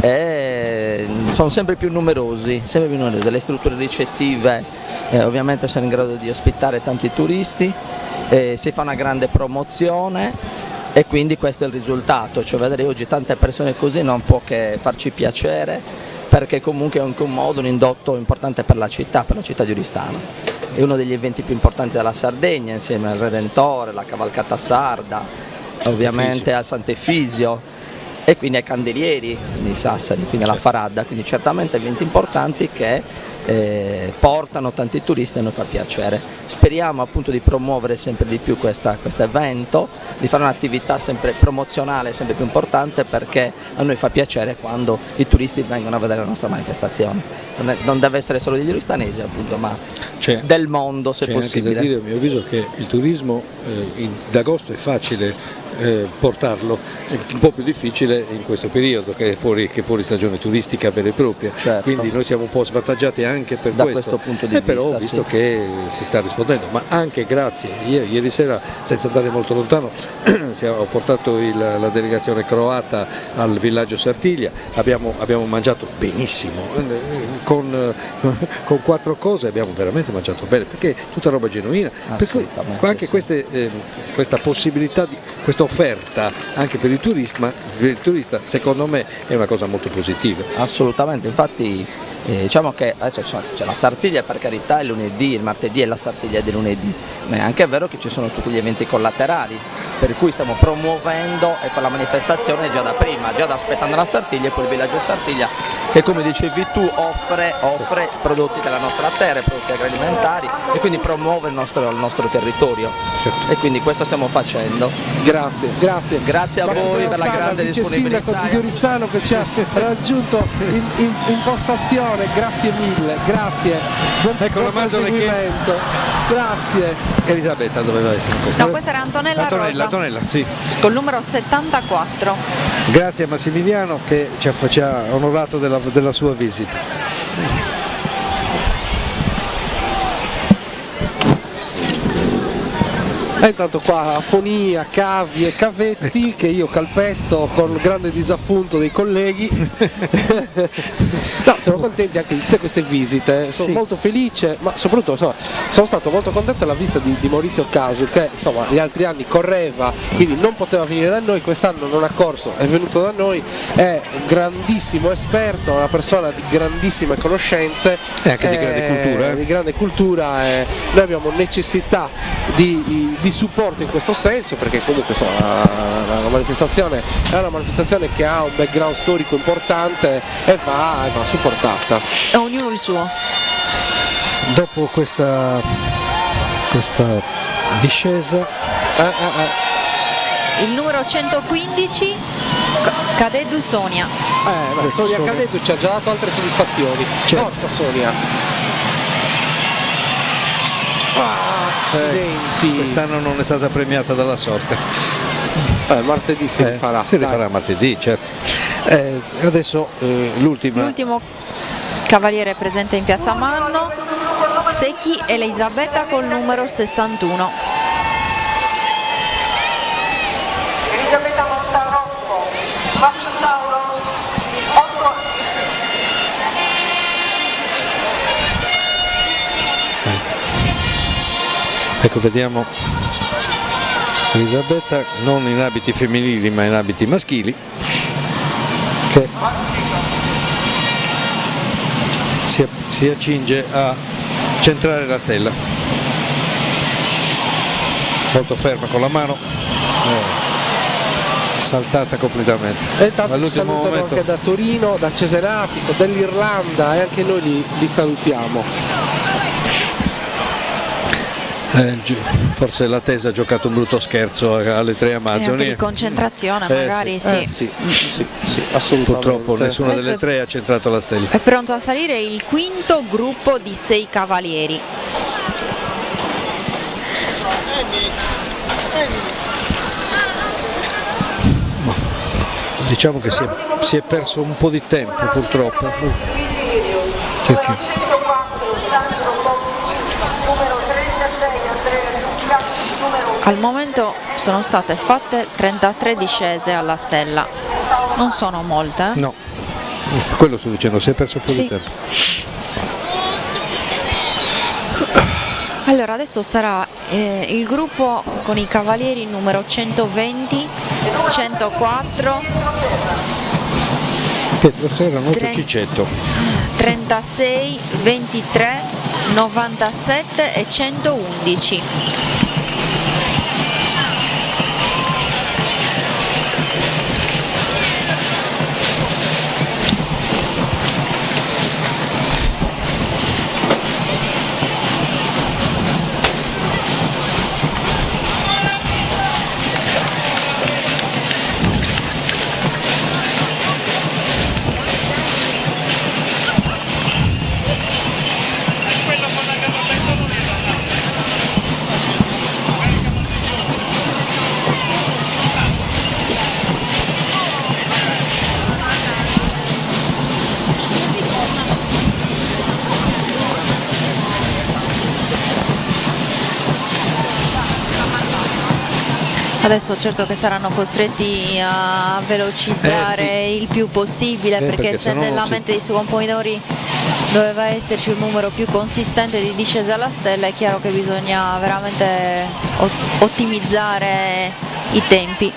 e sono sempre più numerosi, le strutture ricettive ovviamente sono in grado di ospitare tanti turisti, si fa una grande promozione e quindi questo è il risultato, cioè vedere oggi tante persone così non può che farci piacere, perché comunque è anche un modo, un indotto importante per la città di Oristano. È uno degli eventi più importanti della Sardegna, insieme al Redentore, la cavalcata sarda, ovviamente al Sant'Efisio e quindi ai Candelieri di Sassari, quindi alla Faradda, quindi certamente eventi importanti che portano tanti turisti e noi fa piacere. Speriamo appunto di promuovere sempre di più questo evento, di fare un'attività sempre promozionale, sempre più importante, perché a noi fa piacere quando i turisti vengono a vedere la nostra manifestazione. Non deve essere solo degli oristanesi appunto, ma del mondo se possibile. C'è anche da dire a mio avviso che il turismo d'agosto è facile portarlo, è un po' più difficile in questo periodo che è fuori stagione turistica vera e propria, quindi noi siamo un po' svantaggiati anche per questo punto di vista, però ho visto che si sta rispondendo, ma anche grazie, ieri sera senza andare molto lontano ho portato la delegazione croata al villaggio Sartiglia, abbiamo mangiato benissimo, con 4 cose abbiamo veramente mangiato bene, perché è tutta roba genuina, per cui anche questa possibilità, questa offerta anche per il turista secondo me è una cosa molto positiva. Assolutamente, infatti diciamo che adesso c'è la Sartiglia, per carità, il lunedì, il martedì e la Sartiglia di lunedì, ma è anche vero che ci sono tutti gli eventi collaterali, per cui stiamo promuovendo la manifestazione già da prima, già da aspettando la Sartiglia e poi il villaggio Sartiglia che, come dicevi tu, offre prodotti della nostra terra, prodotti agroalimentari e quindi promuove il nostro territorio. E quindi questo stiamo facendo. Grazie a voi per la grande disponibilità. Sindaco di Oristano che ci ha raggiunto in postazione, grazie mille, grazie. Buon proseguimento. Grazie. Elisabetta doveva essere questa. No, questa era Antonella, sì. Col numero 74. Grazie a Massimiliano che ci ha onorato della sua visita. E intanto qua afonia, cavi e cavetti che io calpesto con grande disappunto dei colleghi. No, siamo contenti anche di tutte queste visite, sono molto felice, ma soprattutto sono stato molto contento della visita di Maurizio Casu, che insomma gli altri anni correva, quindi non poteva venire da noi, quest'anno non ha corso, è venuto da noi, è un grandissimo esperto, una persona di grandissime conoscenze e anche di grande cultura. Noi abbiamo necessità di supporto in questo senso, perché comunque la manifestazione è una manifestazione che ha un background storico importante e va supportata. Ognuno il suo. Dopo questa discesa il numero 115 Cadedu Sonia. Sonia Cadedu ci ha già dato altre soddisfazioni. Forza Sonia. Accidenti. Quest'anno non è stata premiata dalla sorte. Martedì si rifarà. Si rifarà martedì, certo. Adesso l'ultimo cavaliere presente in Piazza Manno, Secchi Elisabetta col numero 61. Elisabetta Montarocco, Massauro, 8. Ecco, vediamo Elisabetta non in abiti femminili ma in abiti maschili, che si accinge a centrare la stella, molto ferma con la mano, saltata completamente. E intanto ci All'ultimo salutano momento. anche da Torino, da Cesenatico, dell'Irlanda, e anche noi li salutiamo. Forse l'Atesa ha giocato un brutto scherzo alle 3 a E maggio. anche di concentrazione magari sì. Sì, assolutamente. Purtroppo nessuna Adesso delle 3 ha centrato la stella. È pronto a salire il quinto gruppo di 6 cavalieri. Diciamo che si è perso un po' di tempo purtroppo. Perché? Al momento sono state fatte 33 discese alla stella, non sono molte. No, quello sto dicendo, si è perso un po' Sì. di tempo. Allora adesso sarà il gruppo con i cavalieri numero 120, 104, Pietro Serra, Noto Cicetto. 36, 23, 97 e 111. Adesso certo che saranno costretti a velocizzare il più possibile, perché se sennò nella non si- mente dei suoi compositori doveva esserci un numero più consistente di discese alla stella, è chiaro che bisogna veramente ottimizzare i tempi.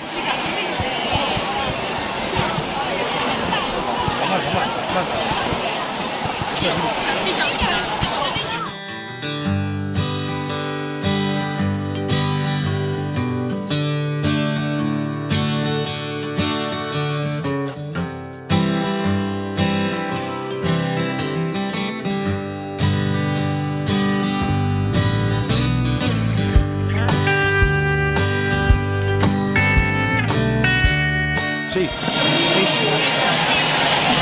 Sì.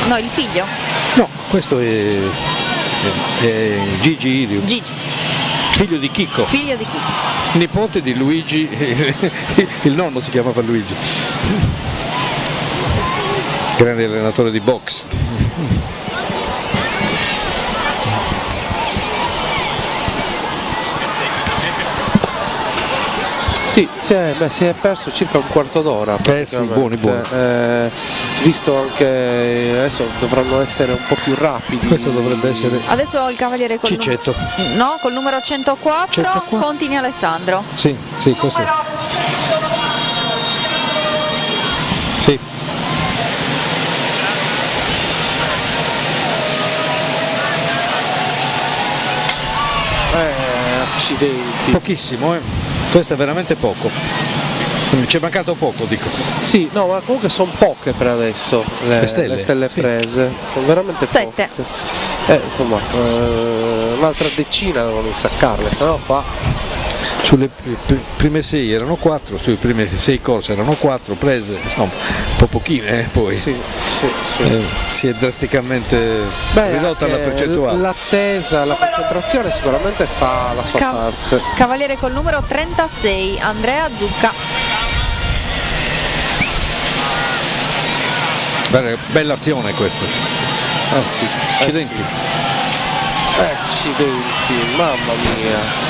No, il figlio. No, questo è Gigi Iriu. Gigi. Figlio di Chicco. Figlio di Chicco. Nipote di Luigi, il nonno si chiamava Luigi. Grande allenatore di box. Sì, si è perso circa un quarto d'ora. Sì, buoni. Visto anche adesso dovranno essere un po' più rapidi. Questo dovrebbe essere Adesso il cavaliere col Cicetto. No, col numero 104, Contini Alessandro. Sì, questo è. Sì. Accidenti. Pochissimo, questo è veramente poco. Ci è mancato poco, dico. Sì, no, ma comunque sono poche per adesso le stelle sì. prese. Sono veramente 7. poche. Insomma, un'altra decina devono insaccarle, sennò qua. Sulle prime 6 erano 4, sulle prime 6 corse erano 4 prese, insomma, un po' pochine poi. Sì. Si è drasticamente ridotta la percentuale. L'attesa, la concentrazione sicuramente fa la sua parte. Cavaliere col numero 36, Andrea Zucca. Bella azione questa. Sì. Accidenti. Accidenti, mamma mia.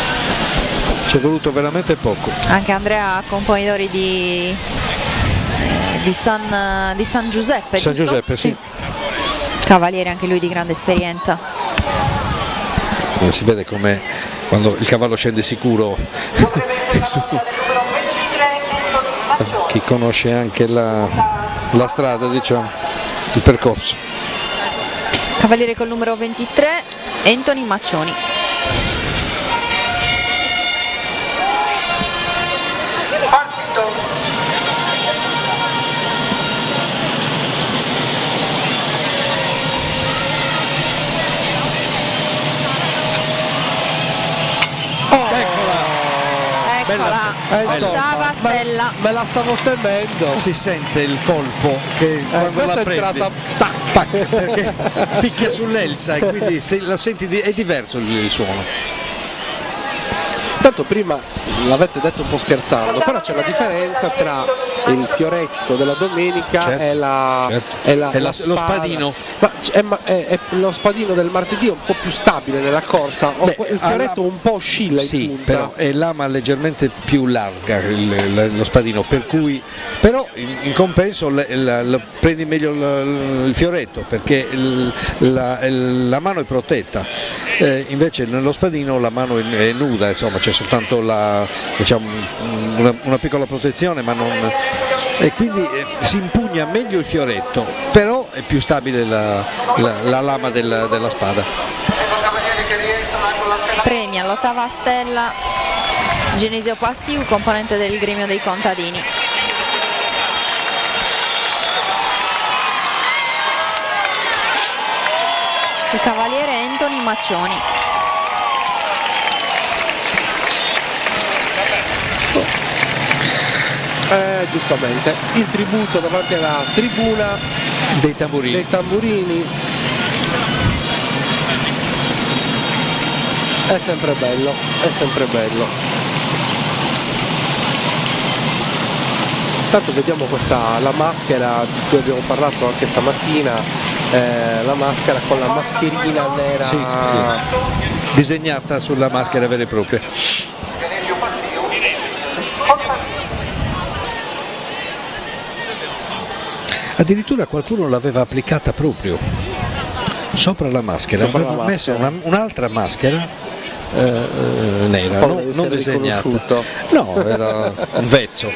Ci è voluto veramente poco. Anche Andrea, componitore di San Giuseppe. San giusto? Giuseppe, sì. Cavaliere anche lui di grande esperienza. Si vede come quando il cavallo scende sicuro. Chi conosce anche la strada, diciamo, il percorso. Cavaliere col numero 23, Anthony Maccioni. ottava stella. Me la stavo temendo. Si sente il colpo che quando la prendi tac, perché picchia sull'elsa e quindi se la senti è diverso il suono. Tanto prima l'avete detto un po' scherzando, però c'è una differenza tra il fioretto della domenica e lo spadino. Ma è lo spadino del martedì è un po' più stabile nella corsa, il fioretto un po' oscilla in punta. Però è lama leggermente più larga lo spadino, per cui però in compenso prendi meglio il fioretto perché la mano è protetta, invece nello spadino la mano è nuda, insomma c'è soltanto una piccola protezione, ma non, e quindi si impugna meglio il fioretto, però è più stabile la lama della spada. Premia l'8ª stella Genesio Passiu, componente del gremio dei contadini. Il cavaliere Anthony Maccioni. Giustamente il tributo davanti alla tribuna dei tamburini. È sempre bello. Tanto vediamo la maschera di cui abbiamo parlato anche stamattina, la maschera con la mascherina nera sì. Disegnata sulla maschera vera e propria. Addirittura qualcuno l'aveva applicata proprio sopra la maschera, aveva messo un'altra maschera nera, non disegnata. No, era un vezzo.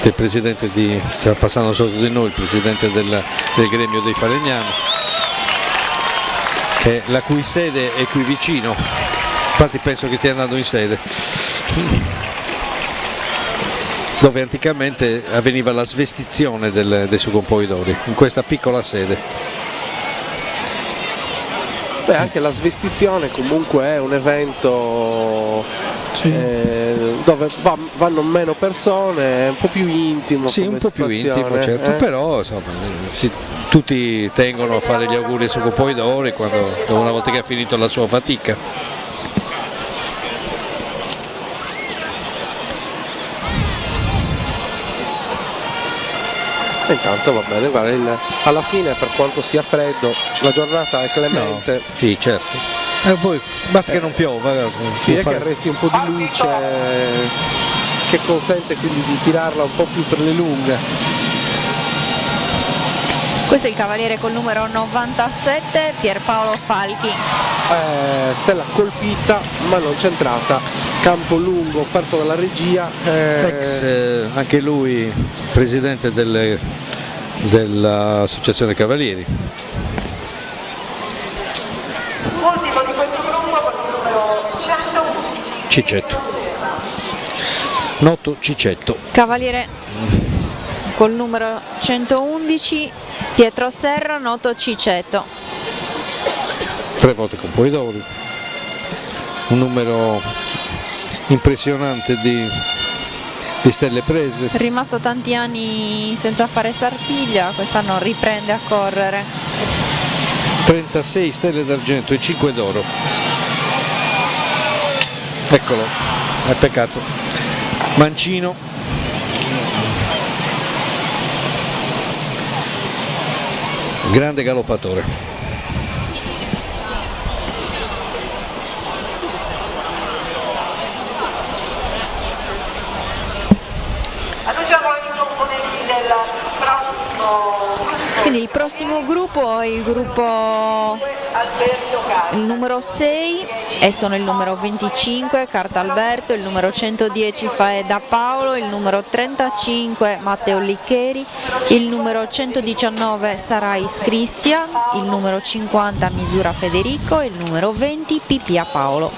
Il presidente sta passando sotto di noi, il presidente del gremio dei falegnami, la cui sede è qui vicino, infatti penso che stia andando in sede, dove anticamente avveniva la svestizione dei sucompoidori, in questa piccola sede. Beh, anche la svestizione comunque è un evento dove vanno meno persone, è un po' più intimo. Sì, un po' più intimo, certo, però insomma, tutti tengono a fare gli auguri ai sucompoidori una volta che ha finito la sua fatica. Intanto va bene, guarda, alla fine per quanto sia freddo la giornata è clemente. No, sì, certo. Poi basta che non piova. Sì, è che resti un po' di luce che consente quindi di tirarla un po' più per le lunghe. Questo è il cavaliere col numero 97, Pierpaolo Falchi. Stella colpita ma non centrata, campo lungo offerto dalla regia. Anche lui presidente dell'associazione Cavalieri. Ultimo di questo gruppo con il numero 111. Cicetto. Noto Cicetto. Cavaliere col numero 111, Pietro Serra, noto Cicetto. 3 volte compoidori, un numero impressionante di stelle prese. Rimasto tanti anni senza fare Sartiglia, quest'anno riprende a correre. 36 stelle d'argento e 5 d'oro. Eccolo, è peccato. Mancino. Grande galoppatore. Quindi il prossimo gruppo è il gruppo numero 6 e sono il numero 25 Carta Alberto, il numero 110 Faeda Paolo, il numero 35 Matteo Liccheri, il numero 119 Sarais Cristian, il numero 50 Misura Federico e il numero 20 Pipia Paolo.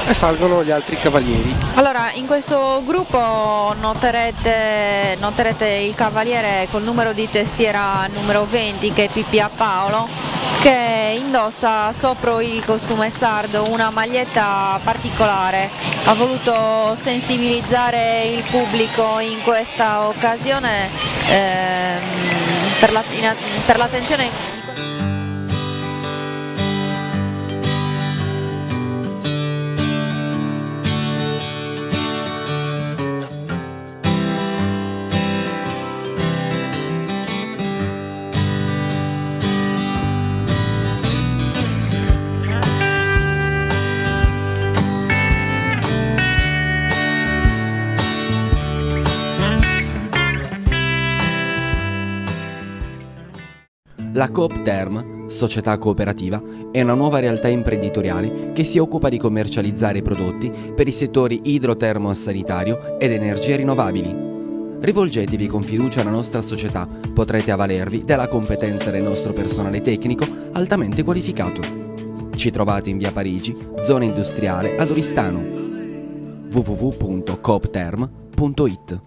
E salgono gli altri cavalieri. Allora, in questo gruppo noterete il cavaliere col numero di testiera numero 20, che è Pipia Paolo, che indossa sopra il costume sardo una maglietta particolare. Ha voluto sensibilizzare il pubblico in questa occasione per l'attenzione. La Coop Term, società cooperativa, è una nuova realtà imprenditoriale che si occupa di commercializzare prodotti per i settori idrotermo-sanitario ed energie rinnovabili. Rivolgetevi con fiducia alla nostra società, potrete avvalervi della competenza del nostro personale tecnico altamente qualificato. Ci trovate in via Parigi, zona industriale ad Oristano. www.coopterm.it.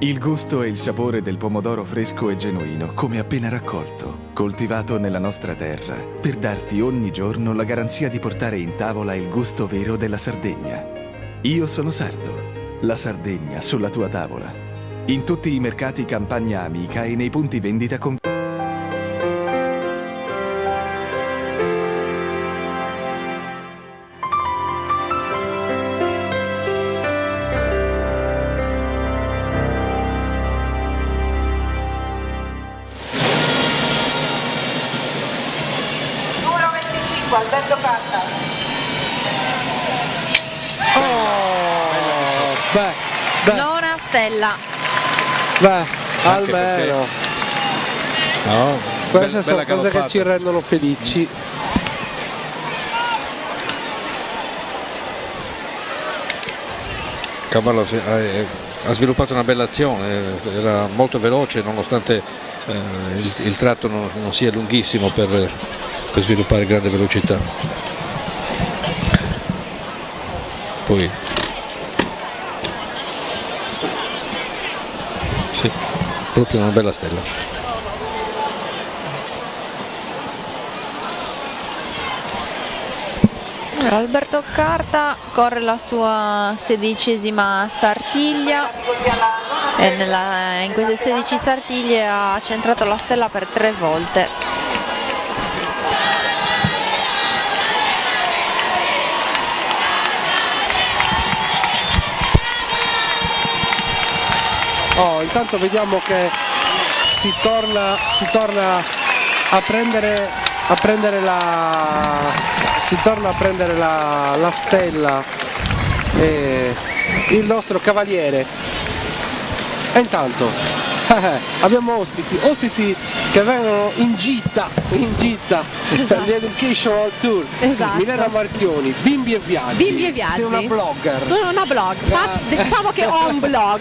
Il gusto e il sapore del pomodoro fresco e genuino, come appena raccolto, coltivato nella nostra terra, per darti ogni giorno la garanzia di portare in tavola il gusto vero della Sardegna. Io sono sardo, la Sardegna sulla tua tavola. In tutti i mercati Campagna Amica e nei punti vendita con... Alberto Carta. Non a stella. Almeno. No, queste sono cose che ci rendono felici. Cavallo ha sviluppato una bella azione, era molto veloce nonostante il tratto non sia lunghissimo per sviluppare grande velocità. Poi sì, proprio una bella stella. Alberto Carta corre la sua 16ª sartiglia e in queste 16 sartiglie ha centrato la stella per 3 volte. Intanto vediamo che si torna a prendere la stella il nostro cavaliere. E intanto abbiamo ospiti che vengono in gita esatto. l'Educational Tour. Esatto. Milena Marchioni, Bimbi e Viaggi. Sei una blogger. Sono una blog, diciamo che ho un blog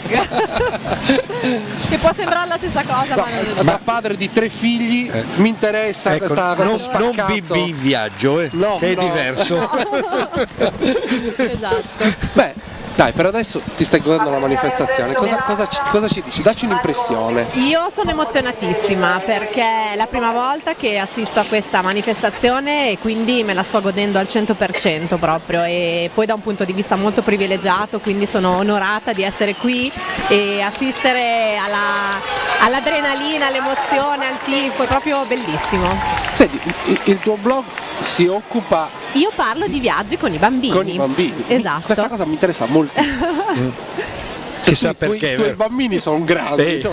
che può sembrare la stessa cosa, ma non è. Da padre di 3 figli mi interessa questo non spaccato. Bimbi in viaggio, no, che è no. diverso. Esatto. Beh, dai, per adesso ti stai godendo la manifestazione, cosa ci dici? Dacci un'impressione. Io sono emozionatissima perché è la prima volta che assisto a questa manifestazione e quindi me la sto godendo al 100% proprio, e poi da un punto di vista molto privilegiato, quindi sono onorata di essere qui e assistere all'adrenalina, all'emozione, al tifo, è proprio bellissimo. Senti, il tuo blog si occupa... Io parlo di viaggi con i bambini. Con i bambini. Esatto. Questa cosa mi interessa molto. Chissà perché. I tuoi bambini sono grandi.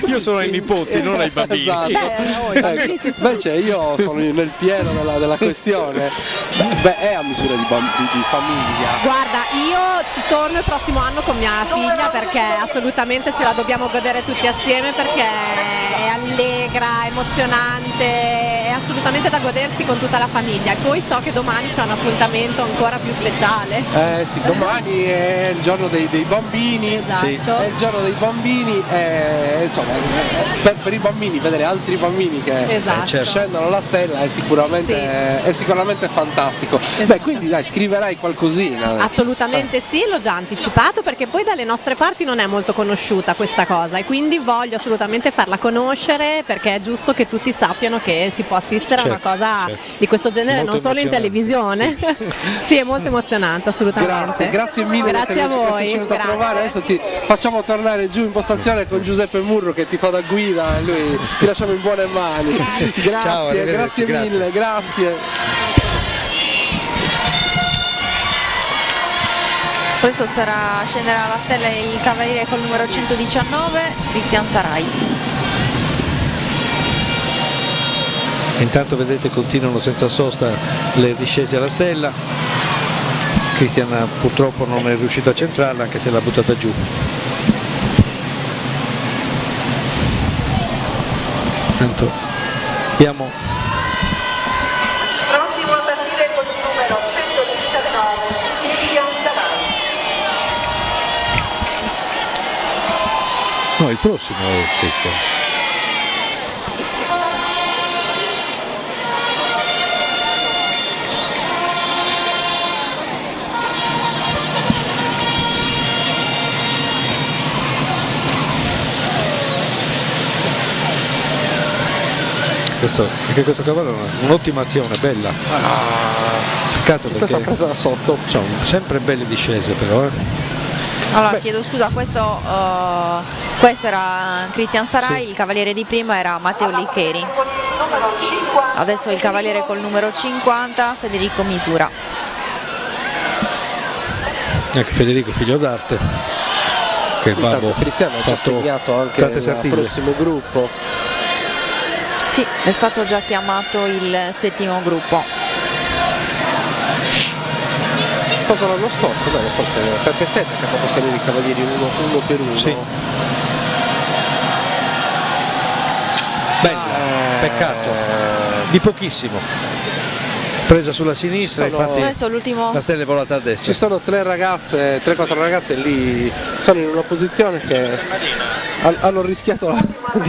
Io sono ai nipoti, non ai bambini. Esatto. Invece io sono nel pieno della questione. Beh, è a misura di famiglia. Guarda, io ci torno il prossimo anno con mia figlia perché assolutamente ce la dobbiamo godere tutti assieme, perché è allegra, emozionante, è assolutamente assolutamente da godersi con tutta la famiglia. E poi so che domani c'è un appuntamento ancora più speciale. Sì, domani è il giorno dei bambini. Esatto. Sì, è il giorno dei bambini, insomma, per i bambini vedere altri bambini che scendono la stella è sicuramente fantastico. Beh, quindi dai, scriverai qualcosina. Assolutamente sì, l'ho già anticipato, perché poi dalle nostre parti non è molto conosciuta questa cosa e quindi voglio assolutamente farla conoscere, perché è giusto che tutti sappiano che si può assistere a una cosa di questo genere, Molto non solo in televisione. Sì, è molto emozionante, assolutamente. Grazie mille, grazie a voi. Sei venuto a trovare. Adesso ti facciamo tornare giù in postazione con Giuseppe Murro che ti fa da guida, e lui ti lasciamo in buone mani. Grazie, Ciao, grazie mille, grazie. Adesso scenderà alla stella il cavaliere col numero 119, Christian Sarais. Intanto vedete continuano senza sosta le discese alla stella. Christian purtroppo non è riuscito a centrarla, anche se l'ha buttata giù. Intanto abbiamo Prossimo a partire con il numero 119, Christian Sarais. no, il prossimo è Christian. Anche questo cavallo è un'ottima azione, bella. Peccato perché questa presa da sotto. Sono sempre belle discese però. Allora, chiedo scusa, questo era Christian Sarai, il cavaliere di prima era Matteo Licheri. Adesso il cavaliere col numero 50, Federico Misura. Anche Federico figlio d'arte, che il babbo Cristiano ha già segnato anche il prossimo gruppo. Sì, è stato già chiamato il settimo gruppo. È stato l'anno scorso, bene, forse Peppe Setta che ha fatto salire i cavalieri uno per uno. Sì. Bella, peccato, di pochissimo. Presa sulla sinistra, infatti adesso la stella è volata a destra. Ci sono 3-4 ragazze lì, sono in una posizione che hanno rischiato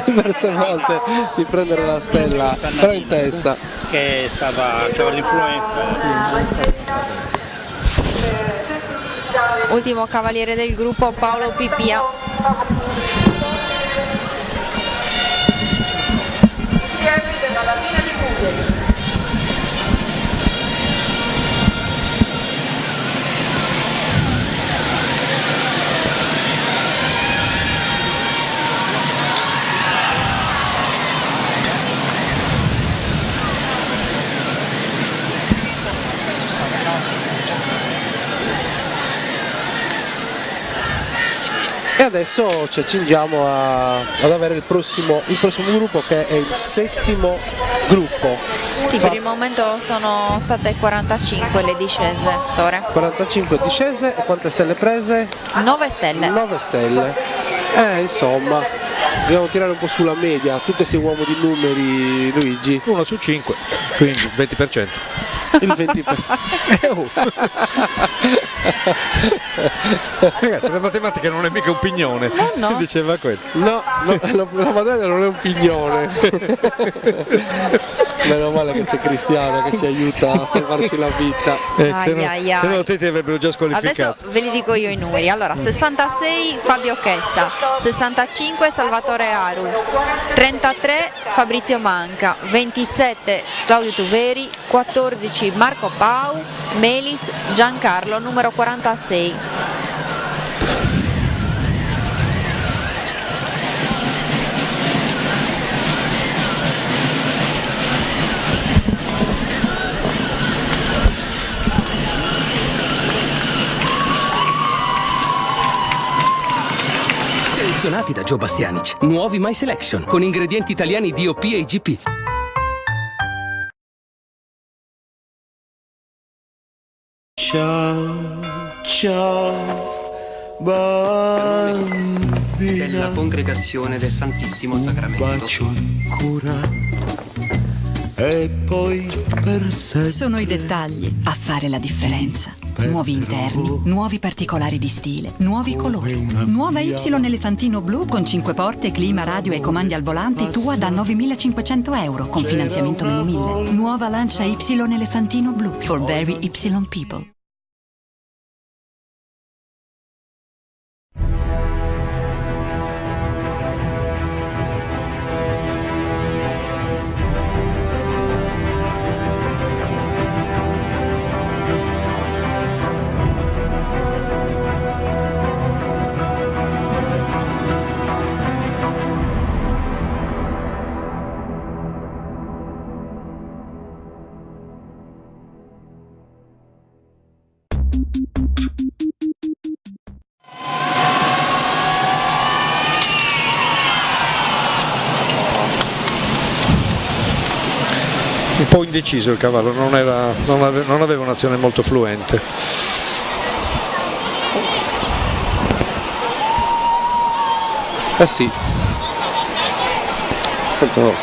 diverse volte di prendere la stella, però in testa. Che aveva l'influenza. Ultimo cavaliere del gruppo, Paolo Pipia. E adesso ci accingiamo ad avere il prossimo gruppo, che è il settimo gruppo. Sì, per il momento sono state 45 le discese, Tore. 45 discese e quante stelle prese? 9 stelle. 9 stelle. Insomma, dobbiamo tirare un po' sulla media. Tu che sei uomo di numeri, Luigi. 1 su 5, quindi 20%. Il 20%. Ragazzi, la matematica non è mica un pignone. No. Diceva quello. No, la matematica non è un pignone. Meno male che c'è Cristiano che ci aiuta a salvarci la vita. Se no te ti avrebbero già squalificato. Adesso ve li dico io i numeri. Allora, 66 Fabio Chessa, 65 Salvatore Aru, 33 Fabrizio Manca, 27 Claudio Tuveri, 14 Marco Pau, Melis Giancarlo, numero 46. Selezionati da Joe Bastianic. Nuovi My Selection con ingredienti italiani DOP e IGP. Ciao, bambina. Della congregazione del Santissimo Sacramento. Un bacio ancora e poi per sé. Sono i dettagli a fare la differenza. Nuovi interni, nuovi particolari di stile, nuovi colori. Nuova Y Elefantino blu con 5 porte, clima, radio e comandi al volante, tua da 9.500 euro con finanziamento meno 1.000. Nuova Lancia Y Elefantino blu for very Y people. Un po' indeciso il cavallo, non aveva un'azione molto fluente. Sì. Tanto,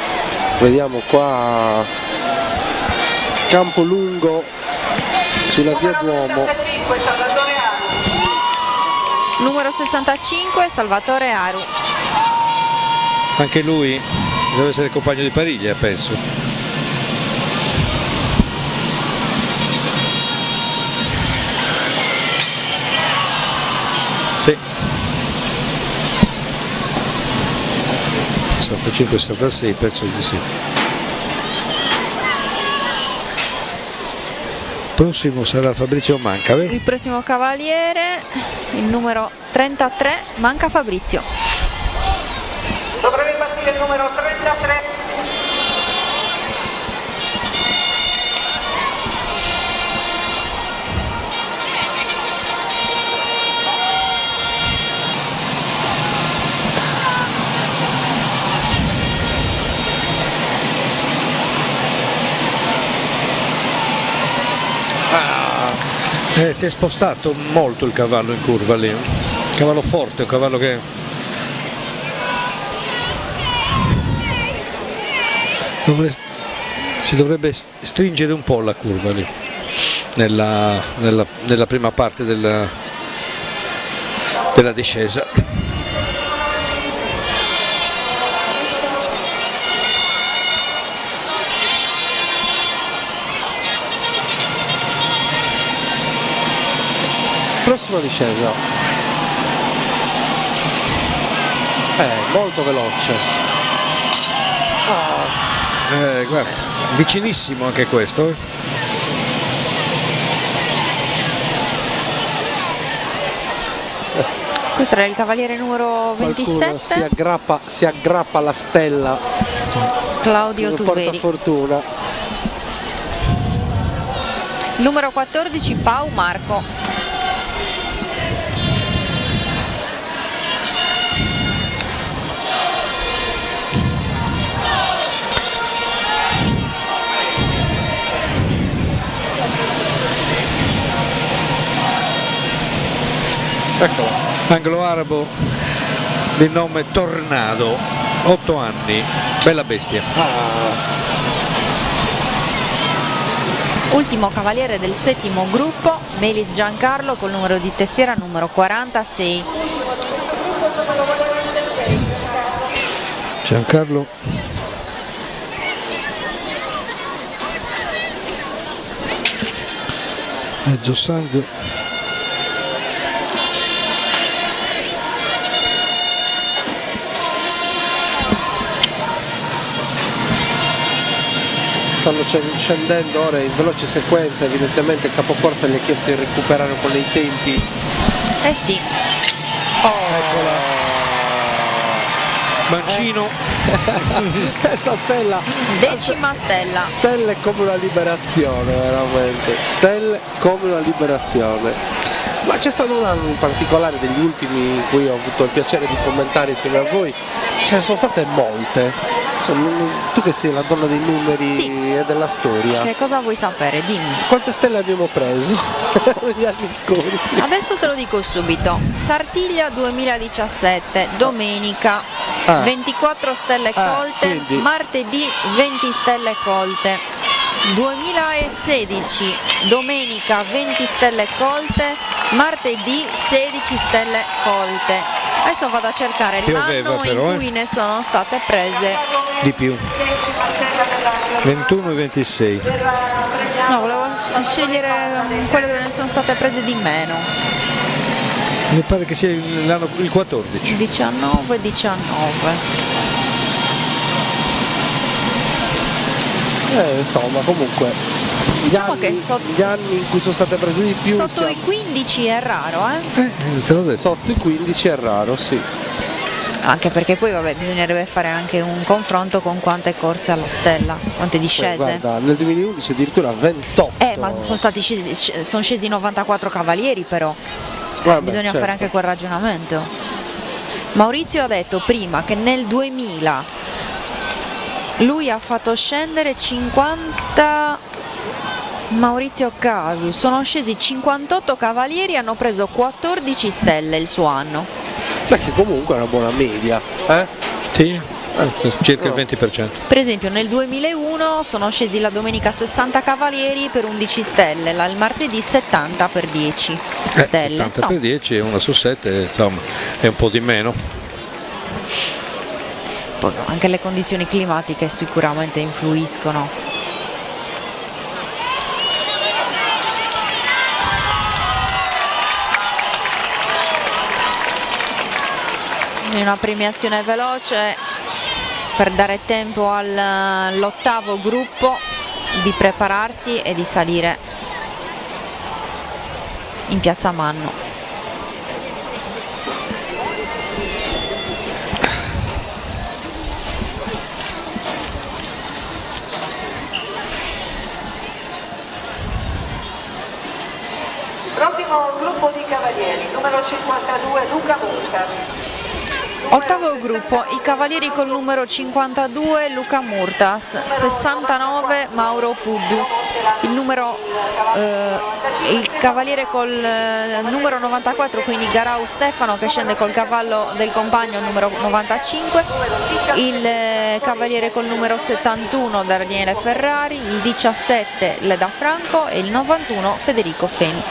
vediamo qua Campolungo sulla via Duomo. Numero 65 Salvatore Aru. Anche lui deve essere compagno di Pariglia, penso. Sì. 65-66, penso di sì. Prossimo sarà Fabrizio Manca, vero? Il prossimo cavaliere, il numero 33, Manca Fabrizio. Dovrebbe partire il numero 33. Si è spostato molto il cavallo in curva lì, un cavallo forte, un cavallo che si dovrebbe stringere un po' la curva lì nella prima parte della discesa. Prossima discesa, molto veloce. Guarda, vicinissimo anche questo. Questo era il cavaliere numero 27. Si aggrappa alla stella. Claudio Tuveri. Porta fortuna. Numero 14 Pau Marco. Eccolo. Anglo-arabo di nome Tornado, 8 anni, bella bestia. Ultimo cavaliere del settimo gruppo, Melis Giancarlo col numero di testiera numero 46. Giancarlo mezzo sangue. Stanno scendendo ora in veloce sequenza, evidentemente il capocorsa gli ha chiesto di recuperare un po' dei tempi. Eh sì. Eccola. Mancino. Questa stella. Decima stella. Stelle come una liberazione, veramente. Stelle come una liberazione. Ma c'è stato un anno in particolare degli ultimi in cui ho avuto il piacere di commentare insieme a voi. Ce ne sono state molte. Tu che sei la donna dei numeri e della storia. Che cosa vuoi sapere? Dimmi. Quante stelle abbiamo preso negli anni scorsi? Adesso te lo dico subito. Sartiglia 2017, domenica. 24 stelle colte, quindi. martedì 20 stelle colte, 2016 domenica 20 stelle colte, martedì 16 stelle colte. Adesso vado a cercare Pioveva l'anno però, in cui ne sono state prese. Di più. 21 e 26. No, volevo scegliere quelle dove ne sono state prese di meno. Mi pare che sia il 14. 19. Insomma, comunque Diciamo che gli anni in cui sono state prese di più sotto i 15 è raro, Te l'ho detto. sotto i 15 è raro, sì. Anche perché poi vabbè, bisognerebbe fare anche un confronto con quante corse alla stella, quante discese. Guarda, nel 2011 addirittura 28. Ma sono scesi 94 cavalieri però. Bisogna certo. fare anche quel ragionamento. Maurizio ha detto prima che nel 2000 lui ha fatto scendere 50. Maurizio Casu, sono scesi 58 cavalieri, hanno preso 14 stelle il suo anno. Che comunque è una buona media, Sì, circa il 20%. Per esempio nel 2001 sono scesi la domenica 60 cavalieri per 11 stelle, il martedì 70 per 10 stelle. 70 per 10 è 1 su 7, insomma, è un po' di meno. Poi anche le condizioni climatiche sicuramente influiscono. Una premiazione veloce per dare tempo all'ottavo gruppo di prepararsi e di salire in Piazza Manno. Prossimo gruppo di cavalieri, numero 52 Luca Murta. Ottavo gruppo, i cavalieri col numero 52 Luca Murtas, 69 Mauro Puddu, il cavaliere col numero 94 quindi Garau Stefano che scende col cavallo del compagno numero 95, il cavaliere col numero 71 Daniele Ferrari, il 17 Leda Franco e il 91 Federico Feni.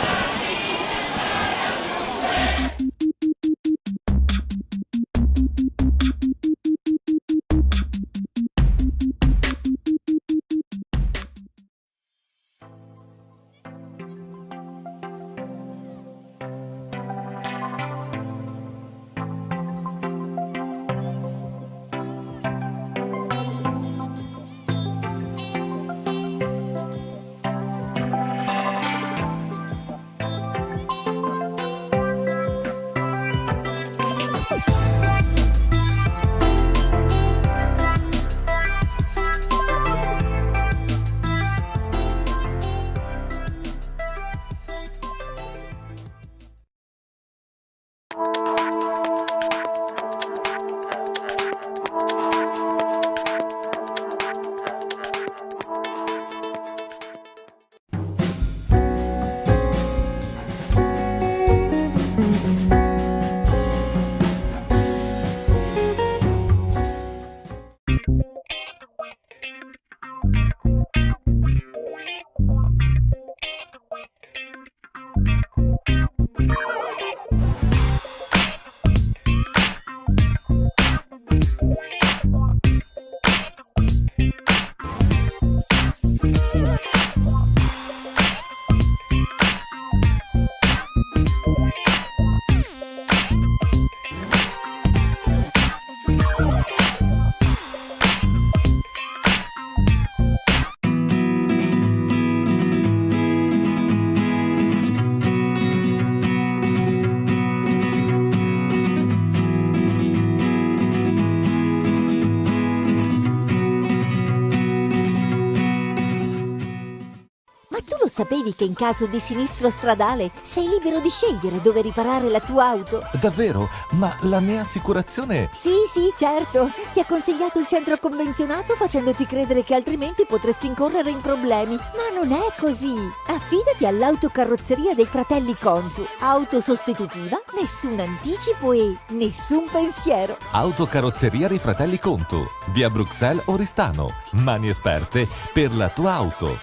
sapevi che in caso di sinistro stradale sei libero di scegliere dove riparare la tua auto? Davvero? Ma la mia assicurazione... Sì, certo. Ti ha consigliato il centro convenzionato facendoti credere che altrimenti potresti incorrere in problemi. Ma non è così. Affidati all'autocarrozzeria dei fratelli Contu. Auto sostitutiva, nessun anticipo e nessun pensiero. Autocarrozzeria dei fratelli Contu, via Bruxelles Oristano. Mani esperte per la tua auto.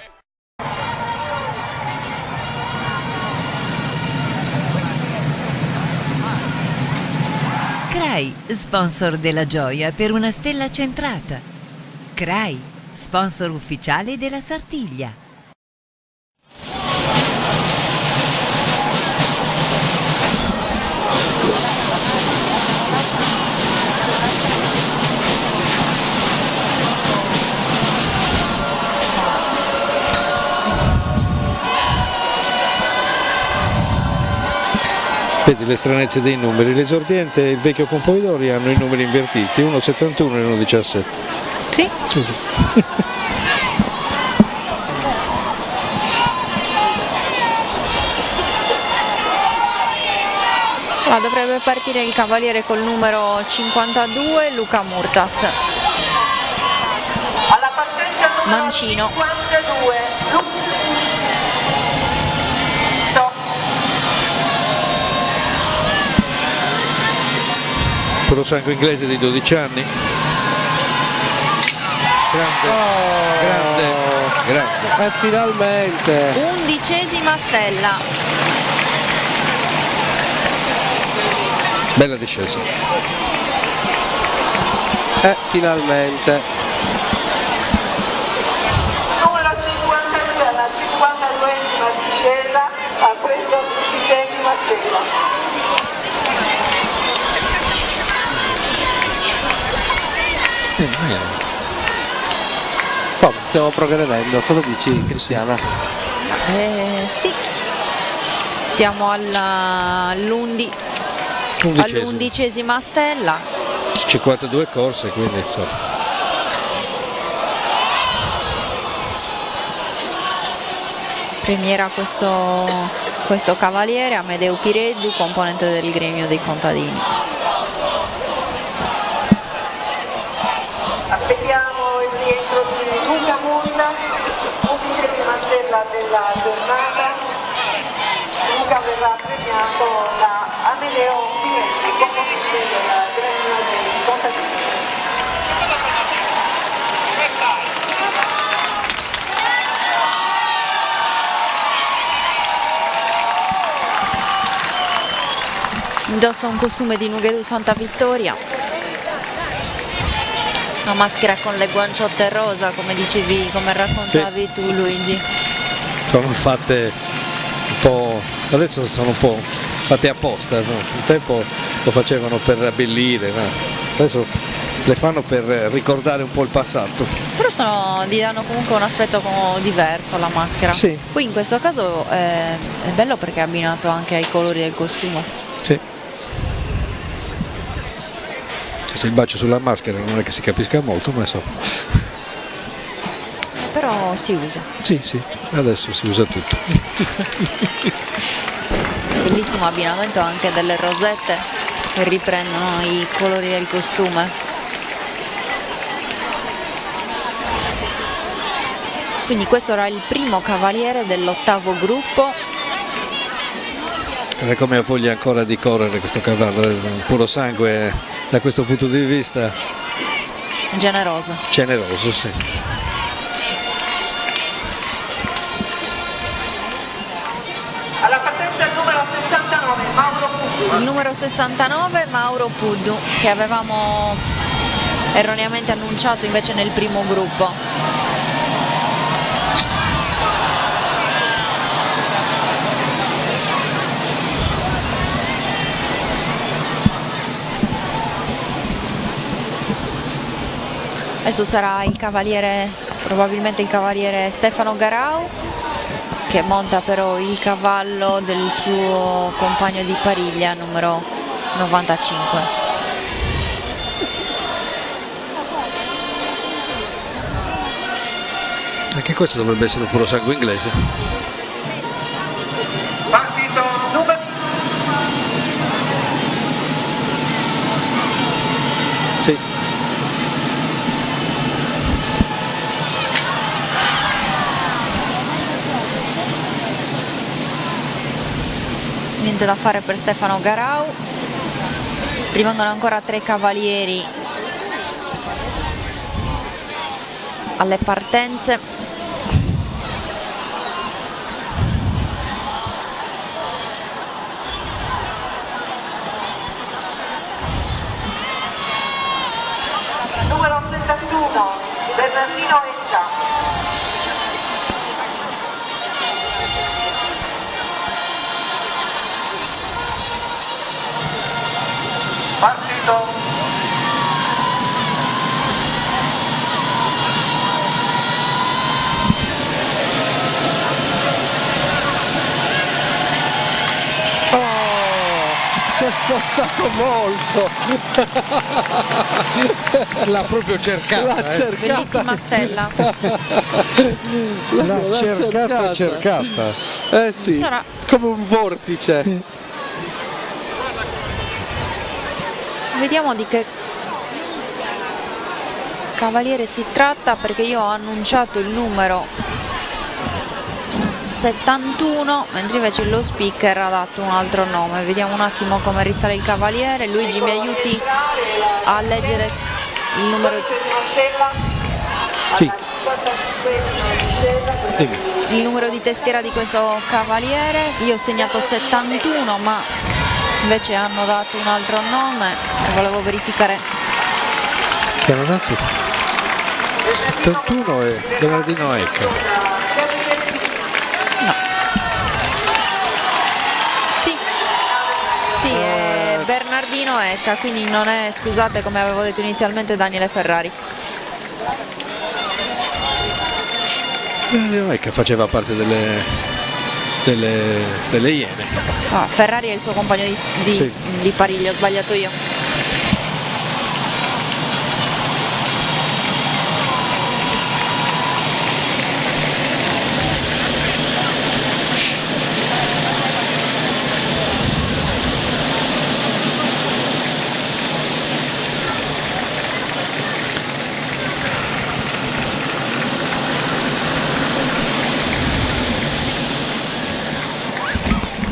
CRAI, sponsor della gioia per una stella centrata. CRAI, sponsor ufficiale della Sartiglia. Vedi le stranezze dei numeri, l'esordiente e il vecchio Campoidori hanno i numeri invertiti, 1,71 e 1,17. Sì. Allora, dovrebbe partire il cavaliere col numero 52, Luca Murtas. Alla partenza numero Mancino. 52, Puro sangue inglese di 12 anni. Grande. E finalmente 11ª stella. Bella discesa. E finalmente numero 52 alla 52esima discesa a questa 11ª stella. insomma, stiamo progredendo. Cosa dici, Cristiana? Sì, siamo all'11ª stella. 52 corse, quindi insomma. Premiera questo cavaliere, Amedeo Pireddu, componente del gremio dei contadini. Aspettiamo il rientro di Luca Murtas, 11ª stella della giornata. Luca verrà premiato da Amedeo Pireddu, componente del gremio dei contadini. Indossa un costume di Nughedu Santa Vittoria, una maschera con le guanciotte rosa, come dicevi, come raccontavi tu, Luigi. Sono fatte un po', adesso sono un po' fatte apposta, no? Un tempo lo facevano per abbellire, no? Adesso le fanno per ricordare un po' il passato. Però gli danno comunque un aspetto diverso alla maschera. Sì. Qui in questo caso è bello perché è abbinato anche ai colori del costume. Sì. Se il bacio sulla maschera non è che si capisca molto, ma insomma. Però si usa. Sì, adesso si usa tutto. Bellissimo abbinamento anche delle rosette che riprendono i colori del costume. Quindi questo era il primo cavaliere dell'8º gruppo. Era come ha voglia ancora di correre questo cavallo, puro sangue da questo punto di vista. Generoso. Generoso, sì. Alla partenza il numero 69, Mauro Puddu. Il numero 69, Mauro Puddu, che avevamo erroneamente annunciato invece nel primo gruppo. Adesso sarà il cavaliere, probabilmente il cavaliere Stefano Garau, che monta però il cavallo del suo compagno di pariglia, numero 95. Anche questo dovrebbe essere un puro sangue inglese. niente da fare per Stefano Garau. Rimangono ancora 3 cavalieri alle partenze. Numero 71, Bernardino Etta. Partito. Si è spostato molto. L'ha proprio cercata. L'ha cercata. Bellissima stella. L'ha cercata. Eh sì, Allora, come un vortice. vediamo di che cavaliere si tratta, perché io ho annunciato il numero 71, mentre invece lo speaker ha dato un altro nome. Vediamo un attimo come risale il cavaliere. Luigi, mi aiuti a leggere il numero? Sì. Il numero di testiera di questo cavaliere. Io ho segnato 71, ma invece hanno dato un altro nome e volevo verificare. Che hanno dato? 71 è Bernardino Ecca. Sì, è Bernardino Ecca, quindi non è, scusate, come avevo detto inizialmente, Daniele Ferrari. Bernardino Ecca faceva parte delle Iene. Ah, Ferrari è il suo compagno Sì. di pariglio, ho sbagliato io.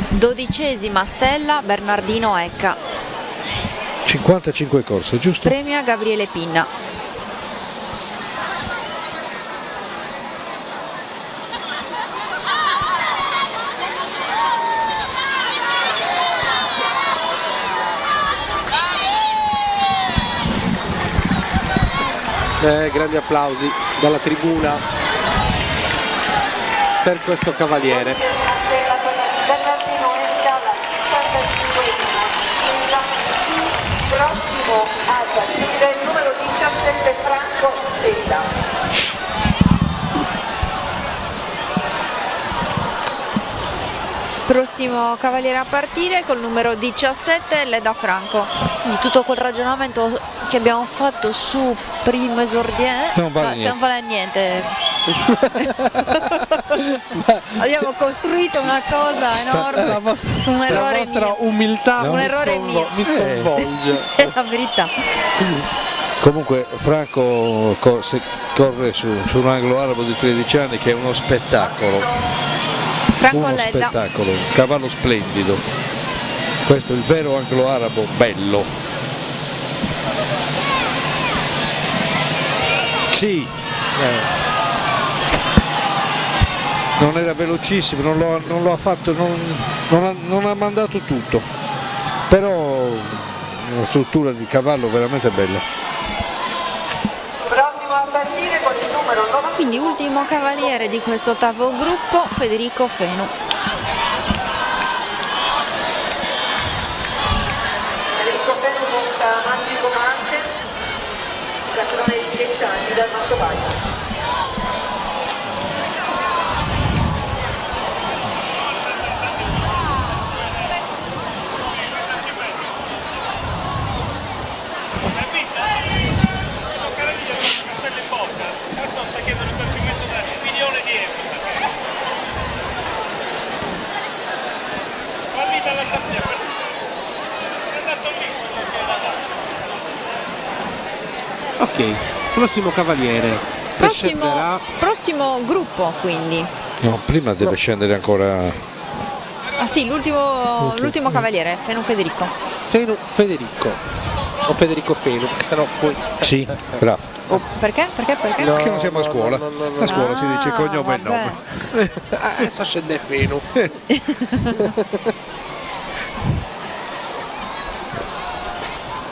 Dodicesima stella, Bernardino Ecca. 55 corse, giusto? Premia Gabriele Pinna. Grandi applausi dalla tribuna per questo cavaliere. Prossimo a partire il numero 17, Franco Stella. Prossimo cavaliere a partire col numero 17, Leda Franco. Quindi tutto quel ragionamento che abbiamo fatto su primo esordiente non vale niente. Abbiamo costruito una cosa enorme su un errore la vostra mio. umiltà Un errore mio. mi sconvolge. È la verità. Comunque Franco corre su un anglo arabo di 13 anni che è uno spettacolo. Franco Uno Leda. spettacolo, un cavallo splendido. Questo è il vero anglo arabo bello. Sì. Non era velocissimo, non lo ha fatto, non ha mandato tutto, però una struttura di cavallo veramente bella. Prossimo a partire con il numero 91. Quindi ultimo cavaliere di questo ottavo gruppo, Federico Fenu. Federico Fenu monta Magico Mance, campione di 10 anni dal Mantovaglia. Ok, prossimo cavaliere. Prossimo gruppo, quindi. No, prima deve scendere ancora. sì, l'ultimo cavaliere, Fenu Federico. Fenu Federico. O Federico Fenu, perché sennò poi... Sì, bravo. Perché? No, Perché non siamo a scuola. no. A scuola si dice il cognome e il nome. Adesso scende Fenu.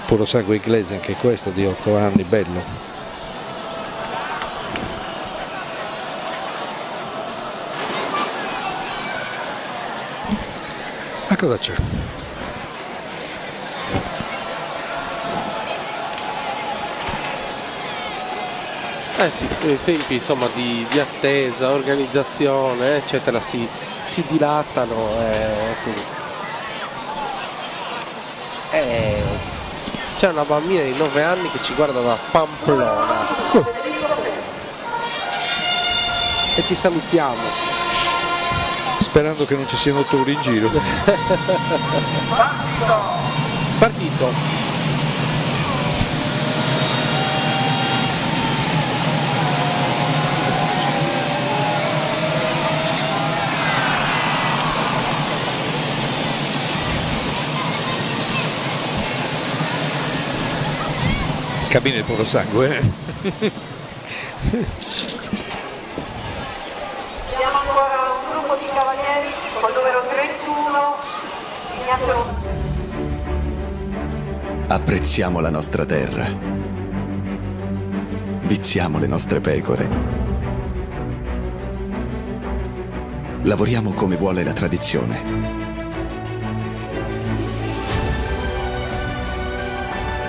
Puro sangue inglese anche questo, di 8 anni, bello. Ma cosa c'è? Sì, i tempi insomma di attesa, organizzazione, eccetera, si dilatano. C'è una bambina di 9 anni che ci guarda da Pamplona. E ti salutiamo. Sperando che non ci siano tour in giro. Partito. Cammina il puro sangue. Abbiamo ancora un gruppo di cavalieri col numero 31, Ignazio. Apprezziamo la nostra terra. Viziamo le nostre pecore. Lavoriamo come vuole la tradizione.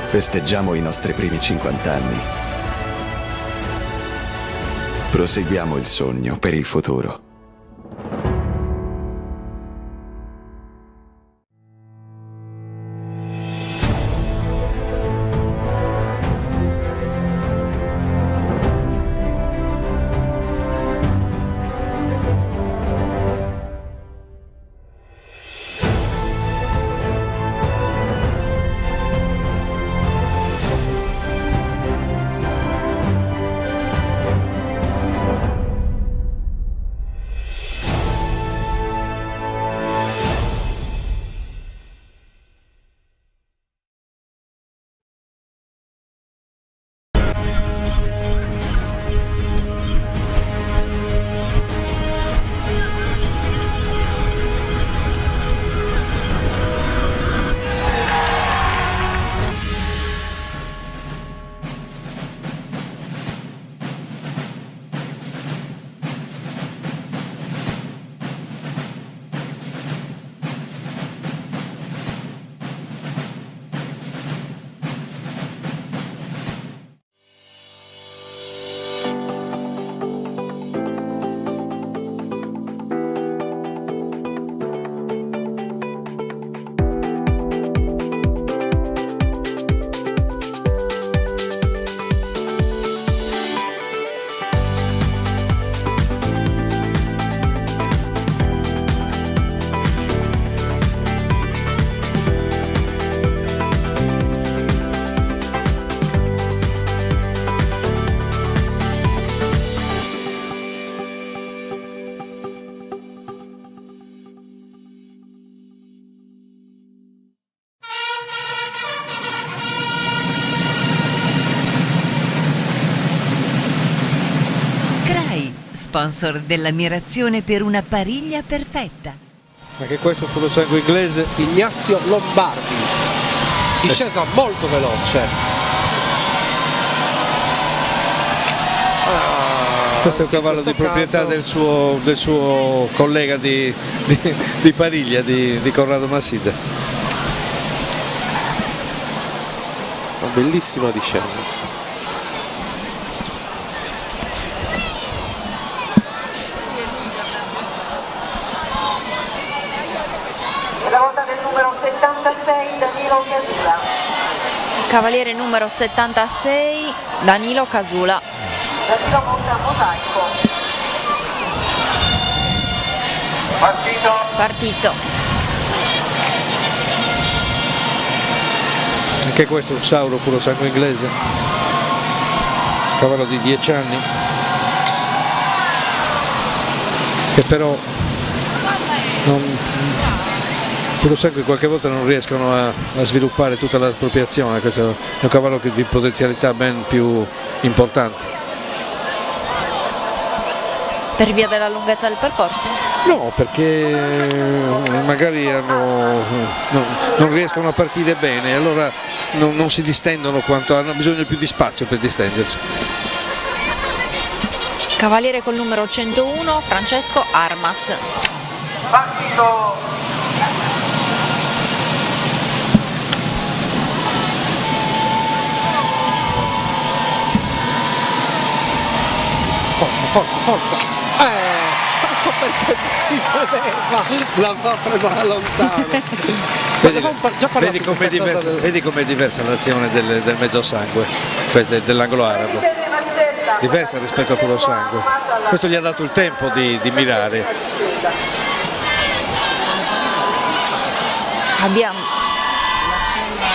Festeggiamo i nostri primi 50 anni. Proseguiamo il sogno per il futuro. Sponsor dell'ammirazione per una pariglia perfetta. Anche questo puro sangue inglese. Ignazio Lombardi. Discesa molto veloce. Questo è un cavallo di proprietà del suo collega di pariglia, di Corrado Massida. Una bellissima discesa. La volta del numero 76, Danilo Casula. Cavaliere numero 76, Danilo Casula. Danilo monta mosaico. Partito. Anche questo è un sauro puro sangue inglese. Cavallo di 10 anni. Che però Puro Sangue qualche volta non riescono a sviluppare tutta la propria azione, questo è un cavallo di potenzialità ben più importanti. Per via della lunghezza del percorso? No, perché magari non riescono a partire bene, allora non si distendono quanto hanno bisogno più di spazio per distendersi. Cavaliere col numero 101, Francesco Armas. Partito! Forza! Non so perché non si vedeva, l'aveva presa da lontano. Vedi com'è diversa l'azione del mezzo sangue, dell'angolo arabo, diversa rispetto a Puro Sangue. Questo gli ha dato il tempo di mirare. Abbiamo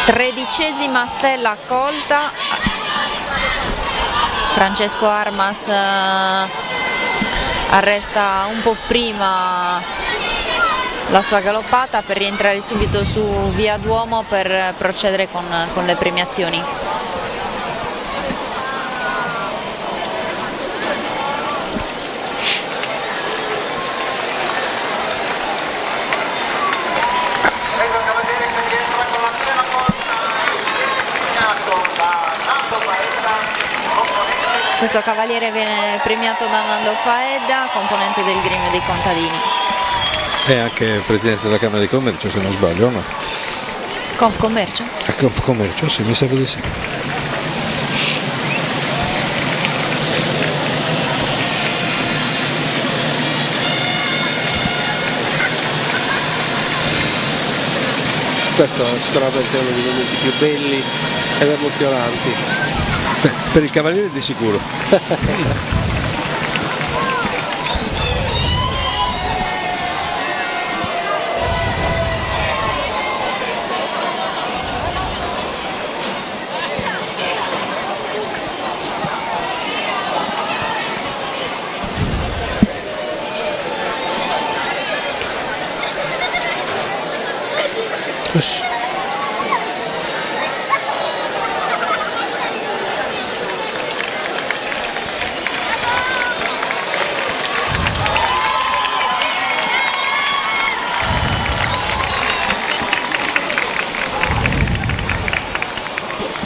13ª stella accolta. Francesco Armas arresta un po' prima la sua galoppata per rientrare subito su Via Duomo per procedere con le premiazioni. Questo cavaliere viene premiato da Nando Faedda, componente del gremio dei contadini. È anche presidente della Camera di Commercio, se non sbaglio, no? Confcommercio? Confcommercio, sì, mi sa di sì. Questo sicuramente è uno dei momenti più belli ed emozionanti. Beh, per il cavaliere di sicuro.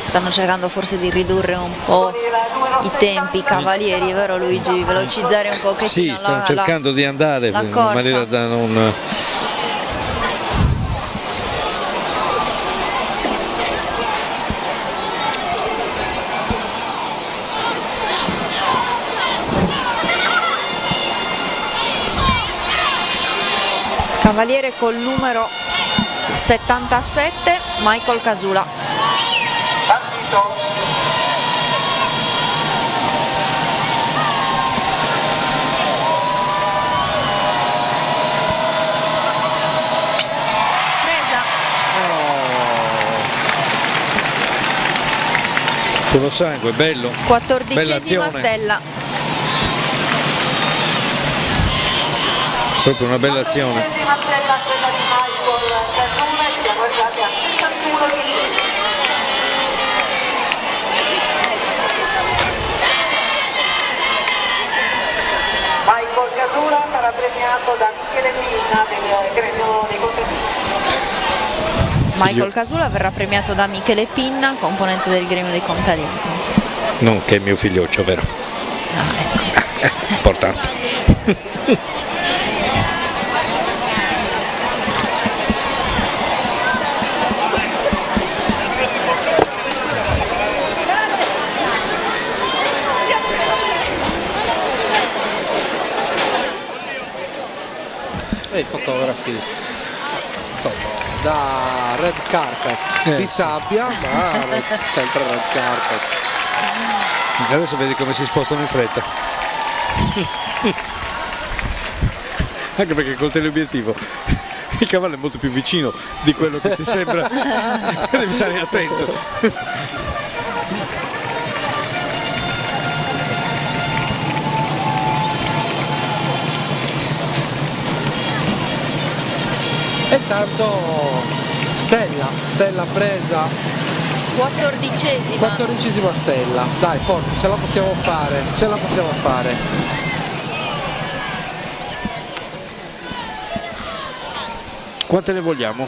Stanno cercando forse di ridurre un po' i tempi, i cavalieri, è vero Luigi? Velocizzare un pochettino sì, stanno cercando di andare in maniera da non... Cavaliere col numero 77, Michael Casula. Puro Sangue, bello. 14ª stella. Proprio una bella azione. 14ª stella quella di Michael Casula e siamo arrivati a 61 di Michael Casula sarà premiato da Michele Pinna del gremio dei contadini. Michael Casula verrà premiato da Michele Pinna, componente del gremio dei contadini. Non che è mio figlioccio, vero? Ecco. Importante. E i fotografi, insomma, da red carpet di sabbia, ma sempre red carpet. Adesso vedi come si spostano in fretta. Anche perché col teleobiettivo il cavallo è molto più vicino di quello che ti sembra. Devi stare attento. Ed intanto Stella presa, 14ª stella, dai forza, ce la possiamo fare. Quante ne vogliamo?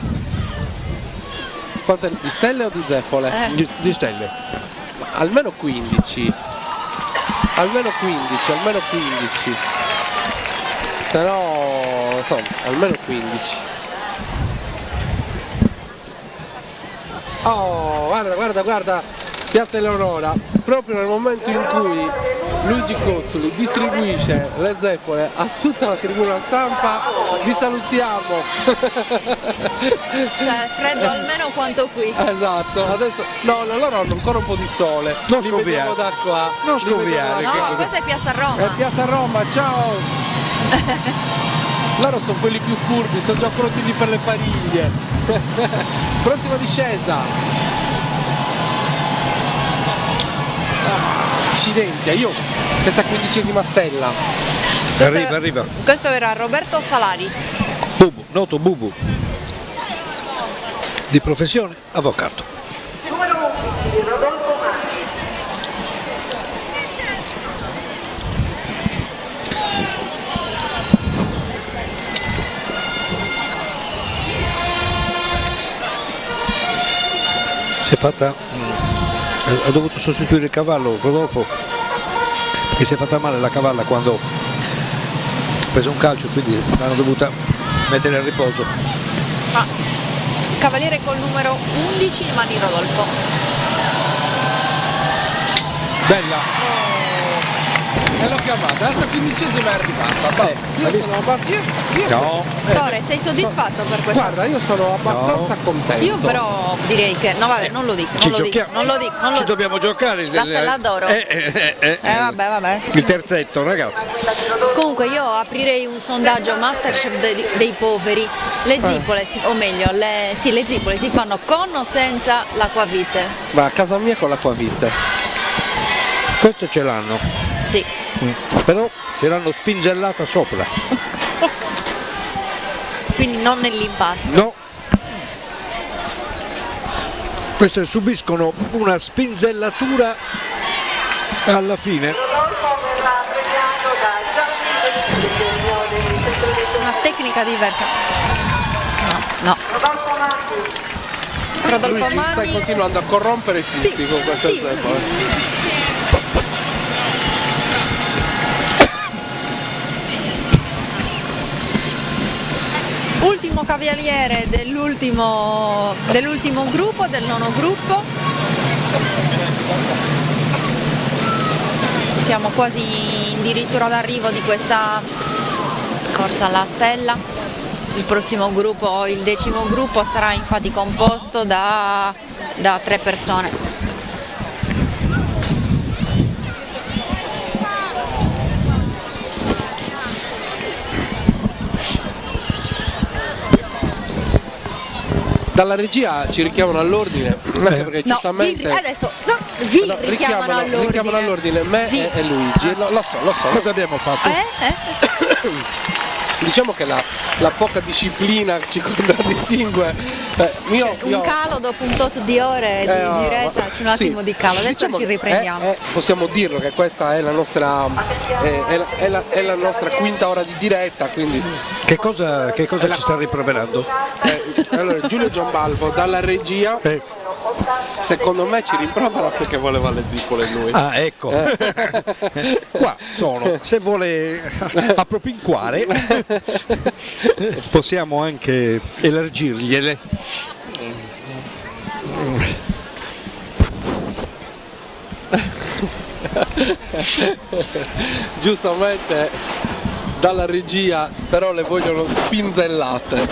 Di stelle o di zeppole? Di stelle. Almeno 15. Se no, insomma, almeno 15. Oh, guarda, Piazza Eleonora, proprio nel momento in cui Luigi Cozzoli distribuisce le zeppole a tutta la tribuna stampa, vi salutiamo. Cioè, freddo almeno quanto qui. Esatto, adesso no, loro hanno ancora un po' di sole. Non Li vediamo da qua. Non scoviare. No, questa è Piazza Roma. È Piazza Roma, ciao! Loro sono quelli più furbi, sono già pronti lì per le pariglie. Prossima discesa. Accidenti, io questa 15ª stella. Arriva. Questo era Roberto Salaris. Bubu, noto Bubu. Di professione avvocato. Numero 11, Rodolfo Mani. Si è fatta, ha dovuto sostituire il cavallo Rodolfo, che si è fatta male la cavalla quando ha preso un calcio, quindi l'hanno dovuta mettere a riposo. Cavaliere col numero 11, Mani Rodolfo. Bella. E l'ho chiamata, l'altra 15ª è arrivata. No. Tore, sei soddisfatto per questo? Guarda, io sono abbastanza contento. Io però direi che, no vabbè, non lo dico. Ci dobbiamo giocare. La stella d'oro. Vabbè. Il terzetto, ragazzi. Comunque io aprirei un sondaggio Masterchef dei poveri. Le zipole, o meglio, le zipole si fanno con o senza l'acquavite? Ma a casa mia con l'acquavite. Questo ce l'hanno. Sì. Però ce l'hanno spingellata sopra. Quindi non nell'impasto. No. Queste subiscono una spinzellatura alla fine. Una tecnica diversa. No. Rodolfo Luigi, Mani. stai continuando a corrompere tutti con questa zeppola. Ultimo cavaliere dell'ultimo gruppo, del nono gruppo. Siamo quasi addirittura d'arrivo di questa corsa alla stella. Il prossimo gruppo, il 10° gruppo, sarà infatti composto da 3 persone. Dalla regia ci richiamano all'ordine, anche perché giustamente richiamano all'ordine me e Luigi. Lo so. Cosa abbiamo fatto? Diciamo che la poca disciplina ci contraddistingue. Un calo dopo un tot di ore di diretta, c'è un attimo di calo, adesso diciamo ci riprendiamo. Possiamo dirlo che questa è la nostra è la nostra quinta ora di diretta, quindi Che cosa ci sta rimproverando? Allora, Giulio Giambalvo dalla regia secondo me ci rimprovera perché voleva le zippole lui. Ah, ecco. Qua sono, se vuole appropinquare possiamo anche elargirgliele. Giustamente dalla regia, però le vogliono spinzellate.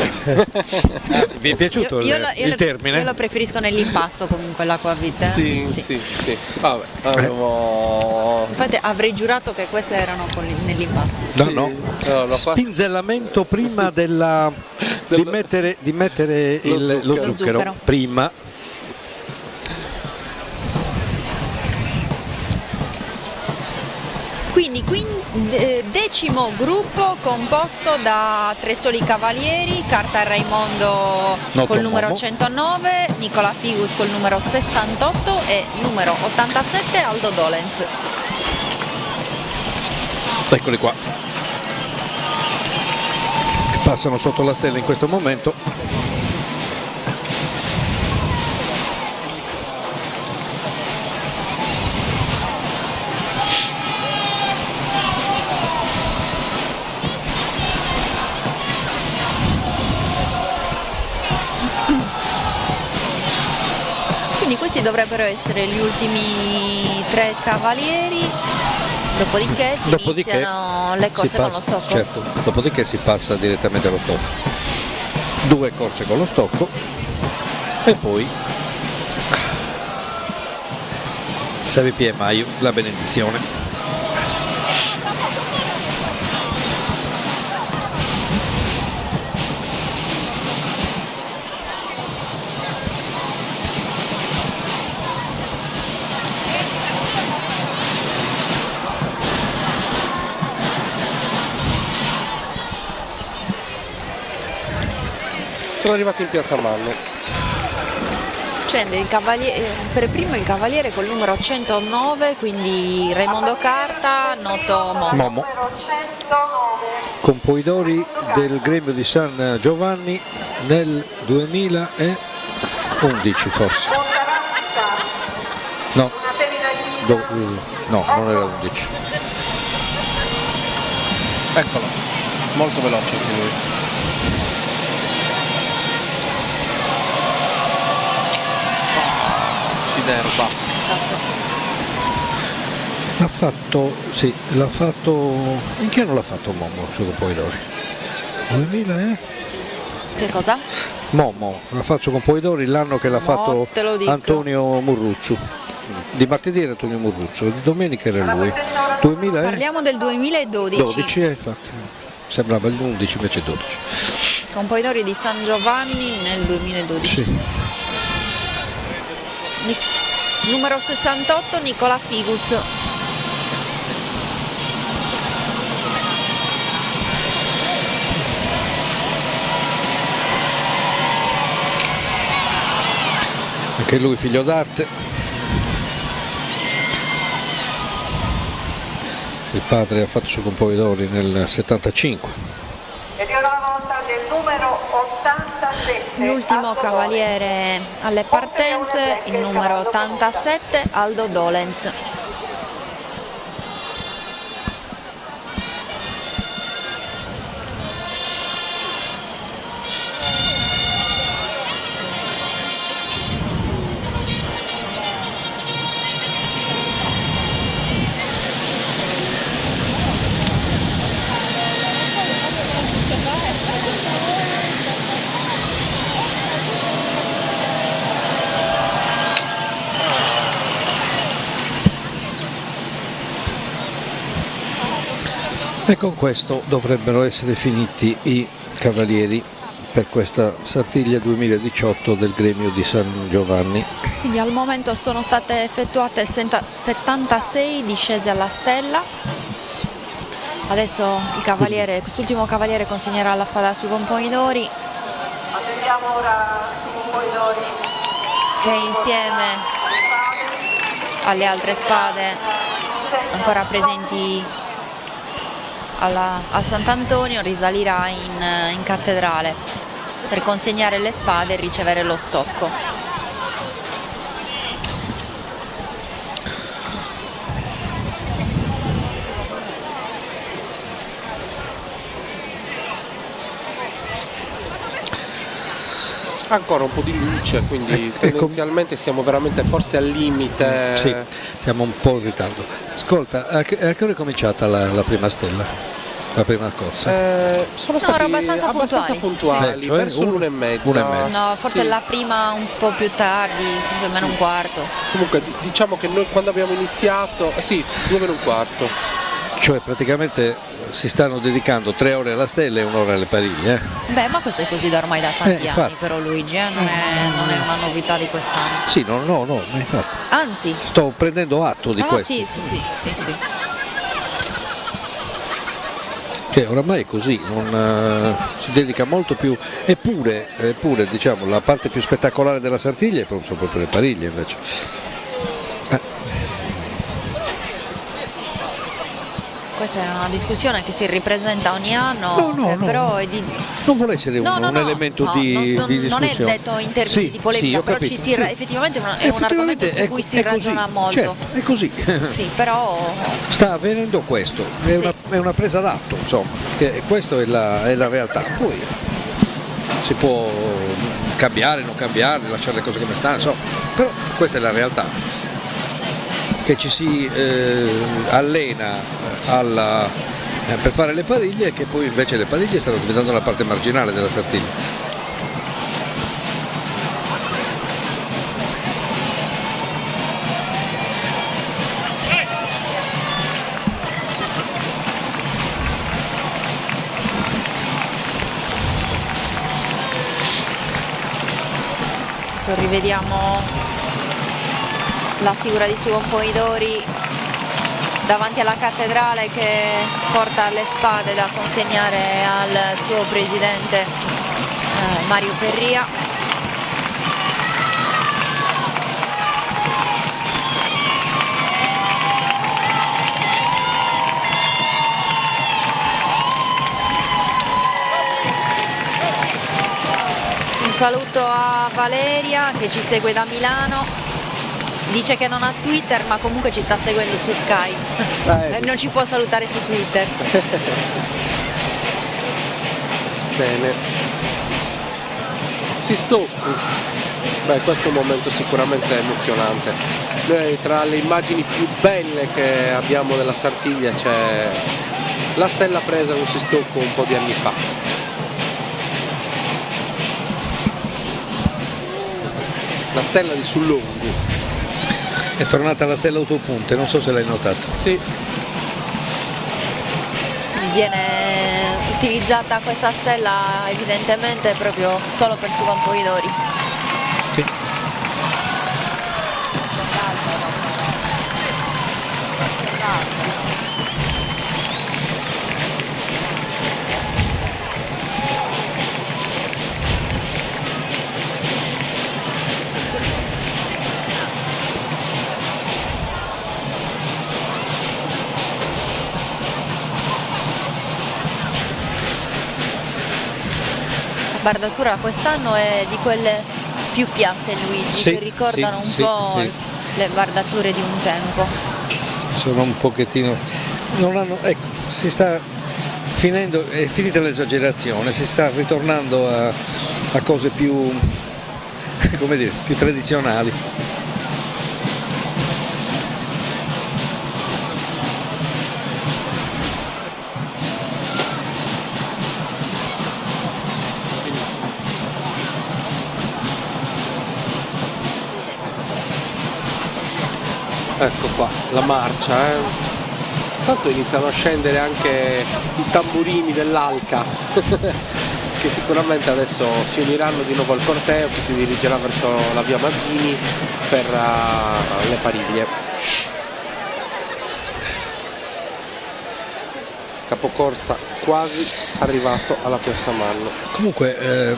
Vi è piaciuto il termine? Io lo preferisco nell'impasto comunque l'acquavite. Sì. Vabbè, infatti avrei giurato che queste erano nell'impasto. No. Spinzellamento prima di mettere lo zucchero. Prima. Quindi decimo gruppo composto da tre soli cavalieri, Carta Raimondo col numero Momo. 109, Nicola Figus col numero 68 e numero 87 Aldo Dolens. Eccoli qua. Passano sotto la stella in questo momento. Quindi questi dovrebbero essere gli ultimi tre cavalieri, dopodiché iniziano le corse con lo stocco. Certo, dopodiché si passa direttamente allo stocco. 2 corse con lo stocco e poi Savipia e Maio, la benedizione. Sono arrivati in Piazza Manno. Scende il per primo il cavaliere col numero 109, quindi Raimondo Carta, noto Momo. Con Poidori del gremio di San Giovanni nel 2011 forse. No, no, non era 11. Eccolo, molto veloce anche lui. D'erba. L'ha fatto, sì, l'ha fatto, in che anno l'ha fatto Momo su Poidori? 2000 Che cosa? Momo, l'ha fatto con Poidori l'anno che l'ha fatto te lo dico. Antonio Murruzzu. Di martedì era Antonio Murruzzu, di domenica era lui. 2000 Parliamo del 2012. 12, infatti. Sembrava il 11 invece 12. Con Poidori di San Giovanni nel 2012. Sì. Numero 68 Nicola Figus. Anche lui figlio d'arte. Il padre ha fatto su con Poidori nel 75. Ed è una volta del numero 87. L'ultimo cavaliere alle partenze, il numero 87 Aldo Dolens. E con questo dovrebbero essere finiti i cavalieri per questa Sartiglia 2018 del gremio di San Giovanni. Quindi al momento sono state effettuate 76 discese alla stella. Adesso il cavaliere, quest'ultimo cavaliere consegnerà la spada sui Poidori, Andiamo ora su Poidori. che insieme alle altre spade ancora presenti a Sant'Antonio risalirà in cattedrale per consegnare le spade e ricevere lo stocco. Ancora un po' di luce, quindi tendenzialmente siamo veramente forse al limite. Sì, siamo un po' in ritardo. Ascolta, a che ora è cominciata la prima stella? La prima corsa? No, Sono stati erano abbastanza puntuali, Sì. Cioè, verso l'1:30. No, forse Sì. la prima un po' più tardi, forse almeno un quarto. Comunque diciamo che noi quando abbiamo iniziato, sì, 2:15. Cioè praticamente si stanno dedicando 3 ore alla stella e 1 ora alle pariglie. Beh, ma questo è così da ormai da tanti anni, infatti. però Luigi, non è una novità di quest'anno. Sì, no, ma infatti Anzi, sto prendendo atto di questo. sì. Che oramai è così, si dedica molto più, eppure diciamo, la parte più spettacolare della Sartiglia sono proprio le pariglie invece. Questa è una discussione che si ripresenta ogni anno, però è di... Non vuole essere un elemento di discussione. Non è detto in termini di polemica, però effettivamente è un argomento su cui si ragiona molto. Certo, è così. Sì, però... Sta avvenendo questo, è una presa d'atto, insomma, che questa è la realtà. Poi si può cambiare, non cambiare, lasciare le cose come stanno, insomma, però questa è la realtà. Che ci si allena per fare le pariglie, e che poi invece le pariglie stanno diventando la parte marginale della Sartiglia. Adesso rivediamo la figura di Suon Poidori davanti alla cattedrale, che porta le spade da consegnare al suo presidente Mario Perria. Un saluto a Valeria che ci segue da Milano. Dice che non ha Twitter, ma comunque ci sta seguendo su Skype. Non ci può salutare su Twitter. Bene. Si stocchi. Beh, questo è un momento sicuramente emozionante. Noi, tra le immagini più belle che abbiamo della Sartiglia, c'è la stella presa a un Sistocco un po' di anni fa. La stella di Sullongu. È tornata la stella autopunte, non so se l'hai notato. Sì. Viene utilizzata questa stella evidentemente proprio solo per Suon Poidori. Sì. La bardatura quest'anno è di quelle più piatte, Luigi, che ricordano un po' le bardature di un tempo. Sono un pochettino, non hanno, ecco, si sta finendo, è finita l'esagerazione, si sta ritornando a cose più, come dire, più tradizionali. Ecco qua, la marcia, Tanto iniziano a scendere anche i tamburini dell'Alca che sicuramente adesso si uniranno di nuovo al corteo che si dirigerà verso la via Mazzini per le pariglie. Capocorsa quasi arrivato alla Piazza Manno. Comunque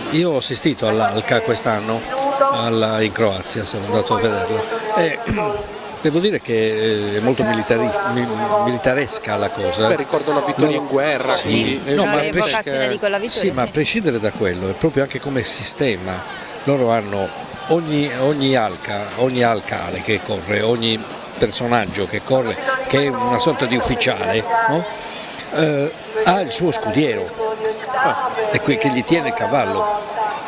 io ho assistito all'Alca quest'anno in Croazia, sono andato a vederla e devo dire che è molto militaresca la cosa. Beh, ricordo una vittoria in guerra, sì, una rievocazione di quella vittoria. Sì, ma a prescindere da quello, è proprio anche come sistema. Loro hanno ogni alcale che corre, ogni personaggio che corre, che è una sorta di ufficiale, no? Ha il suo scudiero e qui che gli tiene il cavallo.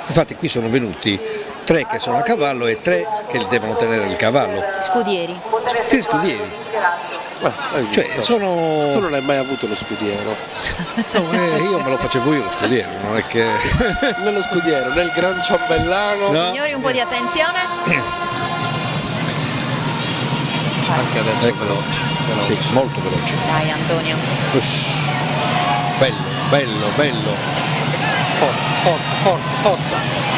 Infatti qui sono venuti 3 che sono a cavallo e 3 che devono tenere il cavallo. Scudieri. Sì, scudieri. Cioè, sono... Tu non hai mai avuto lo scudiero? No, io me lo facevo io lo scudiero, non è che... Nello scudiero, nel Gran Ciambellano. No. Signori, un po' di attenzione. Anche adesso veloce. Sì, molto veloce. Dai Antonio. Bello. Forza.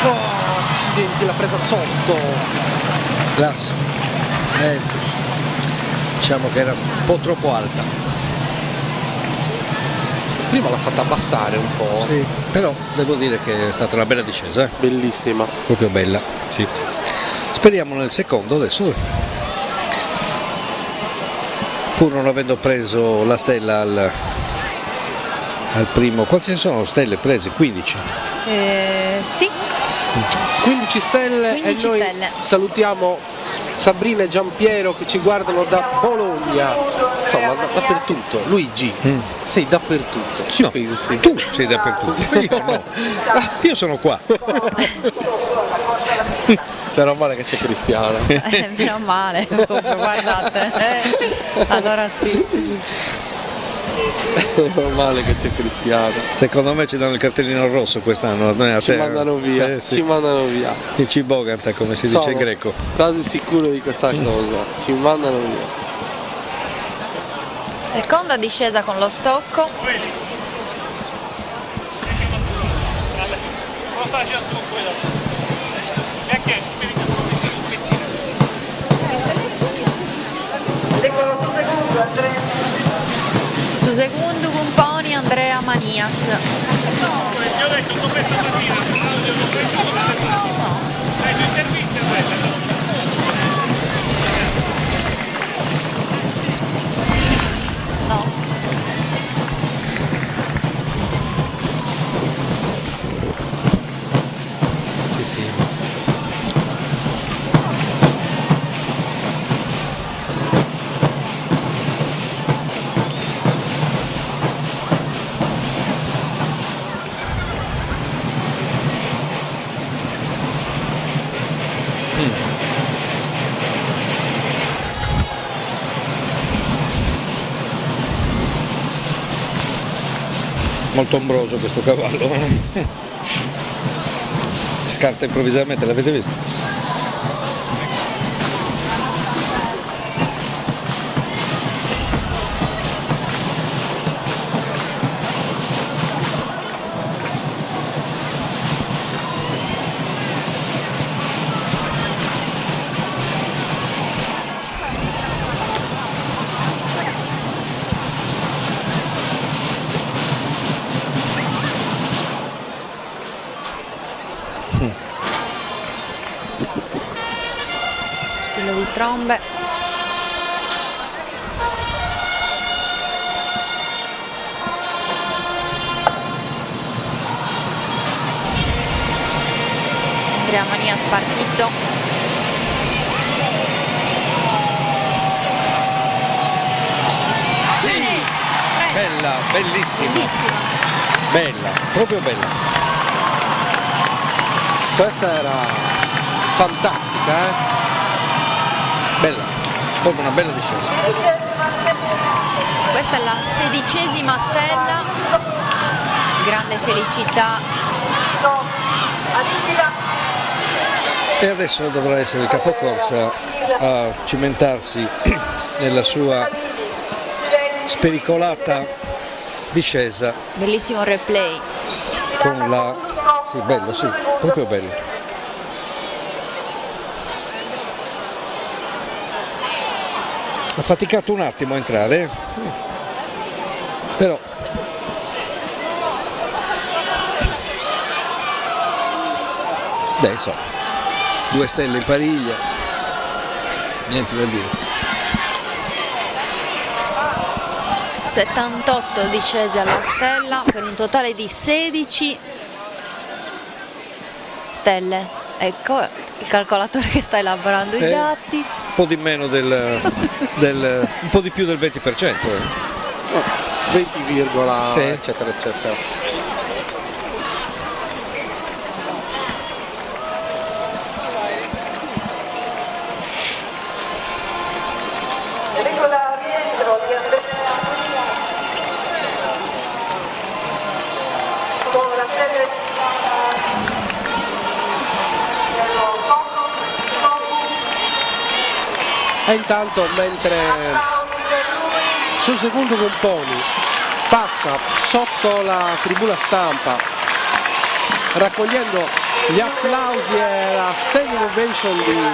Oh, accidenti, l'ha presa sotto. Classe. Diciamo che era un po' troppo alta. prima l'ha fatta abbassare un po'. Sì, però devo dire che è stata una bella discesa. Bellissima. Proprio bella, sì. Speriamo nel secondo adesso. Pur non avendo preso la stella al primo. Quante sono stelle prese? 15? Sì. 15 stelle 15 e noi stelle. salutiamo Sabrina e Giampiero che ci guardano da Bologna, insomma dappertutto. Luigi, sei dappertutto, ci pensi? Tu sei dappertutto, io no. Io sono qua. Meno male che c'è Cristiano. Meno male, guardate. Allora sì. Meno male che c'è Cristiano. Secondo me ci danno il cartellino rosso quest'anno. Ci mandano via, sì. ci mandano via. Il Ciboganta, come si dice in greco. Quasi sicuro di questa cosa. Ci mandano via. Seconda discesa con lo stocco. Su secondo componi Andrea Manias. No. Sì, sì. Molto ombroso questo cavallo. Scarta improvvisamente, l'avete visto? Squillo di trombe. Andrea Manias partito. Sì! Bella, bellissima. Bellissima. Bella, proprio bella. Questa era fantastica, Bella, proprio una bella discesa. Questa è la 16ª stella. Grande felicità. E adesso dovrà essere il capocorsa a cimentarsi nella sua spericolata discesa Bellissimo replay. con la... Sì, bello, sì, proprio bello. Ha faticato un attimo a entrare, però beh, insomma, 2 stelle in pariglia, niente da dire. 78 discese alla stella per un totale di 16 stelle. Ecco il calcolatore che sta elaborando i dati. Un po' di meno un po' di più del 20%. 20, sì, eccetera eccetera. E intanto mentre sul secondo Componi passa sotto la tribuna stampa raccogliendo gli applausi e la standing ovation di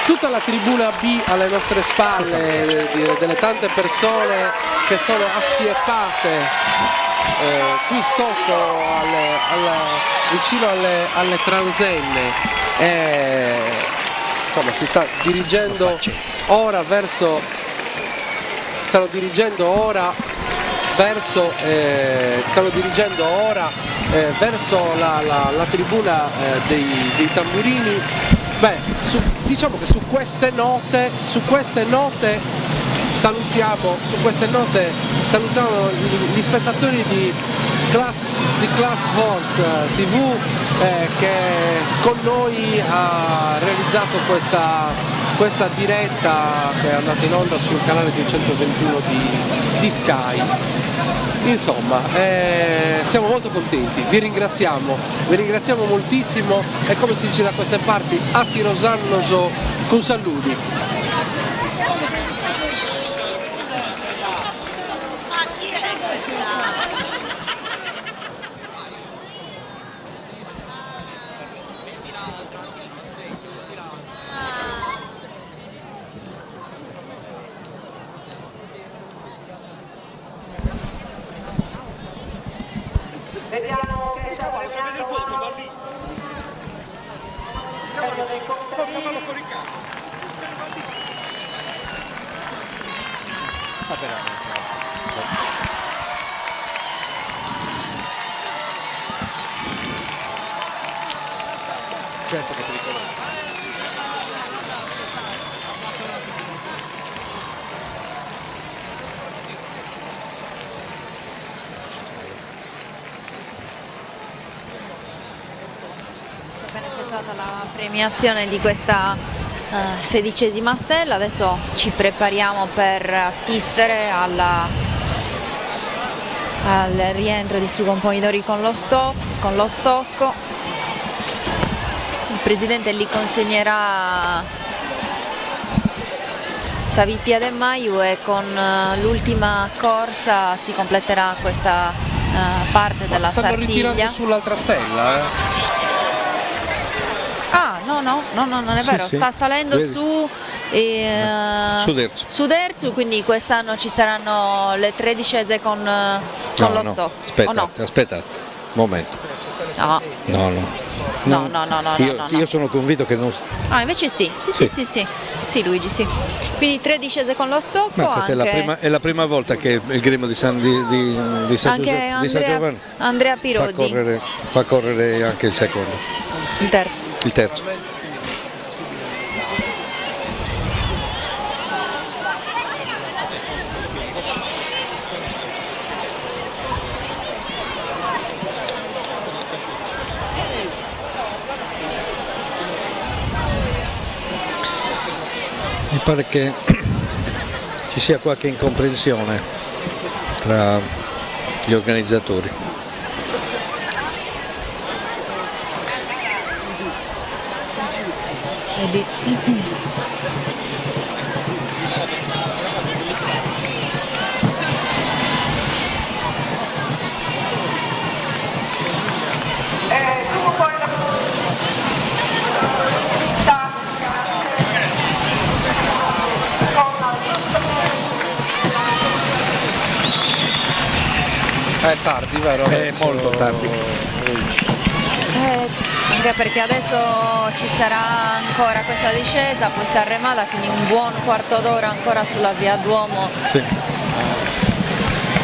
tutta la tribuna B alle nostre spalle, delle tante persone che sono assiepate qui sotto vicino alle transenne, insomma, si sta dirigendo ora verso la tribuna dei tamburini. Beh, diciamo che su queste note salutiamo gli spettatori di Class Horse TV che con noi ha realizzato questa diretta che è andata in onda sul canale 221 di Sky. Insomma, siamo molto contenti, vi ringraziamo moltissimo e, come si dice da queste parti, atti rosannoso con saludi. Vediamo che sta premiando dei contadini. Certo che è pericoloso. Appena effettuata la premiazione di questa 16ª stella, adesso ci prepariamo per assistere al rientro di Sugon Pomidori con lo stocco. Il presidente li consegnerà Savipia De Maio e con l'ultima corsa si completerà questa parte della Stanno Sartiglia. ritirando sull'altra stella, Ah, no, non è vero, sì. sta salendo Vedi? su Suderzu, quindi quest'anno ci saranno le 13ese con lo stocco. Aspettate, o no? aspettate, momento. No. No. Io sono convinto che non... Ah, invece sì, Luigi, sì. Quindi 13ese con lo stocco. Ma questa anche è la prima volta che il gremio di San anche Giovanni Andrea Pirodi, fa correre anche il secondo. il terzo. Il terzo. Mi pare che ci sia qualche incomprensione tra gli organizzatori. È tardi, vero? È molto tardi. Anche perché adesso ci sarà ancora questa discesa, poi Sanremada, quindi un buon quarto d'ora ancora sulla via Duomo. Sì.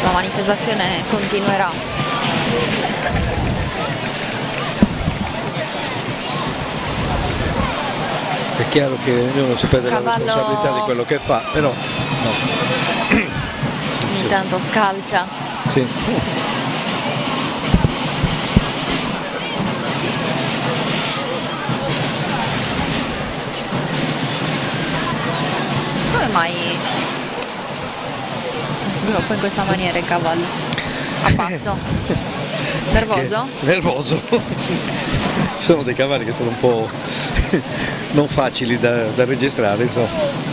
La manifestazione continuerà. È chiaro che ognuno si prende Cavallo... la responsabilità di quello che fa, però no. Intanto scalcia. Sì. Come mai sviluppa in questa maniera il cavallo? A passo? Nervoso? Nervoso. Ci sono dei cavalli che sono un po' non facili da registrare, insomma.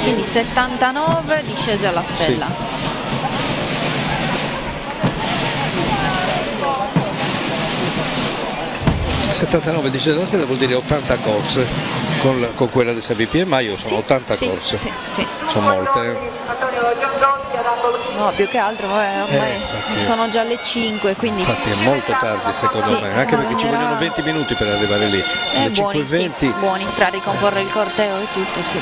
Quindi 79 discese alla stella. Sì. 79 discese della stella vuol dire 80 corse, con quella del Savipi e Maio sono 80 corse. Sì. Sono molte. No, più che altro ormai sono già le 5, quindi... Infatti è molto tardi secondo me, anche perché ci vogliono 20 minuti per arrivare lì. Alle buoni, 5:20. buoni, tra ricomporre il corteo e tutto, sì.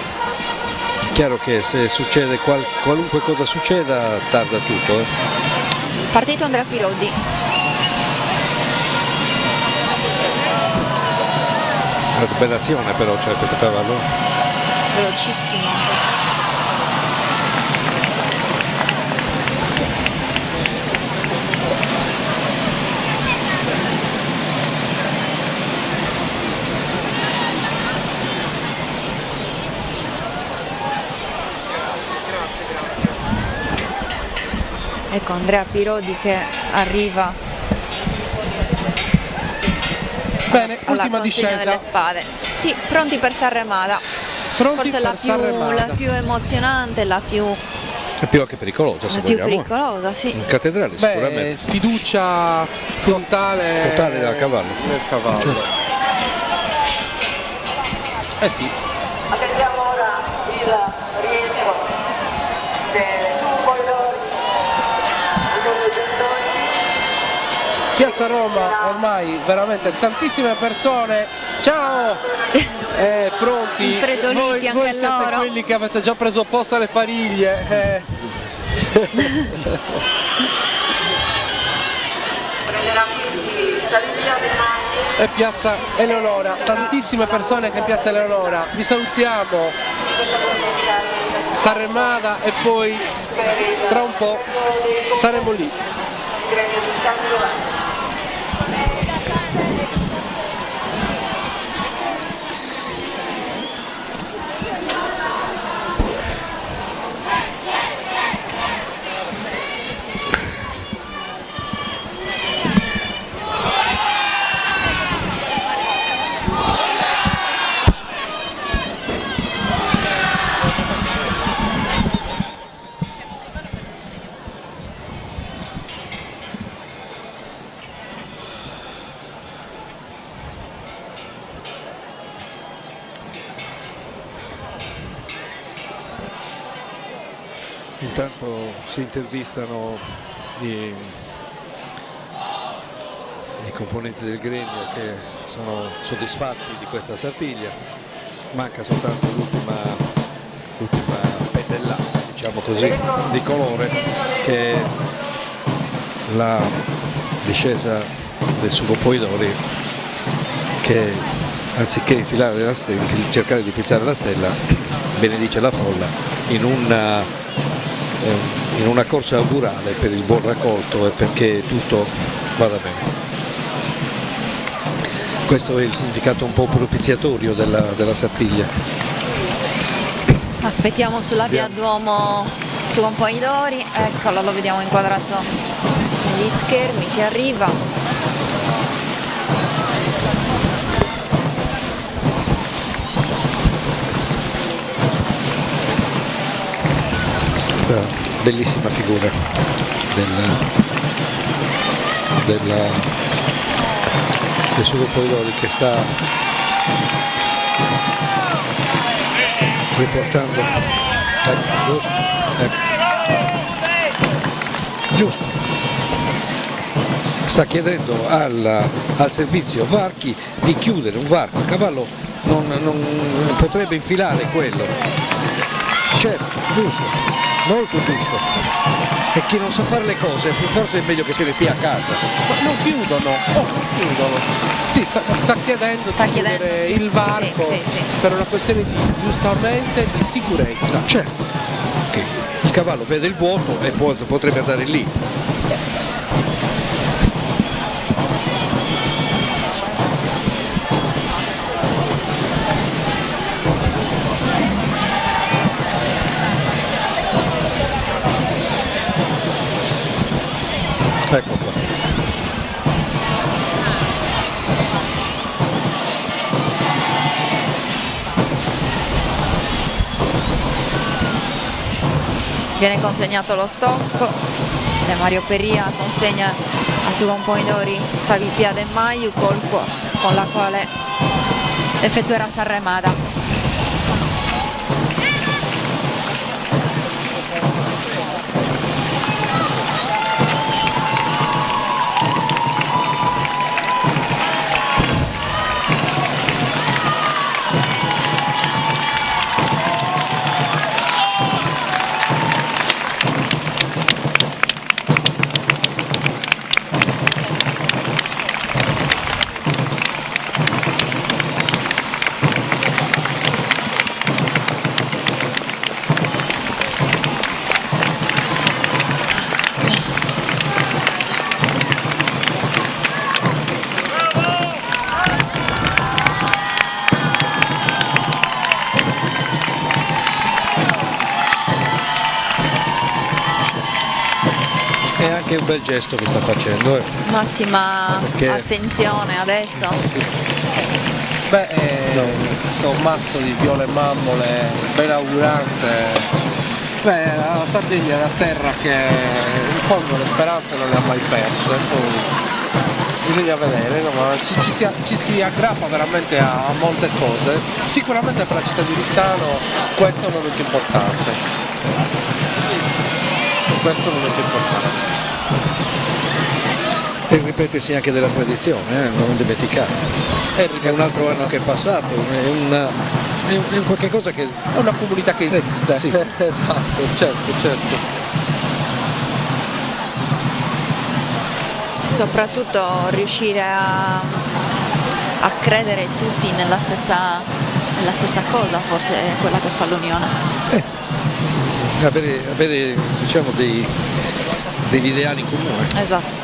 Chiaro che se succede qualunque cosa succeda, tarda tutto. Partito Andrea Pirodi. Una bella azione però c'è questo cavallo. Velocissimo. Ecco Andrea Pirodi che arriva. Bene, alla ultima consegna discesa. delle spade. Sì, pronti per Sanremada. Forse la più emozionante, la più anche pericolosa, se più vogliamo. pericolosa, sì. In cattedrale sicuramente. Fiducia totale del cavallo. Nel cavallo. Sì. Attendiamo ora il rientro del Suboidori. Piazza Roma ormai veramente tantissime persone. Ciao! Pronti? Infreddoliti anche siete loro. quelli che avete già preso posto alle pariglie. Prenderà quindi Salvia del Mare. E Piazza Eleonora, tantissime persone anche in Piazza Eleonora. Vi salutiamo. Sanremada e poi tra un po' saremo lì. Intanto si intervistano i componenti del gremio che sono soddisfatti di questa Sartiglia. Manca soltanto l'ultima pedellata, diciamo così, di colore, che è la discesa del Suboidori, che anziché infilare la stella, cercare di fissare la stella, benedice la folla in una corsa augurale per il buon raccolto e perché tutto vada bene. Questo è il significato un po' propiziatorio della Sartiglia. Aspettiamo sulla via Duomo Suboidori, eccolo, lo vediamo inquadrato negli schermi che arriva. Questa bellissima figura del Suboidori che sta riportando giusto, sta chiedendo al servizio varchi di chiudere un varco. Il cavallo non potrebbe infilare quello, certo, giusto, molto giusto. E chi non sa fare le cose forse è meglio che se ne stia a casa. Ma non chiudono, Sì, sta chiedendo di chiudere il varco per una questione giustamente di sicurezza. Certo, il cavallo vede il vuoto e potrebbe andare lì. Ecco qua. Viene consegnato lo stocco. De Mario Peria consegna a Sugon Pomidori Savipia De Maiu con la quale effettuerà Sarremada. È anche un bel gesto che sta facendo. Massima Perché- attenzione adesso. Questo mazzo di viole e mammole ben augurante. La Sardegna è una terra che in fondo le speranze non le ha mai perse, poi bisogna vedere, no? Ma ci si aggrappa veramente a molte cose. Sicuramente per la città di Oristano questo è un momento importante. Questo è un momento importante. E il ripetersi anche della tradizione, non dimenticare. È un altro anno che è passato, è un qualche cosa che... È una comunità che esiste. Sì. Esatto, certo. Soprattutto riuscire a credere tutti nella stessa cosa, forse è quella che fa l'unione. Avere diciamo degli ideali in comune. Esatto.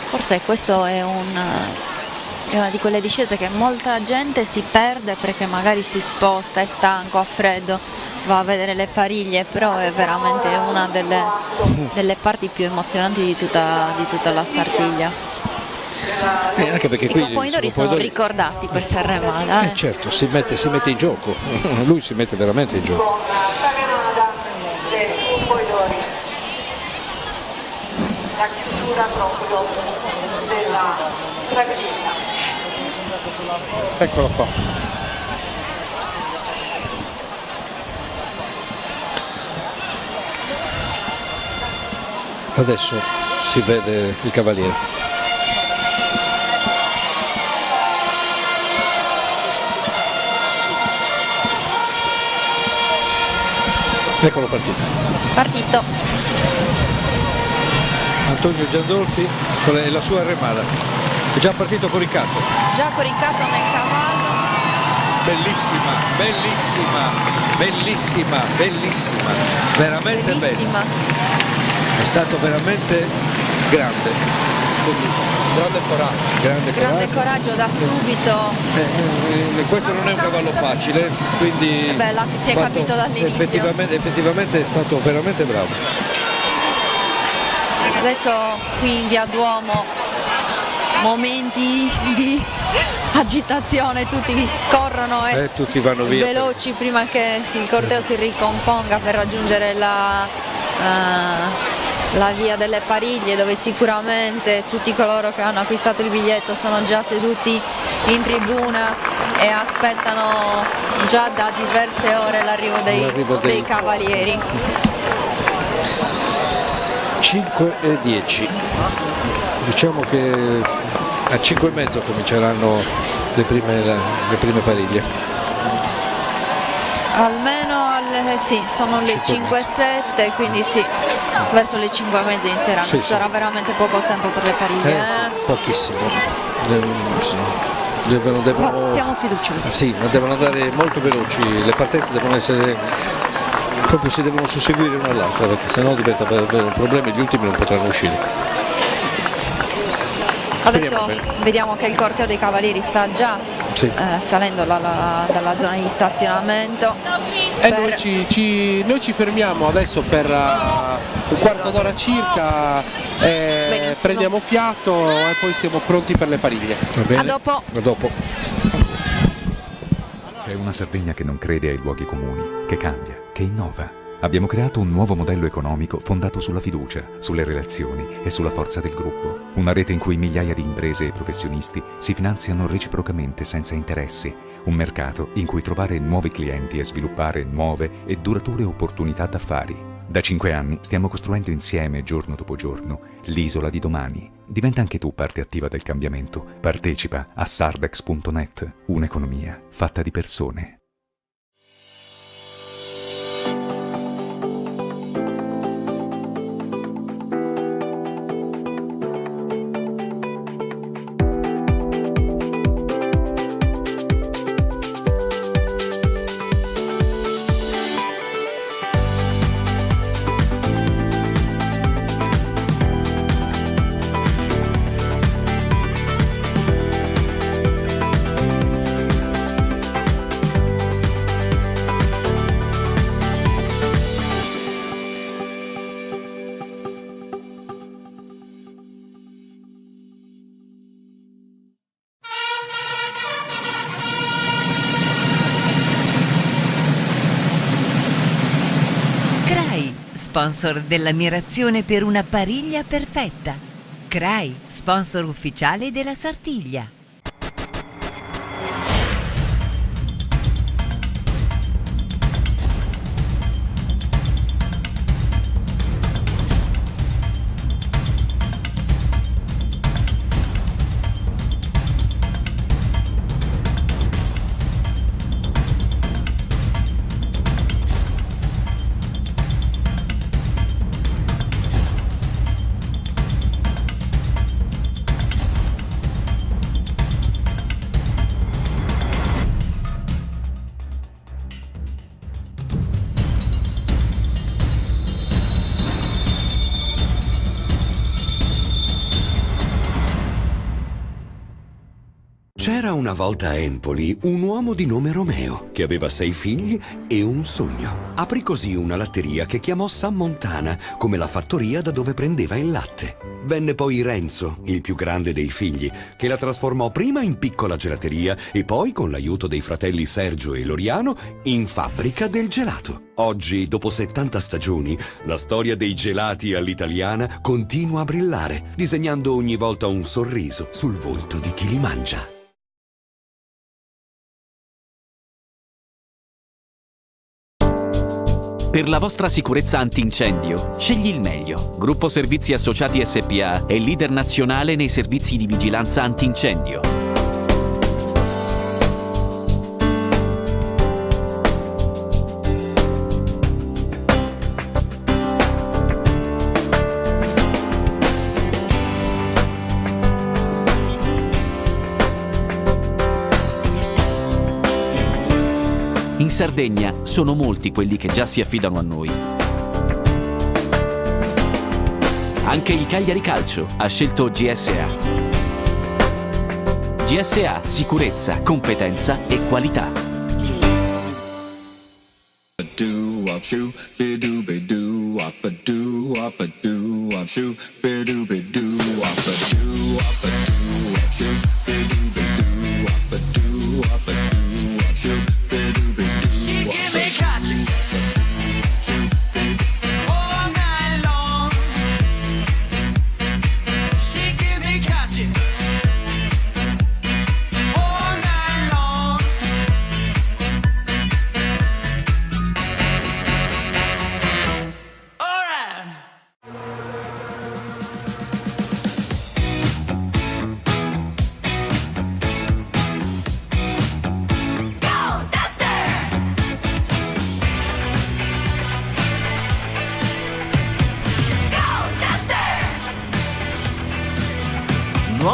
Forse questo è una di quelle discese che molta gente si perde perché magari si sposta, è stanco, ha freddo, va a vedere le pariglie, però è veramente una delle parti più emozionanti di tutta la Sardegna. Anche perché I qui pomidori sono ricordati per Sarremada. Certo, si mette in gioco, lui si mette veramente in gioco. La chiusura proprio della tragedia. Eccolo qua. Adesso si vede il cavaliere. Eccolo Partito. Antonio Giandolfi con la sua arremada. È già partito coricato. Già coricato nel cavallo. Bellissima. Veramente bellissima. È stato veramente grande. Bellissimo. Grande coraggio da subito. Questo non è un cavallo facile, quindi Si è capito dall'inizio. Effettivamente è stato veramente bravo. Adesso qui in via Duomo momenti di agitazione, tutti scorrono e tutti vanno via veloci prima che il corteo si ricomponga per raggiungere la via delle Pariglie, dove sicuramente tutti coloro che hanno acquistato il biglietto sono già seduti in tribuna e aspettano già da diverse ore l'arrivo dei cavalieri. 5:10, diciamo che a 5:30 cominceranno le prime pariglie. Almeno sì, sono le 5:07, quindi sì, verso le 5:30 inizieranno. Sì, Sarà veramente poco tempo per le pariglie. Sì, pochissimo. Devono... Siamo fiduciosi. Sì, ma devono andare molto veloci, le partenze devono essere proprio, si devono susseguire una all'altra, perché sennò diventa davvero un problema e gli ultimi non potranno uscire. Adesso vediamo che il corteo dei cavalieri sta già salendo dalla zona di stazionamento. E noi ci fermiamo adesso per un quarto d'ora circa, prendiamo fiato e poi siamo pronti per le pariglie. Va bene. A dopo. A dopo. C'è una Sardegna che non crede ai luoghi comuni, che cambia, che innova. Abbiamo creato un nuovo modello economico fondato sulla fiducia, sulle relazioni e sulla forza del gruppo. Una rete in cui migliaia di imprese e professionisti si finanziano reciprocamente senza interessi. Un mercato in cui trovare nuovi clienti e sviluppare nuove e durature opportunità d'affari. Da 5 anni stiamo costruendo insieme, giorno dopo giorno, l'isola di domani. Diventa anche tu parte attiva del cambiamento. Partecipa a sardex.net, un'economia fatta di persone. Sponsor dell'ammirazione per una pariglia perfetta. CRAI, sponsor ufficiale della Sartiglia. C'era una volta a Empoli un uomo di nome Romeo che aveva 6 figli e un sogno. Aprì così una latteria che chiamò San Montana, come la fattoria da dove prendeva il latte. Venne poi Renzo, il più grande dei figli, che la trasformò prima in piccola gelateria e poi, con l'aiuto dei fratelli Sergio e Loriano, in fabbrica del gelato. Oggi, dopo 70 stagioni, la storia dei gelati all'italiana continua a brillare, disegnando ogni volta un sorriso sul volto di chi li mangia. Per la vostra sicurezza antincendio, scegli il meglio. Gruppo Servizi Associati SPA è leader nazionale nei servizi di vigilanza antincendio. In Sardegna sono molti quelli che già si affidano a noi. Anche il Cagliari Calcio ha scelto GSA. GSA, sicurezza, competenza e qualità.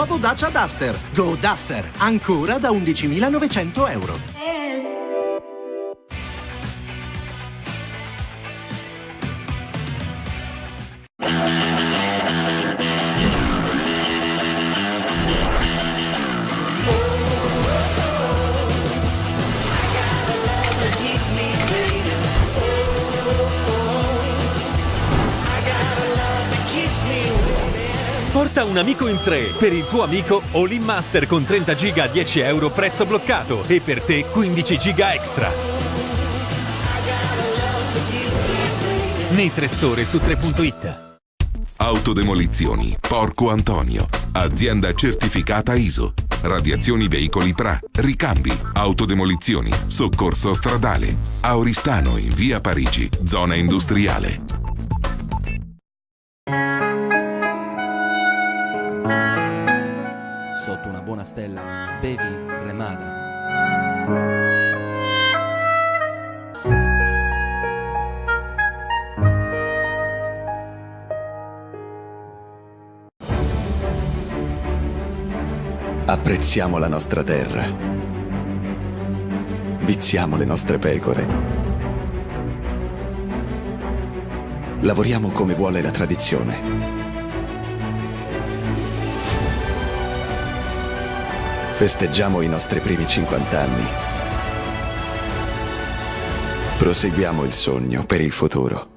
nuovo Dacia Duster. Go Duster, ancora da 11.900 euro. Porta un amico in 3. Per il tuo amico All-in Master con 30 giga a 10 euro prezzo bloccato e per te 15 giga extra. Nei 3 store su 3.it. Autodemolizioni Porco Antonio, azienda certificata ISO. Radiazioni veicoli PRA, ricambi, autodemolizioni, soccorso stradale. A Oristano in via Parigi, zona industriale. Sotto una buona stella, bevi Remada. Apprezziamo la nostra terra. Viziamo le nostre pecore. Lavoriamo come vuole la tradizione. Festeggiamo i nostri primi 50 anni. Proseguiamo il sogno per il futuro.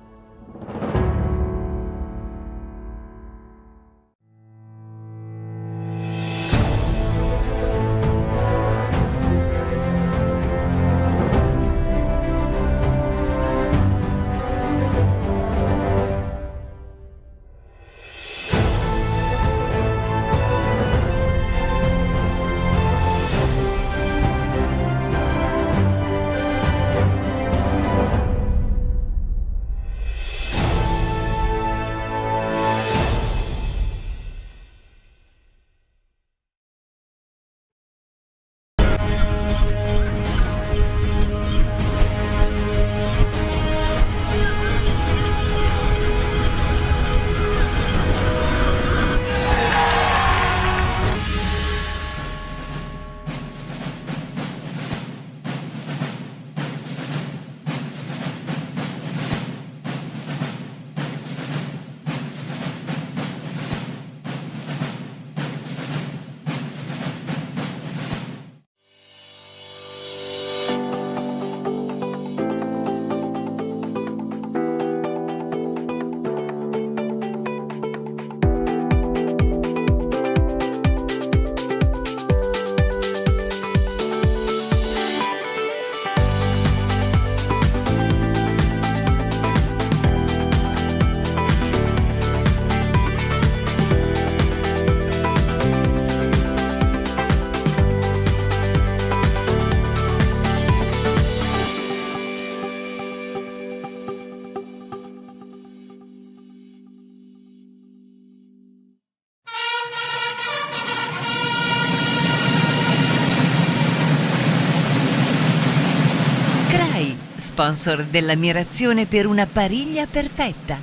Sponsor dell'ammirazione per una pariglia perfetta.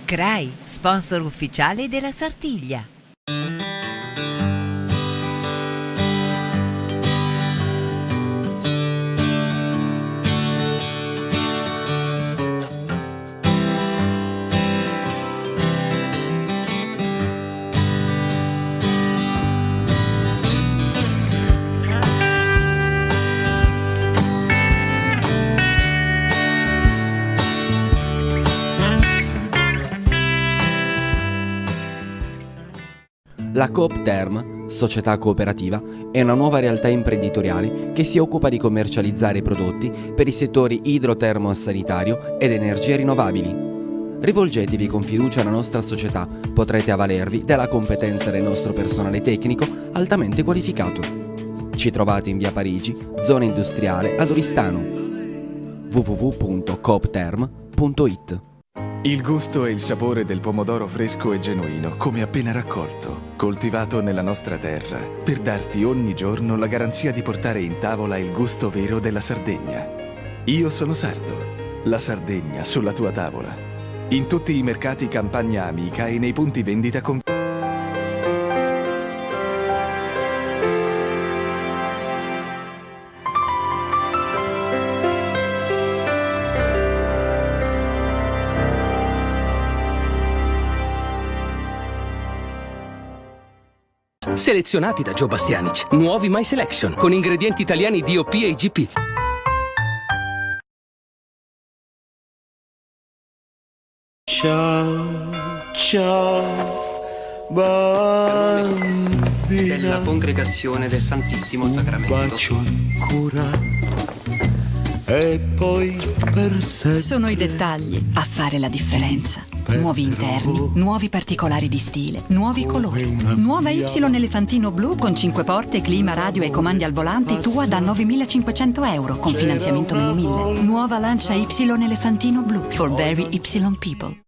CRAI, sponsor ufficiale della Sartiglia. La Coop Term, società cooperativa, è una nuova realtà imprenditoriale che si occupa di commercializzare prodotti per i settori idrotermo-sanitario ed energie rinnovabili. Rivolgetevi con fiducia alla nostra società, potrete avvalervi della competenza del nostro personale tecnico altamente qualificato. Ci trovate in via Parigi, zona industriale ad Oristano. www.coopterm.it. Il gusto e il sapore del pomodoro fresco e genuino, come appena raccolto, coltivato nella nostra terra, per darti ogni giorno la garanzia di portare in tavola il gusto vero della Sardegna. Io sono sardo, la Sardegna sulla tua tavola. In tutti i mercati Campagna Amica e nei punti vendita con... selezionati da Joe Bastianic. Nuovi My Selection con ingredienti italiani DOP e IGP. Ciao, ciao, bambina. Della congregazione del Santissimo Sacramento. Un bacio ancora e poi per sempre. Sono i dettagli a fare la differenza. Nuovi interni, nuovi particolari di stile, nuovi colori. Nuova Y Elefantino blu con 5 porte, clima, radio e comandi al volante tua da 9.500 euro con finanziamento meno 1.000. Nuova Lancia Y Elefantino blu for very Y people.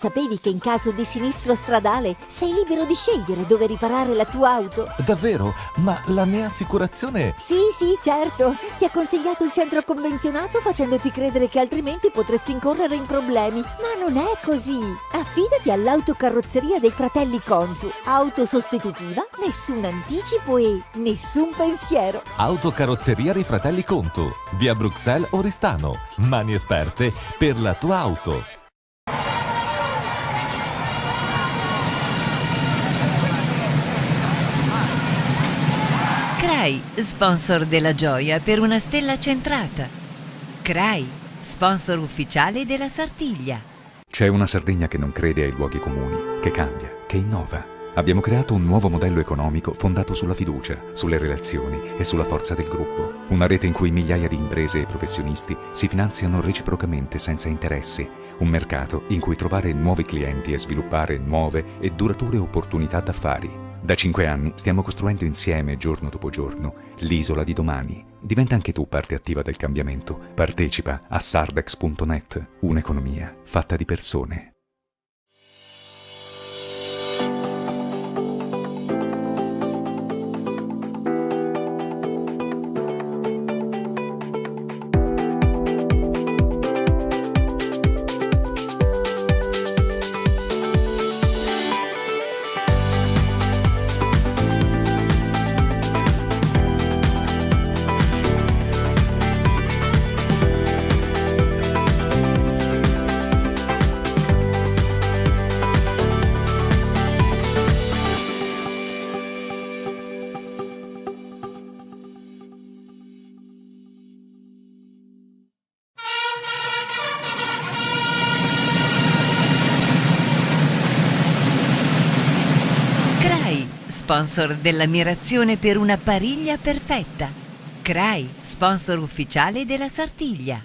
Sapevi che in caso di sinistro stradale sei libero di scegliere dove riparare la tua auto? Davvero? Ma la mia assicurazione... Sì, certo. Ti ha consigliato il centro convenzionato facendoti credere che altrimenti potresti incorrere in problemi. Ma non è così. Affidati all'autocarrozzeria dei fratelli Contu. Auto sostitutiva, nessun anticipo e nessun pensiero. Autocarrozzeria dei fratelli Contu. Via Bruxelles Oristano. Mani esperte per la tua auto. CRAI, sponsor della gioia per una stella centrata. CRAI, sponsor ufficiale della Sartiglia. C'è una Sardegna che non crede ai luoghi comuni, che cambia, che innova. Abbiamo creato un nuovo modello economico fondato sulla fiducia, sulle relazioni e sulla forza del gruppo. Una rete in cui migliaia di imprese e professionisti si finanziano reciprocamente senza interessi. Un mercato in cui trovare nuovi clienti e sviluppare nuove e durature opportunità d'affari. Da 5 anni stiamo costruendo insieme, giorno dopo giorno, l'isola di domani. Diventa anche tu parte attiva del cambiamento. Partecipa a sardex.net, un'economia fatta di persone. sponsor dell'ammirazione per una pariglia perfetta. CRAI, sponsor ufficiale della Sartiglia.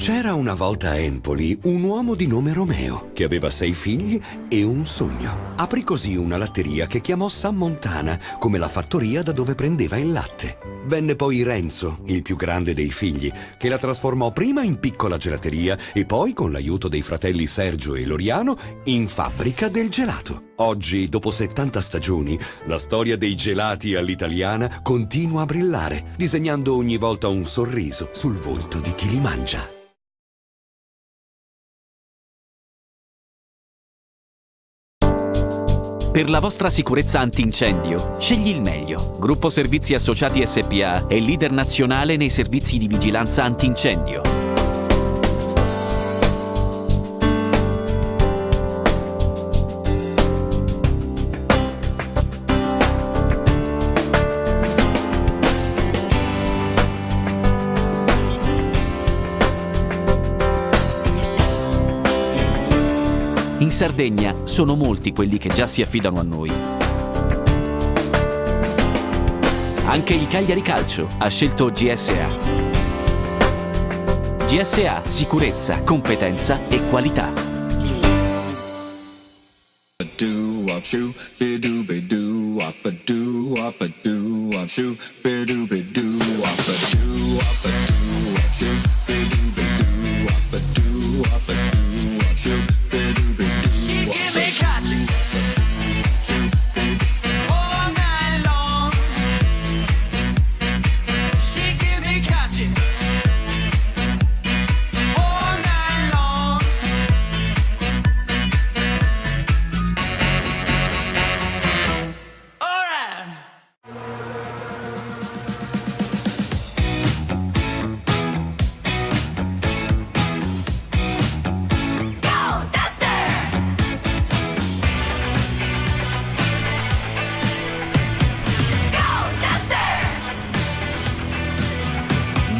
C'era una volta a Empoli un uomo di nome Romeo che aveva 6 figli e un sogno. Aprì così una latteria che chiamò San Montana, come la fattoria da dove prendeva il latte. Venne poi Renzo, il più grande dei figli, che la trasformò prima in piccola gelateria e poi, con l'aiuto dei fratelli Sergio e Loriano, in fabbrica del gelato. Oggi, dopo 70 stagioni, la storia dei gelati all'italiana continua a brillare, disegnando ogni volta un sorriso sul volto di chi li mangia. Per la vostra sicurezza antincendio, scegli il meglio. Gruppo Servizi Associati SPA è leader nazionale nei servizi di vigilanza antincendio. In Sardegna sono molti quelli che già si affidano a noi. Anche il Cagliari Calcio ha scelto GSA. GSA, sicurezza, competenza e qualità.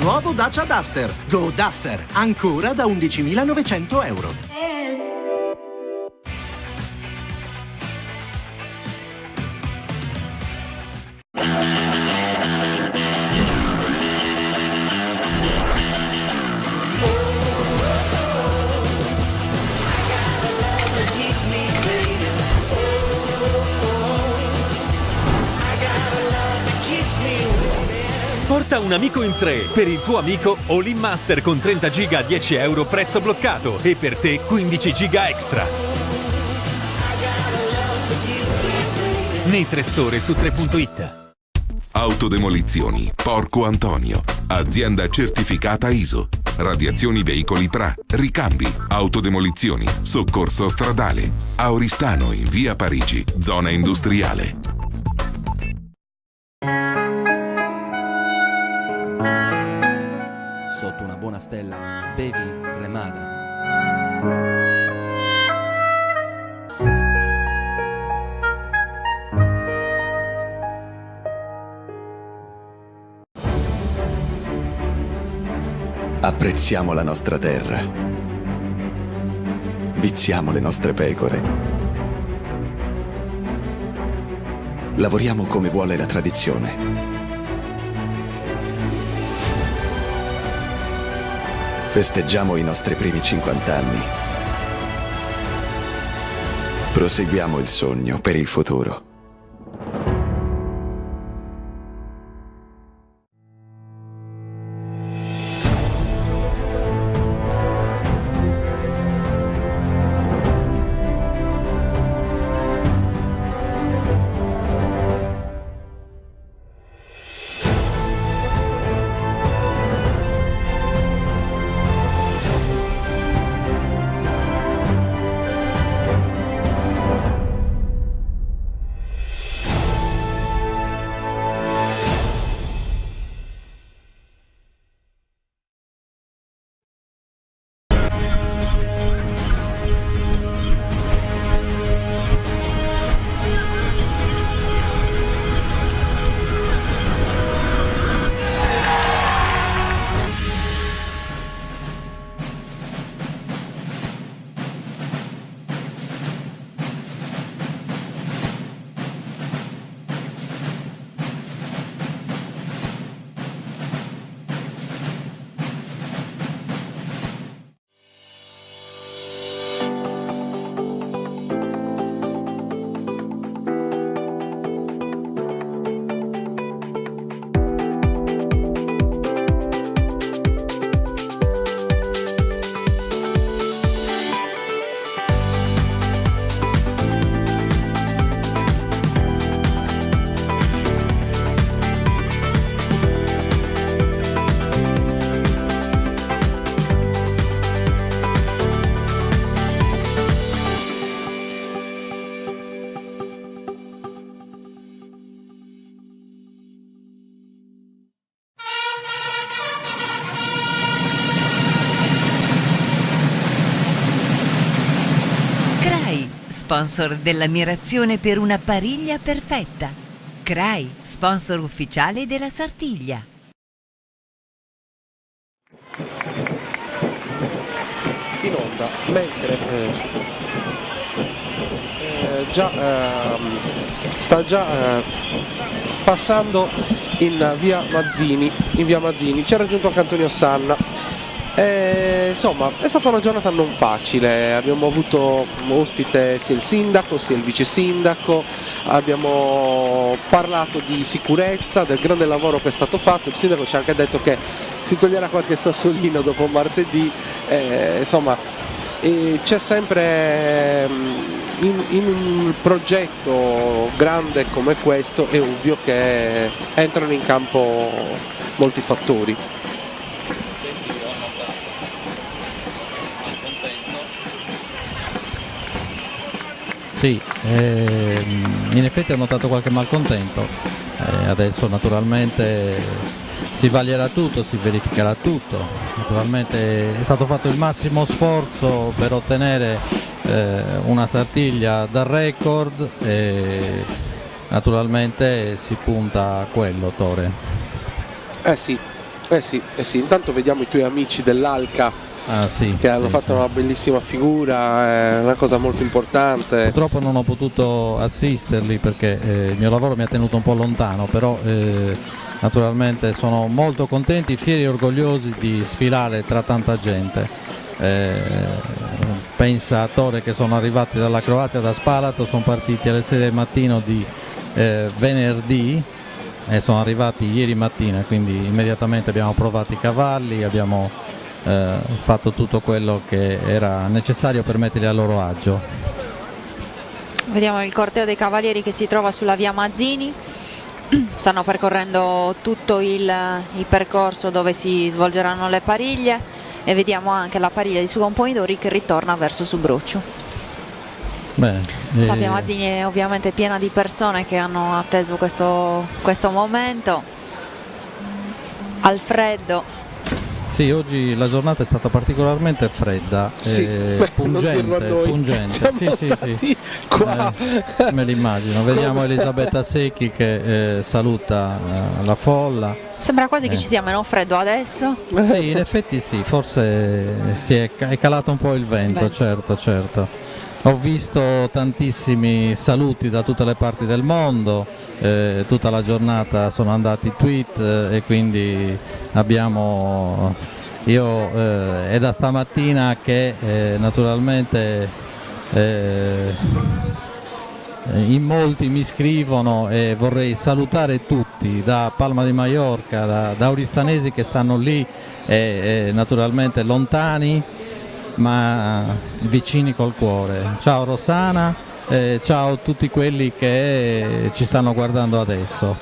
Nuovo Dacia Duster. Go Duster. Ancora da 11.900 euro. Porta un amico in 3. Per il tuo amico All-in Master con 30 giga a 10 euro prezzo bloccato e per te 15 giga extra. Nei 3 store su 3.it. Autodemolizioni Porco Antonio, azienda certificata ISO. Radiazioni veicoli PRA, ricambi, autodemolizioni, soccorso stradale. A Oristano in via Parigi, zona industriale. Sotto una buona stella, bevi Remada. Apprezziamo la nostra terra. Viziamo le nostre pecore. Lavoriamo come vuole la tradizione. Festeggiamo i nostri primi 50 anni. Proseguiamo il sogno per il futuro. sponsor dell'ammirazione per una pariglia perfetta. CRAI, sponsor ufficiale della Sartiglia. In onda, mentre sta già passando in via Mazzini, ci ha raggiunto anche Antonio Sanna. Insomma, è stata una giornata non facile, abbiamo avuto ospite sia il sindaco sia il vice sindaco, abbiamo parlato di sicurezza, del grande lavoro che è stato fatto, il sindaco ci ha anche detto che si toglierà qualche sassolino dopo martedì, insomma c'è sempre in un progetto grande come questo è ovvio che entrano in campo molti fattori. Sì, in effetti ho notato qualche malcontento, adesso naturalmente si vaglierà tutto, si verificherà tutto, naturalmente è stato fatto il massimo sforzo per ottenere una Sartiglia da record e naturalmente si punta a quello, Tore. Sì, intanto vediamo i tuoi amici dell'Alca. Che hanno fatto una bellissima figura, è una cosa molto importante. Purtroppo non ho potuto assisterli perché il mio lavoro mi ha tenuto un po' lontano, però naturalmente sono molto contenti, fieri e orgogliosi di sfilare tra tanta gente. Pensa a Tore che sono arrivati dalla Croazia, da Spalato, sono partiti alle 6 del mattino di venerdì e sono arrivati ieri mattina, quindi immediatamente abbiamo provato i cavalli, abbiamo fatto tutto quello che era necessario per metterli a loro agio. Vediamo il corteo dei cavalieri che si trova sulla via Mazzini, stanno percorrendo tutto il percorso dove si svolgeranno le pariglie e vediamo anche la pariglia di Sugon Pomidori che ritorna verso Subrocciu. La via Mazzini è ovviamente piena di persone che hanno atteso questo momento al freddo. Sì, oggi la giornata è stata particolarmente fredda, pungente. Sì. Qua. Me l'immagino. Vediamo Elisabetta Secchi che saluta la folla. Sembra quasi che ci sia meno freddo adesso. Sì, in effetti sì, forse è calato un po' il vento, certo. Ho visto tantissimi saluti da tutte le parti del mondo, tutta la giornata sono andati tweet e quindi è da stamattina che naturalmente in molti mi scrivono e vorrei salutare tutti da Palma di Mallorca, da auristanesi che stanno lì e naturalmente lontani ma vicini col cuore. Ciao Rossana, ciao a tutti quelli che ci stanno guardando adesso.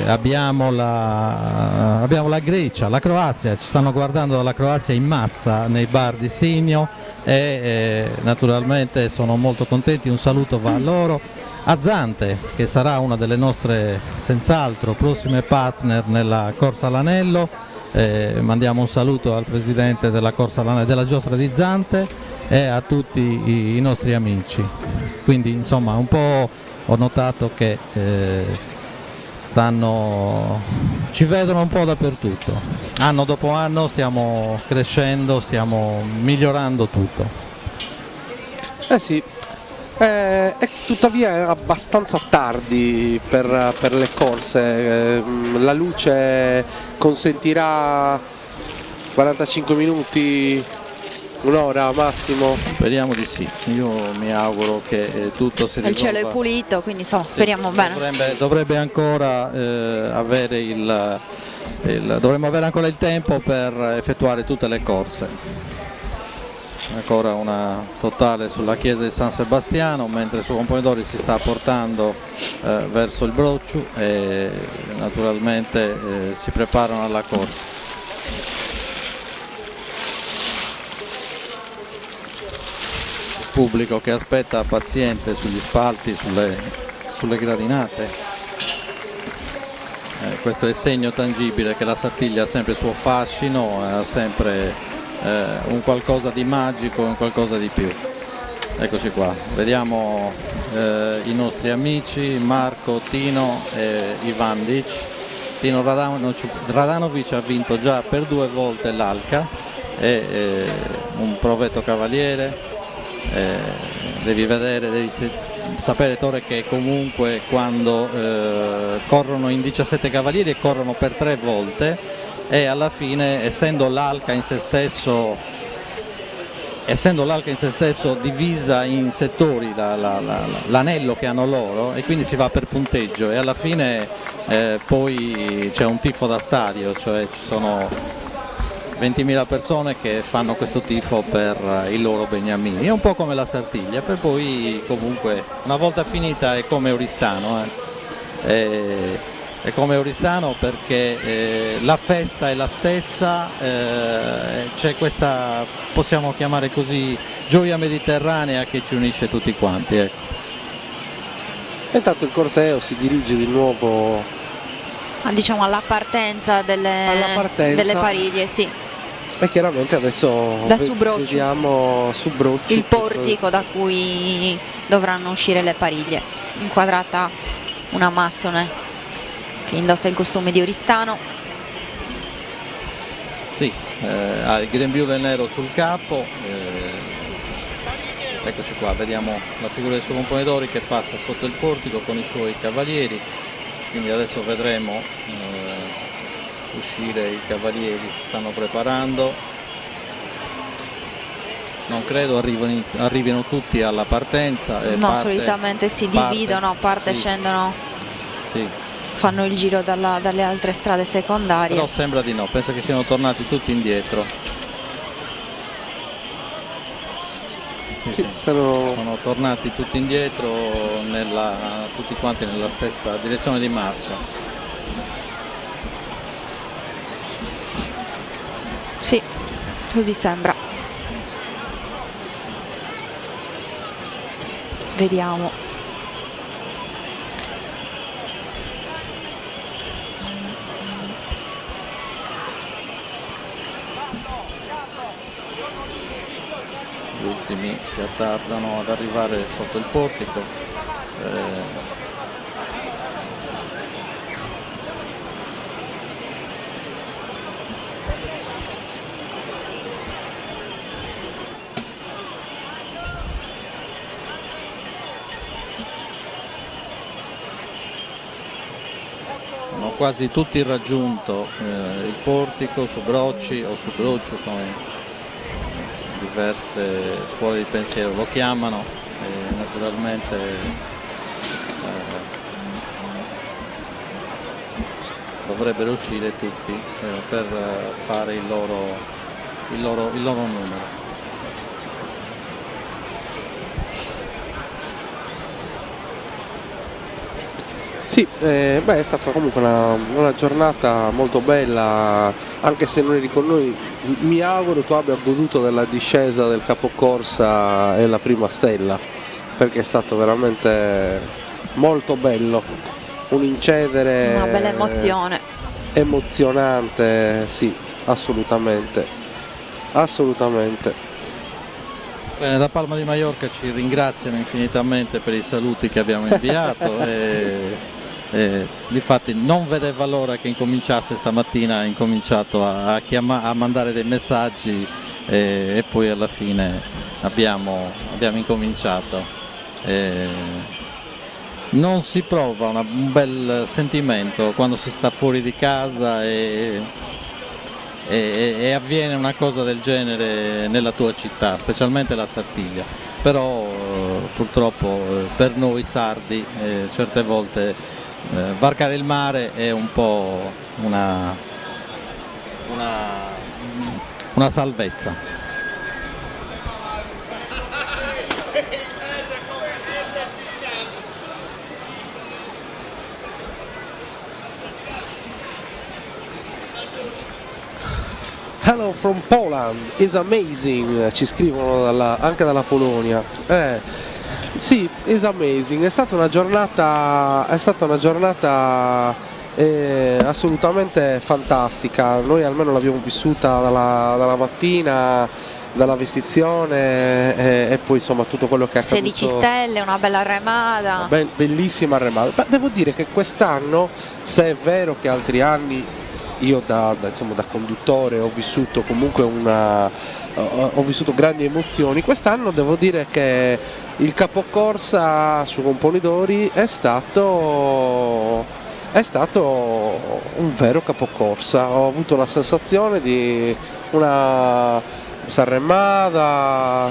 Abbiamo la Grecia, la Croazia, ci stanno guardando dalla Croazia in massa nei bar di Signo e naturalmente sono molto contenti, un saluto va a loro. A Zante, che sarà una delle nostre senz'altro prossime partner nella Corsa all'Anello. Mandiamo un saluto al presidente della Corsa della Giostra di Zante e a tutti i nostri amici. Quindi insomma un po' ho notato che ci vedono un po' dappertutto. Anno dopo anno stiamo crescendo, stiamo migliorando tutto. Sì. Tuttavia è abbastanza tardi per le corse, la luce consentirà 45 minuti, un'ora massimo? Speriamo di sì, io mi auguro che tutto si risolva. Il cielo è pulito, quindi speriamo bene. Dovrebbe ancora dovremmo avere ancora il tempo per effettuare tutte le corse. Ancora una totale sulla chiesa di San Sebastiano, mentre Sugon Pomidori si sta portando verso il Brocciu e naturalmente si preparano alla corsa. Il pubblico che aspetta paziente sugli spalti, sulle gradinate. Questo è il segno tangibile che la Sartiglia ha sempre il suo fascino, ha sempre un qualcosa di magico, un qualcosa di più. Eccoci qua, vediamo i nostri amici Marco, Tino e Ivandic. Tino Radanovic ha vinto già per 2 volte l'Alca, è un provetto cavaliere, devi sapere Tore che comunque quando corrono in 17 cavalieri e corrono per 3 volte e alla fine essendo l'Alca in se stesso divisa in settori, l'anello che hanno loro, e quindi si va per punteggio e alla fine poi c'è un tifo da stadio, cioè ci sono 20.000 persone che fanno questo tifo per i loro beniamini. È un po' come la Sartiglia, per poi comunque una volta finita è come Oristano. È come Oristano perché la festa è la stessa, c'è questa, possiamo chiamare così, gioia mediterranea che ci unisce tutti quanti. Ecco. Intanto il corteo si dirige di nuovo diciamo alla partenza delle pariglie, sì. E chiaramente adesso da Subroccio. Vediamo Subroccio, il portico da cui dovranno uscire le pariglie. Inquadrata una Amazzone che indossa il costume di Oristano. Sì, ha il grembiule nero sul capo, eccoci qua, vediamo la figura del suo componitore che passa sotto il portico con i suoi cavalieri, quindi adesso vedremo uscire i cavalieri, si stanno preparando, non credo arrivino tutti alla partenza. No, solitamente si dividono, parte sì. Scendono. Sì. Fanno il giro dalle altre strade secondarie. Però sembra di no, penso che siano tornati tutti indietro. Sì. Sono tornati tutti indietro, tutti quanti nella stessa direzione di marcia. Sì, così sembra. Vediamo. Gli ultimi si attardano ad arrivare sotto il portico. Hanno quasi tutti raggiunto il portico, Subrocci o Subroccio come diverse scuole di pensiero lo chiamano, e naturalmente dovrebbero uscire tutti per fare il loro numero. Sì, è stata comunque una giornata molto bella, anche se non eri con noi. Mi auguro tu abbia goduto della discesa del capocorsa e la prima stella, perché è stato veramente molto bello, un incedere, una bella emozione, emozionante, sì, assolutamente. Bene, da Palma di Maiorca ci ringraziano infinitamente per i saluti che abbiamo inviato e difatti non vedeva l'ora che incominciasse stamattina, ha incominciato a mandare dei messaggi e poi alla fine abbiamo incominciato. Non si prova un bel sentimento quando si sta fuori di casa e avviene una cosa del genere nella tua città, specialmente la Sartiglia, però purtroppo per noi sardi certe volte varcare il mare è un po' una salvezza. Hello from Poland, it's amazing, ci scrivono anche dalla Polonia. Sì, it's amazing, è stata una giornata assolutamente fantastica. Noi almeno l'abbiamo vissuta dalla mattina dalla vestizione e poi insomma tutto quello che è accaduto. 16 stelle, una bella remata. Bellissima remata. Ma devo dire che quest'anno, se è vero che altri anni io da conduttore ho vissuto comunque ho vissuto grandi emozioni, quest'anno devo dire che il capocorsa su Componidori è stato un vero capocorsa. Ho avuto la sensazione di una Sanremada,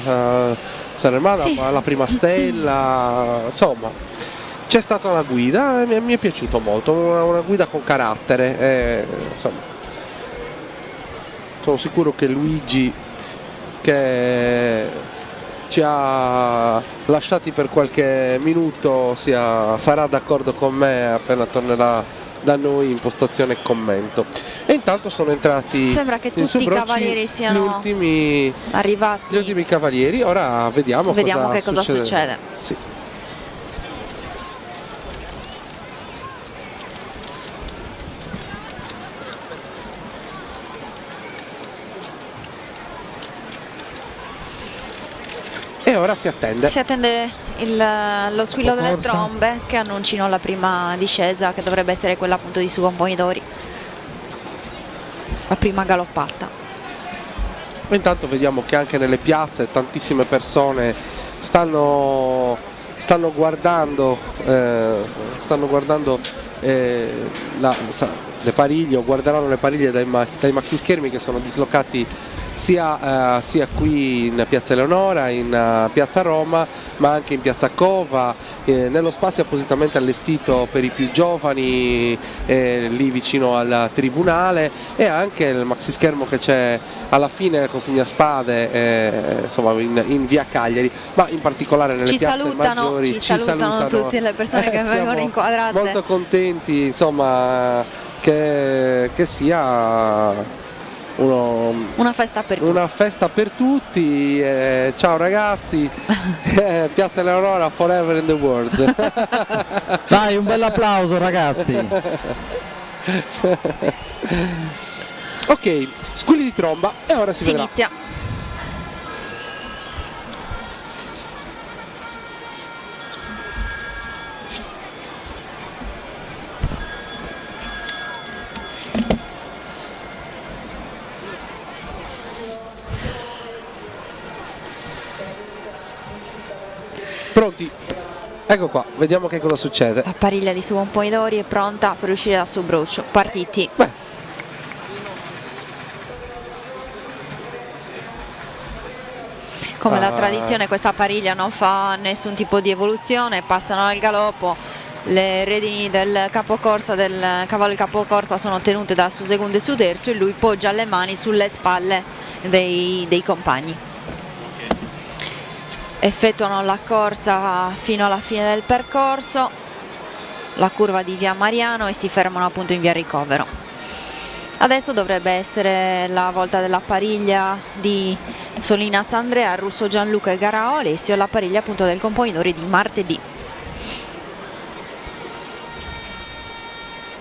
sì, la prima stella, insomma c'è stata una guida e mi è piaciuto molto, una guida con carattere, insomma sono sicuro che Luigi, che ci ha lasciati per qualche minuto, sarà d'accordo con me appena tornerà da noi in postazione e commento. E intanto sono entrati, sembra che tutti i cavalieri siano arrivati, gli ultimi cavalieri. Ora vediamo cosa succede. Sì. E ora si attende. Si attende lo squillo delle trombe che annuncino la prima discesa, che dovrebbe essere quella appunto di Su Componidori, la prima galoppata. E intanto vediamo che anche nelle piazze tantissime persone stanno guardando le pariglie, o guarderanno le pariglie dai maxi schermi che sono dislocati sia qui in Piazza Eleonora, in Piazza Roma, ma anche in Piazza Cova, nello spazio appositamente allestito per i più giovani, lì vicino al Tribunale, e anche il maxi schermo che c'è alla fine del consegna spade, insomma in via Cagliari, ma in particolare nelle piazze maggiori. Ci salutano tutte le persone che vengono inquadrate. Molto contenti, insomma, che sia una festa per tutti. Ciao ragazzi. Piazza Eleonora forever in the world. Dai, un bel applauso ragazzi. Ok, squilli di tromba e ora si vedrà. Inizia. Pronti? Ecco qua, vediamo che cosa succede. La pariglia di Su Componidori è pronta per uscire da Subruccio. Partiti. Come la tradizione, questa pariglia non fa nessun tipo di evoluzione, passano al galoppo. Le redini del capocorsa, del cavallo capocorsa, sono tenute da Su Secondo e Su Terzo, e lui poggia le mani sulle spalle dei compagni. Effettuano la corsa fino alla fine del percorso, la curva di via Mariano, e si fermano appunto in via Ricovero. Adesso dovrebbe essere la volta della pariglia di Solina Sandrea, Russo Gianluca e Garao Alessio, la pariglia appunto del Componidori di martedì.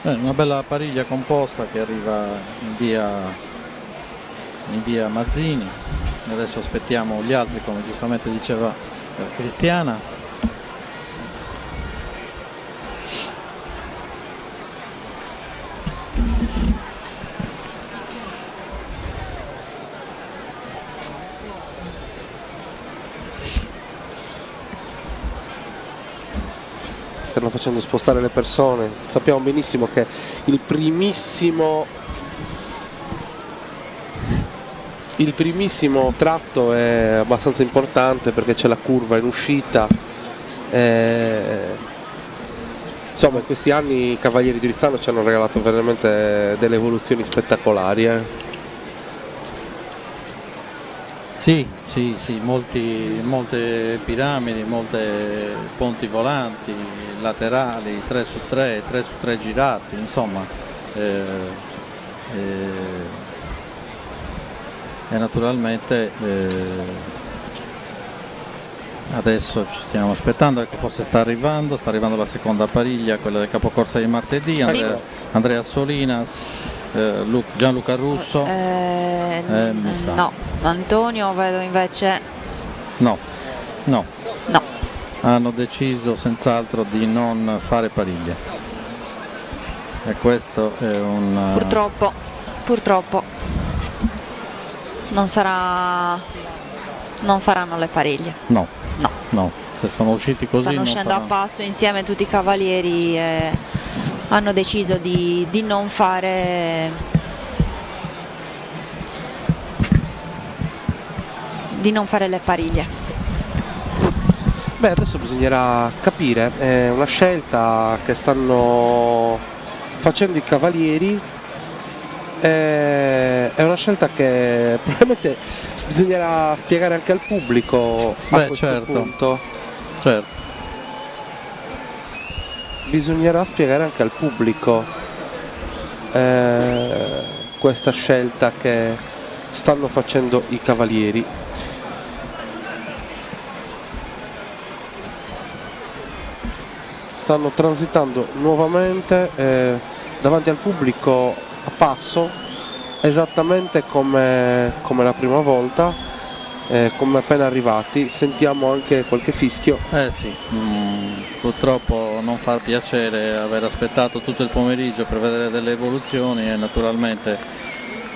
Una bella pariglia composta che arriva in via Mazzini. Adesso aspettiamo gli altri, come giustamente diceva Cristiana. Stanno facendo spostare le persone. Sappiamo benissimo che il primissimo tratto è abbastanza importante, perché c'è la curva in uscita. Insomma, in questi anni i Cavalieri di Oristano ci hanno regalato veramente delle evoluzioni spettacolari. Sì, molte piramidi, molte ponti volanti, laterali, 3 su 3, 3 su 3 girati, insomma. E naturalmente adesso ci stiamo aspettando, ecco, forse sta arrivando la seconda pariglia, quella del capocorsa di martedì. Andrea Solinas, Gianluca Russo, mi sa. No, Antonio, vedo invece No. no. Hanno deciso senz'altro di non fare pariglie. E questo è un... Purtroppo non faranno le pariglie. No. Se sono usciti così Stanno non uscendo faranno. a passo insieme tutti i cavalieri e hanno deciso di non fare le pariglie. Beh, adesso bisognerà capire, è una scelta che stanno facendo i cavalieri, è una scelta che probabilmente bisognerà spiegare anche al pubblico a questo punto. Certo. Bisognerà spiegare anche al pubblico questa scelta che stanno facendo i cavalieri. Stanno transitando nuovamente davanti al pubblico a passo, esattamente come la prima volta, come appena arrivati. Sentiamo anche qualche fischio. Sì, purtroppo non fa piacere aver aspettato tutto il pomeriggio per vedere delle evoluzioni e naturalmente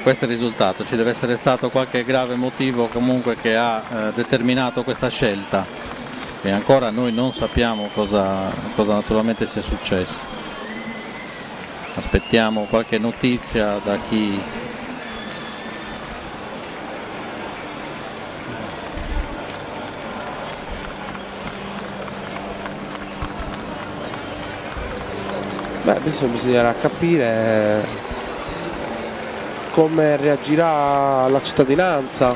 questo è il risultato. Ci deve essere stato qualche grave motivo comunque che ha determinato questa scelta. E ancora noi non sappiamo cosa naturalmente sia successo. Aspettiamo qualche notizia da chi... Beh, adesso bisognerà capire come reagirà la cittadinanza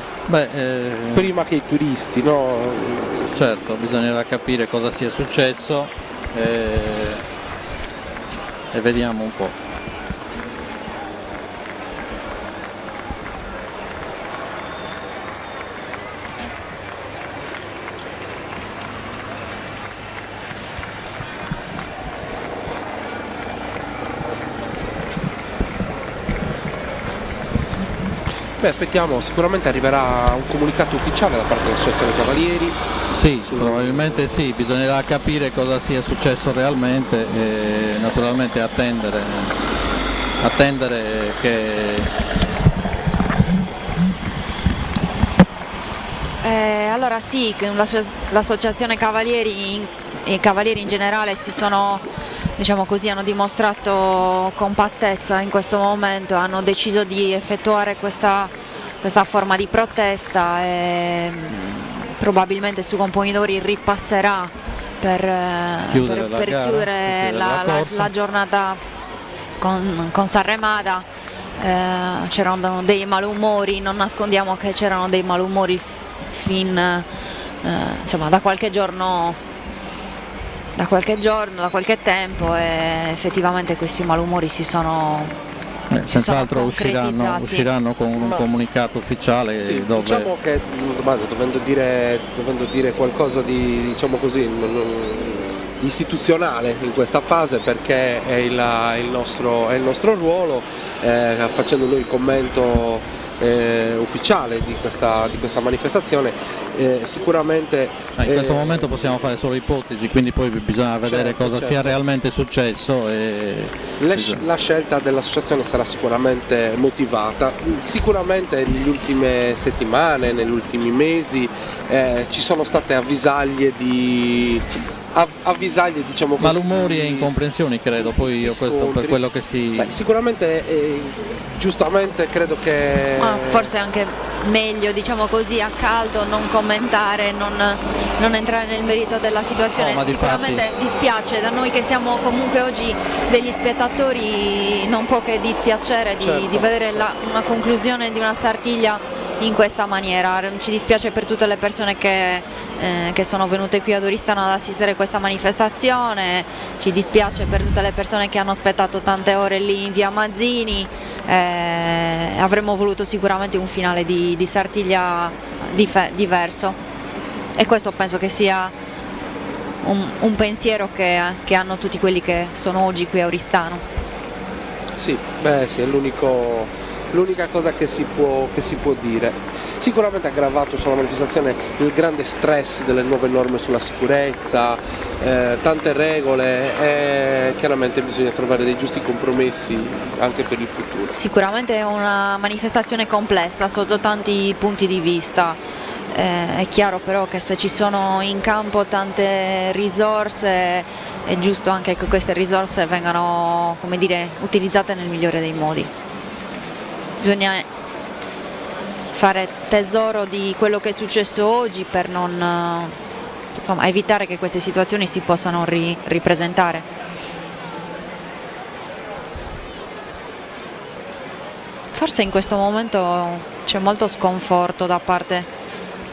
prima che i turisti, no? Certo, bisognerà capire cosa sia successo e vediamo un po'. Beh, aspettiamo, sicuramente arriverà un comunicato ufficiale da parte dell'Associazione Cavalieri. Sì, probabilmente sì, bisognerà capire cosa sia successo realmente e naturalmente attendere che... Allora sì, l'associazione Cavalieri e i Cavalieri in generale si sono, diciamo così, hanno dimostrato compattezza in questo momento, hanno deciso di effettuare questa forma di protesta e probabilmente su Compomidori ripasserà per chiudere la giornata con Sanremada. C'erano dei malumori, non nascondiamo che c'erano dei malumori insomma da qualche tempo e effettivamente questi malumori si sono senz'altro usciranno con un comunicato ufficiale. Sì, dove... diciamo che dovendo dire qualcosa di, diciamo così, di istituzionale in questa fase, perché è il nostro ruolo, facendo noi il commento ufficiale di questa manifestazione, sicuramente in questo momento possiamo fare solo ipotesi, quindi poi bisogna vedere cosa sia realmente successo la scelta dell'associazione sarà sicuramente motivata. Sicuramente nelle ultime settimane, negli ultimi mesi ci sono state avvisaglie, diciamo così, malumori e incomprensioni, credo, poi io questo per quello che si... sicuramente giustamente credo che forse anche meglio, diciamo così, a caldo non commentare, non entrare nel merito della situazione. Sicuramente dispiace, da noi che siamo comunque oggi degli spettatori non può che dispiacere di vedere una conclusione di una Sartiglia in questa maniera. Ci dispiace per tutte le persone che sono venute qui ad Oristano ad assistere a questa manifestazione, ci dispiace per tutte le persone che hanno aspettato tante ore lì in via Mazzini. Avremmo voluto sicuramente un finale di Sartiglia diverso e questo penso che sia un pensiero che hanno tutti quelli che sono oggi qui a Oristano. Sì, è l'unico l'unica cosa che si può dire. Sicuramente ha aggravato sulla manifestazione il grande stress delle nuove norme sulla sicurezza, tante regole e chiaramente bisogna trovare dei giusti compromessi anche per il futuro. Sicuramente è una manifestazione complessa sotto tanti punti di vista. È chiaro però che se ci sono in campo tante risorse è giusto anche che queste risorse vengano, come dire, utilizzate nel migliore dei modi. Bisogna fare tesoro di quello che è successo oggi per non evitare che queste situazioni si possano ripresentare. Forse in questo momento c'è molto sconforto da parte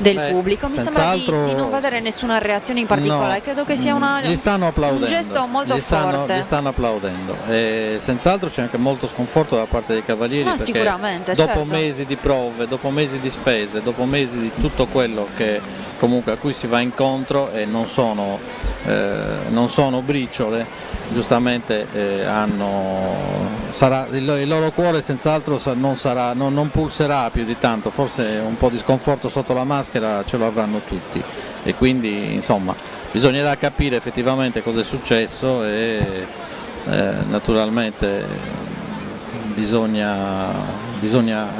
del pubblico, mi sembra di non vedere nessuna reazione in particolare, no, credo che sia gli stanno applaudendo, un gesto molto forte. Gli stanno applaudendo e senz'altro c'è anche molto sconforto da parte dei cavalieri, perché sicuramente, dopo certo. mesi di prove, dopo mesi di spese, dopo mesi di tutto quello che comunque a cui si va incontro e non sono briciole, giustamente il loro cuore senz'altro non pulserà più di tanto, forse un po' di sconforto sotto la maschera ce lo avranno tutti e quindi insomma bisognerà capire effettivamente cosa è successo e naturalmente bisogna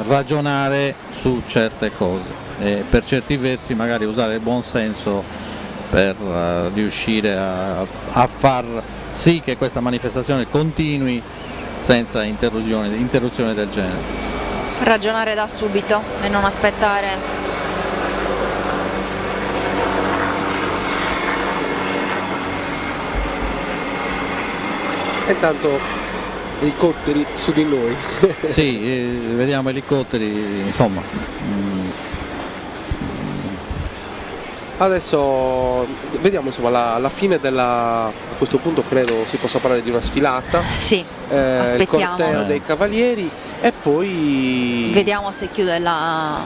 ragionare su certe cose e per certi versi magari usare il buon senso per riuscire a far sì che questa manifestazione continui senza interruzione del genere. Ragionare da subito e non aspettare. Intanto elicotteri su di noi. Sì, vediamo elicotteri, insomma. Adesso vediamo insomma la fine a questo punto credo si possa parlare di una sfilata. Sì, il corteo dei cavalieri e poi vediamo se chiude la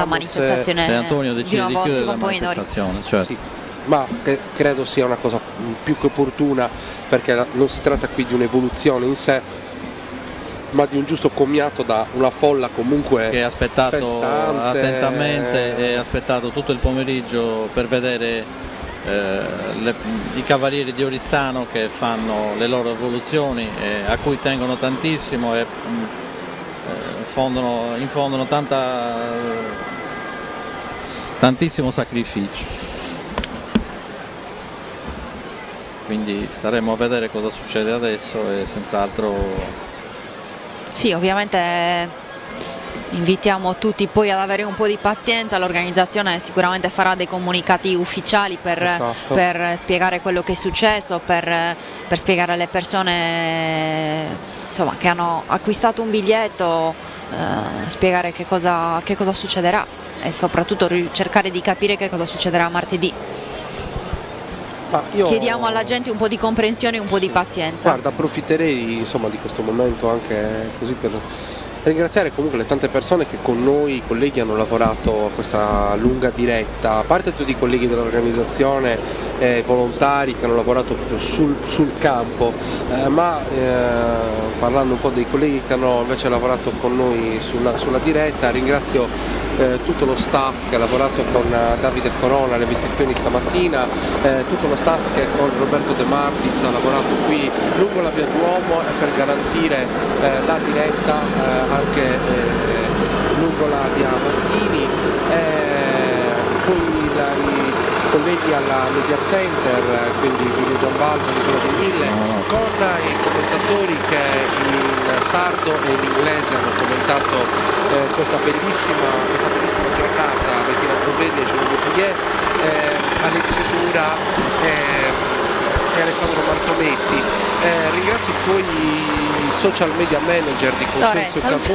manifestazione. Se Antonio decide di chiudere la manifestazione, certo. Sì. Ma credo sia una cosa più che opportuna, perché non si tratta qui di un'evoluzione in sé, ma di un giusto commiato da una folla comunque che ha aspettato festante. Attentamente e ha aspettato tutto il pomeriggio per vedere i cavalieri di Oristano che fanno le loro evoluzioni, a cui tengono tantissimo e infondono tantissimo sacrificio. Quindi staremo a vedere cosa succede adesso e senz'altro. Sì, ovviamente invitiamo tutti poi ad avere un po' di pazienza, l'organizzazione sicuramente farà dei comunicati ufficiali per spiegare quello che è successo, per spiegare alle persone insomma, che hanno acquistato un biglietto, spiegare che cosa succederà e soprattutto cercare di capire che cosa succederà martedì. Chiediamo alla gente un po' di comprensione e un po' di pazienza. Guarda, approfitterei insomma di questo momento anche così per ringraziare comunque le tante persone che con noi, i colleghi, hanno lavorato a questa lunga diretta, a parte tutti i colleghi dell'organizzazione, volontari che hanno lavorato proprio sul campo, ma parlando un po' dei colleghi che hanno invece lavorato con noi sulla diretta, ringrazio tutto lo staff che ha lavorato con Davide Corona alle vestizioni stamattina, tutto lo staff che con Roberto De Martis ha lavorato qui lungo la via Duomo per garantire la diretta anche lungo la via Mazzini, poi i colleghi alla Media Center, quindi Giulio Giambalvo, Nicola Di Mille, con i commentatori che in sardo e in inglese hanno commentato questa bellissima giornata, Bettina Provelli e Giulio Boutillier, Alessio Dura e Alessandro Martometti. Ringrazio poi i social media manager di Consorzio Camus,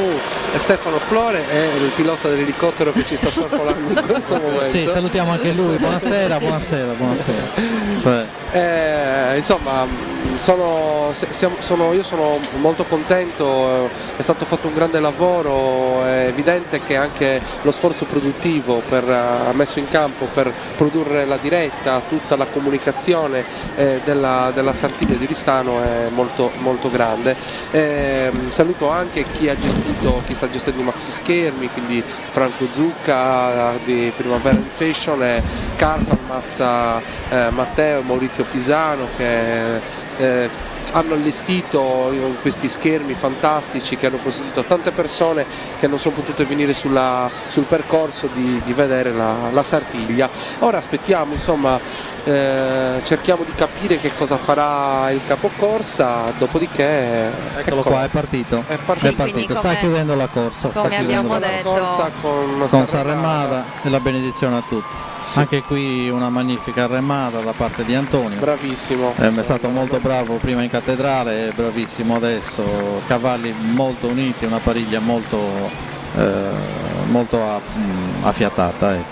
Stefano Flore e il pilota dell'elicottero che ci sta sorvolando in questo momento. Sì, salutiamo anche lui, buonasera. Cioè, Insomma, io sono molto contento, è stato fatto un grande lavoro, è evidente che anche lo sforzo produttivo messo in campo per produrre la diretta, tutta la comunicazione della Sartiglia di Oristano è molto, molto grande. Saluto anche chi sta gestendo i maxi schermi, quindi Franco Zucca di Primavera in Fashion, e Carsan, Mazza, Matteo e Maurizio Pisano, che hanno allestito questi schermi fantastici che hanno consentito a tante persone che non sono potute venire sul percorso di vedere la Sartiglia. Ora aspettiamo, insomma, cerchiamo di capire che cosa farà il capocorsa, dopodiché eccolo qua, è partito, sta chiudendo la corsa, come abbiamo detto, con Sarremada e la benedizione a tutti. Sì. Anche qui una magnifica remata da parte di Antonio, bravissimo, è stato molto bravo prima in cattedrale e bravissimo adesso, cavalli molto uniti, una pariglia molto affiatata, ecco.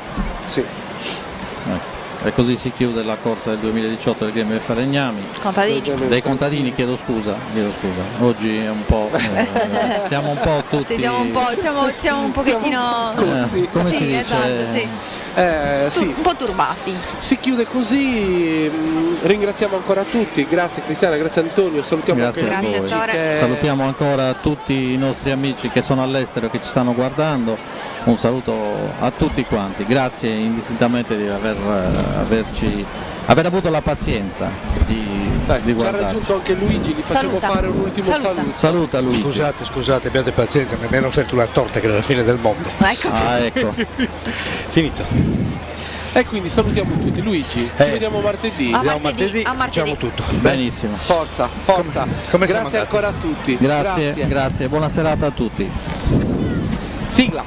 Sì. Ecco. E così si chiude la corsa del 2018 del Gremio dei Falegnami. Dei contadini, chiedo scusa. Oggi è un po'. Siamo un po' tutti. Sì, siamo un pochettino. Come si dice? Esatto, sì. Un po' turbati. Si chiude così, ringraziamo ancora tutti, grazie Cristiana, grazie Antonio, salutiamo grazie anche a voi. Salutiamo ancora tutti i nostri amici che sono all'estero e che ci stanno guardando, un saluto a tutti quanti, grazie indistintamente di aver avuto la pazienza di guardarci. Ci ha raggiunto anche Luigi, gli facciamo fare un ultimo saluto. Saluta Luigi. Scusate, abbiate pazienza, mi hanno offerto una torta che è la fine del mondo. Ecco. Finito. E quindi salutiamo tutti. Luigi, ci vediamo martedì. A martedì. Facciamo tutto. Benissimo. Forza. Come grazie ancora a tutti. Grazie, buona serata a tutti. Sigla.